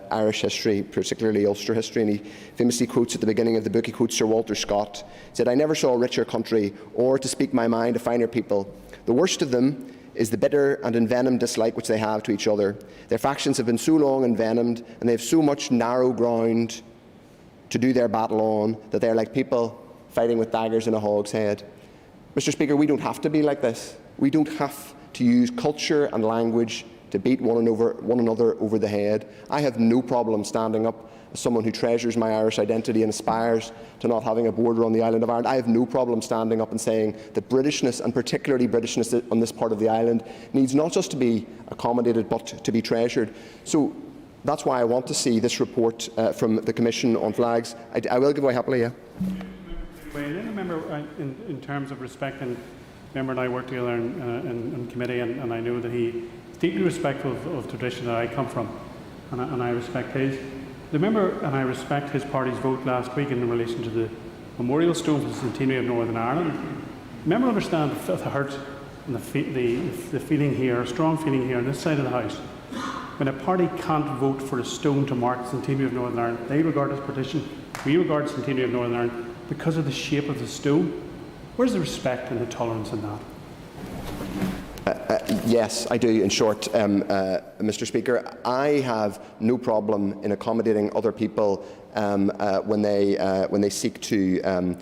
Irish history, particularly Ulster history, and he famously quotes at the beginning of the book, he quotes Sir Walter Scott. He said, "I never saw a richer country, or, to speak my mind, a finer people. The worst of them is the bitter and envenomed dislike which they have to each other. Their factions have been so long envenomed, and they have so much narrow ground to do their battle on, that they are like people fighting with daggers in a hog's head." Mr. Speaker, we don't have to be like this. We don't have to use culture and language to beat one another over the head. I have no problem standing up as someone who treasures my Irish identity and aspires to not having a border on the island of Ireland. I have no problem standing up and saying that Britishness, and particularly Britishness on this part of the island, needs not just to be accommodated but to be treasured. So that's why I want to see this report from the Commission on Flags. I will give way happily, yeah. Remember, in terms of respect, and Member and I worked together in committee, and I know that he is deeply respectful of tradition that I come from, and I respect his. The member and I respect his party's vote last week in relation to the memorial stone for the centenary of Northern Ireland. The member understands the hurt and the feeling here, a strong feeling here on this side of the House. When a party can't vote for a stone to mark the centenary of Northern Ireland, they regard it as partition. We regard the centenary of Northern Ireland because of the shape of the stone. Where's the respect and the tolerance in that? Yes, I do, in short, Mr. Speaker. I have no problem in accommodating other people when they seek to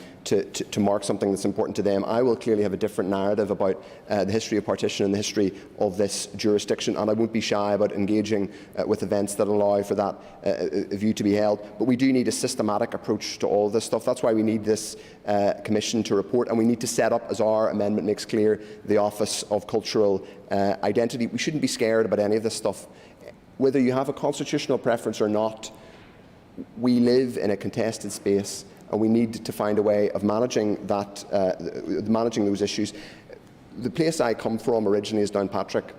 mark something that's important to them. I will clearly have a different narrative about the history of partition and the history of this jurisdiction, and I won't be shy about engaging with events that allow for that view to be held. But we do need a systematic approach to all this stuff. That's why we need this Commission to report, and we need to set up, as our amendment makes clear, the Office of Cultural Identity. We shouldn't be scared about any of this stuff. Whether you have a constitutional preference or not, we live in a contested space, and we need to find a way of managing those issues. The place I come from originally is Downpatrick.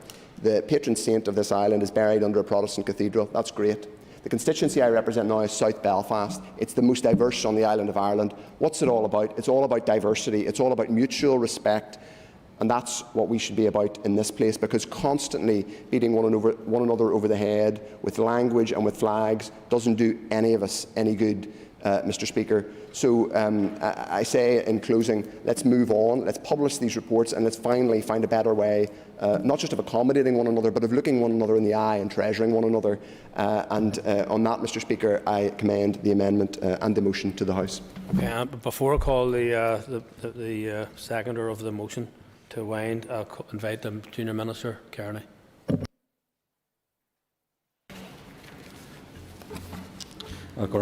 The patron saint of this island is buried under a Protestant cathedral. That's great. The constituency I represent now is South Belfast. It's the most diverse on the island of Ireland. What's it all about? It's all about diversity. It's all about mutual respect. And that's what we should be about in this place, because constantly beating one another over the head with language and with flags doesn't do any of us any good, Mr. Speaker. So I say in closing, let's move on, let's publish these reports, and let's finally find a better way, not just of accommodating one another, but of looking one another in the eye and treasuring one another. On that, Mr. Speaker, I commend the amendment and the motion to the House. Okay, before I call the seconder of the motion to wind, I'll invite the Junior Minister, Kearney. Thank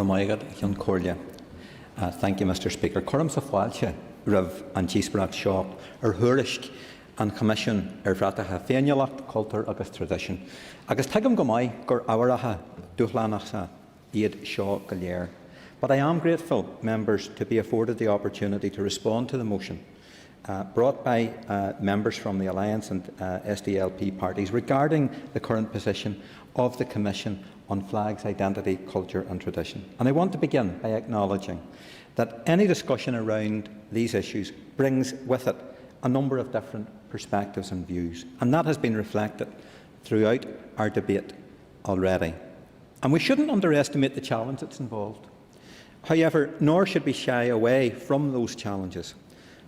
you, Mr. Speaker. Corm sa fáilte rah an tíosparach seo thuairisc an Commission bhreatathe féinneoireacht, cultúr agus tradition. Agus tuigim go maith gur ábharathe dúchleanach sa iad seo go léir. But I am grateful, members, to be afforded the opportunity to respond to the motion brought by members from the Alliance and SDLP parties regarding the current position of the Commission on flags, identity, culture and tradition. And I want to begin by acknowledging that any discussion around these issues brings with it a number of different perspectives and views, and that has been reflected throughout our debate already. And we shouldn't underestimate the challenge that's involved. However, nor should we shy away from those challenges.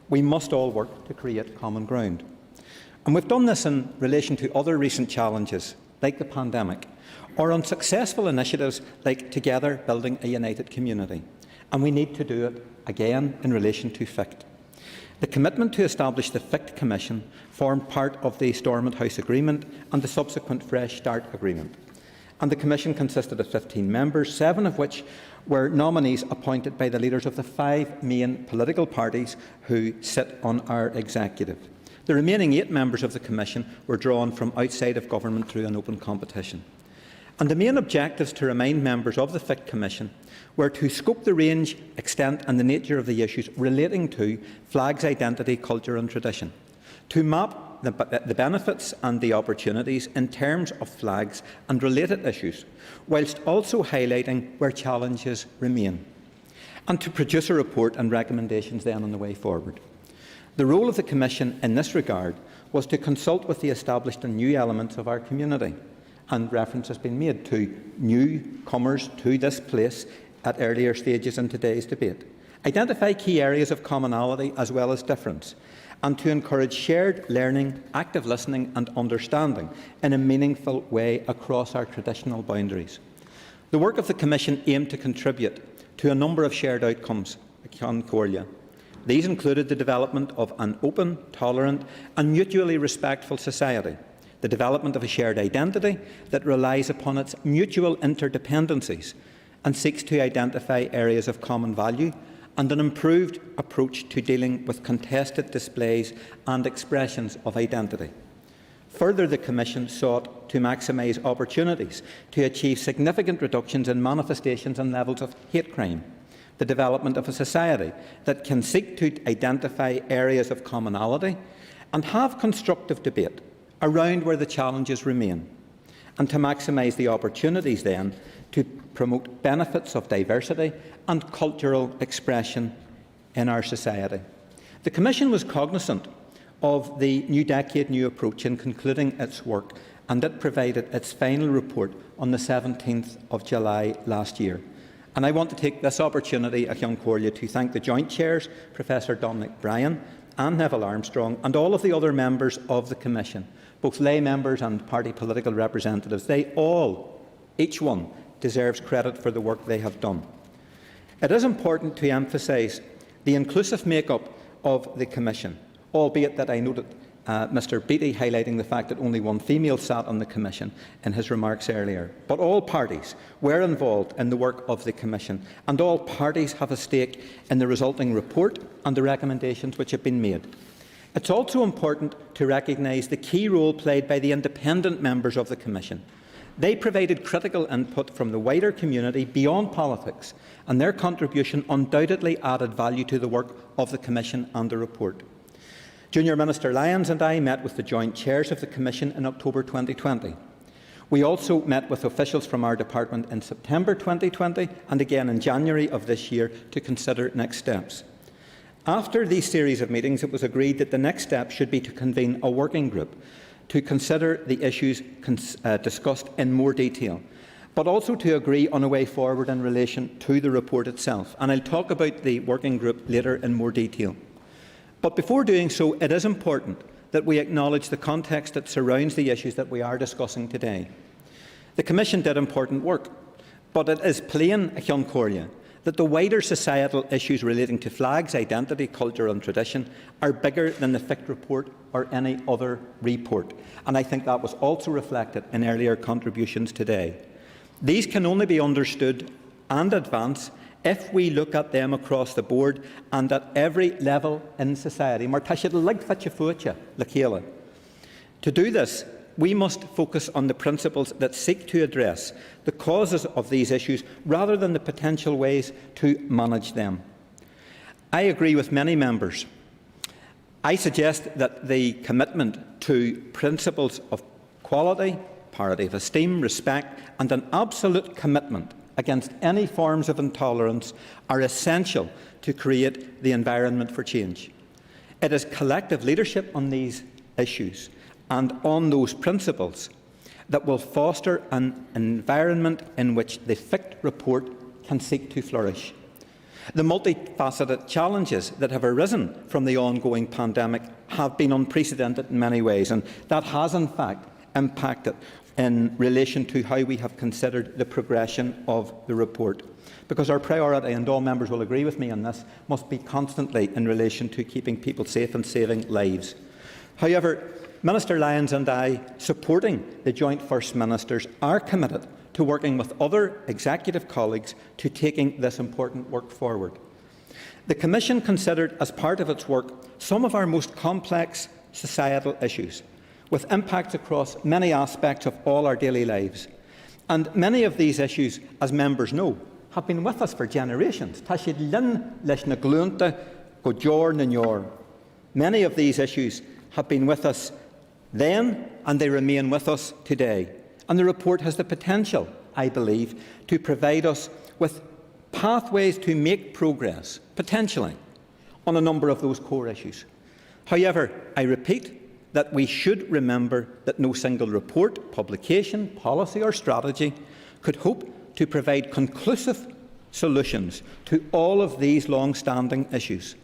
We must all work to create common ground. And we've done this in relation to other recent challenges, like the pandemic, or unsuccessful initiatives like Together Building a United Community. And we need to do it again in relation to FICT. The commitment to establish the FICT Commission formed part of the Stormont House Agreement and the subsequent Fresh Start Agreement. And the Commission consisted of 15 members, 7 of which were nominees appointed by the leaders of the 5 main political parties who sit on our executive. The remaining 8 members of the Commission were drawn from outside of government through an open competition. And the main objectives to remind members of the FICT Commission were to scope the range, extent and the nature of the issues relating to flags, identity, culture and tradition, to map the benefits and the opportunities in terms of flags and related issues, whilst also highlighting where challenges remain, and to produce a report and recommendations then on the way forward. The role of the Commission in this regard was to consult with the established and new elements of our community, and reference has been made to newcomers to this place at earlier stages in today's debate, identify key areas of commonality as well as difference, and to encourage shared learning, active listening and understanding in a meaningful way across our traditional boundaries. The work of the Commission aimed to contribute to a number of shared outcomes. These included the development of an open, tolerant and mutually respectful society, the development of a shared identity that relies upon its mutual interdependencies and seeks to identify areas of common value, and an improved approach to dealing with contested displays and expressions of identity. Further, the Commission sought to maximise opportunities to achieve significant reductions in manifestations and levels of hate crime, the development of a society that can seek to identify areas of commonality and have constructive debate around where the challenges remain, and to maximise the opportunities then to promote benefits of diversity and cultural expression in our society. The Commission was cognisant of the New Decade New Approach in concluding its work, and it provided its final report on the 17th of July last year. And I want to take this opportunity to thank the Joint Chairs, Professor Dominic Bryan and Neville Armstrong, and all of the other members of the Commission, both lay members and party political representatives. They all, each one, deserves credit for the work they have done. It is important to emphasise the inclusive make-up of the Commission, albeit that I noted Mr Beattie highlighting the fact that only one female sat on the Commission in his remarks earlier. But all parties were involved in the work of the Commission, and all parties have a stake in the resulting report and the recommendations which have been made. It's also important to recognise the key role played by the independent members of the Commission. They provided critical input from the wider community beyond politics, and their contribution undoubtedly added value to the work of the Commission and the report. Junior Minister Lyons and I met with the joint chairs of the Commission in October 2020. We also met with officials from our department in September 2020 and again in January of this year to consider next steps. After these series of meetings, it was agreed that the next step should be to convene a working group to consider the issues discussed in more detail, but also to agree on a way forward in relation to the report itself. And I'll talk about the working group later in more detail. But before doing so, it is important that we acknowledge the context that surrounds the issues that we are discussing today. The Commission did important work, but it is plain that the wider societal issues relating to flags, identity, culture and tradition are bigger than the FICT report or any other report, and I think that was also reflected in earlier contributions today. These can only be understood and advanced if we look at them across the board and at every level in society. To do this, we must focus on the principles that seek to address the causes of these issues rather than the potential ways to manage them. I agree with many members. I suggest that the commitment to principles of equality, parity of esteem, respect and an absolute commitment against any forms of intolerance are essential to create the environment for change. It is collective leadership on these issues and on those principles that will foster an environment in which the FICT report can seek to flourish. The multifaceted challenges that have arisen from the ongoing pandemic have been unprecedented in many ways, and that has in fact impacted in relation to how we have considered the progression of the report. Because our priority, and all members will agree with me on this, must be constantly in relation to keeping people safe and saving lives. However, Minister Lyons and I, supporting the Joint First Ministers, are committed to working with other executive colleagues to taking this important work forward. The Commission considered as part of its work some of our most complex societal issues, with impacts across many aspects of all our daily lives. And many of these issues, as members know, have been with us for generations. Many of these issues have been with us then, and they remain with us today. And the report has the potential, I believe, to provide us with pathways to make progress, potentially, on a number of those core issues. However, I repeat, that we should remember that no single report, publication, policy or strategy could hope to provide conclusive solutions to all of these long-standing issues.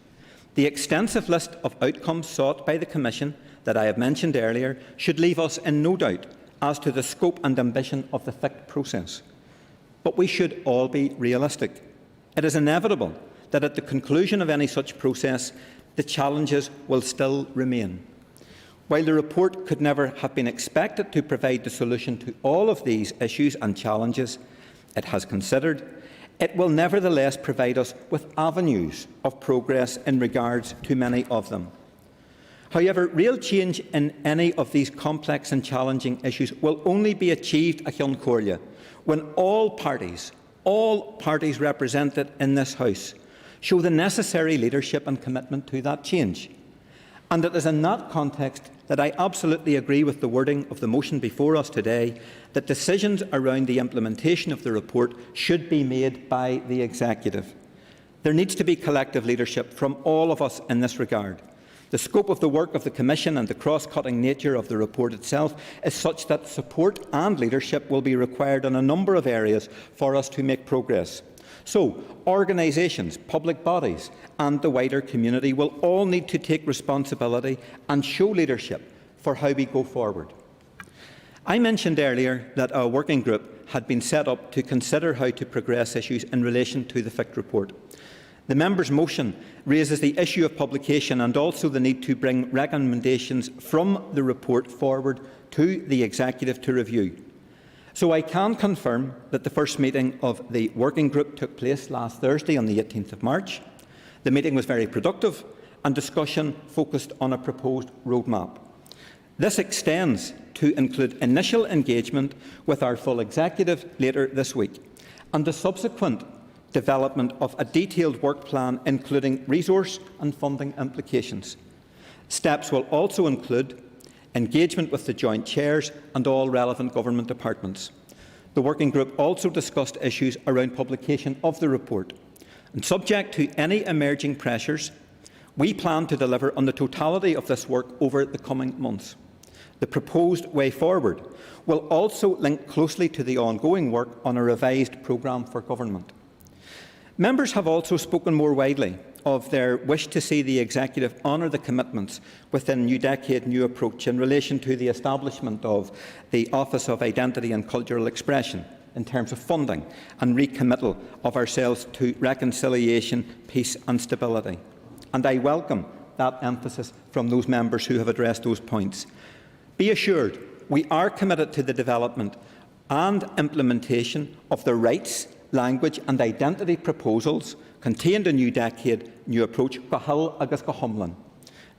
The extensive list of outcomes sought by the Commission that I have mentioned earlier should leave us in no doubt as to the scope and ambition of the FICT process. But we should all be realistic. It is inevitable that at the conclusion of any such process, the challenges will still remain. While the report could never have been expected to provide the solution to all of these issues and challenges it has considered, it will nevertheless provide us with avenues of progress in regards to many of them. However, real change in any of these complex and challenging issues will only be achieved when all parties represented in this House show the necessary leadership and commitment to that change. And it is in that context that I absolutely agree with the wording of the motion before us today that decisions around the implementation of the report should be made by the Executive. There needs to be collective leadership from all of us in this regard. The scope of the work of the Commission and the cross-cutting nature of the report itself is such that support and leadership will be required in a number of areas for us to make progress. So, organisations, public bodies and the wider community will all need to take responsibility and show leadership for how we go forward. I mentioned earlier that a working group had been set up to consider how to progress issues in relation to the FICT report. The member's motion raises the issue of publication and also the need to bring recommendations from the report forward to the Executive to review. So I can confirm that the first meeting of the working group took place last Thursday on the 18th of March. The meeting was very productive and discussion focused on a proposed roadmap. This extends to include initial engagement with our full executive later this week and the subsequent development of a detailed work plan including resource and funding implications. Steps will also include engagement with the joint chairs and all relevant government departments. The working group also discussed issues around publication of the report. And subject to any emerging pressures, we plan to deliver on the totality of this work over the coming months. The proposed way forward will also link closely to the ongoing work on a revised programme for government. Members have also spoken more widely of their wish to see the Executive honour the commitments within New Decade New Approach in relation to the establishment of the Office of Identity and Cultural Expression in terms of funding and recommittal of ourselves to reconciliation, peace and stability. And I welcome that emphasis from those members who have addressed those points. Be assured, we are committed to the development and implementation of the rights, language and identity proposals contained in New Decade New Approach Cahill agus Gahumlan.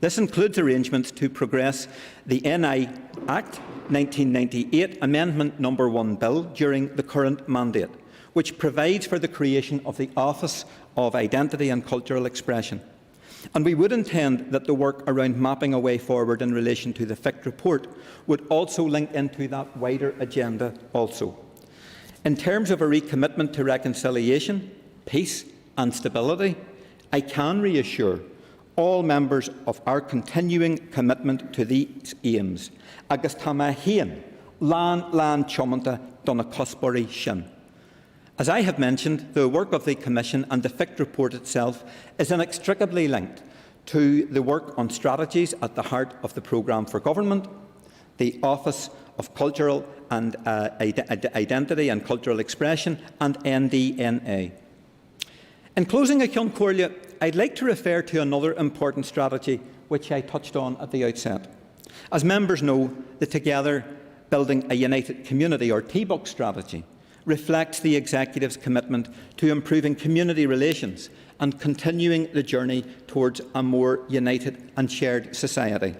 This includes arrangements to progress the NI Act 1998 Amendment No. 1 Bill during the current mandate, which provides for the creation of the Office of Identity and Cultural Expression. And we would intend that the work around mapping a way forward in relation to the FIC report would also link into that wider agenda also. In terms of a recommitment to reconciliation, peace and stability, I can reassure all members of our continuing commitment to these aims. Agus tá ma héan, lán chomanta donna cosbury sin. As I have mentioned, the work of the Commission and the FIC report itself is inextricably linked to the work on strategies at the heart of the programme for government, the Office of Cultural and Identity and Cultural Expression and NDNA. In closing, I'd like to refer to another important strategy which I touched on at the outset. As members know, the Together Building a United Community or TBUC strategy reflects the Executive's commitment to improving community relations and continuing the journey towards a more united and shared society.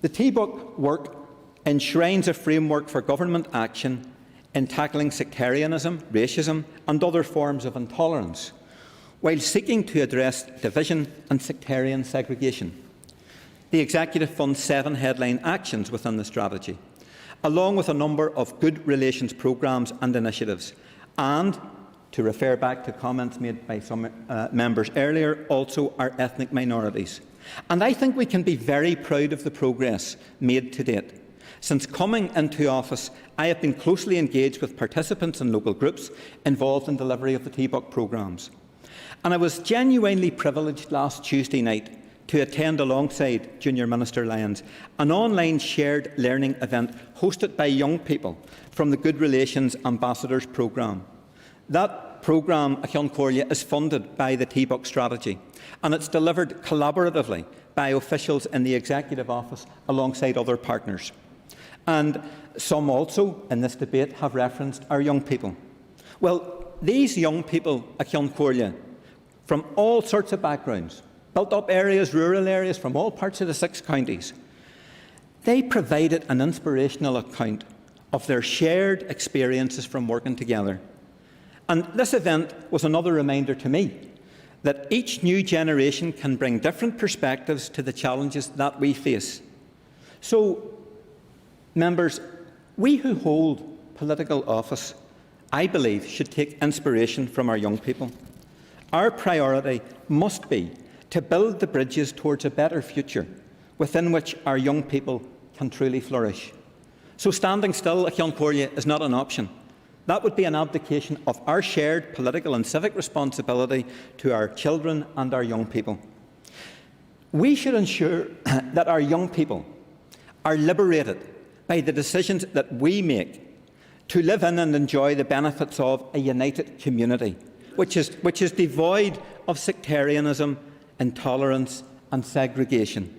The TBUC work enshrines a framework for government action in tackling sectarianism, racism and other forms of intolerance, while seeking to address division and sectarian segregation. The Executive funds 7 headline actions within the strategy, along with a number of good relations programmes and initiatives, and, to refer back to comments made by some members earlier, also our ethnic minorities. And I think we can be very proud of the progress made to date. Since coming into office, I have been closely engaged with participants and local groups involved in delivery of the TBUC programmes. And I was genuinely privileged last Tuesday night to attend alongside Junior Minister Lyons an online shared learning event hosted by young people from the Good Relations Ambassadors programme. That programme, is funded by the TBUC strategy, and it's delivered collaboratively by officials in the Executive Office alongside other partners. And some also in this debate have referenced our young people. Well, these young people from all sorts of backgrounds, built-up areas, rural areas, from all parts of the 6 counties, they provided an inspirational account of their shared experiences from working together. And this event was another reminder to me that each new generation can bring different perspectives to the challenges that we face. So, members, we who hold political office, I believe, should take inspiration from our young people. Our priority must be to build the bridges towards a better future within which our young people can truly flourish. So standing still is not an option. That would be an abdication of our shared political and civic responsibility to our children and our young people. We should ensure that our young people are liberated by the decisions that we make to live in and enjoy the benefits of a united community, which is devoid of sectarianism, intolerance and segregation.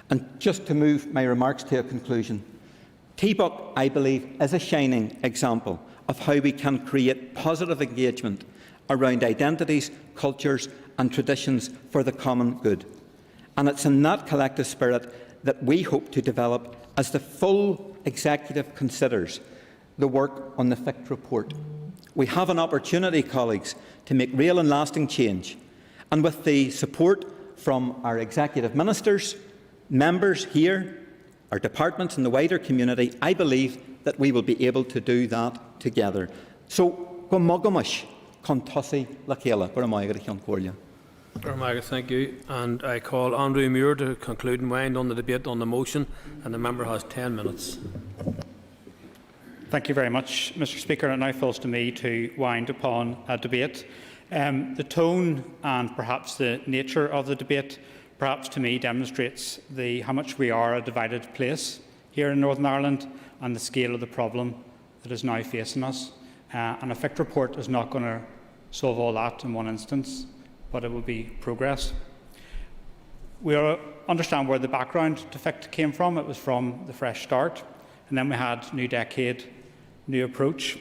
And just to move my remarks to a conclusion, TBUC, I believe, is a shining example of how we can create positive engagement around identities, cultures and traditions for the common good. And it's in that collective spirit that we hope to develop as the full executive considers the work on the FIC report. We have an opportunity, colleagues, to make real and lasting change, and with the support from our executive ministers, members here, our departments and the wider community, I believe that we will be able to do that together. So, Gomogamish, Contussi, Lakela, Thank you. And I call Andrew Muir to conclude and wind on the debate on the motion, and the member has 10 minutes. Thank you very much, Mr. Speaker. It now falls to me to wind upon a debate. The tone and perhaps the nature of the debate, perhaps to me, demonstrates how much we are a divided place here in Northern Ireland and the scale of the problem that is now facing us. And a FIC report is not going to solve all that in one instance, but it will be progress. We understand where the background to FIC came from. It was from the Fresh Start, and then we had New Decade, New Approach.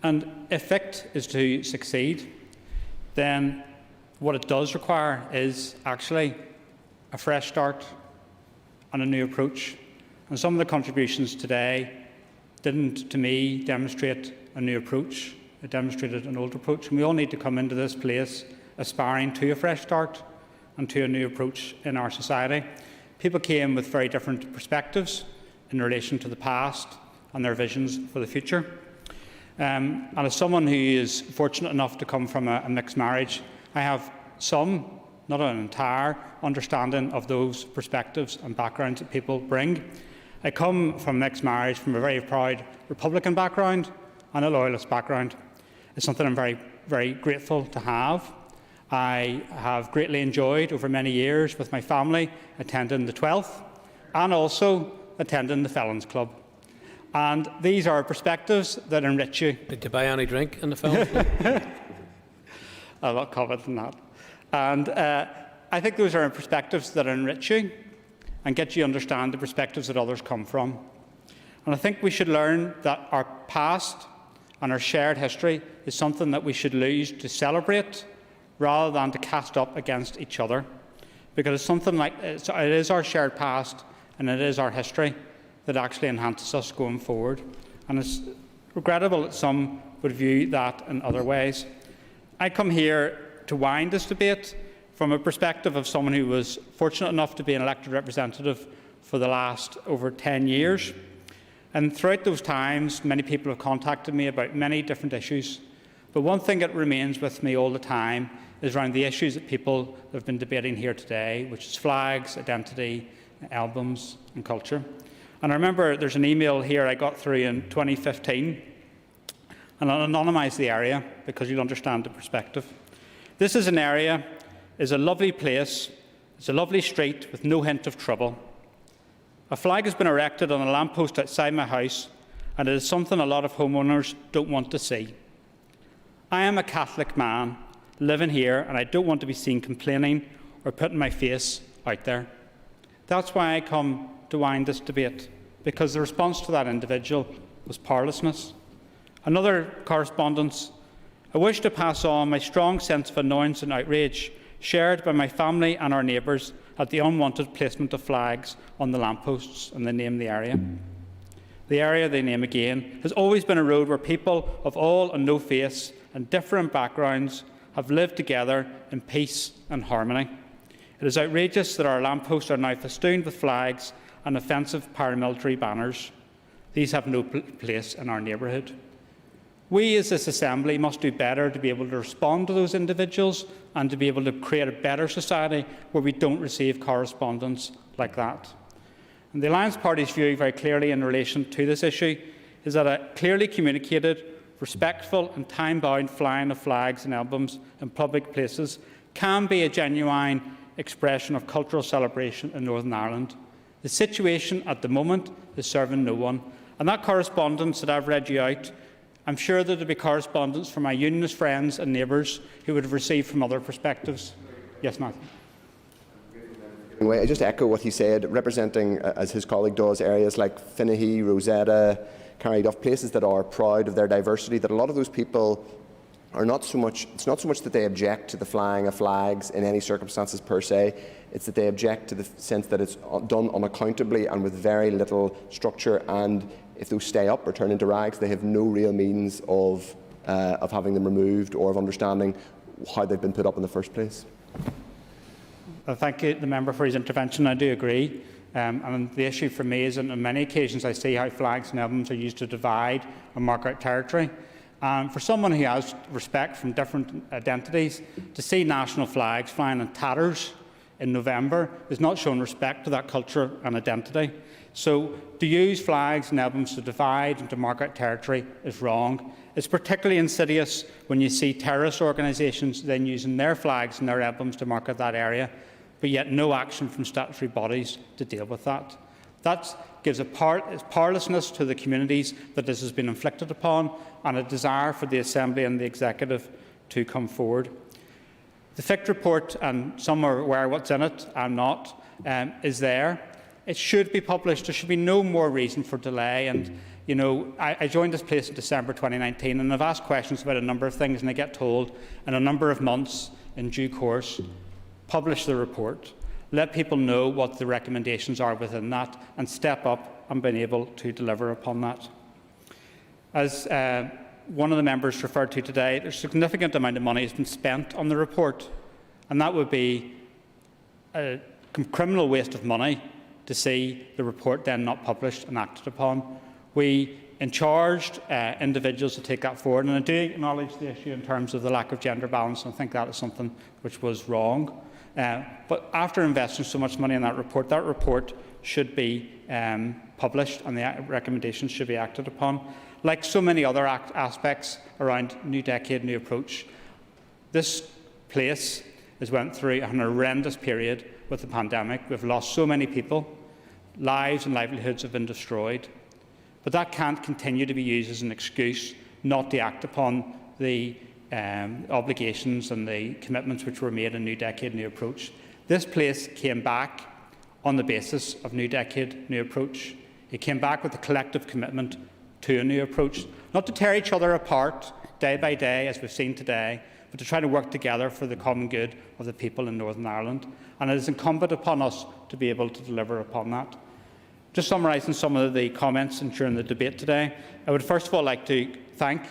And if FIC is to succeed, then what it does require is actually a fresh start and a new approach. And some of the contributions today didn't, to me, demonstrate a new approach. It demonstrated an old approach. And we all need to come into this place aspiring to a fresh start and to a new approach in our society. People came with very different perspectives in relation to the past and their visions for the future. And as someone who is fortunate enough to come from a mixed marriage, I have some, not an entire, understanding of those perspectives and backgrounds that people bring. I come from mixed marriage from a very proud Republican background and a Loyalist background. It's something I'm very, very grateful to have. I have greatly enjoyed over many years with my family attending the 12th and also attending the Felons Club. And these are perspectives that enrich you. Did you buy any drink in the Felons Club? I'll not comment on that. And I think those are perspectives that enrich you and get you to understand the perspectives that others come from. And I think we should learn that our past and our shared history is something that we should use to celebrate rather than to cast up against each other. Because it's something like it is our shared past and it is our history that actually enhances us going forward. And it's regrettable that some would view that in other ways. I come here to wind this debate from a perspective of someone who was fortunate enough to be an elected representative for the last over 10 years. And throughout those times, many people have contacted me about many different issues. But one thing that remains with me all the time is around the issues that people have been debating here today, which is flags, identity, albums and culture. And I remember there's an email here I got through in 2015, and I'll anonymise the area because you'll understand the perspective. This is an area, is a lovely place, it's a lovely street with no hint of trouble. A flag has been erected on a lamppost outside my house, and it is something a lot of homeowners don't want to see. I am a Catholic man living here, and I don't want to be seen complaining or putting my face out there. That's why I come to wind this debate, because the response to that individual was powerlessness. Another correspondence. I wish to pass on my strong sense of annoyance and outrage shared by my family and our neighbours at the unwanted placement of flags on the lampposts, and they name the area. The area they name again has always been a road where people of all and no faith and different backgrounds have lived together in peace and harmony. It is outrageous that our lampposts are now festooned with flags and offensive paramilitary banners. These have no place in our neighbourhood. We as this Assembly must do better to be able to respond to those individuals and to be able to create a better society where we don't receive correspondence like that. And the Alliance Party's view very clearly in relation to this issue is that a clearly communicated, respectful and time-bound flying of flags and emblems in public places can be a genuine expression of cultural celebration in Northern Ireland. The situation at the moment is serving no one. And that correspondence that I've read you out, I'm sure that there will be correspondence from my unionist friends and neighbours who would have received from other perspectives. Yes, Matthew. I just echo what he said, representing, as his colleague does, areas like Finaghy, Rosetta, Carryduff, places that are proud of their diversity, that a lot of those people are not so much that they object to the flying of flags in any circumstances per se. It's that they object to the sense that it's done unaccountably and with very little structure, and if those stay up or turn into rags, they have no real means of having them removed or of understanding how they've been put up in the first place. Well, thank you, the member, for his intervention. I do agree. And the issue for me is that on many occasions I see how flags and emblems are used to divide and mark out territory. For someone who has respect from different identities, to see national flags flying in tatters in November is not showing respect to that culture and identity. So to use flags and emblems to divide and to mark out territory is wrong. It's particularly insidious when you see terrorist organisations then using their flags and their emblems to mark out that area, but yet no action from statutory bodies to deal with that. That gives powerlessness to the communities that this has been inflicted upon, and a desire for the Assembly and the Executive to come forward. The FICT report, and some are aware what's in it, I'm not, is there. It should be published. There should be no more reason for delay. And you know, I joined this place in December 2019, and I've asked questions about a number of things, and I get told in a number of months, in due course, publish the report. Let people know what the recommendations are within that, and step up and being able to deliver upon that. As one of the members referred to today, there's a significant amount of money has been spent on the report, and that would be a criminal waste of money to see the report then not published and acted upon. We charged individuals to take that forward, and I do acknowledge the issue in terms of the lack of gender balance, and I think that is something which was wrong. But after investing so much money in that report should be published, and the recommendations should be acted upon. Like so many other aspects around New Decade, New Approach, this place has went through an horrendous period with the pandemic. We've lost so many people. Lives and livelihoods have been destroyed. But that can't continue to be used as an excuse not to act upon the obligations and the commitments which were made in New Decade, New Approach. This place came back on the basis of New Decade, New Approach. It came back with a collective commitment to a new approach, not to tear each other apart day by day, as we've seen today, but to try to work together for the common good of the people in Northern Ireland. And it is incumbent upon us to be able to deliver upon that. Just summarising some of the comments during the debate today, I would first of all like to thank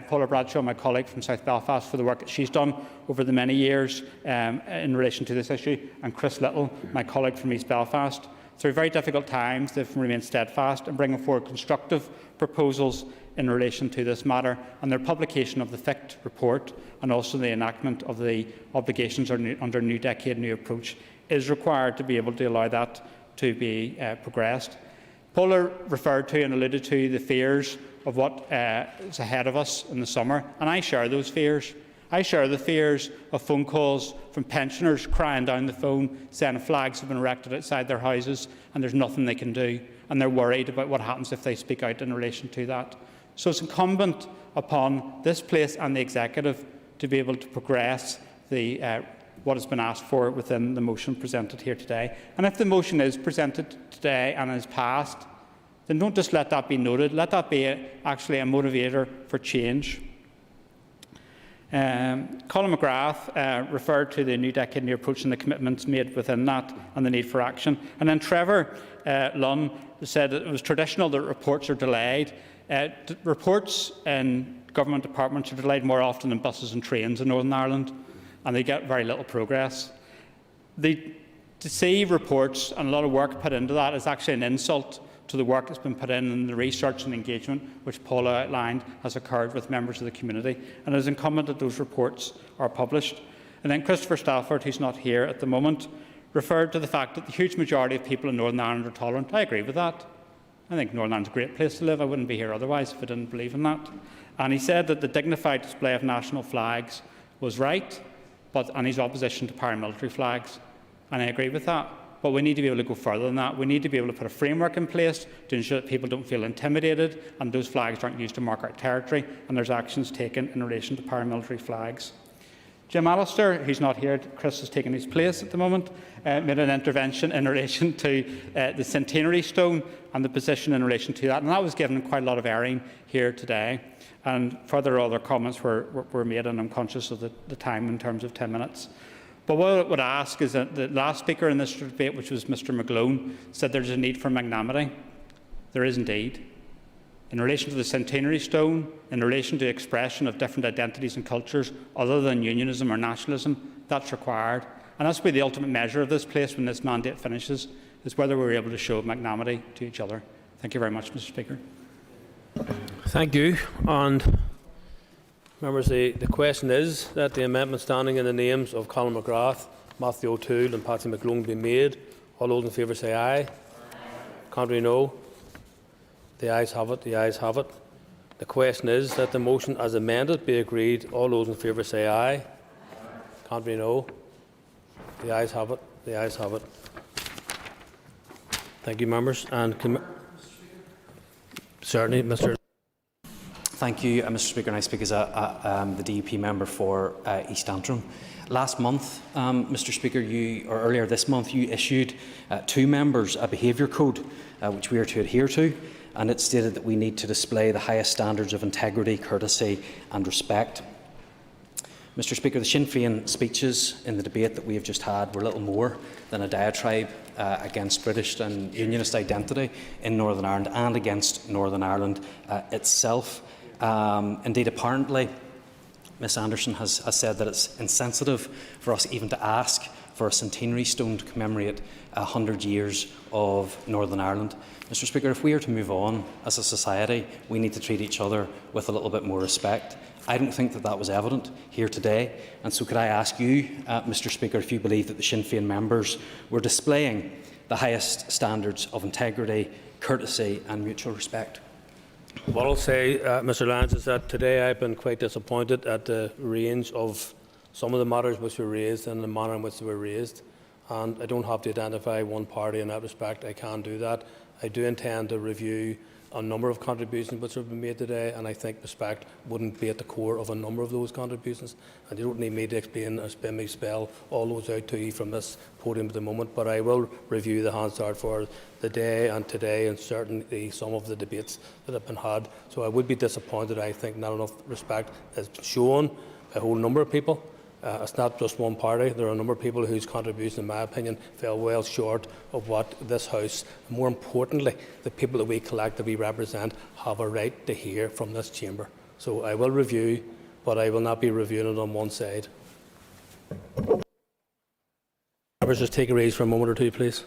Paula Bradshaw, my colleague from South Belfast, for the work that she's done over the many years in relation to this issue, and Chris Little, my colleague from East Belfast. Through very difficult times, they've remained steadfast in bringing forward constructive proposals in relation to this matter, and their publication of the FICT report and also the enactment of the obligations under New Decade, New Approach is required to be able to allow that to be progressed. Paula referred to and alluded to the fears of what is ahead of us in the summer, and I share those fears. I share the fears of phone calls from pensioners crying down the phone saying flags have been erected outside their houses and there's nothing they can do, and they're worried about what happens if they speak out in relation to that. So it's incumbent upon this place and the Executive to be able to progress what has been asked for within the motion presented here today. And if the motion is presented today and is passed, then don't just let that be noted. Let that be actually a motivator for change. Colin McGrath referred to the New Decade, New Approach and the commitments made within that and the need for action. And then Trevor Lunn said that it was traditional that reports are delayed. Reports in government departments are delayed more often than buses and trains in Northern Ireland, and they get very little progress. To see reports and a lot of work put into that is actually an insult to the work that's been put in and the research and engagement which Paula outlined has occurred with members of the community, and it is incumbent that those reports are published. And then Christopher Stafford, who's not here at the moment, referred to the fact that the huge majority of people in Northern Ireland are tolerant. I agree with that. I think Northern Ireland's a great place to live. I wouldn't be here otherwise if I didn't believe in that. And he said that the dignified display of national flags was right, and his opposition to paramilitary flags. And I agree with that. But we need to be able to go further than that. We need to be able to put a framework in place to ensure that people don't feel intimidated and those flags aren't used to mark out territory, and there's actions taken in relation to paramilitary flags. Jim Allister, who's not here, Chris has taken his place at the moment, made an intervention in relation to the centenary stone and the position in relation to that. And that was given quite a lot of airing here today. And further other comments were made, and I'm conscious of the time in terms of 10 minutes. But what I would ask is that the last speaker in this debate, which was Mr McGlone, said there's a need for magnanimity. There is indeed. In relation to the centenary stone, in relation to expression of different identities and cultures other than unionism or nationalism, that's required. And that's will be the ultimate measure of this place when this mandate finishes, is whether we're able to show magnanimity to each other. Thank you very much, Mr Speaker. Thank you. And members, the question is that the amendment standing in the names of Colin McGrath, Matthew O'Toole and Patsy McGlone be made. All those in favour say aye. Contrary, no. The ayes have it. The ayes have it. The question is that the motion as amended be agreed. All those in favour say aye. Contrary, no. The ayes have it. The ayes have it. Thank you, members. And certainly, Mr. Thank you, Mr Speaker. And I speak as the DUP member for East Antrim. Last month, Mr Speaker, or earlier this month, you issued 2 members a behaviour code which we are to adhere to, and it stated that we need to display the highest standards of integrity, courtesy and respect. Mr Speaker, the Sinn Féin speeches in the debate that we have just had were little more than a diatribe against British and Unionist identity in Northern Ireland and against Northern Ireland itself. Indeed, apparently, Ms Anderson has said that it's insensitive for us even to ask for a centenary stone to commemorate 100 years of Northern Ireland. Mr Speaker, if we are to move on as a society, we need to treat each other with a little bit more respect. I don't think that was evident here today, and so could I ask you, Mr Speaker, if you believe that the Sinn Féin members were displaying the highest standards of integrity, courtesy and mutual respect? What I'll say, Mr Lyons, is that today I've been quite disappointed at the range of some of the matters which were raised and the manner in which they were raised. And I don't have to identify one party in that respect. I can do that. I do intend to review a number of contributions which have been made today, and I think respect wouldn't be at the core of a number of those contributions. And you don't need me to explain or spin me spell all those out to you from this podium at the moment, but I will review the Hansard for the day and today, and certainly some of the debates that have been had. So I would be disappointed. I think not enough respect is shown by a whole number of people. It's not just one party. There are a number of people whose contribution, in my opinion, fell well short of what this House, and more importantly, the people that we collectively represent, have a right to hear from this chamber. So I will review, but I will not be reviewing it on one side. Members, just take a raise for a moment or two, please.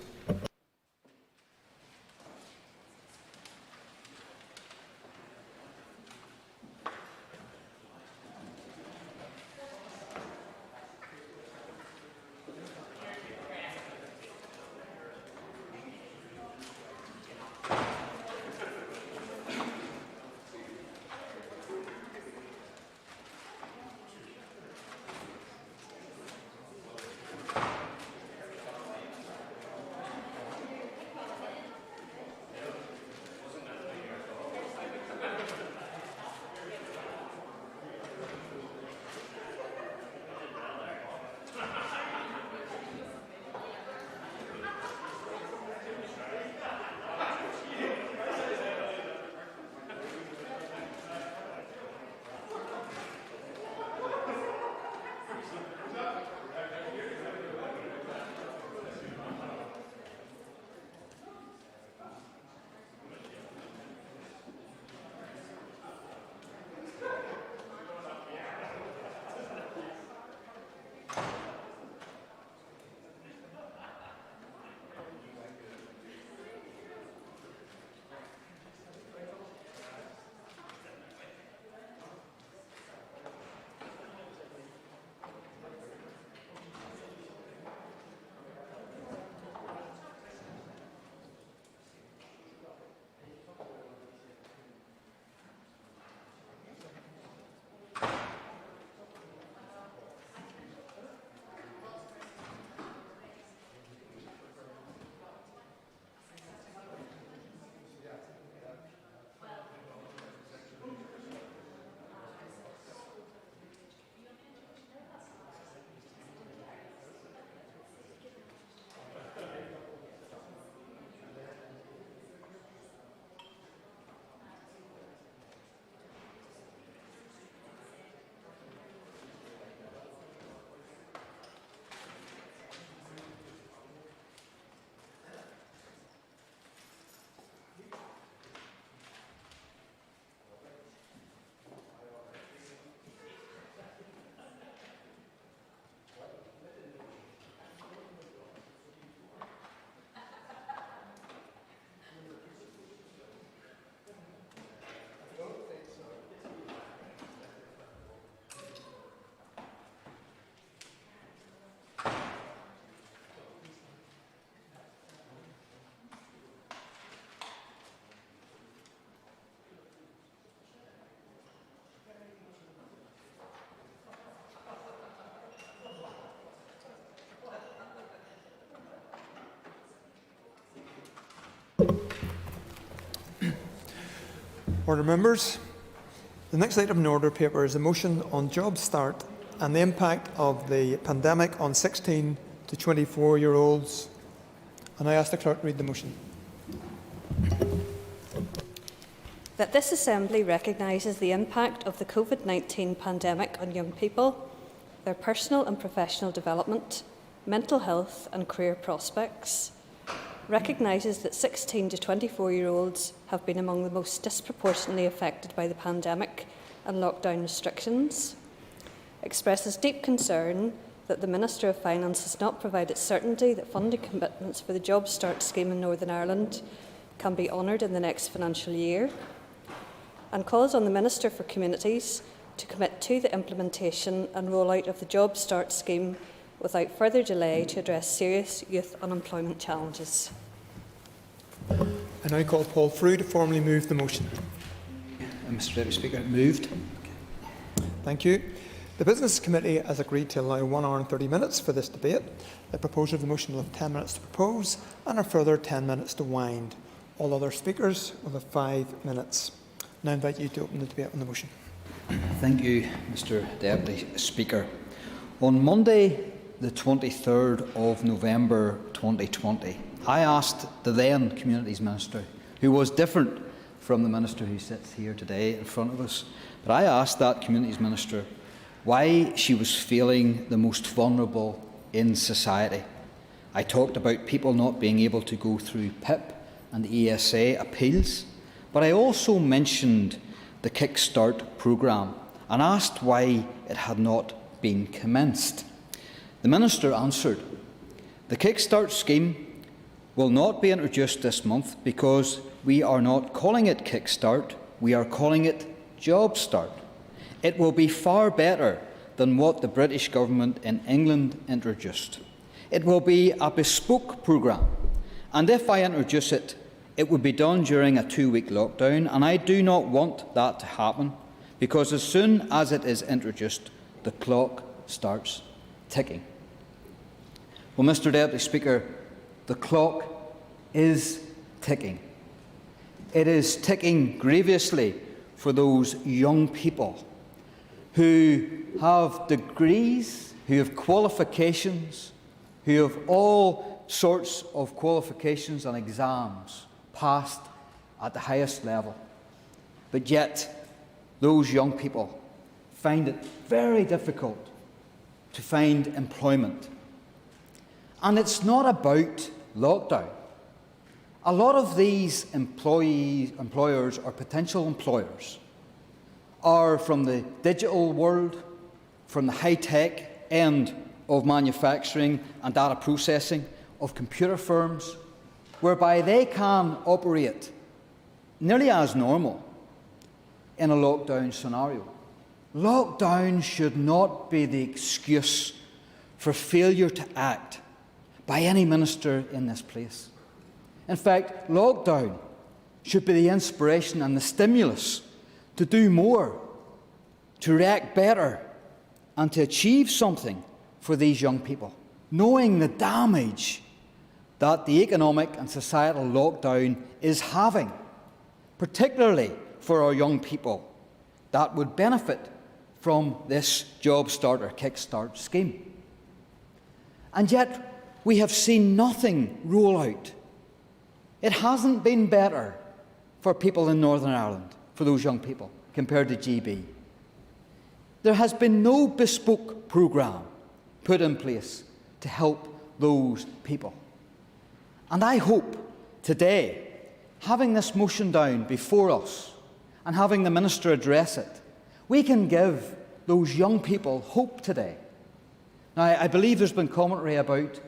Order members. The next item in order paper is a motion on job start and the impact of the pandemic on 16 to 24-year-olds. And I ask the clerk to read the motion. That this Assembly recognises the impact of the COVID-19 pandemic on young people, their personal and professional development, mental health and career prospects, recognises that 16 to 24-year-olds have been among the most disproportionately affected by the pandemic and lockdown restrictions, expresses deep concern that the Minister of Finance has not provided certainty that funding commitments for the Job Start scheme in Northern Ireland can be honoured in the next financial year, and calls on the Minister for Communities to commit to the implementation and rollout of the Job Start scheme without further delay to address serious youth unemployment challenges. I now call Paul Frew to formally move the motion. Mr Deputy Speaker, moved. Thank you. The Business Committee has agreed to allow 1 hour and 30 minutes for this debate. The proposer of the motion will have 10 minutes to propose and a further 10 minutes to wind. All other speakers will have 5 minutes. Now I invite you to open the debate on the motion. Thank you, Mr Deputy Speaker. On Monday, the 23rd of November 2020, I asked the then Communities Minister, who was different from the Minister who sits here today in front of us, but I asked that Communities Minister why she was feeling the most vulnerable in society. I talked about people not being able to go through PIP and the ESA appeals, but I also mentioned the Kick Start programme and asked why it had not been commenced. The Minister answered, "The Kick Start scheme will not be introduced this month because we are not calling it Kick Start, we are calling it Job Start. It will be far better than what the British government in England introduced. It will be a bespoke programme, and if I introduce it, it would be done during a 2-week lockdown, and I do not want that to happen because as soon as it is introduced, the clock starts ticking." Well, Mr Deputy Speaker, the clock is ticking. It is ticking grievously for those young people who have degrees, who have qualifications, who have all sorts of qualifications and exams passed at the highest level. But yet, those young people find it very difficult to find employment. And it's not about lockdown. A lot of these employers or potential employers are from the digital world, from the high-tech end of manufacturing and data processing, of computer firms, whereby they can operate nearly as normal in a lockdown scenario. Lockdown should not be the excuse for failure to act by any minister in this place. In fact, lockdown should be the inspiration and the stimulus to do more, to react better, and to achieve something for these young people, knowing the damage that the economic and societal lockdown is having, particularly for our young people that would benefit from this Job Start or Kick Start scheme. And yet, we have seen nothing roll out. It hasn't been better for people in Northern Ireland, for those young people, compared to GB. There has been no bespoke programme put in place to help those people. And I hope today, having this motion down before us and having the Minister address it, we can give those young people hope today. Now, I believe there's been commentary about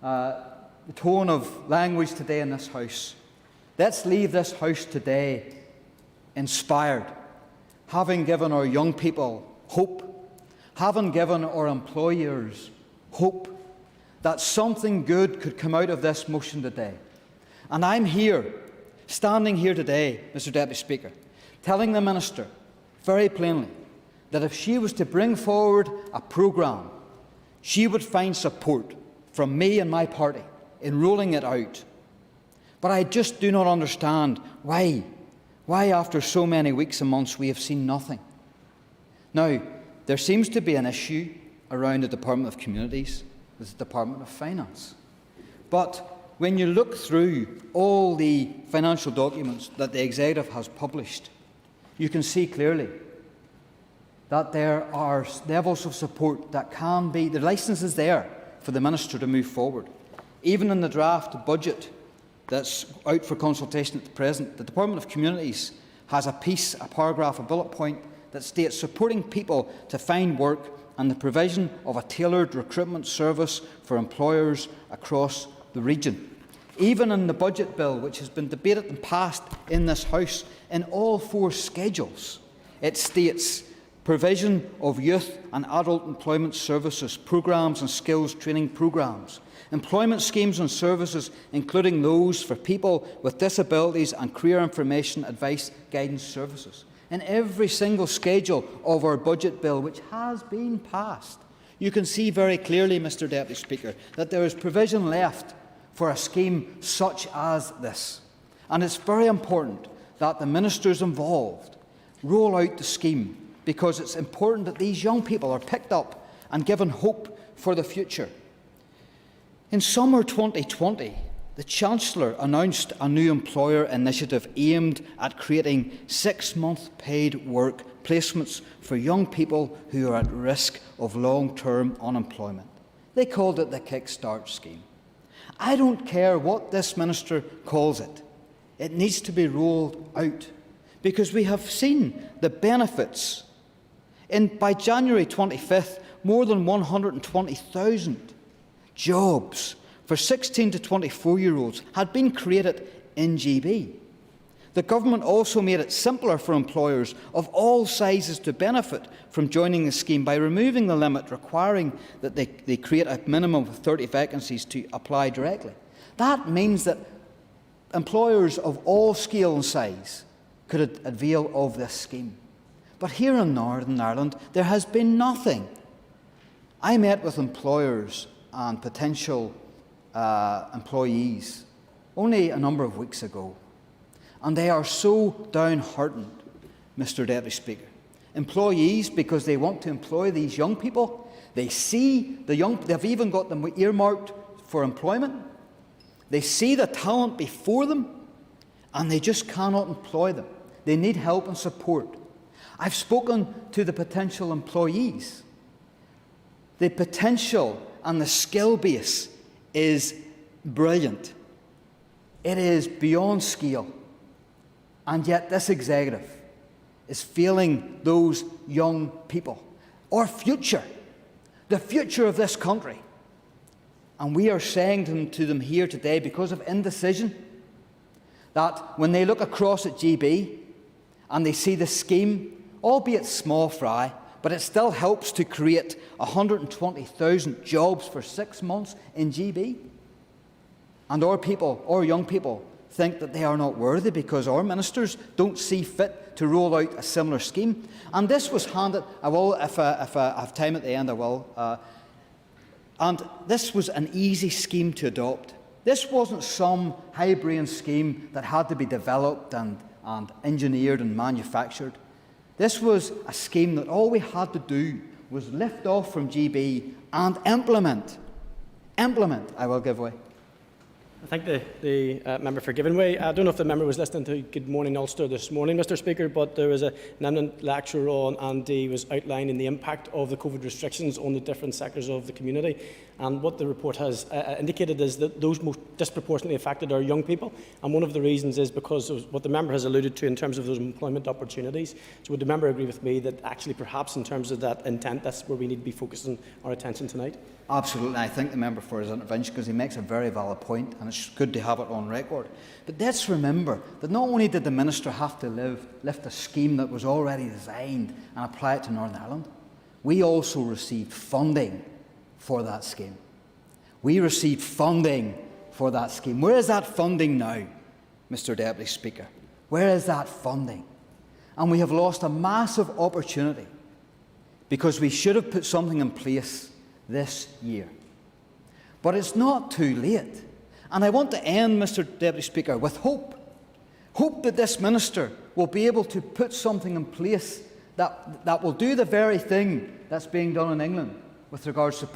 the tone of language today in this House. Let's leave this House today inspired, having given our young people hope, having given our employers hope that something good could come out of this motion today. And I'm here, standing here today, Mr Deputy Speaker, telling the Minister very plainly that if she was to bring forward a programme, she would find support from me and my party in rolling it out. But I just do not understand why Why, after so many weeks and months, we have seen nothing. Now, there seems to be an issue around the Department of Communities, the Department of Finance. But when you look through all the financial documents that the Executive has published, you can see clearly that there are levels of support that can be, the licence is there for the Minister to move forward. Even in the draft budget that's out for consultation at the present, the Department of Communities has a piece, a paragraph, a bullet point that states supporting people to find work and the provision of a tailored recruitment service for employers across the region. Even in the budget bill, which has been debated and passed in this House, in all 4 schedules, it states provision of youth and adult employment services, programmes and skills training programmes, employment schemes and services, including those for people with disabilities, and career information, advice, guidance services. In every single schedule of our budget bill, which has been passed, you can see very clearly, Mr Deputy Speaker, that there is provision left for a scheme such as this. And it's very important that the ministers involved roll out the scheme, because it's important that these young people are picked up and given hope for the future. In summer 2020, the Chancellor announced a new employer initiative aimed at creating 6-month paid work placements for young people who are at risk of long-term unemployment. They called it the Kickstart Scheme. I don't care what this Minister calls it. It needs to be rolled out, because we have seen the benefits. By January 25th, more than 120,000 jobs for 16 to 24-year-olds had been created in GB. The government also made it simpler for employers of all sizes to benefit from joining the scheme by removing the limit requiring that they create a minimum of 30 vacancies to apply directly. That means that employers of all scale and size could avail of this scheme. But here in Northern Ireland, there has been nothing. I met with employers and potential employees only a number of weeks ago, and they are so downhearted, Mr Deputy Speaker. Employees, because they want to employ these young people. They see they've even got them earmarked for employment. They see the talent before them, and they just cannot employ them. They need help and support. I've spoken to the potential employees. The potential and the skill base is brilliant. It is beyond scale. And yet this Executive is failing those young people. Our future, the future of this country. And we are saying to them here today, because of indecision, that when they look across at GB and they see the scheme, albeit small fry, but it still helps to create 120,000 jobs for 6 months in GB. And our young people, think that they are not worthy because our ministers don't see fit to roll out a similar scheme. And this was handed, I will, if I have time at the end, I will. And this was an easy scheme to adopt. This wasn't some high-brain scheme that had to be developed and engineered and manufactured. This was a scheme that all we had to do was lift off from GB and implement. Implement, I will give way. I thank the member for giving way. I don't know if the member was listening to Good Morning Ulster this morning, Mr Speaker, but there was an eminent lecturer on, and he was outlining the impact of the COVID restrictions on the different sectors of the community. And what the report has indicated is that those most disproportionately affected are young people. And one of the reasons is because of what the member has alluded to in terms of those employment opportunities. So would the member agree with me that actually perhaps in terms of that intent, that's where we need to be focusing our attention tonight? Absolutely. I thank the member for his intervention because he makes a very valid point, and it's good to have it on record. But let's remember that not only did the Minister have to lift a scheme that was already designed and apply it to Northern Ireland, we also received funding for that scheme. We received funding for that scheme. Where is that funding now, Mr Deputy Speaker? Where is that funding? And we have lost a massive opportunity because we should have put something in place this year. But it's not too late. And I want to end, Mr Deputy Speaker, with hope. Hope that this minister will be able to put something in place that will do the very thing that's being done in England with regards to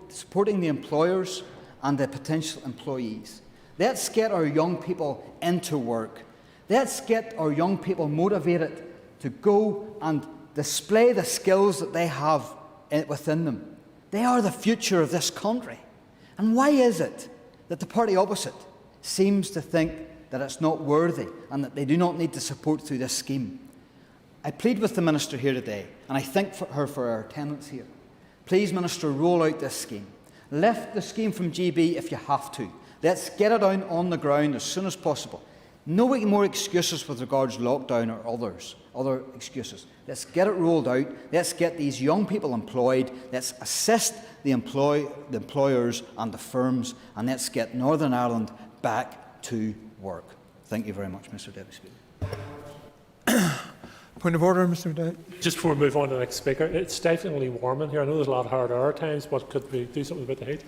supporting the employers and the potential employees. Let's get our young people into work. Let's get our young people motivated to go and display the skills that they have within them. They are the future of this country. And why is it that the party opposite seems to think that it's not worthy and that they do not need the support through this scheme? I plead with the Minister here today, and I thank her for her attendance here. Please, Minister, roll out this scheme. Lift the scheme from GB if you have to. Let's get it down on the ground as soon as possible. No more excuses with regards to lockdown or other excuses. Let's get it rolled out. Let's get these young people employed. Let's assist the employers and the firms, and let's get Northern Ireland back to work. Thank you very much, Mr. Deputy Speaker. Point of order, Mr. Dowd. Just before we move on to the next speaker, it's stiflingly warm in here. I know there's a lot of hard hour times, but could we do something about the heat?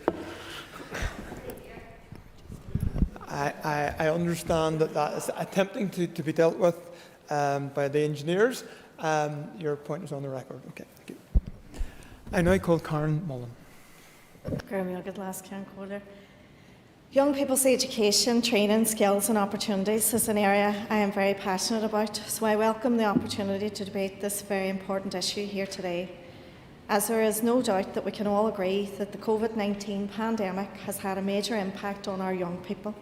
I understand that is attempting to be dealt with by the engineers. Your point is on the record. Okay, thank you. I now call Karen Mullen. Young people's education, training, skills and opportunities is an area I am very passionate about, so I welcome the opportunity to debate this very important issue here today, as there is no doubt that we can all agree that the COVID-19 pandemic has had a major impact on our young people.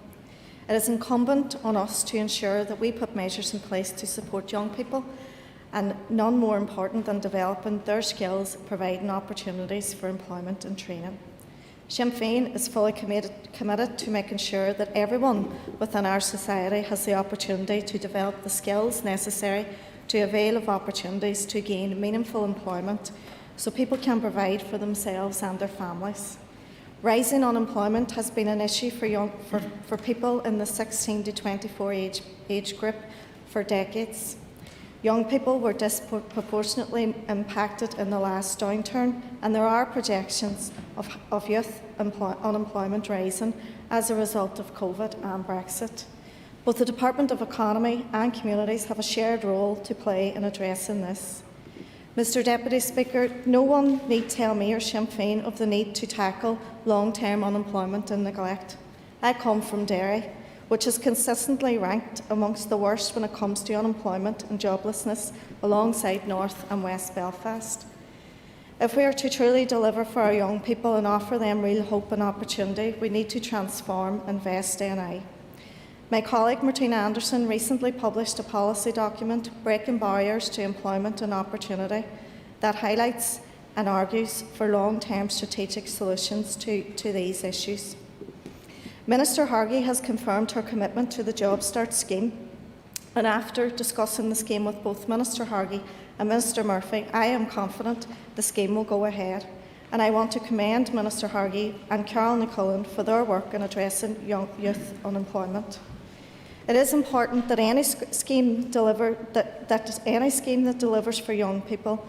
It is incumbent on us to ensure that we put measures in place to support young people, and none more important than developing their skills, providing opportunities for employment and training. Sinn Féin is fully committed to making sure that everyone within our society has the opportunity to develop the skills necessary to avail of opportunities to gain meaningful employment so people can provide for themselves and their families. Rising unemployment has been an issue for people in the 16 to 24 age group for decades. Young people were disproportionately impacted in the last downturn, and there are projections of youth unemployment rising as a result of COVID and Brexit. Both the Department of Economy and Communities have a shared role to play in addressing this. Mr Deputy Speaker, no one need tell me or Sinn Féin of the need to tackle long-term unemployment and neglect. I come from Derry, which is consistently ranked amongst the worst when it comes to unemployment and joblessness, alongside North and West Belfast. If we are to truly deliver for our young people and offer them real hope and opportunity, we need to transform and invest in. My colleague Martina Anderson recently published a policy document, Breaking Barriers to Employment and Opportunity, that highlights and argues for long-term strategic solutions to these issues. Minister Hargey has confirmed her commitment to the Job Start scheme, and after discussing the scheme with both Minister Hargey and Minister Murphy, I am confident the scheme will go ahead, and I want to commend Minister Hargey and Carol Nicollen for their work in addressing youth unemployment. It is important that any scheme that delivers for young people,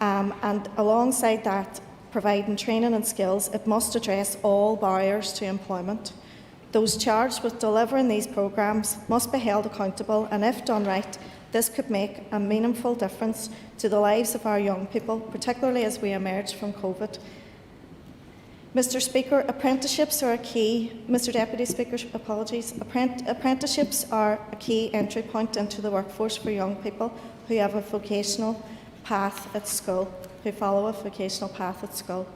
and alongside that, providing training and skills, it must address all barriers to employment. Those charged with delivering these programmes must be held accountable, and if done right, this could make a meaningful difference to the lives of our young people, particularly as we emerge from COVID. Mr Speaker, apprenticeships are a key. Mr Deputy Speaker, apologies. Apprenticeships are a key entry point into the workforce for young people who have a vocational path at school, who follow a vocational path at school.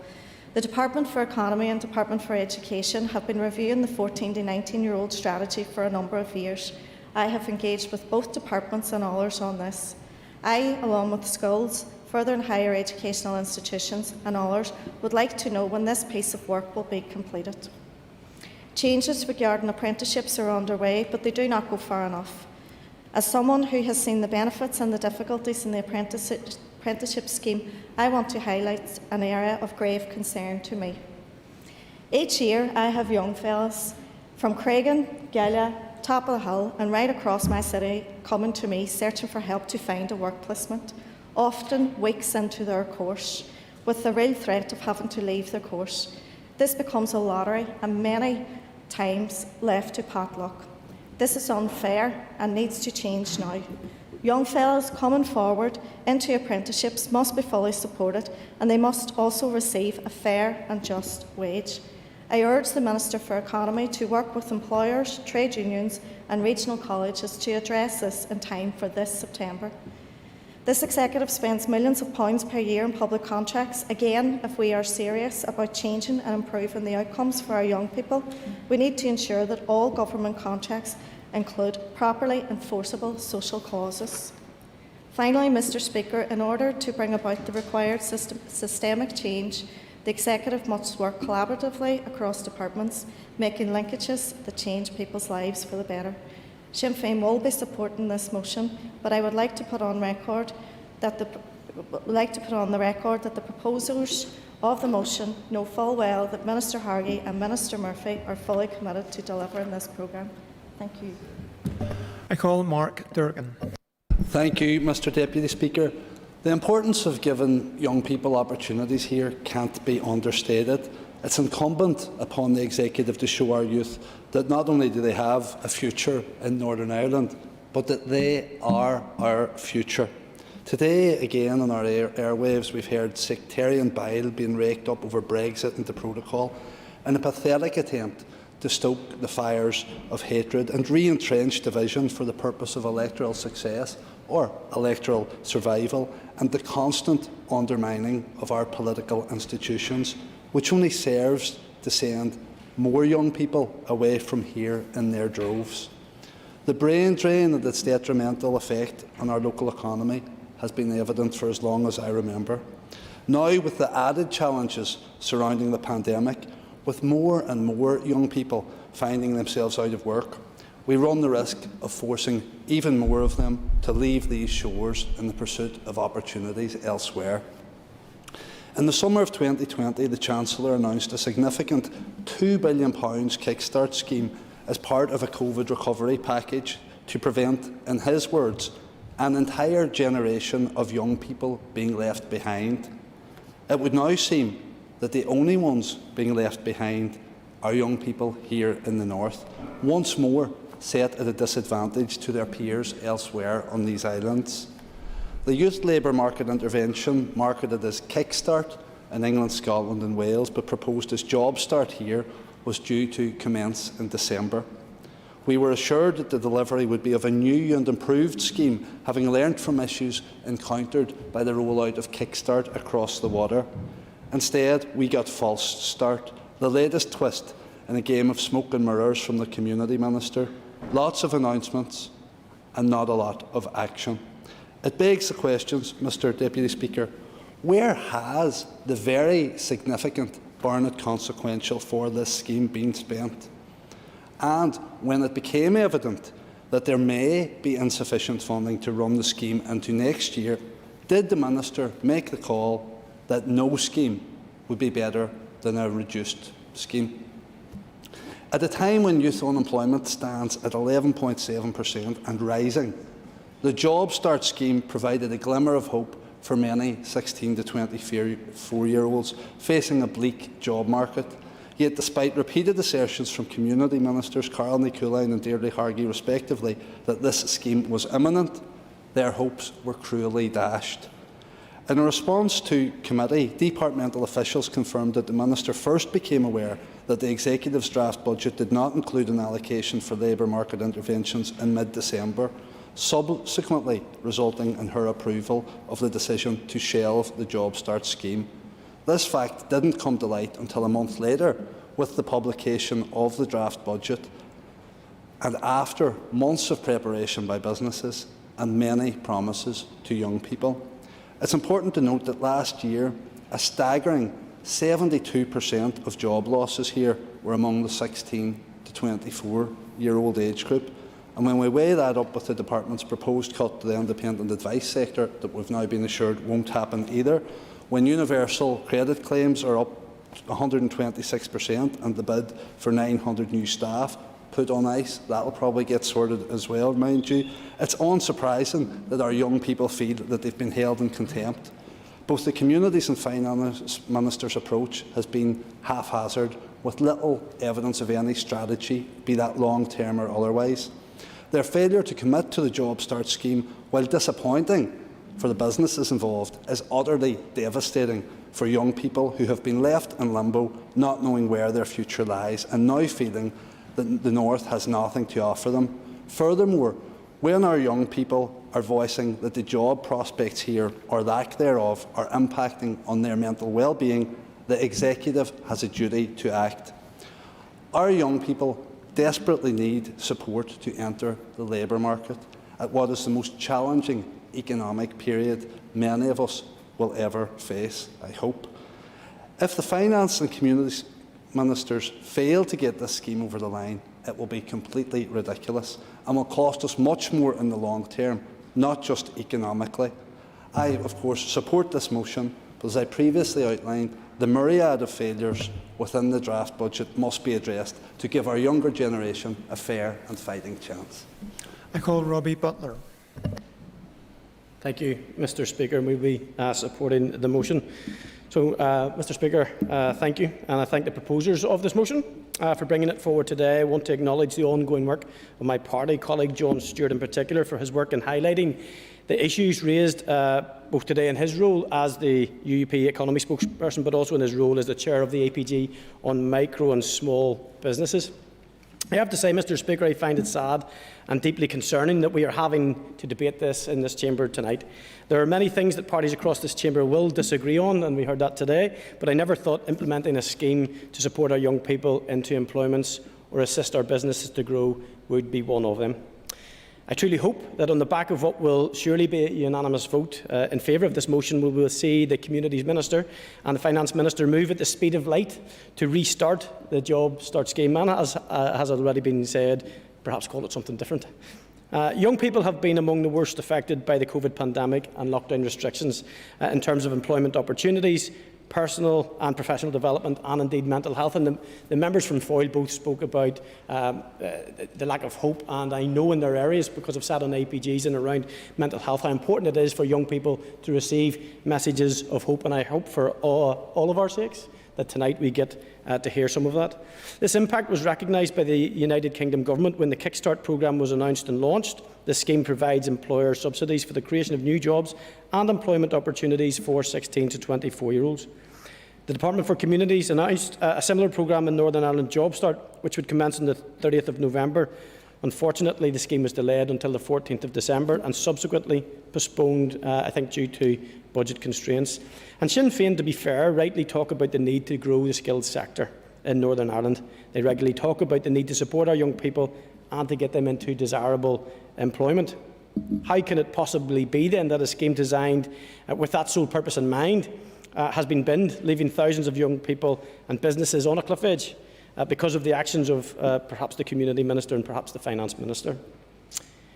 The Department for Economy and Department for Education have been reviewing the 14 to 19-year-old strategy for a number of years. I have engaged with both departments and others on this. I, along with schools, further and higher educational institutions and others, would like to know when this piece of work will be completed. Changes regarding apprenticeships are underway, but they do not go far enough. As someone who has seen the benefits and the difficulties in the apprenticeship scheme, I want to highlight an area of grave concern to me. Each year I have young fellas from Craigan, Gala, Top of the Hill and right across my city coming to me searching for help to find a work placement, often weeks into their course, with the real threat of having to leave their course. This becomes a lottery and many times left to potluck. This is unfair and needs to change now. Young fellows coming forward into apprenticeships must be fully supported, and they must also receive a fair and just wage. I urge the Minister for Economy to work with employers, trade unions and regional colleges to address this in time for this September. This executive spends millions of pounds per year in public contracts. Again, if we are serious about changing and improving the outcomes for our young people, we need to ensure that all government contracts include properly enforceable social clauses. Finally, Mr. Speaker, in order to bring about the required systemic change, the Executive must work collaboratively across departments, making linkages that change people's lives for the better. Sinn Féin will be supporting this motion, but I would like to put on record that the proposers of the motion know full well that Minister Hargey and Minister Murphy are fully committed to delivering this programme. Thank you. I call Mark Durgan. Thank you, Mr. Deputy Speaker. The importance of giving young people opportunities here can't be understated. It's incumbent upon the Executive to show our youth that not only do they have a future in Northern Ireland, but that they are our future. Today, again, on our airwaves, we've heard sectarian bile being raked up over Brexit and the protocol, in a pathetic attempt to stoke the fires of hatred and re-entrench division for the purpose of electoral success or electoral survival, and the constant undermining of our political institutions, which only serves to send more young people away from here in their droves. The brain drain and its detrimental effect on our local economy has been evident for as long as I remember. Now, with the added challenges surrounding the pandemic, with more and more young people finding themselves out of work, we run the risk of forcing even more of them to leave these shores in the pursuit of opportunities elsewhere. In the summer of 2020, the Chancellor announced a significant £2 billion kickstart scheme as part of a COVID recovery package to prevent, in his words, an entire generation of young people being left behind. It would now seem that the only ones being left behind are young people here in the north, once more set at a disadvantage to their peers elsewhere on these islands. The youth labour market intervention, marketed as Kickstart in England, Scotland and Wales, but proposed as Job Start here, was due to commence in December. We were assured that the delivery would be of a new and improved scheme, having learnt from issues encountered by the rollout of Kickstart across the water. Instead, we got False Start, the latest twist in a game of smoke and mirrors from the Community Minister. Lots of announcements and not a lot of action. It begs the questions, Mr. Deputy Speaker, where has the very significant, burn it consequential for this scheme been spent? And when it became evident that there may be insufficient funding to run the scheme into next year, did the Minister make the call that no scheme would be better than a reduced scheme? At a time when youth unemployment stands at 11.7% and rising, the Job Start scheme provided a glimmer of hope for many 16 to 24-year-olds facing a bleak job market. Yet, despite repeated assertions from Community Ministers Carol Nicolai and Deirdre Hargey respectively that this scheme was imminent, their hopes were cruelly dashed. In a response to committee, departmental officials confirmed that the Minister first became aware that the Executive's draft budget did not include an allocation for labour market interventions in mid-December, subsequently resulting in her approval of the decision to shelve the Job Start scheme. This fact didn't come to light until a month later with the publication of the draft budget and after months of preparation by businesses and many promises to young people. It's important to note that last year, a staggering 72% of job losses here were among the 16 to 24-year-old age group. And when we weigh that up with the Department's proposed cut to the independent advice sector that we've now been assured won't happen either, when universal credit claims are up 126% and the bid for 900 new staff put on ice, that'll probably get sorted as well, mind you. It's unsurprising that our young people feel that they've been held in contempt. Both the Communities and Finance Minister's approach has been haphazard, with little evidence of any strategy, be that long-term or otherwise. Their failure to commit to the Job Start scheme, while disappointing for the businesses involved, is utterly devastating for young people who have been left in limbo, not knowing where their future lies, and now feeling that the North has nothing to offer them. Furthermore, when our young people are voicing that the job prospects here, or lack thereof, are impacting on their mental well-being, the Executive has a duty to act. Our young people desperately need support to enter the labour market at what is the most challenging economic period many of us will ever face, I hope. If the Finance and Communities Ministers fail to get this scheme over the line, it will be completely ridiculous and will cost us much more in the long term, not just economically. I, of course, support this motion, but as I previously outlined, the myriad of failures within the draft budget must be addressed to give our younger generation a fair and fighting chance. I call Robbie Butler. Thank you, Mr. Speaker. We will be supporting the motion. So, Mr. Speaker, thank you, and I thank the proposers of this motion for bringing it forward today. I want to acknowledge the ongoing work of my party colleague, John Stewart in particular, for his work in highlighting the issues raised both today in his role as the UUP economy spokesperson, but also in his role as the chair of the APG on micro and small businesses. I have to say, Mr. Speaker, I find it sad and deeply concerning that we are having to debate this in this chamber tonight. There are many things that parties across this chamber will disagree on, and we heard that today, but I never thought implementing a scheme to support our young people into employments or assist our businesses to grow would be one of them. I truly hope that on the back of what will surely be a unanimous vote in favour of this motion, we will see the Communities Minister and the Finance Minister move at the speed of light to restart the Job Start scheme, and as has already been said, perhaps call it something different. Young people have been among the worst affected by the COVID pandemic and lockdown restrictions in terms of employment opportunities, personal and professional development, and indeed mental health. And the members from Foyle both spoke about the lack of hope, and I know in their areas, because I've sat on APGs and around mental health, how important it is for young people to receive messages of hope, and I hope for all of our sakes that tonight we get to hear some of that. This impact was recognised by the United Kingdom Government when the Kickstart programme was announced and launched. The scheme provides employer subsidies for the creation of new jobs and employment opportunities for 16 to 24-year-olds. The Department for Communities announced a similar programme in Northern Ireland, Job Start, which would commence on the 30th of November. Unfortunately, the scheme was delayed until the 14th of December and subsequently postponed, I think, due to budget constraints. And Sinn Féin, to be fair, rightly talk about the need to grow the skills sector in Northern Ireland. They regularly talk about the need to support our young people and to get them into desirable employment. How can it possibly be then that a scheme designed with that sole purpose in mind has been binned, leaving thousands of young people and businesses on a cliff edge because of the actions of perhaps the Community Minister and perhaps the Finance Minister?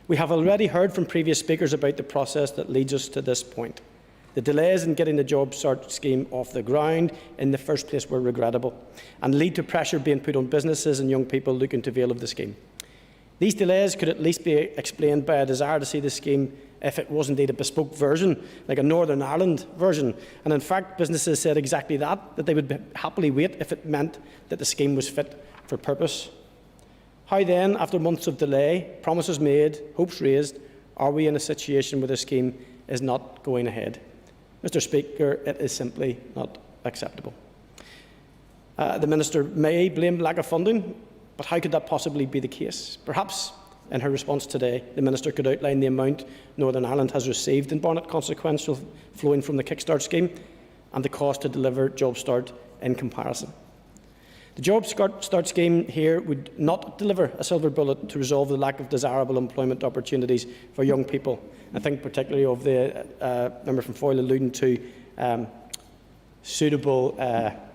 We have already heard from previous speakers about the process that leads us to this point. The delays in getting the Job Start scheme off the ground in the first place were regrettable and lead to pressure being put on businesses and young people looking to avail of the scheme. These delays could at least be explained by a desire to see the scheme if it was indeed a bespoke version, like a Northern Ireland version. And in fact, businesses said exactly that they would happily wait if it meant that the scheme was fit for purpose. How then, after months of delay, promises made, hopes raised, are we in a situation where the scheme is not going ahead? Mr. Speaker, it is simply not acceptable. The Minister may blame lack of funding, but how could that possibly be the case? Perhaps in her response today, the Minister could outline the amount Northern Ireland has received in Barnett consequential flowing from the Kickstart scheme and the cost to deliver Job Start in comparison. The Job Start scheme here would not deliver a silver bullet to resolve the lack of desirable employment opportunities for young people. I think particularly of the member from Foyle alluding to suitable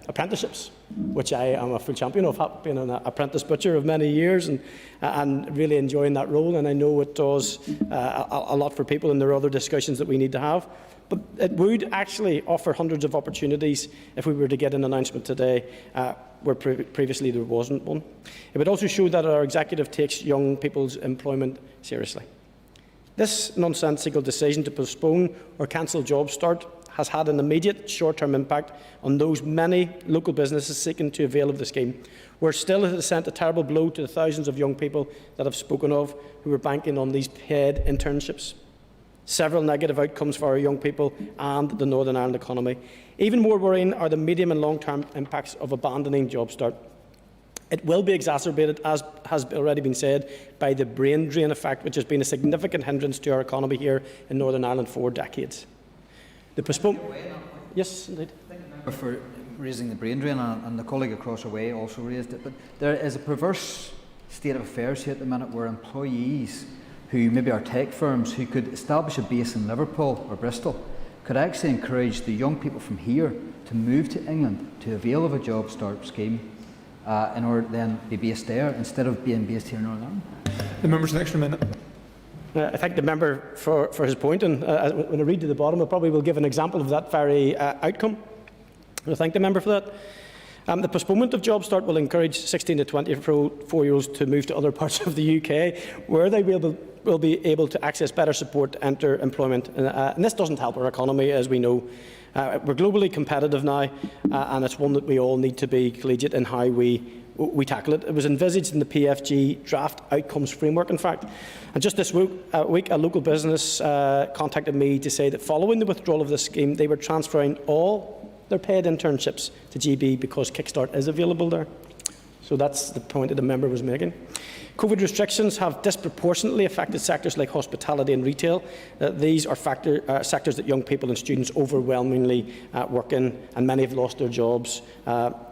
apprenticeships, which I am a full champion of, having been an apprentice butcher of many years and really enjoying that role. And I know it does a lot for people, and there are other discussions that we need to have. But it would actually offer hundreds of opportunities if we were to get an announcement today where previously there wasn't one. It would also show that our executive takes young people's employment seriously. This nonsensical decision to postpone or cancel Job Start has had an immediate short-term impact on those many local businesses seeking to avail of the scheme. Where still it has sent a terrible blow to the thousands of young people that I've spoken of who are banking on these paid internships. Several negative outcomes for our young people and the Northern Ireland economy. Even more worrying are the medium and long-term impacts of abandoning Job Start. It will be exacerbated, as has already been said, by the brain drain effect, which has been a significant hindrance to our economy here in Northern Ireland for decades. The postponement. Yes, indeed. For raising the brain drain, and the colleague across the way also raised it, but there is a perverse state of affairs here at the minute where employees who maybe are tech firms who could establish a base in Liverpool or Bristol could actually encourage the young people from here to move to England to avail of a Job Start scheme in order to then be based there instead of being based here in Northern Ireland. The member's an extra minute. I thank the member for his point, and when I read to the bottom, I probably will give an example of that very outcome. I thank the member for that. The postponement of Job Start will encourage 16 to 24-year-olds to move to other parts of the UK, where they will be able to access better support to enter employment. And this doesn't help our economy, as we know. We're globally competitive now, and it's one that we all need to be collegiate in how we tackle it. It was envisaged in the PFG draft outcomes framework, in fact. And just this week, a local business contacted me to say that following the withdrawal of this scheme, they were transferring all their paid internships to GB because Kickstart is available there. So that's the point that the member was making. COVID restrictions have disproportionately affected sectors like hospitality and retail. These are sectors that young people and students overwhelmingly work in, and many have lost their jobs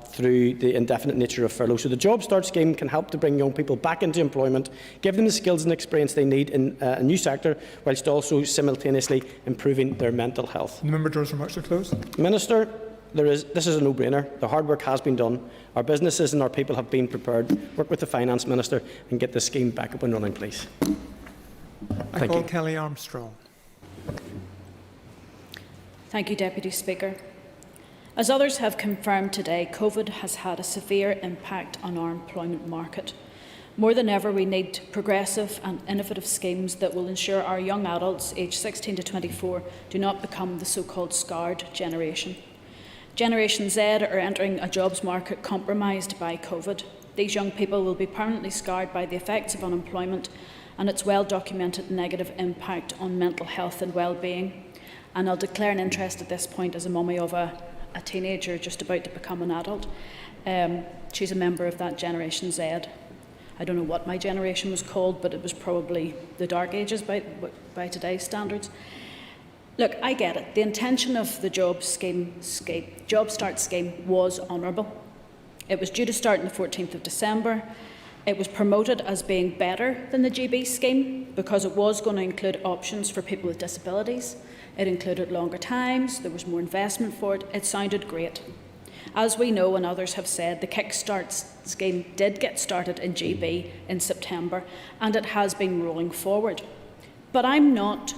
through the indefinite nature of furlough. So the Job Start scheme can help to bring young people back into employment, give them the skills and experience they need in a new sector, whilst also simultaneously improving their mental health. The member draws remarks to close. Minister, this is a no-brainer. The hard work has been done. Our businesses and our people have been prepared. Work with the Finance Minister and get the scheme back up and running, please. I call Kellie Armstrong. Thank you, Deputy Speaker. As others have confirmed today, COVID has had a severe impact on our employment market. More than ever, we need progressive and innovative schemes that will ensure our young adults aged 16 to 24 do not become the so-called scarred generation. Generation Z are entering a jobs market compromised by COVID. These young people will be permanently scarred by the effects of unemployment and its well-documented negative impact on mental health and well-being. And I'll declare an interest at this point as a mummy of a teenager just about to become an adult. She's a member of that Generation Z. I don't know what my generation was called, but it was probably the dark ages by today's standards. Look, I get it. The intention of the Job Start scheme was honourable. It was due to start on the 14th of December. It was promoted as being better than the GB scheme because it was going to include options for people with disabilities. It included longer times, there was more investment for it. It sounded great. As we know and others have said, the Kickstart scheme did get started in GB in September, and it has been rolling forward. But I'm not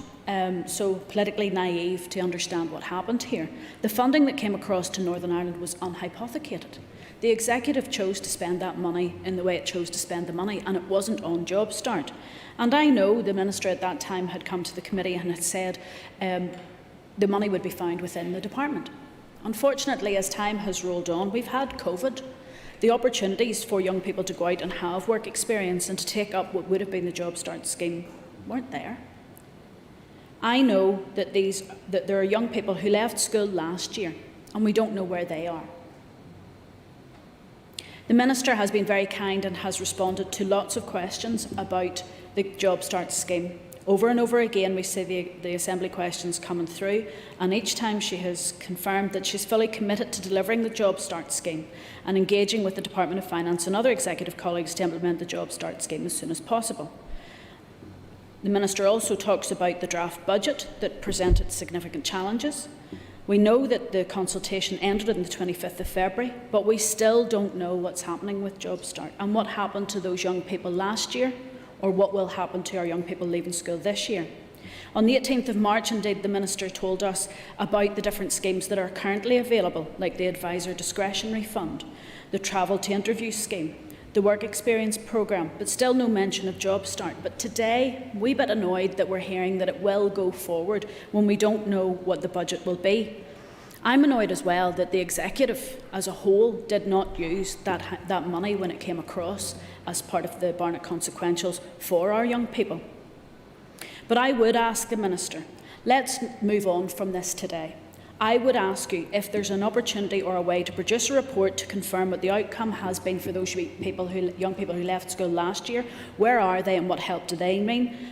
so politically naive to understand what happened here. The funding that came across to Northern Ireland was unhypothecated. The Executive chose to spend that money in the way it chose to spend the money, and it wasn't on Job Start. And I know the Minister at that time had come to the committee and had said the money would be found within the department. Unfortunately, as time has rolled on, we've had COVID. The opportunities for young people to go out and have work experience and to take up what would have been the Job Start scheme weren't there. I know that there are young people who left school last year, and we don't know where they are. The Minister has been very kind and has responded to lots of questions about the Job Start scheme. Over and over again, we see the Assembly questions coming through, and each time she has confirmed that she's fully committed to delivering the Job Start scheme and engaging with the Department of Finance and other executive colleagues to implement the Job Start scheme as soon as possible. The Minister also talks about the draft budget that presented significant challenges. We know that the consultation ended on the 25th of February, but we still don't know what's happening with Job Start and what happened to those young people last year, or what will happen to our young people leaving school this year. On the 18th of March, indeed, the Minister told us about the different schemes that are currently available, like the Advisor Discretionary Fund, the Travel to Interview scheme, the work experience programme, but still no mention of Job Start. But today, I'm a wee bit annoyed that we're hearing that it will go forward when we don't know what the budget will be. I'm annoyed as well that the executive as a whole did not use that money when it came across as part of the Barnett consequentials for our young people. But I would ask the Minister, let's move on from this today. I would ask you if there's an opportunity or a way to produce a report to confirm what the outcome has been for those young people who left school last year. Where are they and what help do they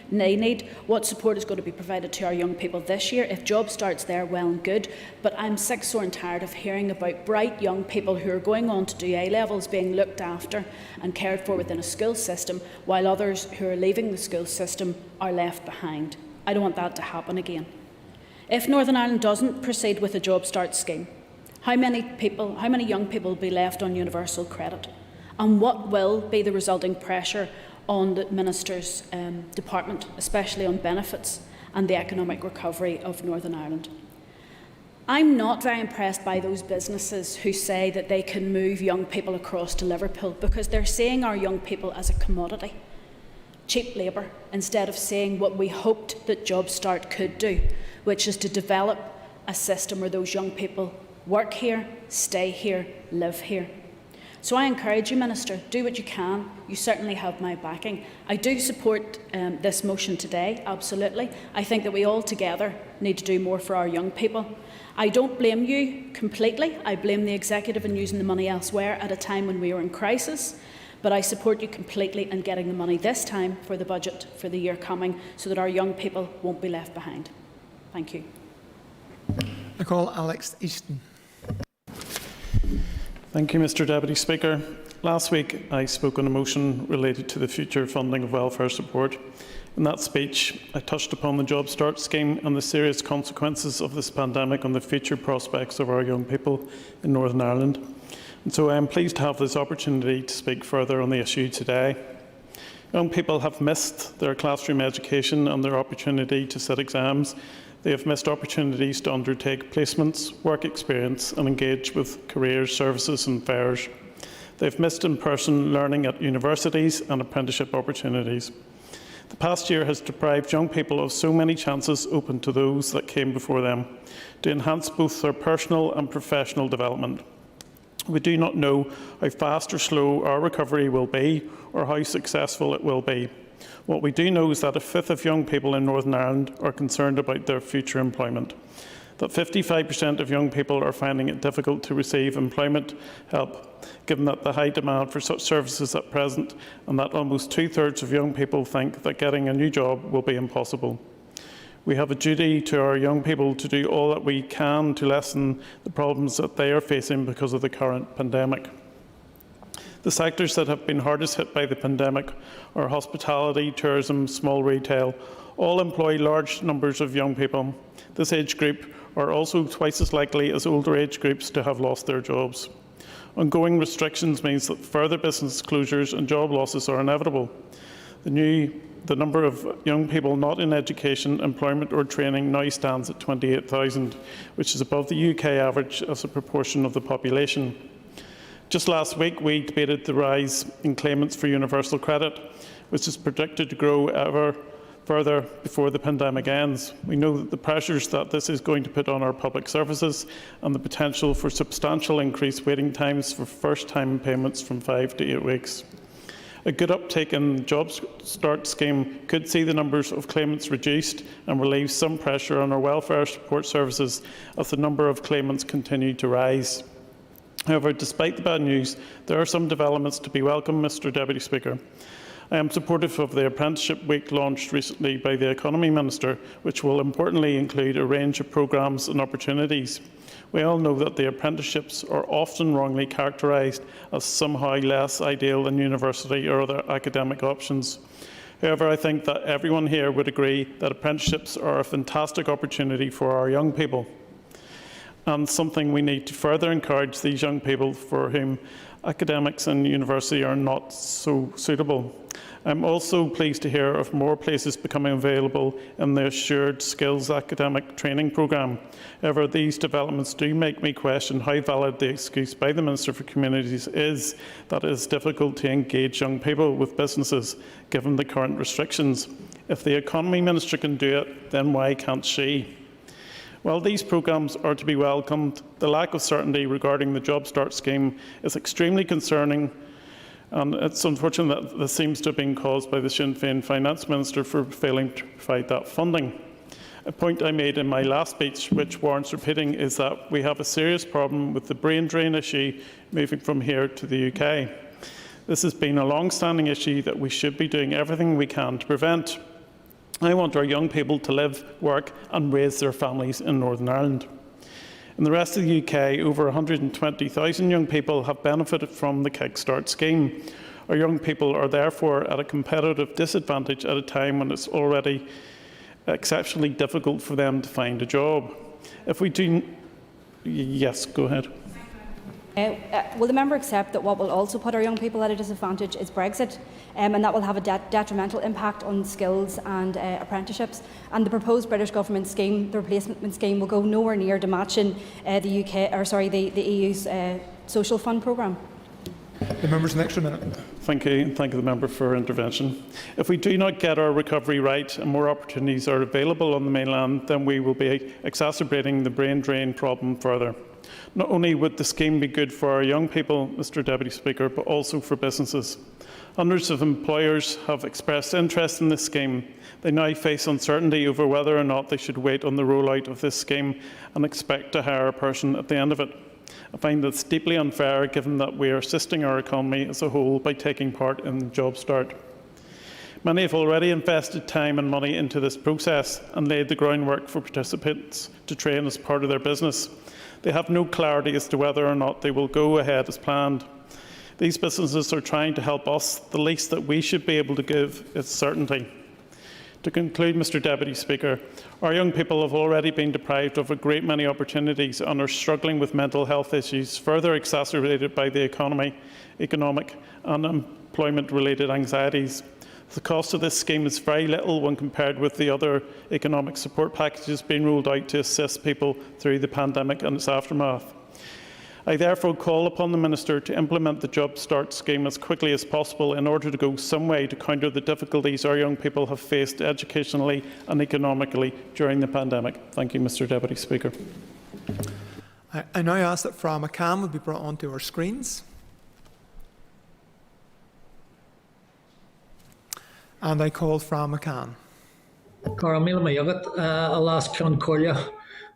need? What support is going to be provided to our young people this year? If Job Start's there, well and good. But I'm sick, sore and tired of hearing about bright young people who are going on to do A-levels being looked after and cared for within a school system, while others who are leaving the school system are left behind. I don't want that to happen again. If Northern Ireland doesn't proceed with the Job Start scheme, how many young people will be left on universal credit? And what will be the resulting pressure on the Minister's department, especially on benefits and the economic recovery of Northern Ireland? I'm not very impressed by those businesses who say that they can move young people across to Liverpool, because they're seeing our young people as a commodity, cheap labour, instead of seeing what we hoped that Job Start could do, which is to develop a system where those young people work here, stay here, live here. So I encourage you, Minister, do what you can. You certainly have my backing. I do support this motion today, absolutely. I think that we all together need to do more for our young people. I don't blame you completely. I blame the executive in using the money elsewhere at a time when we were in crisis. But I support you completely in getting the money this time for the budget for the year coming, so that our young people won't be left behind. Thank you. I call Alex Easton. Thank you, Mr Deputy Speaker. Last week I spoke on a motion related to the future funding of welfare support. In that speech, I touched upon the Job Start scheme and the serious consequences of this pandemic on the future prospects of our young people in Northern Ireland. And so I am pleased to have this opportunity to speak further on the issue today. Young people have missed their classroom education and their opportunity to sit exams. They have missed opportunities to undertake placements, work experience and engage with careers, services and fairs. They've missed in-person learning at universities and apprenticeship opportunities. The past year has deprived young people of so many chances open to those that came before them to enhance both their personal and professional development. We do not know how fast or slow our recovery will be or how successful it will be. What we do know is that a fifth of young people in Northern Ireland are concerned about their future employment, that 55% of young people are finding it difficult to receive employment help, given that the high demand for such services at present, and that almost 2/3 of young people think that getting a new job will be impossible. We have a duty to our young people to do all that we can to lessen the problems that they are facing because of the current pandemic. The sectors that have been hardest hit by the pandemic are hospitality, tourism, small retail. All employ large numbers of young people. This age group are also twice as likely as older age groups to have lost their jobs. Ongoing restrictions means that further business closures and job losses are inevitable. The number of young people not in education, employment or training now stands at 28,000, which is above the UK average as a proportion of the population. Just last week, we debated the rise in claimants for universal credit, which is predicted to grow ever further before the pandemic ends. We know that the pressures that this is going to put on our public services and the potential for substantial increased waiting times for first-time payments from 5 to 8 weeks. A good uptake in the Job Start scheme could see the numbers of claimants reduced and relieve some pressure on our welfare support services as the number of claimants continue to rise. However, despite the bad news, there are some developments to be welcome, Mr Deputy Speaker. I am supportive of the Apprenticeship Week launched recently by the Economy Minister, which will importantly include a range of programmes and opportunities. We all know that the apprenticeships are often wrongly characterised as somehow less ideal than university or other academic options. However, I think that everyone here would agree that apprenticeships are a fantastic opportunity for our young people. and something we need to further encourage these young people for whom academics and university are not so suitable. I'm also pleased to hear of more places becoming available in the Assured Skills Academic Training Programme. However, these developments do make me question how valid the excuse by the Minister for Communities is that it is difficult to engage young people with businesses given the current restrictions. If the Economy Minister can do it, then why can't she? While these programmes are to be welcomed, the lack of certainty regarding the Job Start scheme is extremely concerning, and it's unfortunate that this seems to have been caused by the Sinn Féin Finance Minister for failing to provide that funding. A point I made in my last speech, which warrants repeating, is that we have a serious problem with the brain drain issue moving from here to the UK. This has been a long-standing issue that we should be doing everything we can to prevent. I want our young people to live, work and raise their families in Northern Ireland. In the rest of the UK, over 120,000 young people have benefited from the Kickstart scheme. Our young people are therefore at a competitive disadvantage at a time when it's already exceptionally difficult for them to find a job. If we do... Yes, go ahead. Will the member accept that what will also put our young people at a disadvantage is Brexit, and that will have a detrimental impact on skills and apprenticeships? And the proposed British Government scheme, the replacement scheme, will go nowhere near to matching the EU's social fund programme. The member's an extra minute. Thank you. Thank you, the member, for intervention. If we do not get our recovery right and more opportunities are available on the mainland, then we will be exacerbating the brain drain problem further. Not only would the scheme be good for our young people, Mr Deputy Speaker, but also for businesses. Hundreds of employers have expressed interest in this scheme. They now face uncertainty over whether or not they should wait on the rollout of this scheme and expect to hire a person at the end of it. I find this deeply unfair, given that we are assisting our economy as a whole by taking part in Job Start. Many have already invested time and money into this process and laid the groundwork for participants to train as part of their business. They have no clarity as to whether or not they will go ahead as planned. These businesses are trying to help us. The least that we should be able to give is certainty. To conclude, Mr Deputy Speaker, our young people have already been deprived of a great many opportunities and are struggling with mental health issues, further exacerbated by the economic and employment-related anxieties. The cost of this scheme is very little when compared with the other economic support packages being rolled out to assist people through the pandemic and its aftermath. I therefore call upon the Minister to implement the Job Start scheme as quickly as possible in order to go some way to counter the difficulties our young people have faced educationally and economically during the pandemic. Thank you, Mr Deputy Speaker. I now ask that Fra McCann would be brought onto our screens. And I call Fra McCann. Caramil Mayogat, Alas Cloncorlia.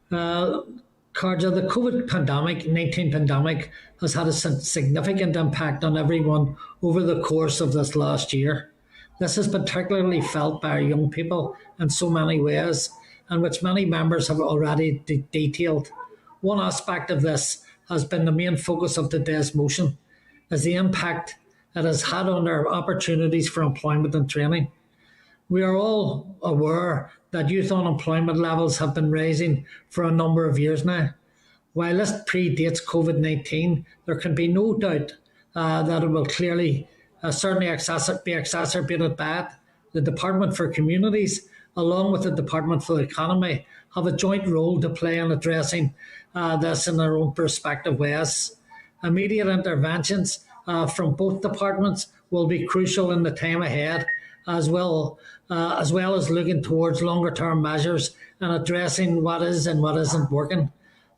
Carja, the COVID-19 pandemic has had a significant impact on everyone over the course of this last year. This is particularly felt by our young people in so many ways, and which many members have already detailed. One aspect of this has been the main focus of today's motion, is the impact it has had on our opportunities for employment and training. We are all aware that youth unemployment levels have been rising for a number of years now. While this predates COVID-19, there can be no doubt that it will clearly certainly be exacerbated by it. The Department for Communities, along with the Department for the Economy, have a joint role to play in addressing this in their own prospective ways. Immediate interventions from both departments will be crucial in the time ahead, as well as looking towards longer-term measures and addressing what is and what isn't working.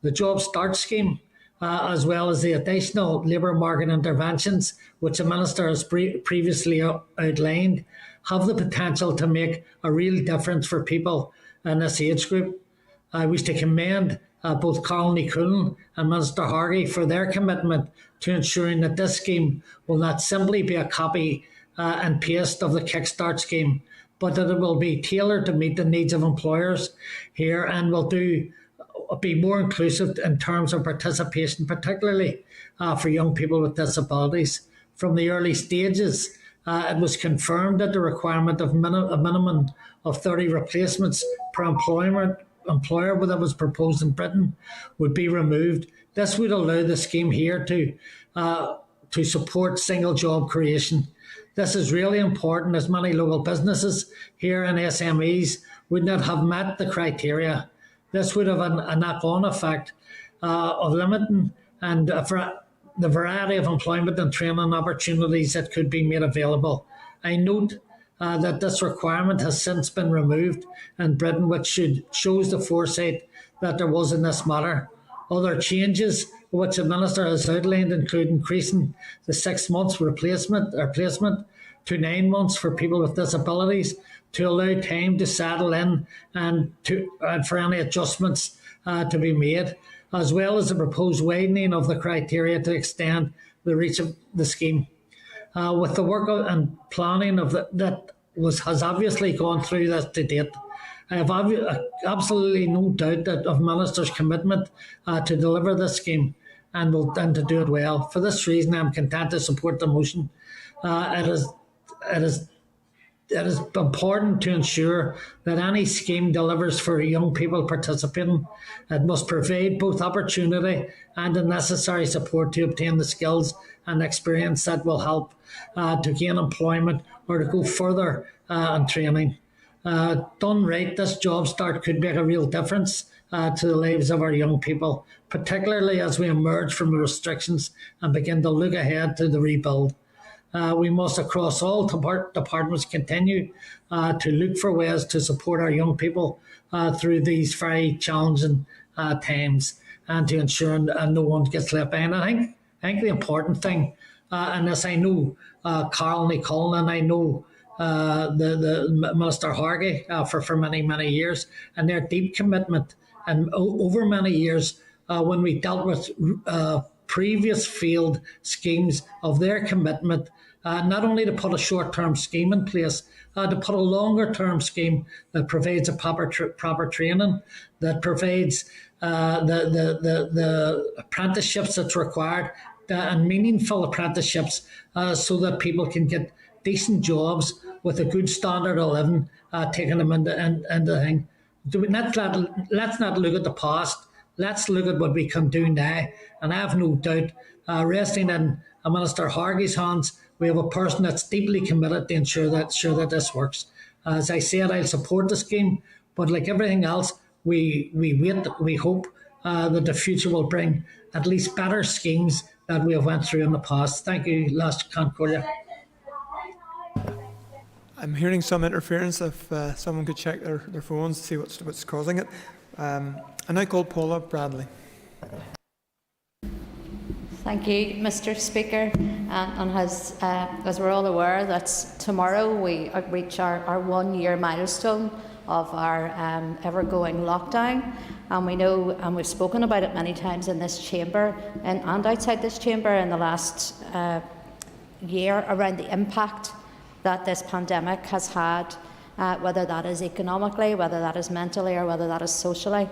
The Job Start scheme, as well as the additional labour market interventions, which the Minister has previously outlined, have the potential to make a real difference for people in this age group. I wish to commend both Colony Coonan and Minister Hargey for their commitment to ensuring that this scheme will not simply be a copy and paste of the Kickstart scheme, but that it will be tailored to meet the needs of employers here and will be more inclusive in terms of participation, particularly for young people with disabilities. From the early stages, it was confirmed that the requirement of a minimum of 30 replacements per employer that was proposed in Britain would be removed. This would allow the scheme here to support single job creation. This is really important, as many local businesses here and SMEs would not have met the criteria. This would have a knock-on effect of limiting and the variety of employment and training opportunities that could be made available. I note that this requirement has since been removed in Britain, which shows the foresight that there was in this matter. Other changes which the Minister has outlined include increasing the 6 months placement to 9 months for people with disabilities, to allow time to settle in and for any adjustments to be made, as well as the proposed widening of the criteria to extend the reach of the scheme. With the work and planning has obviously gone through this to date, I have absolutely no doubt of Minister's commitment to deliver this scheme and to do it well. For this reason, I am content to support the motion. It is important to ensure that any scheme delivers for young people participating. It must provide both opportunity and the necessary support to obtain the skills and experience that will help to gain employment or to go further in training. Done right, this job start could make a real difference to the lives of our young people, particularly as we emerge from the restrictions and begin to look ahead to the rebuild. We must, across all departments, continue to look for ways to support our young people through these very challenging times and to ensure no one gets left behind. I think the important thing, and as I know Carl Nicole and I know the Minister Hargey for many, many years, and their deep commitment and over many years when we dealt with previous failed schemes, of their commitment not only to put a short-term scheme in place, to put a longer-term scheme that provides a proper training, that provides the apprenticeships that's required, and meaningful apprenticeships, so that people can get decent jobs with a good standard of living, taking them into the thing. Let's not look at the past. Let's look at what we can do now. And I have no doubt, resting in Minister Hargey's hands, we have a person that's deeply committed to ensure that this works. As I said, I'll support the scheme, but like everything else, we hope that the future will bring at least better schemes that we have went through in the past. Thank you, Last Concordia. I'm hearing some interference. If someone could check their phones to see what's causing it. I now call Paula Bradley. Thank you, Mr. Speaker. And as we're all aware, that tomorrow we reach our 1-year milestone of our ever-going lockdown. And we know, and we've spoken about it many times in this chamber and outside this chamber in the last year, around the impact that this pandemic has had, whether that is economically, whether that is mentally, or whether that is socially.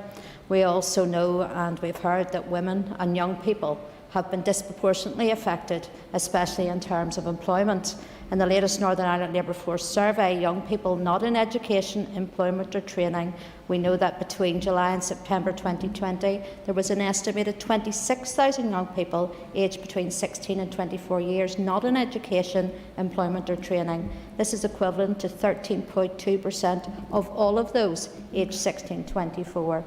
We also know, and we've heard, that women and young people have been disproportionately affected, especially in terms of employment. In the latest Northern Ireland Labour Force survey, young people not in education, employment or training, we know that between July and September 2020, there was an estimated 26,000 young people aged between 16 and 24 years not in education, employment or training. This is equivalent to 13.2% of all of those aged 16 to 24.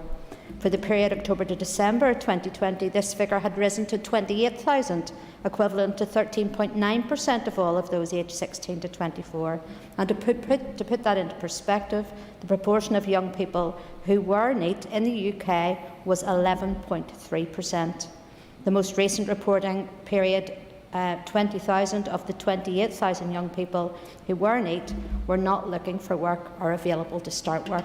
For the period October to December 2020, this figure had risen to 28,000, equivalent to 13.9% of all of those aged 16 to 24. And to put that into perspective, the proportion of young people who were NEET in the UK was 11.3%. The most recent reporting period, 20,000 of the 28,000 young people who were NEET were not looking for work or available to start work.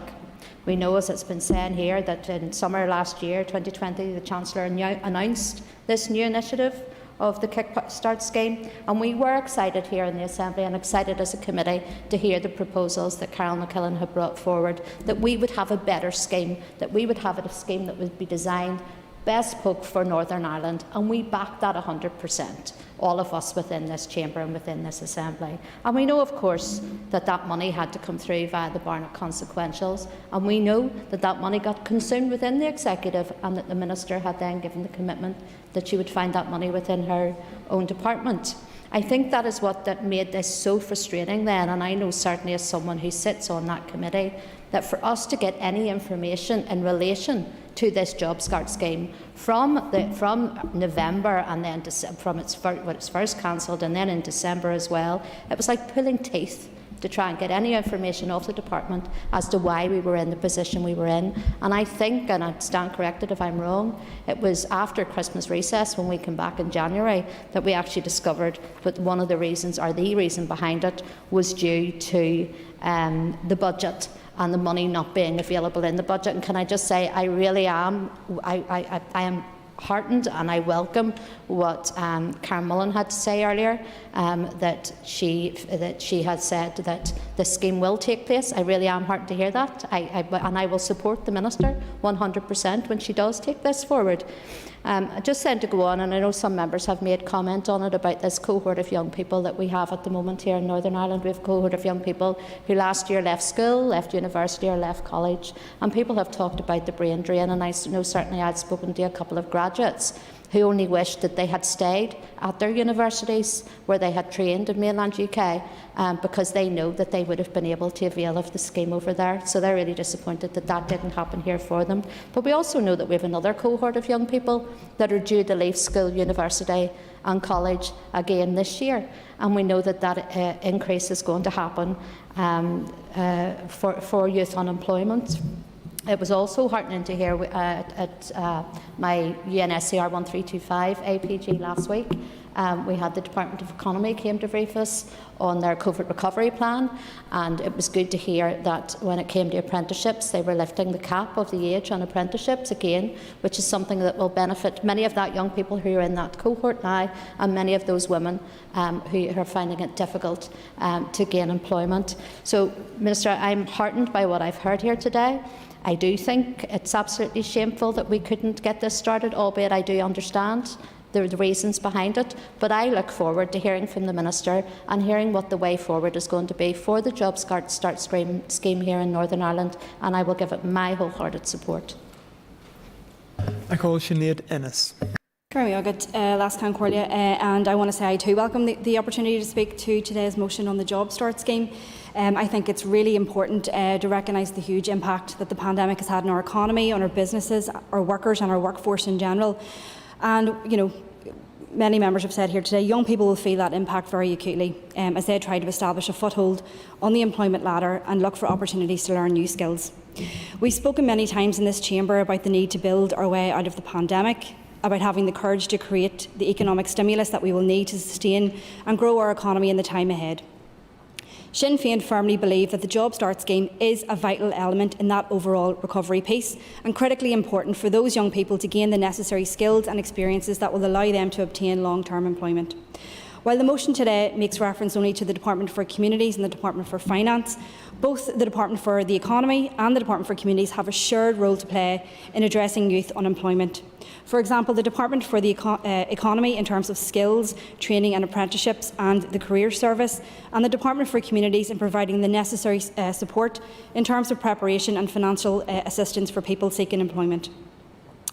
We know, as it's been said here, that in summer last year, 2020, the Chancellor announced this new initiative of the Kickstart scheme, and we were excited here in the Assembly and excited as a committee to hear the proposals that Carol McKillen had brought forward, that we would have a better scheme, that we would have a scheme that would be designed bespoke for Northern Ireland, and we back that 100%, all of us within this chamber and within this assembly. And we know, of course, that that money had to come through via the Barnett consequentials, and we know that that money got consumed within the executive, and that the minister had then given the commitment that she would find that money within her own department. I think that is what that made this so frustrating then, and I know certainly as someone who sits on that committee, that for us to get any information in relation to this Job Start scheme from November, and then from when it's first cancelled, and then in December as well, it was like pulling teeth to try and get any information off the department as to why we were in the position we were in. And I think, and I stand corrected if I'm wrong, it was after Christmas recess, when we came back in January, that we actually discovered that one of the reasons, or the reason behind it, was due to the budget and the money not being available in the budget. And can I just say, I really am, I am heartened, and I welcome what Karen Mullen had to say earlier, that she had said that the scheme will take place. I really am heartened to hear that, and I will support the Minister 100% when she does take this forward. Just then to go on, and I know some members have made comment on it about this cohort of young people that we have at the moment here in Northern Ireland. We have a cohort of young people who last year left school, left university or left college, and people have talked about the brain drain, and I know certainly I'd spoken to a couple of graduates who only wished that they had stayed at their universities where they had trained in mainland UK, because they know that they would have been able to avail of the scheme over there. So they're really disappointed that that didn't happen here for them. But we also know that we have another cohort of young people that are due to leave school, university and college again this year. And we know that that increase is going to happen for youth unemployment. It was also heartening to hear at my UNSCR 1325 APG last week, we had the Department of Economy came to brief us on their COVID recovery plan, and it was good to hear that when it came to apprenticeships, they were lifting the cap of the age on apprenticeships again, which is something that will benefit many of that young people who are in that cohort now, and many of those women who are finding it difficult to gain employment. So, Minister, I'm heartened by what I've heard here today. I do think it's absolutely shameful that we couldn't get this started, albeit I do understand the reasons behind it. But I look forward to hearing from the Minister and hearing what the way forward is going to be for the Job Start scheme here in Northern Ireland, and I will give it my wholehearted support. I call Sinead Ennis. Lascan Cordia, and I want to say I too welcome the opportunity to speak to today's motion on the Job Start scheme. I think it's really important to recognise the huge impact that the pandemic has had on our economy, on our businesses, our workers and our workforce in general. And, you know, many members have said here today, young people will feel that impact very acutely as they try to establish a foothold on the employment ladder and look for opportunities to learn new skills. We've spoken many times in this chamber about the need to build our way out of the pandemic, about having the courage to create the economic stimulus that we will need to sustain and grow our economy in the time ahead. Sinn Féin firmly believe that the Job Start scheme is a vital element in that overall recovery piece, and critically important for those young people to gain the necessary skills and experiences that will allow them to obtain long-term employment. While the motion today makes reference only to the Department for Communities and the Department for Finance, both the Department for the Economy and the Department for Communities have a shared role to play in addressing youth unemployment. For example, the Department for the Economy in terms of skills, training and apprenticeships and the Career Service, and the Department for Communities in providing the necessary support in terms of preparation and financial assistance for people seeking employment.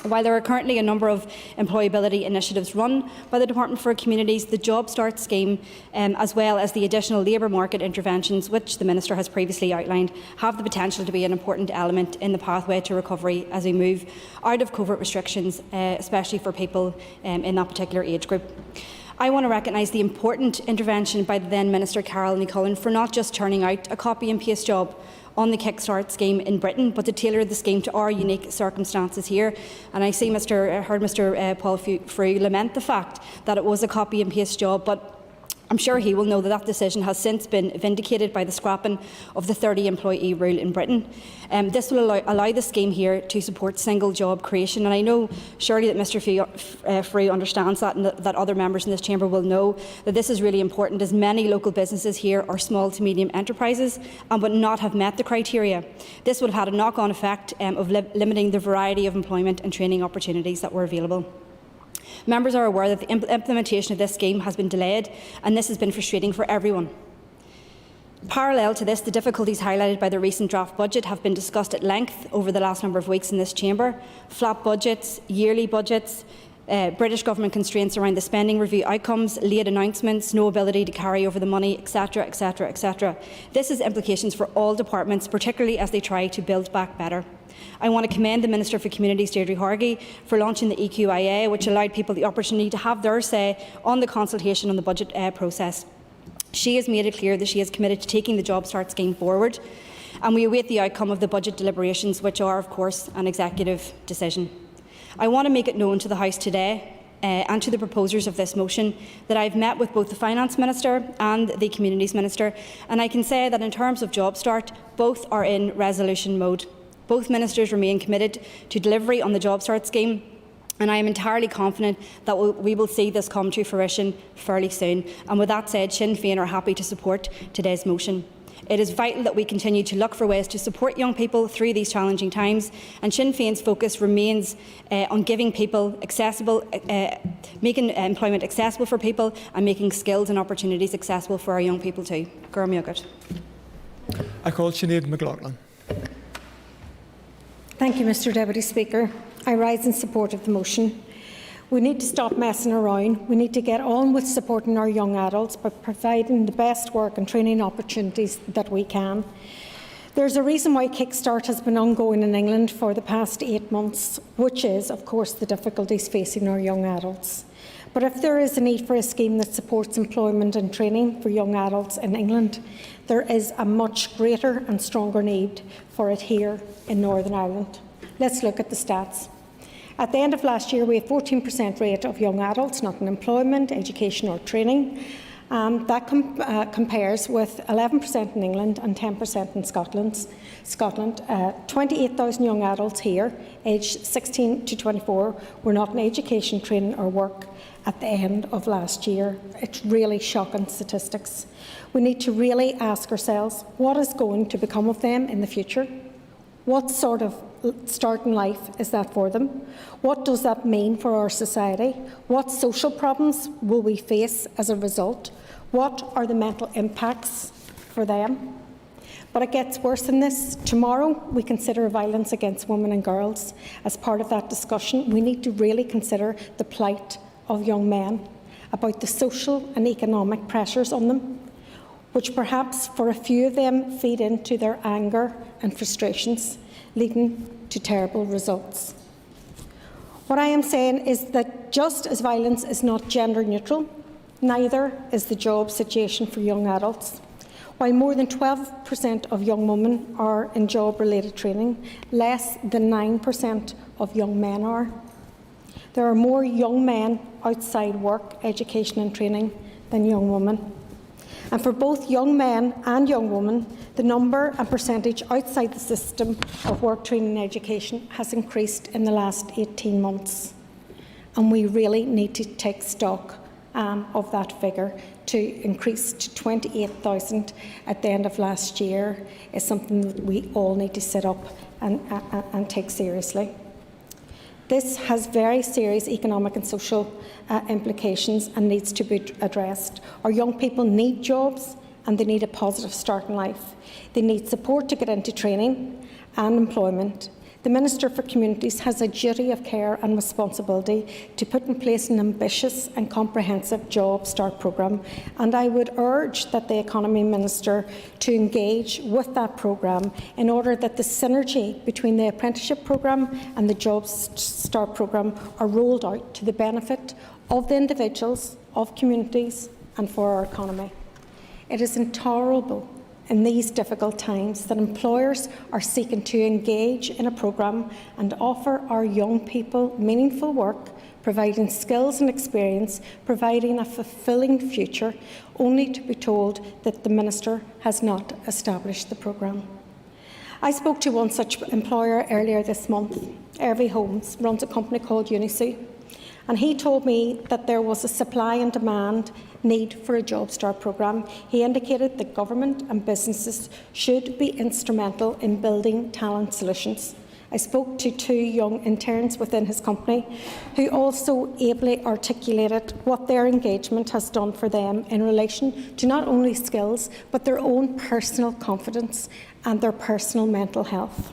While there are currently a number of employability initiatives run by the Department for Communities, the Job Start scheme, as well as the additional labour market interventions which the Minister has previously outlined, have the potential to be an important element in the pathway to recovery as we move out of COVID restrictions, especially for people in that particular age group. I want to recognise the important intervention by the then Minister Carol Cullen for not just turning out a copy and paste job on the Kickstart scheme in Britain, but to tailor the scheme to our unique circumstances here. And I see heard Mr Paul Frew lament the fact that it was a copy and paste job, but I'm sure he will know that that decision has since been vindicated by the scrapping of the 30-employee rule in Britain. This will allow the scheme here to support single job creation, and I know surely that Mr Frew understands that, and that other members in this chamber will know that this is really important, as many local businesses here are small to medium enterprises and would not have met the criteria. This would have had a knock-on effect of limiting the variety of employment and training opportunities that were available. Members are aware that the implementation of this scheme has been delayed, and this has been frustrating for everyone. Parallel to this, the difficulties highlighted by the recent draft budget have been discussed at length over the last number of weeks in this chamber. Flat budgets, yearly budgets, British Government constraints around the spending review outcomes, late announcements, no ability to carry over the money, etc, etc, etc. This has implications for all departments, particularly as they try to build back better. I want to commend the Minister for Communities, Deirdre Hargey, for launching the EQIA, which allowed people the opportunity to have their say on the consultation on the budget process. She has made it clear that she is committed to taking the Job Start scheme forward, and we await the outcome of the budget deliberations, which are, of course, an executive decision. I want to make it known to the House today and to the proposers of this motion that I have met with both the Finance Minister and the Communities Minister, and I can say that in terms of Job Start, both are in resolution mode. Both ministers remain committed to delivery on the Job Start scheme, and I am entirely confident that we will see this come to fruition fairly soon. And with that said, Sinn Féin are happy to support today's motion. It is vital that we continue to look for ways to support young people through these challenging times, and Sinn Féin's focus remains on giving people making employment accessible for people and making skills and opportunities accessible for our young people too. I call Sinead McLaughlin. Thank you, Mr Deputy Speaker. I rise in support of the motion. We need to stop messing around. We need to get on with supporting our young adults by providing the best work and training opportunities that we can. There's a reason why Kickstart has been ongoing in England for the past 8 months, which is, of course, the difficulties facing our young adults. But if there is a need for a scheme that supports employment and training for young adults in England, there is a much greater and stronger need for it here in Northern Ireland. Let's look at the stats. At the end of last year, we had a 14% rate of young adults not in employment, education or training. That compares with 11% in England and 10% in Scotland. 28,000 young adults here, aged 16 to 24, were not in education, training or work at the end of last year. It's really shocking statistics. We need to really ask ourselves, what is going to become of them in the future? What sort of start in life is that for them? What does that mean for our society? What social problems will we face as a result? What are the mental impacts for them? But it gets worse than this. Tomorrow we consider violence against women and girls. As part of that discussion, we need to really consider the plight of young men, about the social and economic pressures on them, which perhaps for a few of them feed into their anger and frustrations, leading to terrible results. What I am saying is that just as violence is not gender neutral, neither is the job situation for young adults. While more than 12% of young women are in job-related training, less than 9% of young men are. There are more young men outside work, education and training than young women. And for both young men and young women, the number and percentage outside the system of work, training and education has increased in the last 18 months. And we really need to take stock of that figure. To increase to 28,000 at the end of last year is something that we all need to sit up and take seriously. This has very serious economic and social implications and needs to be addressed. Our young people need jobs and they need a positive start in life. They need support to get into training and employment. The Minister for Communities has a duty of care and responsibility to put in place an ambitious and comprehensive Job Start programme, and I would urge that the Economy Minister to engage with that programme in order that the synergy between the apprenticeship programme and the Job Start programme are rolled out to the benefit of the individuals, of communities and for our economy. It is intolerable in these difficult times that employers are seeking to engage in a programme and offer our young people meaningful work, providing skills and experience, providing a fulfilling future, only to be told that the Minister has not established the programme. I spoke to one such employer earlier this month. Hervey Holmes runs a company called Unisue, and he told me that there was a supply and demand need for a Job Start programme. He indicated that government and businesses should be instrumental in building talent solutions. I spoke to 2 young interns within his company who also ably articulated what their engagement has done for them in relation to not only skills but their own personal confidence and their personal mental health.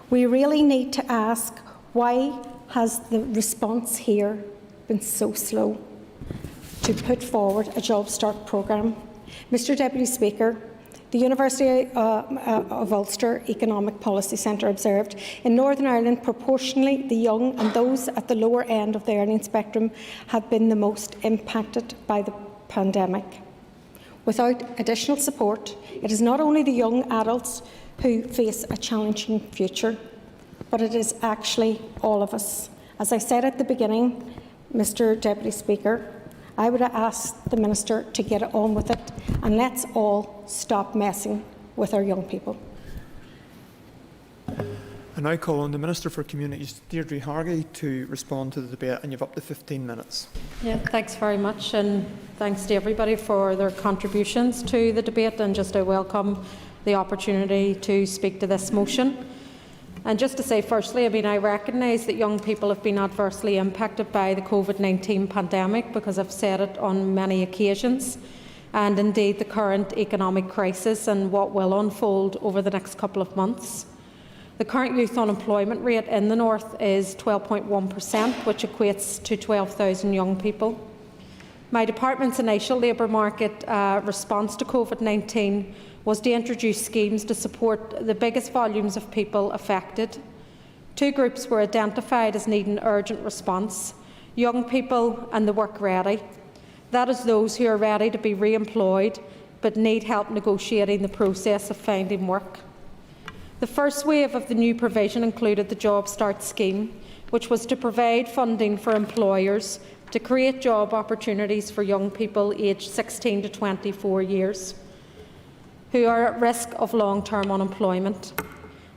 We really need to ask, why has the response here been so slow to put forward a Job Start programme? Mr Deputy Speaker, the University of Ulster Economic Policy Centre observed, in Northern Ireland, proportionally the young and those at the lower end of the earning spectrum have been the most impacted by the pandemic. Without additional support, it is not only the young adults who face a challenging future, but it is actually all of us. As I said at the beginning, Mr Deputy Speaker, I would ask the Minister to get on with it, and let's all stop messing with our young people. I now call on the Minister for Communities, Deirdre Hargey, to respond to the debate, and you have up to 15 minutes. Yeah, thanks very much, and thanks to everybody for their contributions to the debate, and just I welcome the opportunity to speak to this motion. And just to say firstly, I recognise that young people have been adversely impacted by the COVID-19 pandemic, because I've said it on many occasions, and indeed the current economic crisis and what will unfold over the next couple of months. The current youth unemployment rate in the North is 12.1%, which equates to 12,000 young people. My department's initial labour market response to COVID-19 was to introduce schemes to support the biggest volumes of people affected. 2 groups were identified as needing urgent response: young people and the work-ready. That is those who are ready to be re-employed but need help negotiating the process of finding work. The first wave of the new provision included the Job Start scheme, which was to provide funding for employers to create job opportunities for young people aged 16 to 24 years. Who are at risk of long-term unemployment.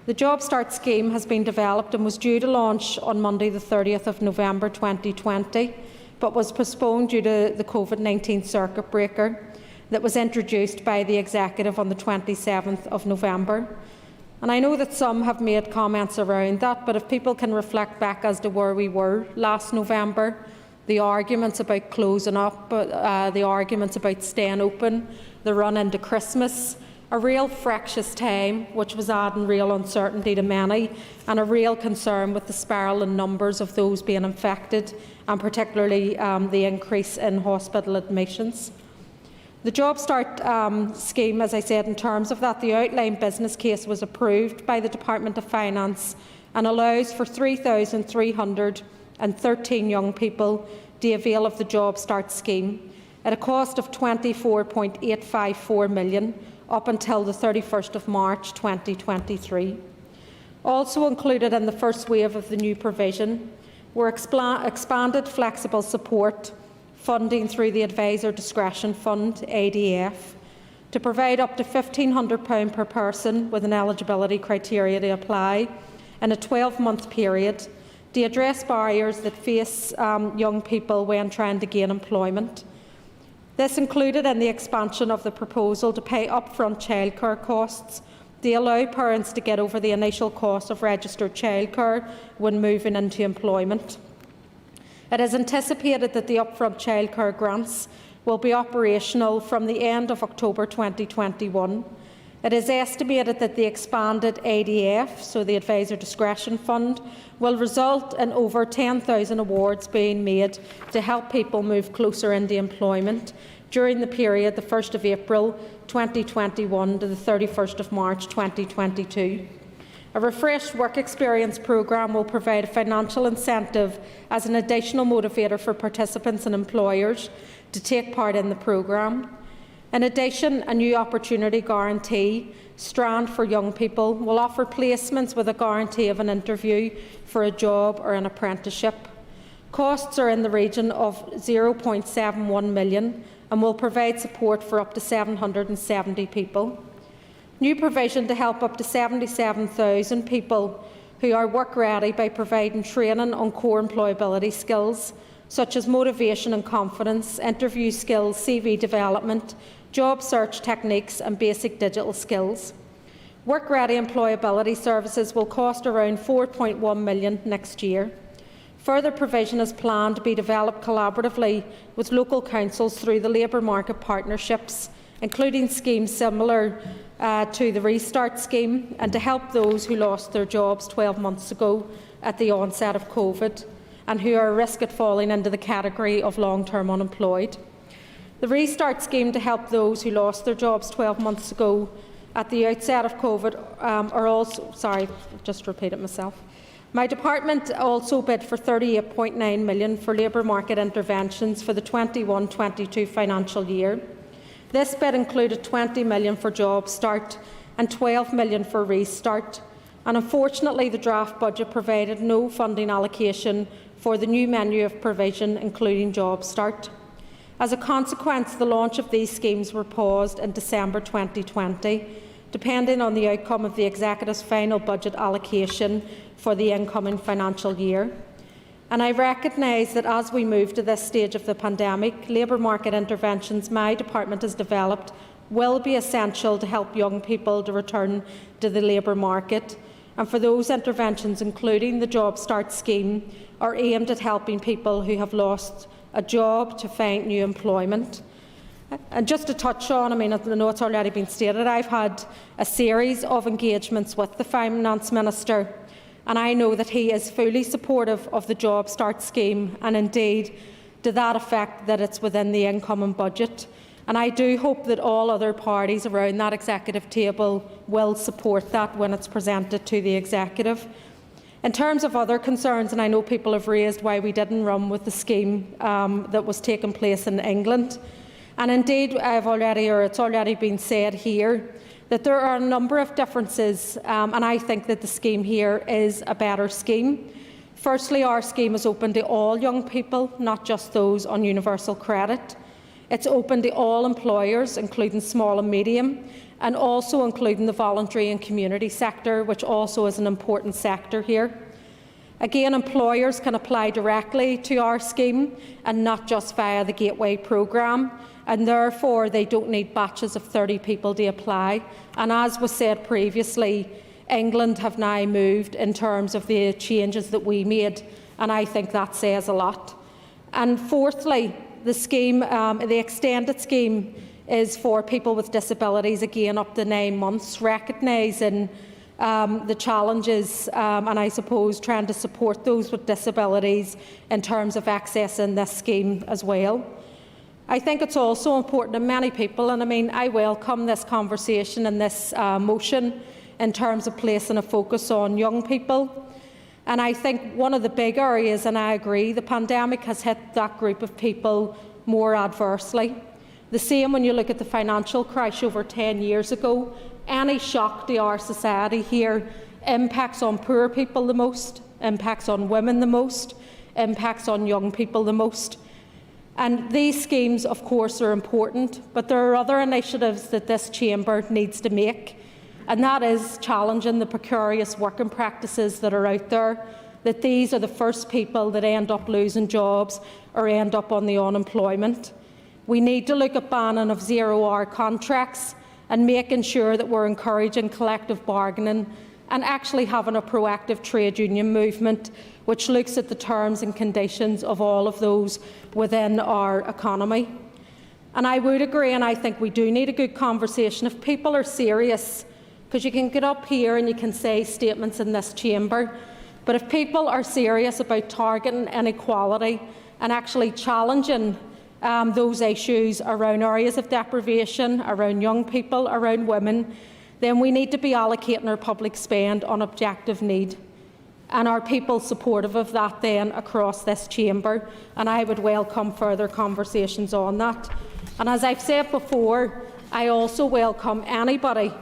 The Job Start scheme has been developed and was due to launch on Monday the 30th of November 2020, but was postponed due to the COVID-19 circuit breaker that was introduced by the Executive on the 27th of November. And I know that some have made comments around that, but if people can reflect back as to where we were last November, the arguments about closing up, the arguments about staying open, the run into Christmas, a real fractious time which was adding real uncertainty to many, and a real concern with the spiral in numbers of those being infected, and particularly the increase in hospital admissions. The Job Start scheme, as I said, in terms of that, the outline business case was approved by the Department of Finance and allows for 3,313 young people to avail of the Job Start scheme at a cost of €24.854 million up until the 31st of March 2023. Also included in the first wave of the new provision were expanded flexible support funding through the Advisor Discretion Fund, ADF, to provide up to £1,500 per person with an eligibility criteria to apply in a 12-month period to address barriers that face young people when trying to gain employment. This included in the expansion of the proposal to pay upfront childcare costs to allow parents to get over the initial cost of registered childcare when moving into employment. It is anticipated that the upfront childcare grants will be operational from the end of October 2021. It is estimated that the expanded ADF, so the Advisor Discretion Fund, will result in over 10,000 awards being made to help people move closer into employment during the period the 1st of April 2021 to the 31st of March 2022. A refreshed work experience programme will provide a financial incentive as an additional motivator for participants and employers to take part in the programme. In addition, a new opportunity guarantee strand for young people will offer placements with a guarantee of an interview for a job or an apprenticeship. Costs are in the region of €0.71 million and will provide support for up to 770 people. New provision to help up to 77,000 people who are work ready by providing training on core employability skills such as motivation and confidence, interview skills, CV development, job search techniques and basic digital skills. Work ready employability services will cost around €4.1 million next year. Further provision is planned to be developed collaboratively with local councils through the labour market partnerships, including schemes similar to the Restart scheme, and to help those who lost their jobs 12 months ago at the onset of COVID and who are at risk of falling into the category of long-term unemployed. The Restart scheme to help those who lost their jobs 12 months ago at the outset of COVID are also... Sorry, just repeat it myself. My department also bid for €38.9 million for labour market interventions for the 21-22 financial year. This bid included €20 million for Job Start and €12 million for Restart, and unfortunately the draft budget provided no funding allocation for the new menu of provision, including Job Start. As a consequence, the launch of these schemes were paused in December 2020, depending on the outcome of the Executive's final budget allocation for the incoming financial year. And I recognise that as we move to this stage of the pandemic, labour market interventions my department has developed will be essential to help young people to return to the labour market. And for those interventions, including the Job Start scheme, are aimed at helping people who have lost a job to find new employment. And just to touch on, I know it's already been stated, I've had a series of engagements with the Finance Minister, and I know that he is fully supportive of the Job Start scheme, and indeed to that effect that it's within the incoming budget. And I do hope that all other parties around that executive table will support that when it's presented to the executive. In terms of other concerns, and I know people have raised why we didn't run with the scheme that was taking place in England, and indeed it's already been said here that there are a number of differences, and I think that the scheme here is a better scheme. Firstly, our scheme is open to all young people, not just those on universal credit. It's open to all employers, including small and medium, and also including the voluntary and community sector, which also is an important sector here. Again, employers can apply directly to our scheme and not just via the Gateway programme, and therefore they don't need batches of 30 people to apply. And as was said previously, England have now moved in terms of the changes that we made, and I think that says a lot. And fourthly, the scheme, the extended scheme, is for people with disabilities, again up to 9 months, recognising the challenges and I suppose trying to support those with disabilities in terms of accessing this scheme as well. I think it's also important to many people, and I welcome this conversation and this motion in terms of placing a focus on young people. And I think one of the big areas, and I agree, the pandemic has hit that group of people more adversely. The same when you look at the financial crash over 10 years ago. Any shock to our society here impacts on poor people the most, impacts on women the most, impacts on young people the most. And these schemes, of course, are important, but there are other initiatives that this chamber needs to make, and that is challenging the precarious working practices that are out there, that these are the first people that end up losing jobs or end up on the unemployment. We need to look at banning of zero-hour contracts and making sure that we're encouraging collective bargaining and actually having a proactive trade union movement which looks at the terms and conditions of all of those within our economy. And I would agree, and I think we do need a good conversation. If people are serious, because you can get up here and you can say statements in this chamber, but if people are serious about targeting inequality and actually challenging those issues around areas of deprivation, around young people, around women, then we need to be allocating our public spend on objective need. And are people supportive of that then across this chamber? And I would welcome further conversations on that. And as I've said before, I also welcome anybody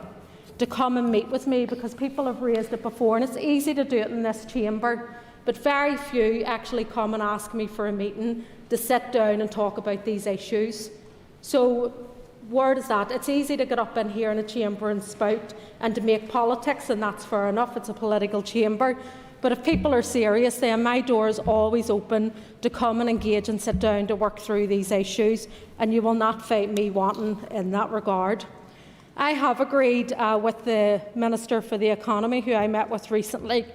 to come and meet with me, because people have raised it before, and it's easy to do it in this chamber, but very few actually come and ask me for a meeting to sit down and talk about these issues. So where is that? It's easy to get up in here in a chamber and spout and to make politics, and that's fair enough, it's a political chamber. But if people are serious, then my door is always open to come and engage and sit down to work through these issues, and you will not find me wanting in that regard. I have agreed with the Minister for the Economy, who I met with recently,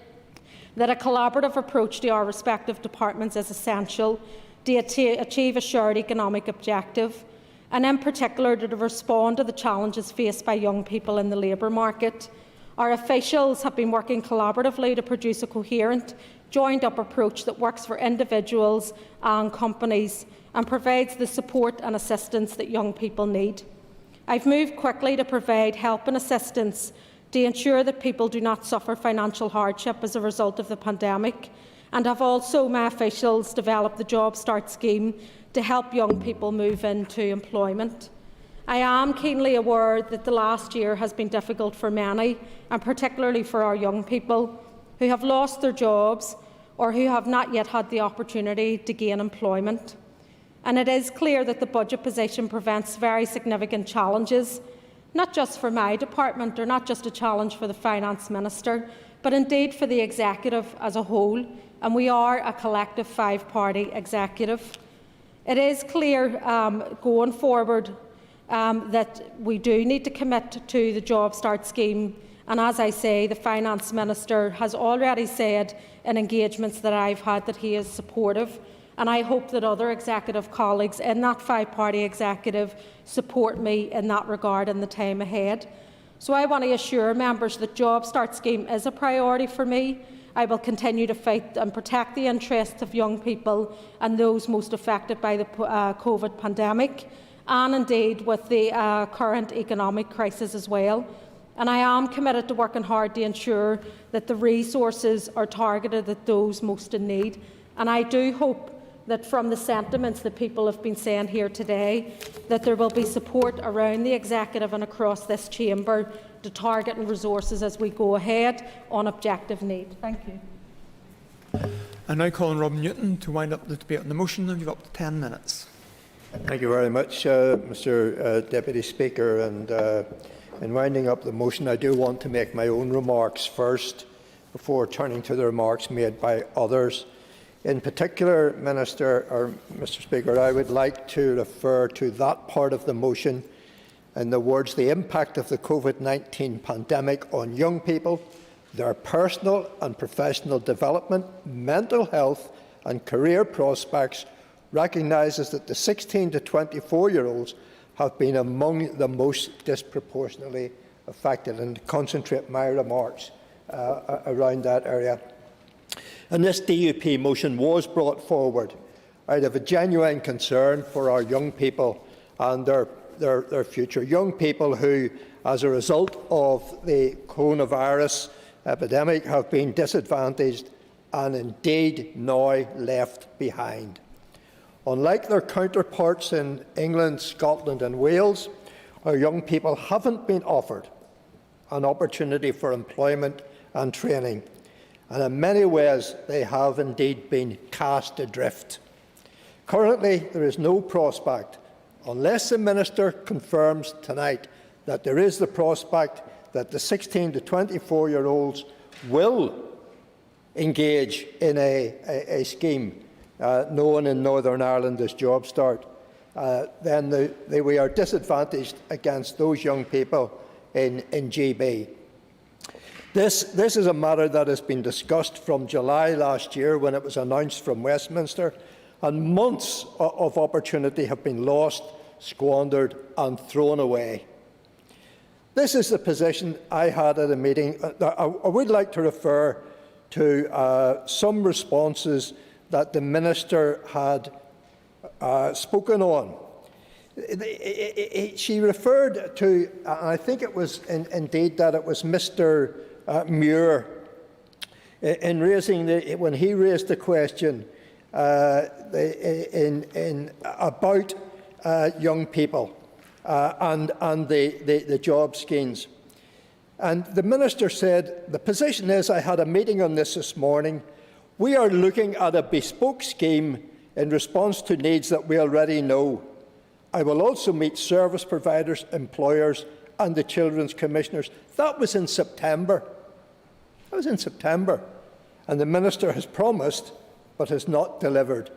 that a collaborative approach to our respective departments is essential to achieve a shared economic objective, and in particular to respond to the challenges faced by young people in the labour market. Our officials have been working collaboratively to produce a coherent, joined-up approach that works for individuals and companies and provides the support and assistance that young people need. I've moved quickly to provide help and assistance to ensure that people do not suffer financial hardship as a result of the pandemic, and have also, my officials, developed the Job Start scheme to help young people move into employment. I am keenly aware that the last year has been difficult for many, and particularly for our young people who have lost their jobs or who have not yet had the opportunity to gain employment. And it is clear that the budget position presents very significant challenges, not just for my department, or not just a challenge for the Finance Minister, but indeed for the Executive as a whole, and we are a collective five-party executive. It is clear going forward that we do need to commit to the Job Start scheme, and as I say, the Finance Minister has already said in engagements that I've had that he is supportive, and I hope that other executive colleagues in that five-party executive support me in that regard in the time ahead. So I want to assure members that the Job Start scheme is a priority for me. I will continue to fight and protect the interests of young people and those most affected by the COVID pandemic, and indeed with the current economic crisis as well. And I am committed to working hard to ensure that the resources are targeted at those most in need. And I do hope that from the sentiments that people have been saying here today, that there will be support around the Executive and across this chamber to target and resources as we go ahead on objective need. Thank you. I now call on Rob Newton to wind up the debate on the motion, and you've up to 10 minutes. Thank you very much, Mr Deputy Speaker. And in winding up the motion, I do want to make my own remarks first before turning to the remarks made by others. In particular, Mr Speaker, I would like to refer to that part of the motion in the words, the impact of the COVID-19 pandemic on young people, their personal and professional development, mental health and career prospects, recognises that the 16 to 24-year-olds have been among the most disproportionately affected, and concentrate my remarks around that area. And this DUP motion was brought forward out of a genuine concern for our young people and their future. Young people who, as a result of the coronavirus epidemic, have been disadvantaged and indeed now left behind. Unlike their counterparts in England, Scotland and Wales, our young people haven't been offered an opportunity for employment and training, and in many ways they have indeed been cast adrift. Currently, there is no prospect, unless the Minister confirms tonight that there is the prospect that the 16 to 24-year-olds will engage in a scheme known in Northern Ireland as Job Start, then we are disadvantaged against those young people in GB. This is a matter that has been discussed from July last year, when it was announced from Westminster, and months of opportunity have been lost, squandered and thrown away. This is the position I had at a meeting. I would like to refer to some responses that the Minister had spoken on. She referred to, I think it was indeed that it was Mr Muir, in raising when he raised the question about young people and the job schemes. And the Minister said, the position is, I had a meeting on this morning, we are looking at a bespoke scheme in response to needs that we already know. I will also meet service providers, employers and the Children's Commissioners. That was in September. That was in September. And the Minister has promised but has not delivered.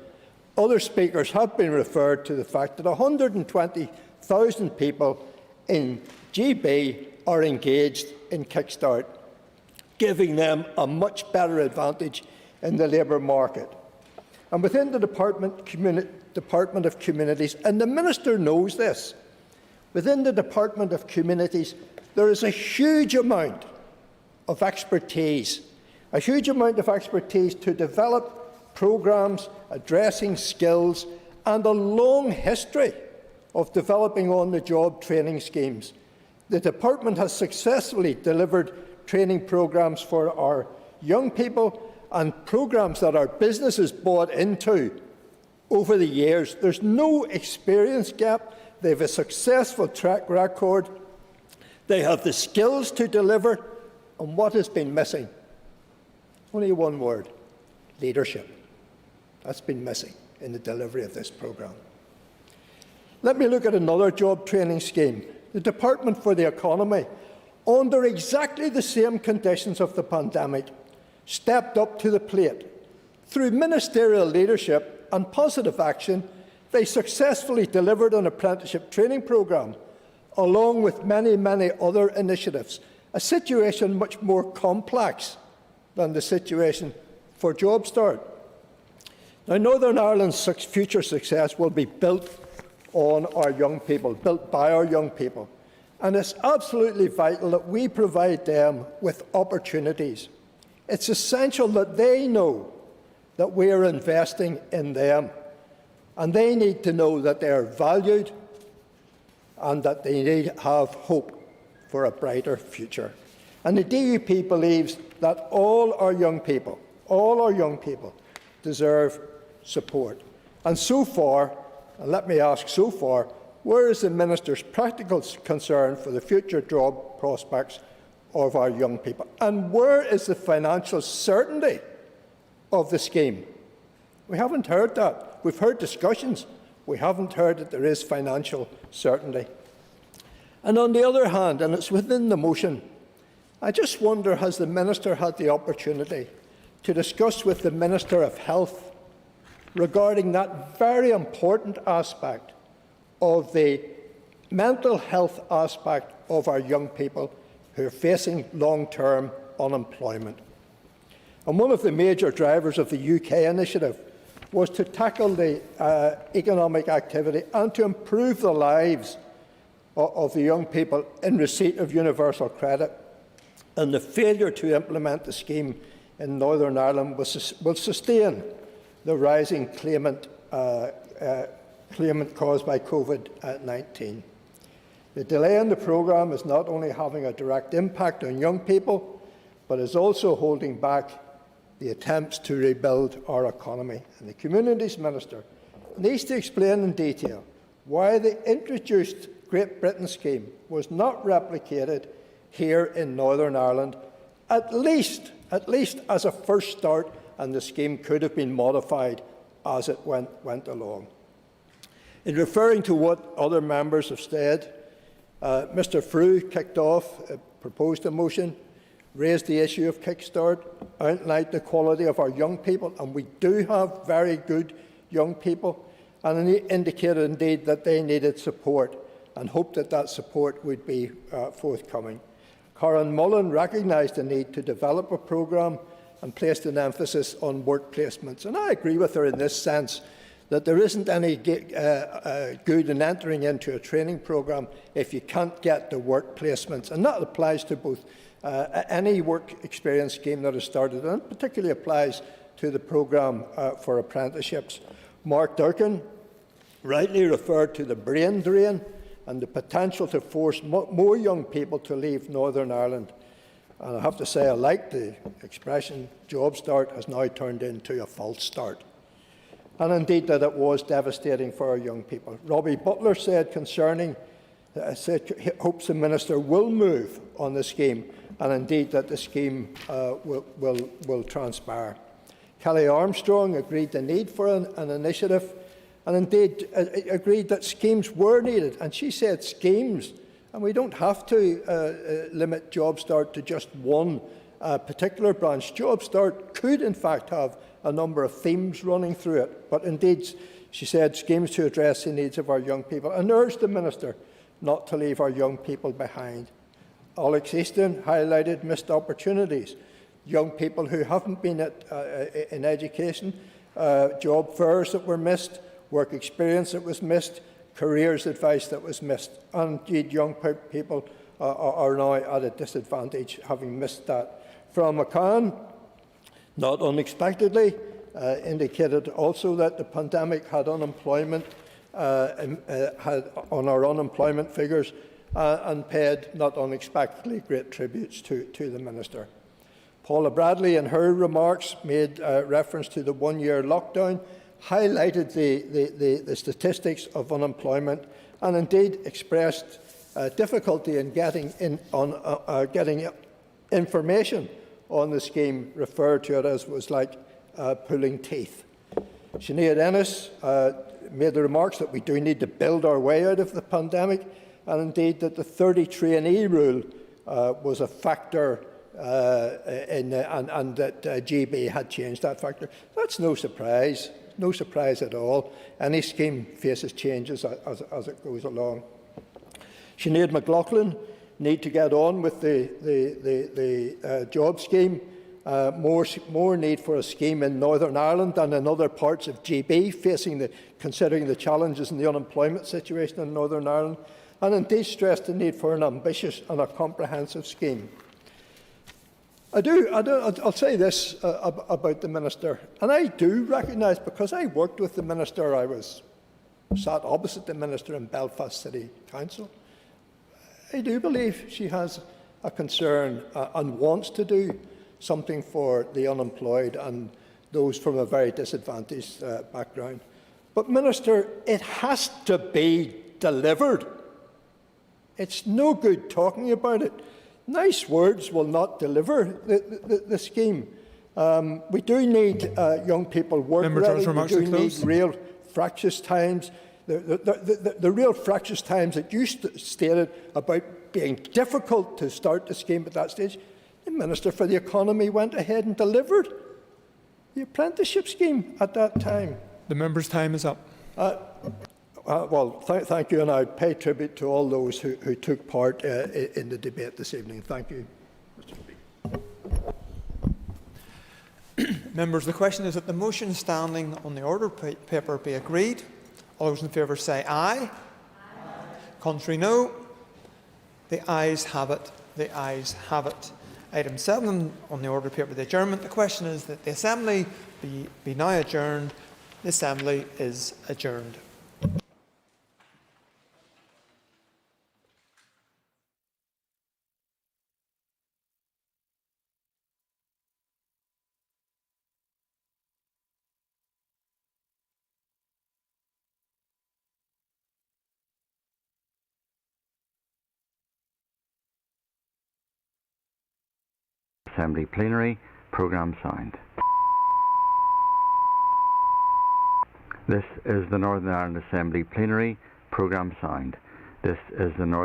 Other speakers have been referred to the fact that 120,000 people in GB are engaged in Kickstart, giving them a much better advantage in the labour market. And within the Department of Communities, and the Minister knows this, within the Department of Communities there is a huge amount of expertise, to develop programmes addressing skills and a long history of developing on-the-job training schemes. The Department has successfully delivered training programmes for our young people and programmes that our businesses bought into over the years. There's no experience gap. They have a successful track record. They have the skills to deliver. And what has been missing? Only one word: leadership. That's been missing in the delivery of this programme. Let me look at another job training scheme. The Department for the Economy, under exactly the same conditions of the pandemic, stepped up to the plate. Through ministerial leadership and positive action, they successfully delivered an apprenticeship training programme, along with many other initiatives, a situation much more complex than the situation for Job Start. Now, Northern Ireland's future success will be built on our young people, built by our young people. And it's absolutely vital that we provide them with opportunities. It's essential that they know that we are investing in them. And they need to know that they are valued and that they need to have hope for a brighter future. And the DUP believes that all our young people deserve support. And so far, and let me ask, so far, where is the Minister's practical concern for the future job prospects of our young people? And where is the financial certainty of the scheme? We haven't heard that. We've heard discussions. We haven't heard that there is financial certainty. And on the other hand, and it's within the motion, I just wonder, has the Minister had the opportunity to discuss with the Minister of Health regarding that very important aspect of the mental health aspect of our young people who are facing long-term unemployment? And one of the major drivers of the UK initiative was to tackle the economic activity and to improve the lives of the young people in receipt of universal credit. And the failure to implement the scheme in Northern Ireland will sustain the rising claimant caused by COVID-19. The delay in the programme is not only having a direct impact on young people, but is also holding back the attempts to rebuild our economy. And the Communities Minister needs to explain in detail why the introduced Great Britain scheme was not replicated here in Northern Ireland, at least as a first start, and the scheme could have been modified as it went along. In referring to what other members have said, Mr Frew proposed a motion, raised the issue of Kickstart, outlined the quality of our young people, and we do have very good young people, and indicated indeed that they needed support and hoped that that support would be forthcoming. Karen Mullen recognised the need to develop a programme and placed an emphasis on work placements. And I agree with her in this sense, that there isn't any good in entering into a training programme if you can't get the work placements. And that applies to both any work experience scheme that is started, and it particularly applies to the programme for apprenticeships. Mark Durkin rightly referred to the brain drain and the potential to force more young people to leave Northern Ireland. And I have to say, I like the expression, Job Start has now turned into a false start. and indeed that it was devastating for our young people. Robbie Butler said hopes the Minister will move on the scheme, and indeed that the scheme will transpire. Kellie Armstrong agreed the need for an initiative, and indeed agreed that schemes were needed. And she said schemes, and we don't have to limit Job Start to just one particular branch. Job Start could in fact have a number of themes running through it, but indeed she said schemes to address the needs of our young people, and urged the Minister not to leave our young people behind. Alex Easton highlighted missed opportunities, young people who haven't been in education, job fairs that were missed, work experience that was missed, careers advice that was missed. And indeed, young people are now at a disadvantage, having missed that. From McCann, not unexpectedly, indicated also that the pandemic had unemployment had on our unemployment figures, and paid, not unexpectedly, great tributes to the Minister. Paula Bradley, in her remarks, made reference to the one-year lockdown, highlighted the statistics of unemployment, and indeed expressed difficulty in getting information on the scheme, referred to it as was like pulling teeth. Sinead Ennis made the remarks that we do need to build our way out of the pandemic, and indeed that the 30 trainee rule was a factor and that GB had changed that factor. That's no surprise at all. Any scheme faces changes as it goes along. Sinead McLaughlin need to get on with the job scheme. More need for a scheme in Northern Ireland than in other parts of GB, considering the challenges in the unemployment situation in Northern Ireland, and indeed stressed the need for an ambitious and a comprehensive scheme. I'll say this about the Minister, and I do recognise, because I worked with the Minister, I was sat opposite the Minister in Belfast City Council. I do believe she has a concern and wants to do something for the unemployed and those from a very disadvantaged background. But, Minister, it has to be delivered. It's no good talking about it. Nice words will not deliver the scheme. We do need young people work ready. We do need real fractious times. The real fractious times that you stated about being difficult to start the scheme at that stage, the Minister for the Economy went ahead and delivered the apprenticeship scheme at that time. The member's time is up. Thank you, and I pay tribute to all those who took part in the debate this evening. Thank you, Mr. Speaker. Members, the question is that the motion standing on the order paper be agreed. All those in favour say aye. Aye. Contrary, no. The ayes have it. The ayes have it. Item 7 on the order paper, the adjournment. The question is that the Assembly be now adjourned. The Assembly is adjourned. Assembly Plenary, Programme Sound. This is the Northern Ireland Assembly Plenary, Programme Sound. This is the Northern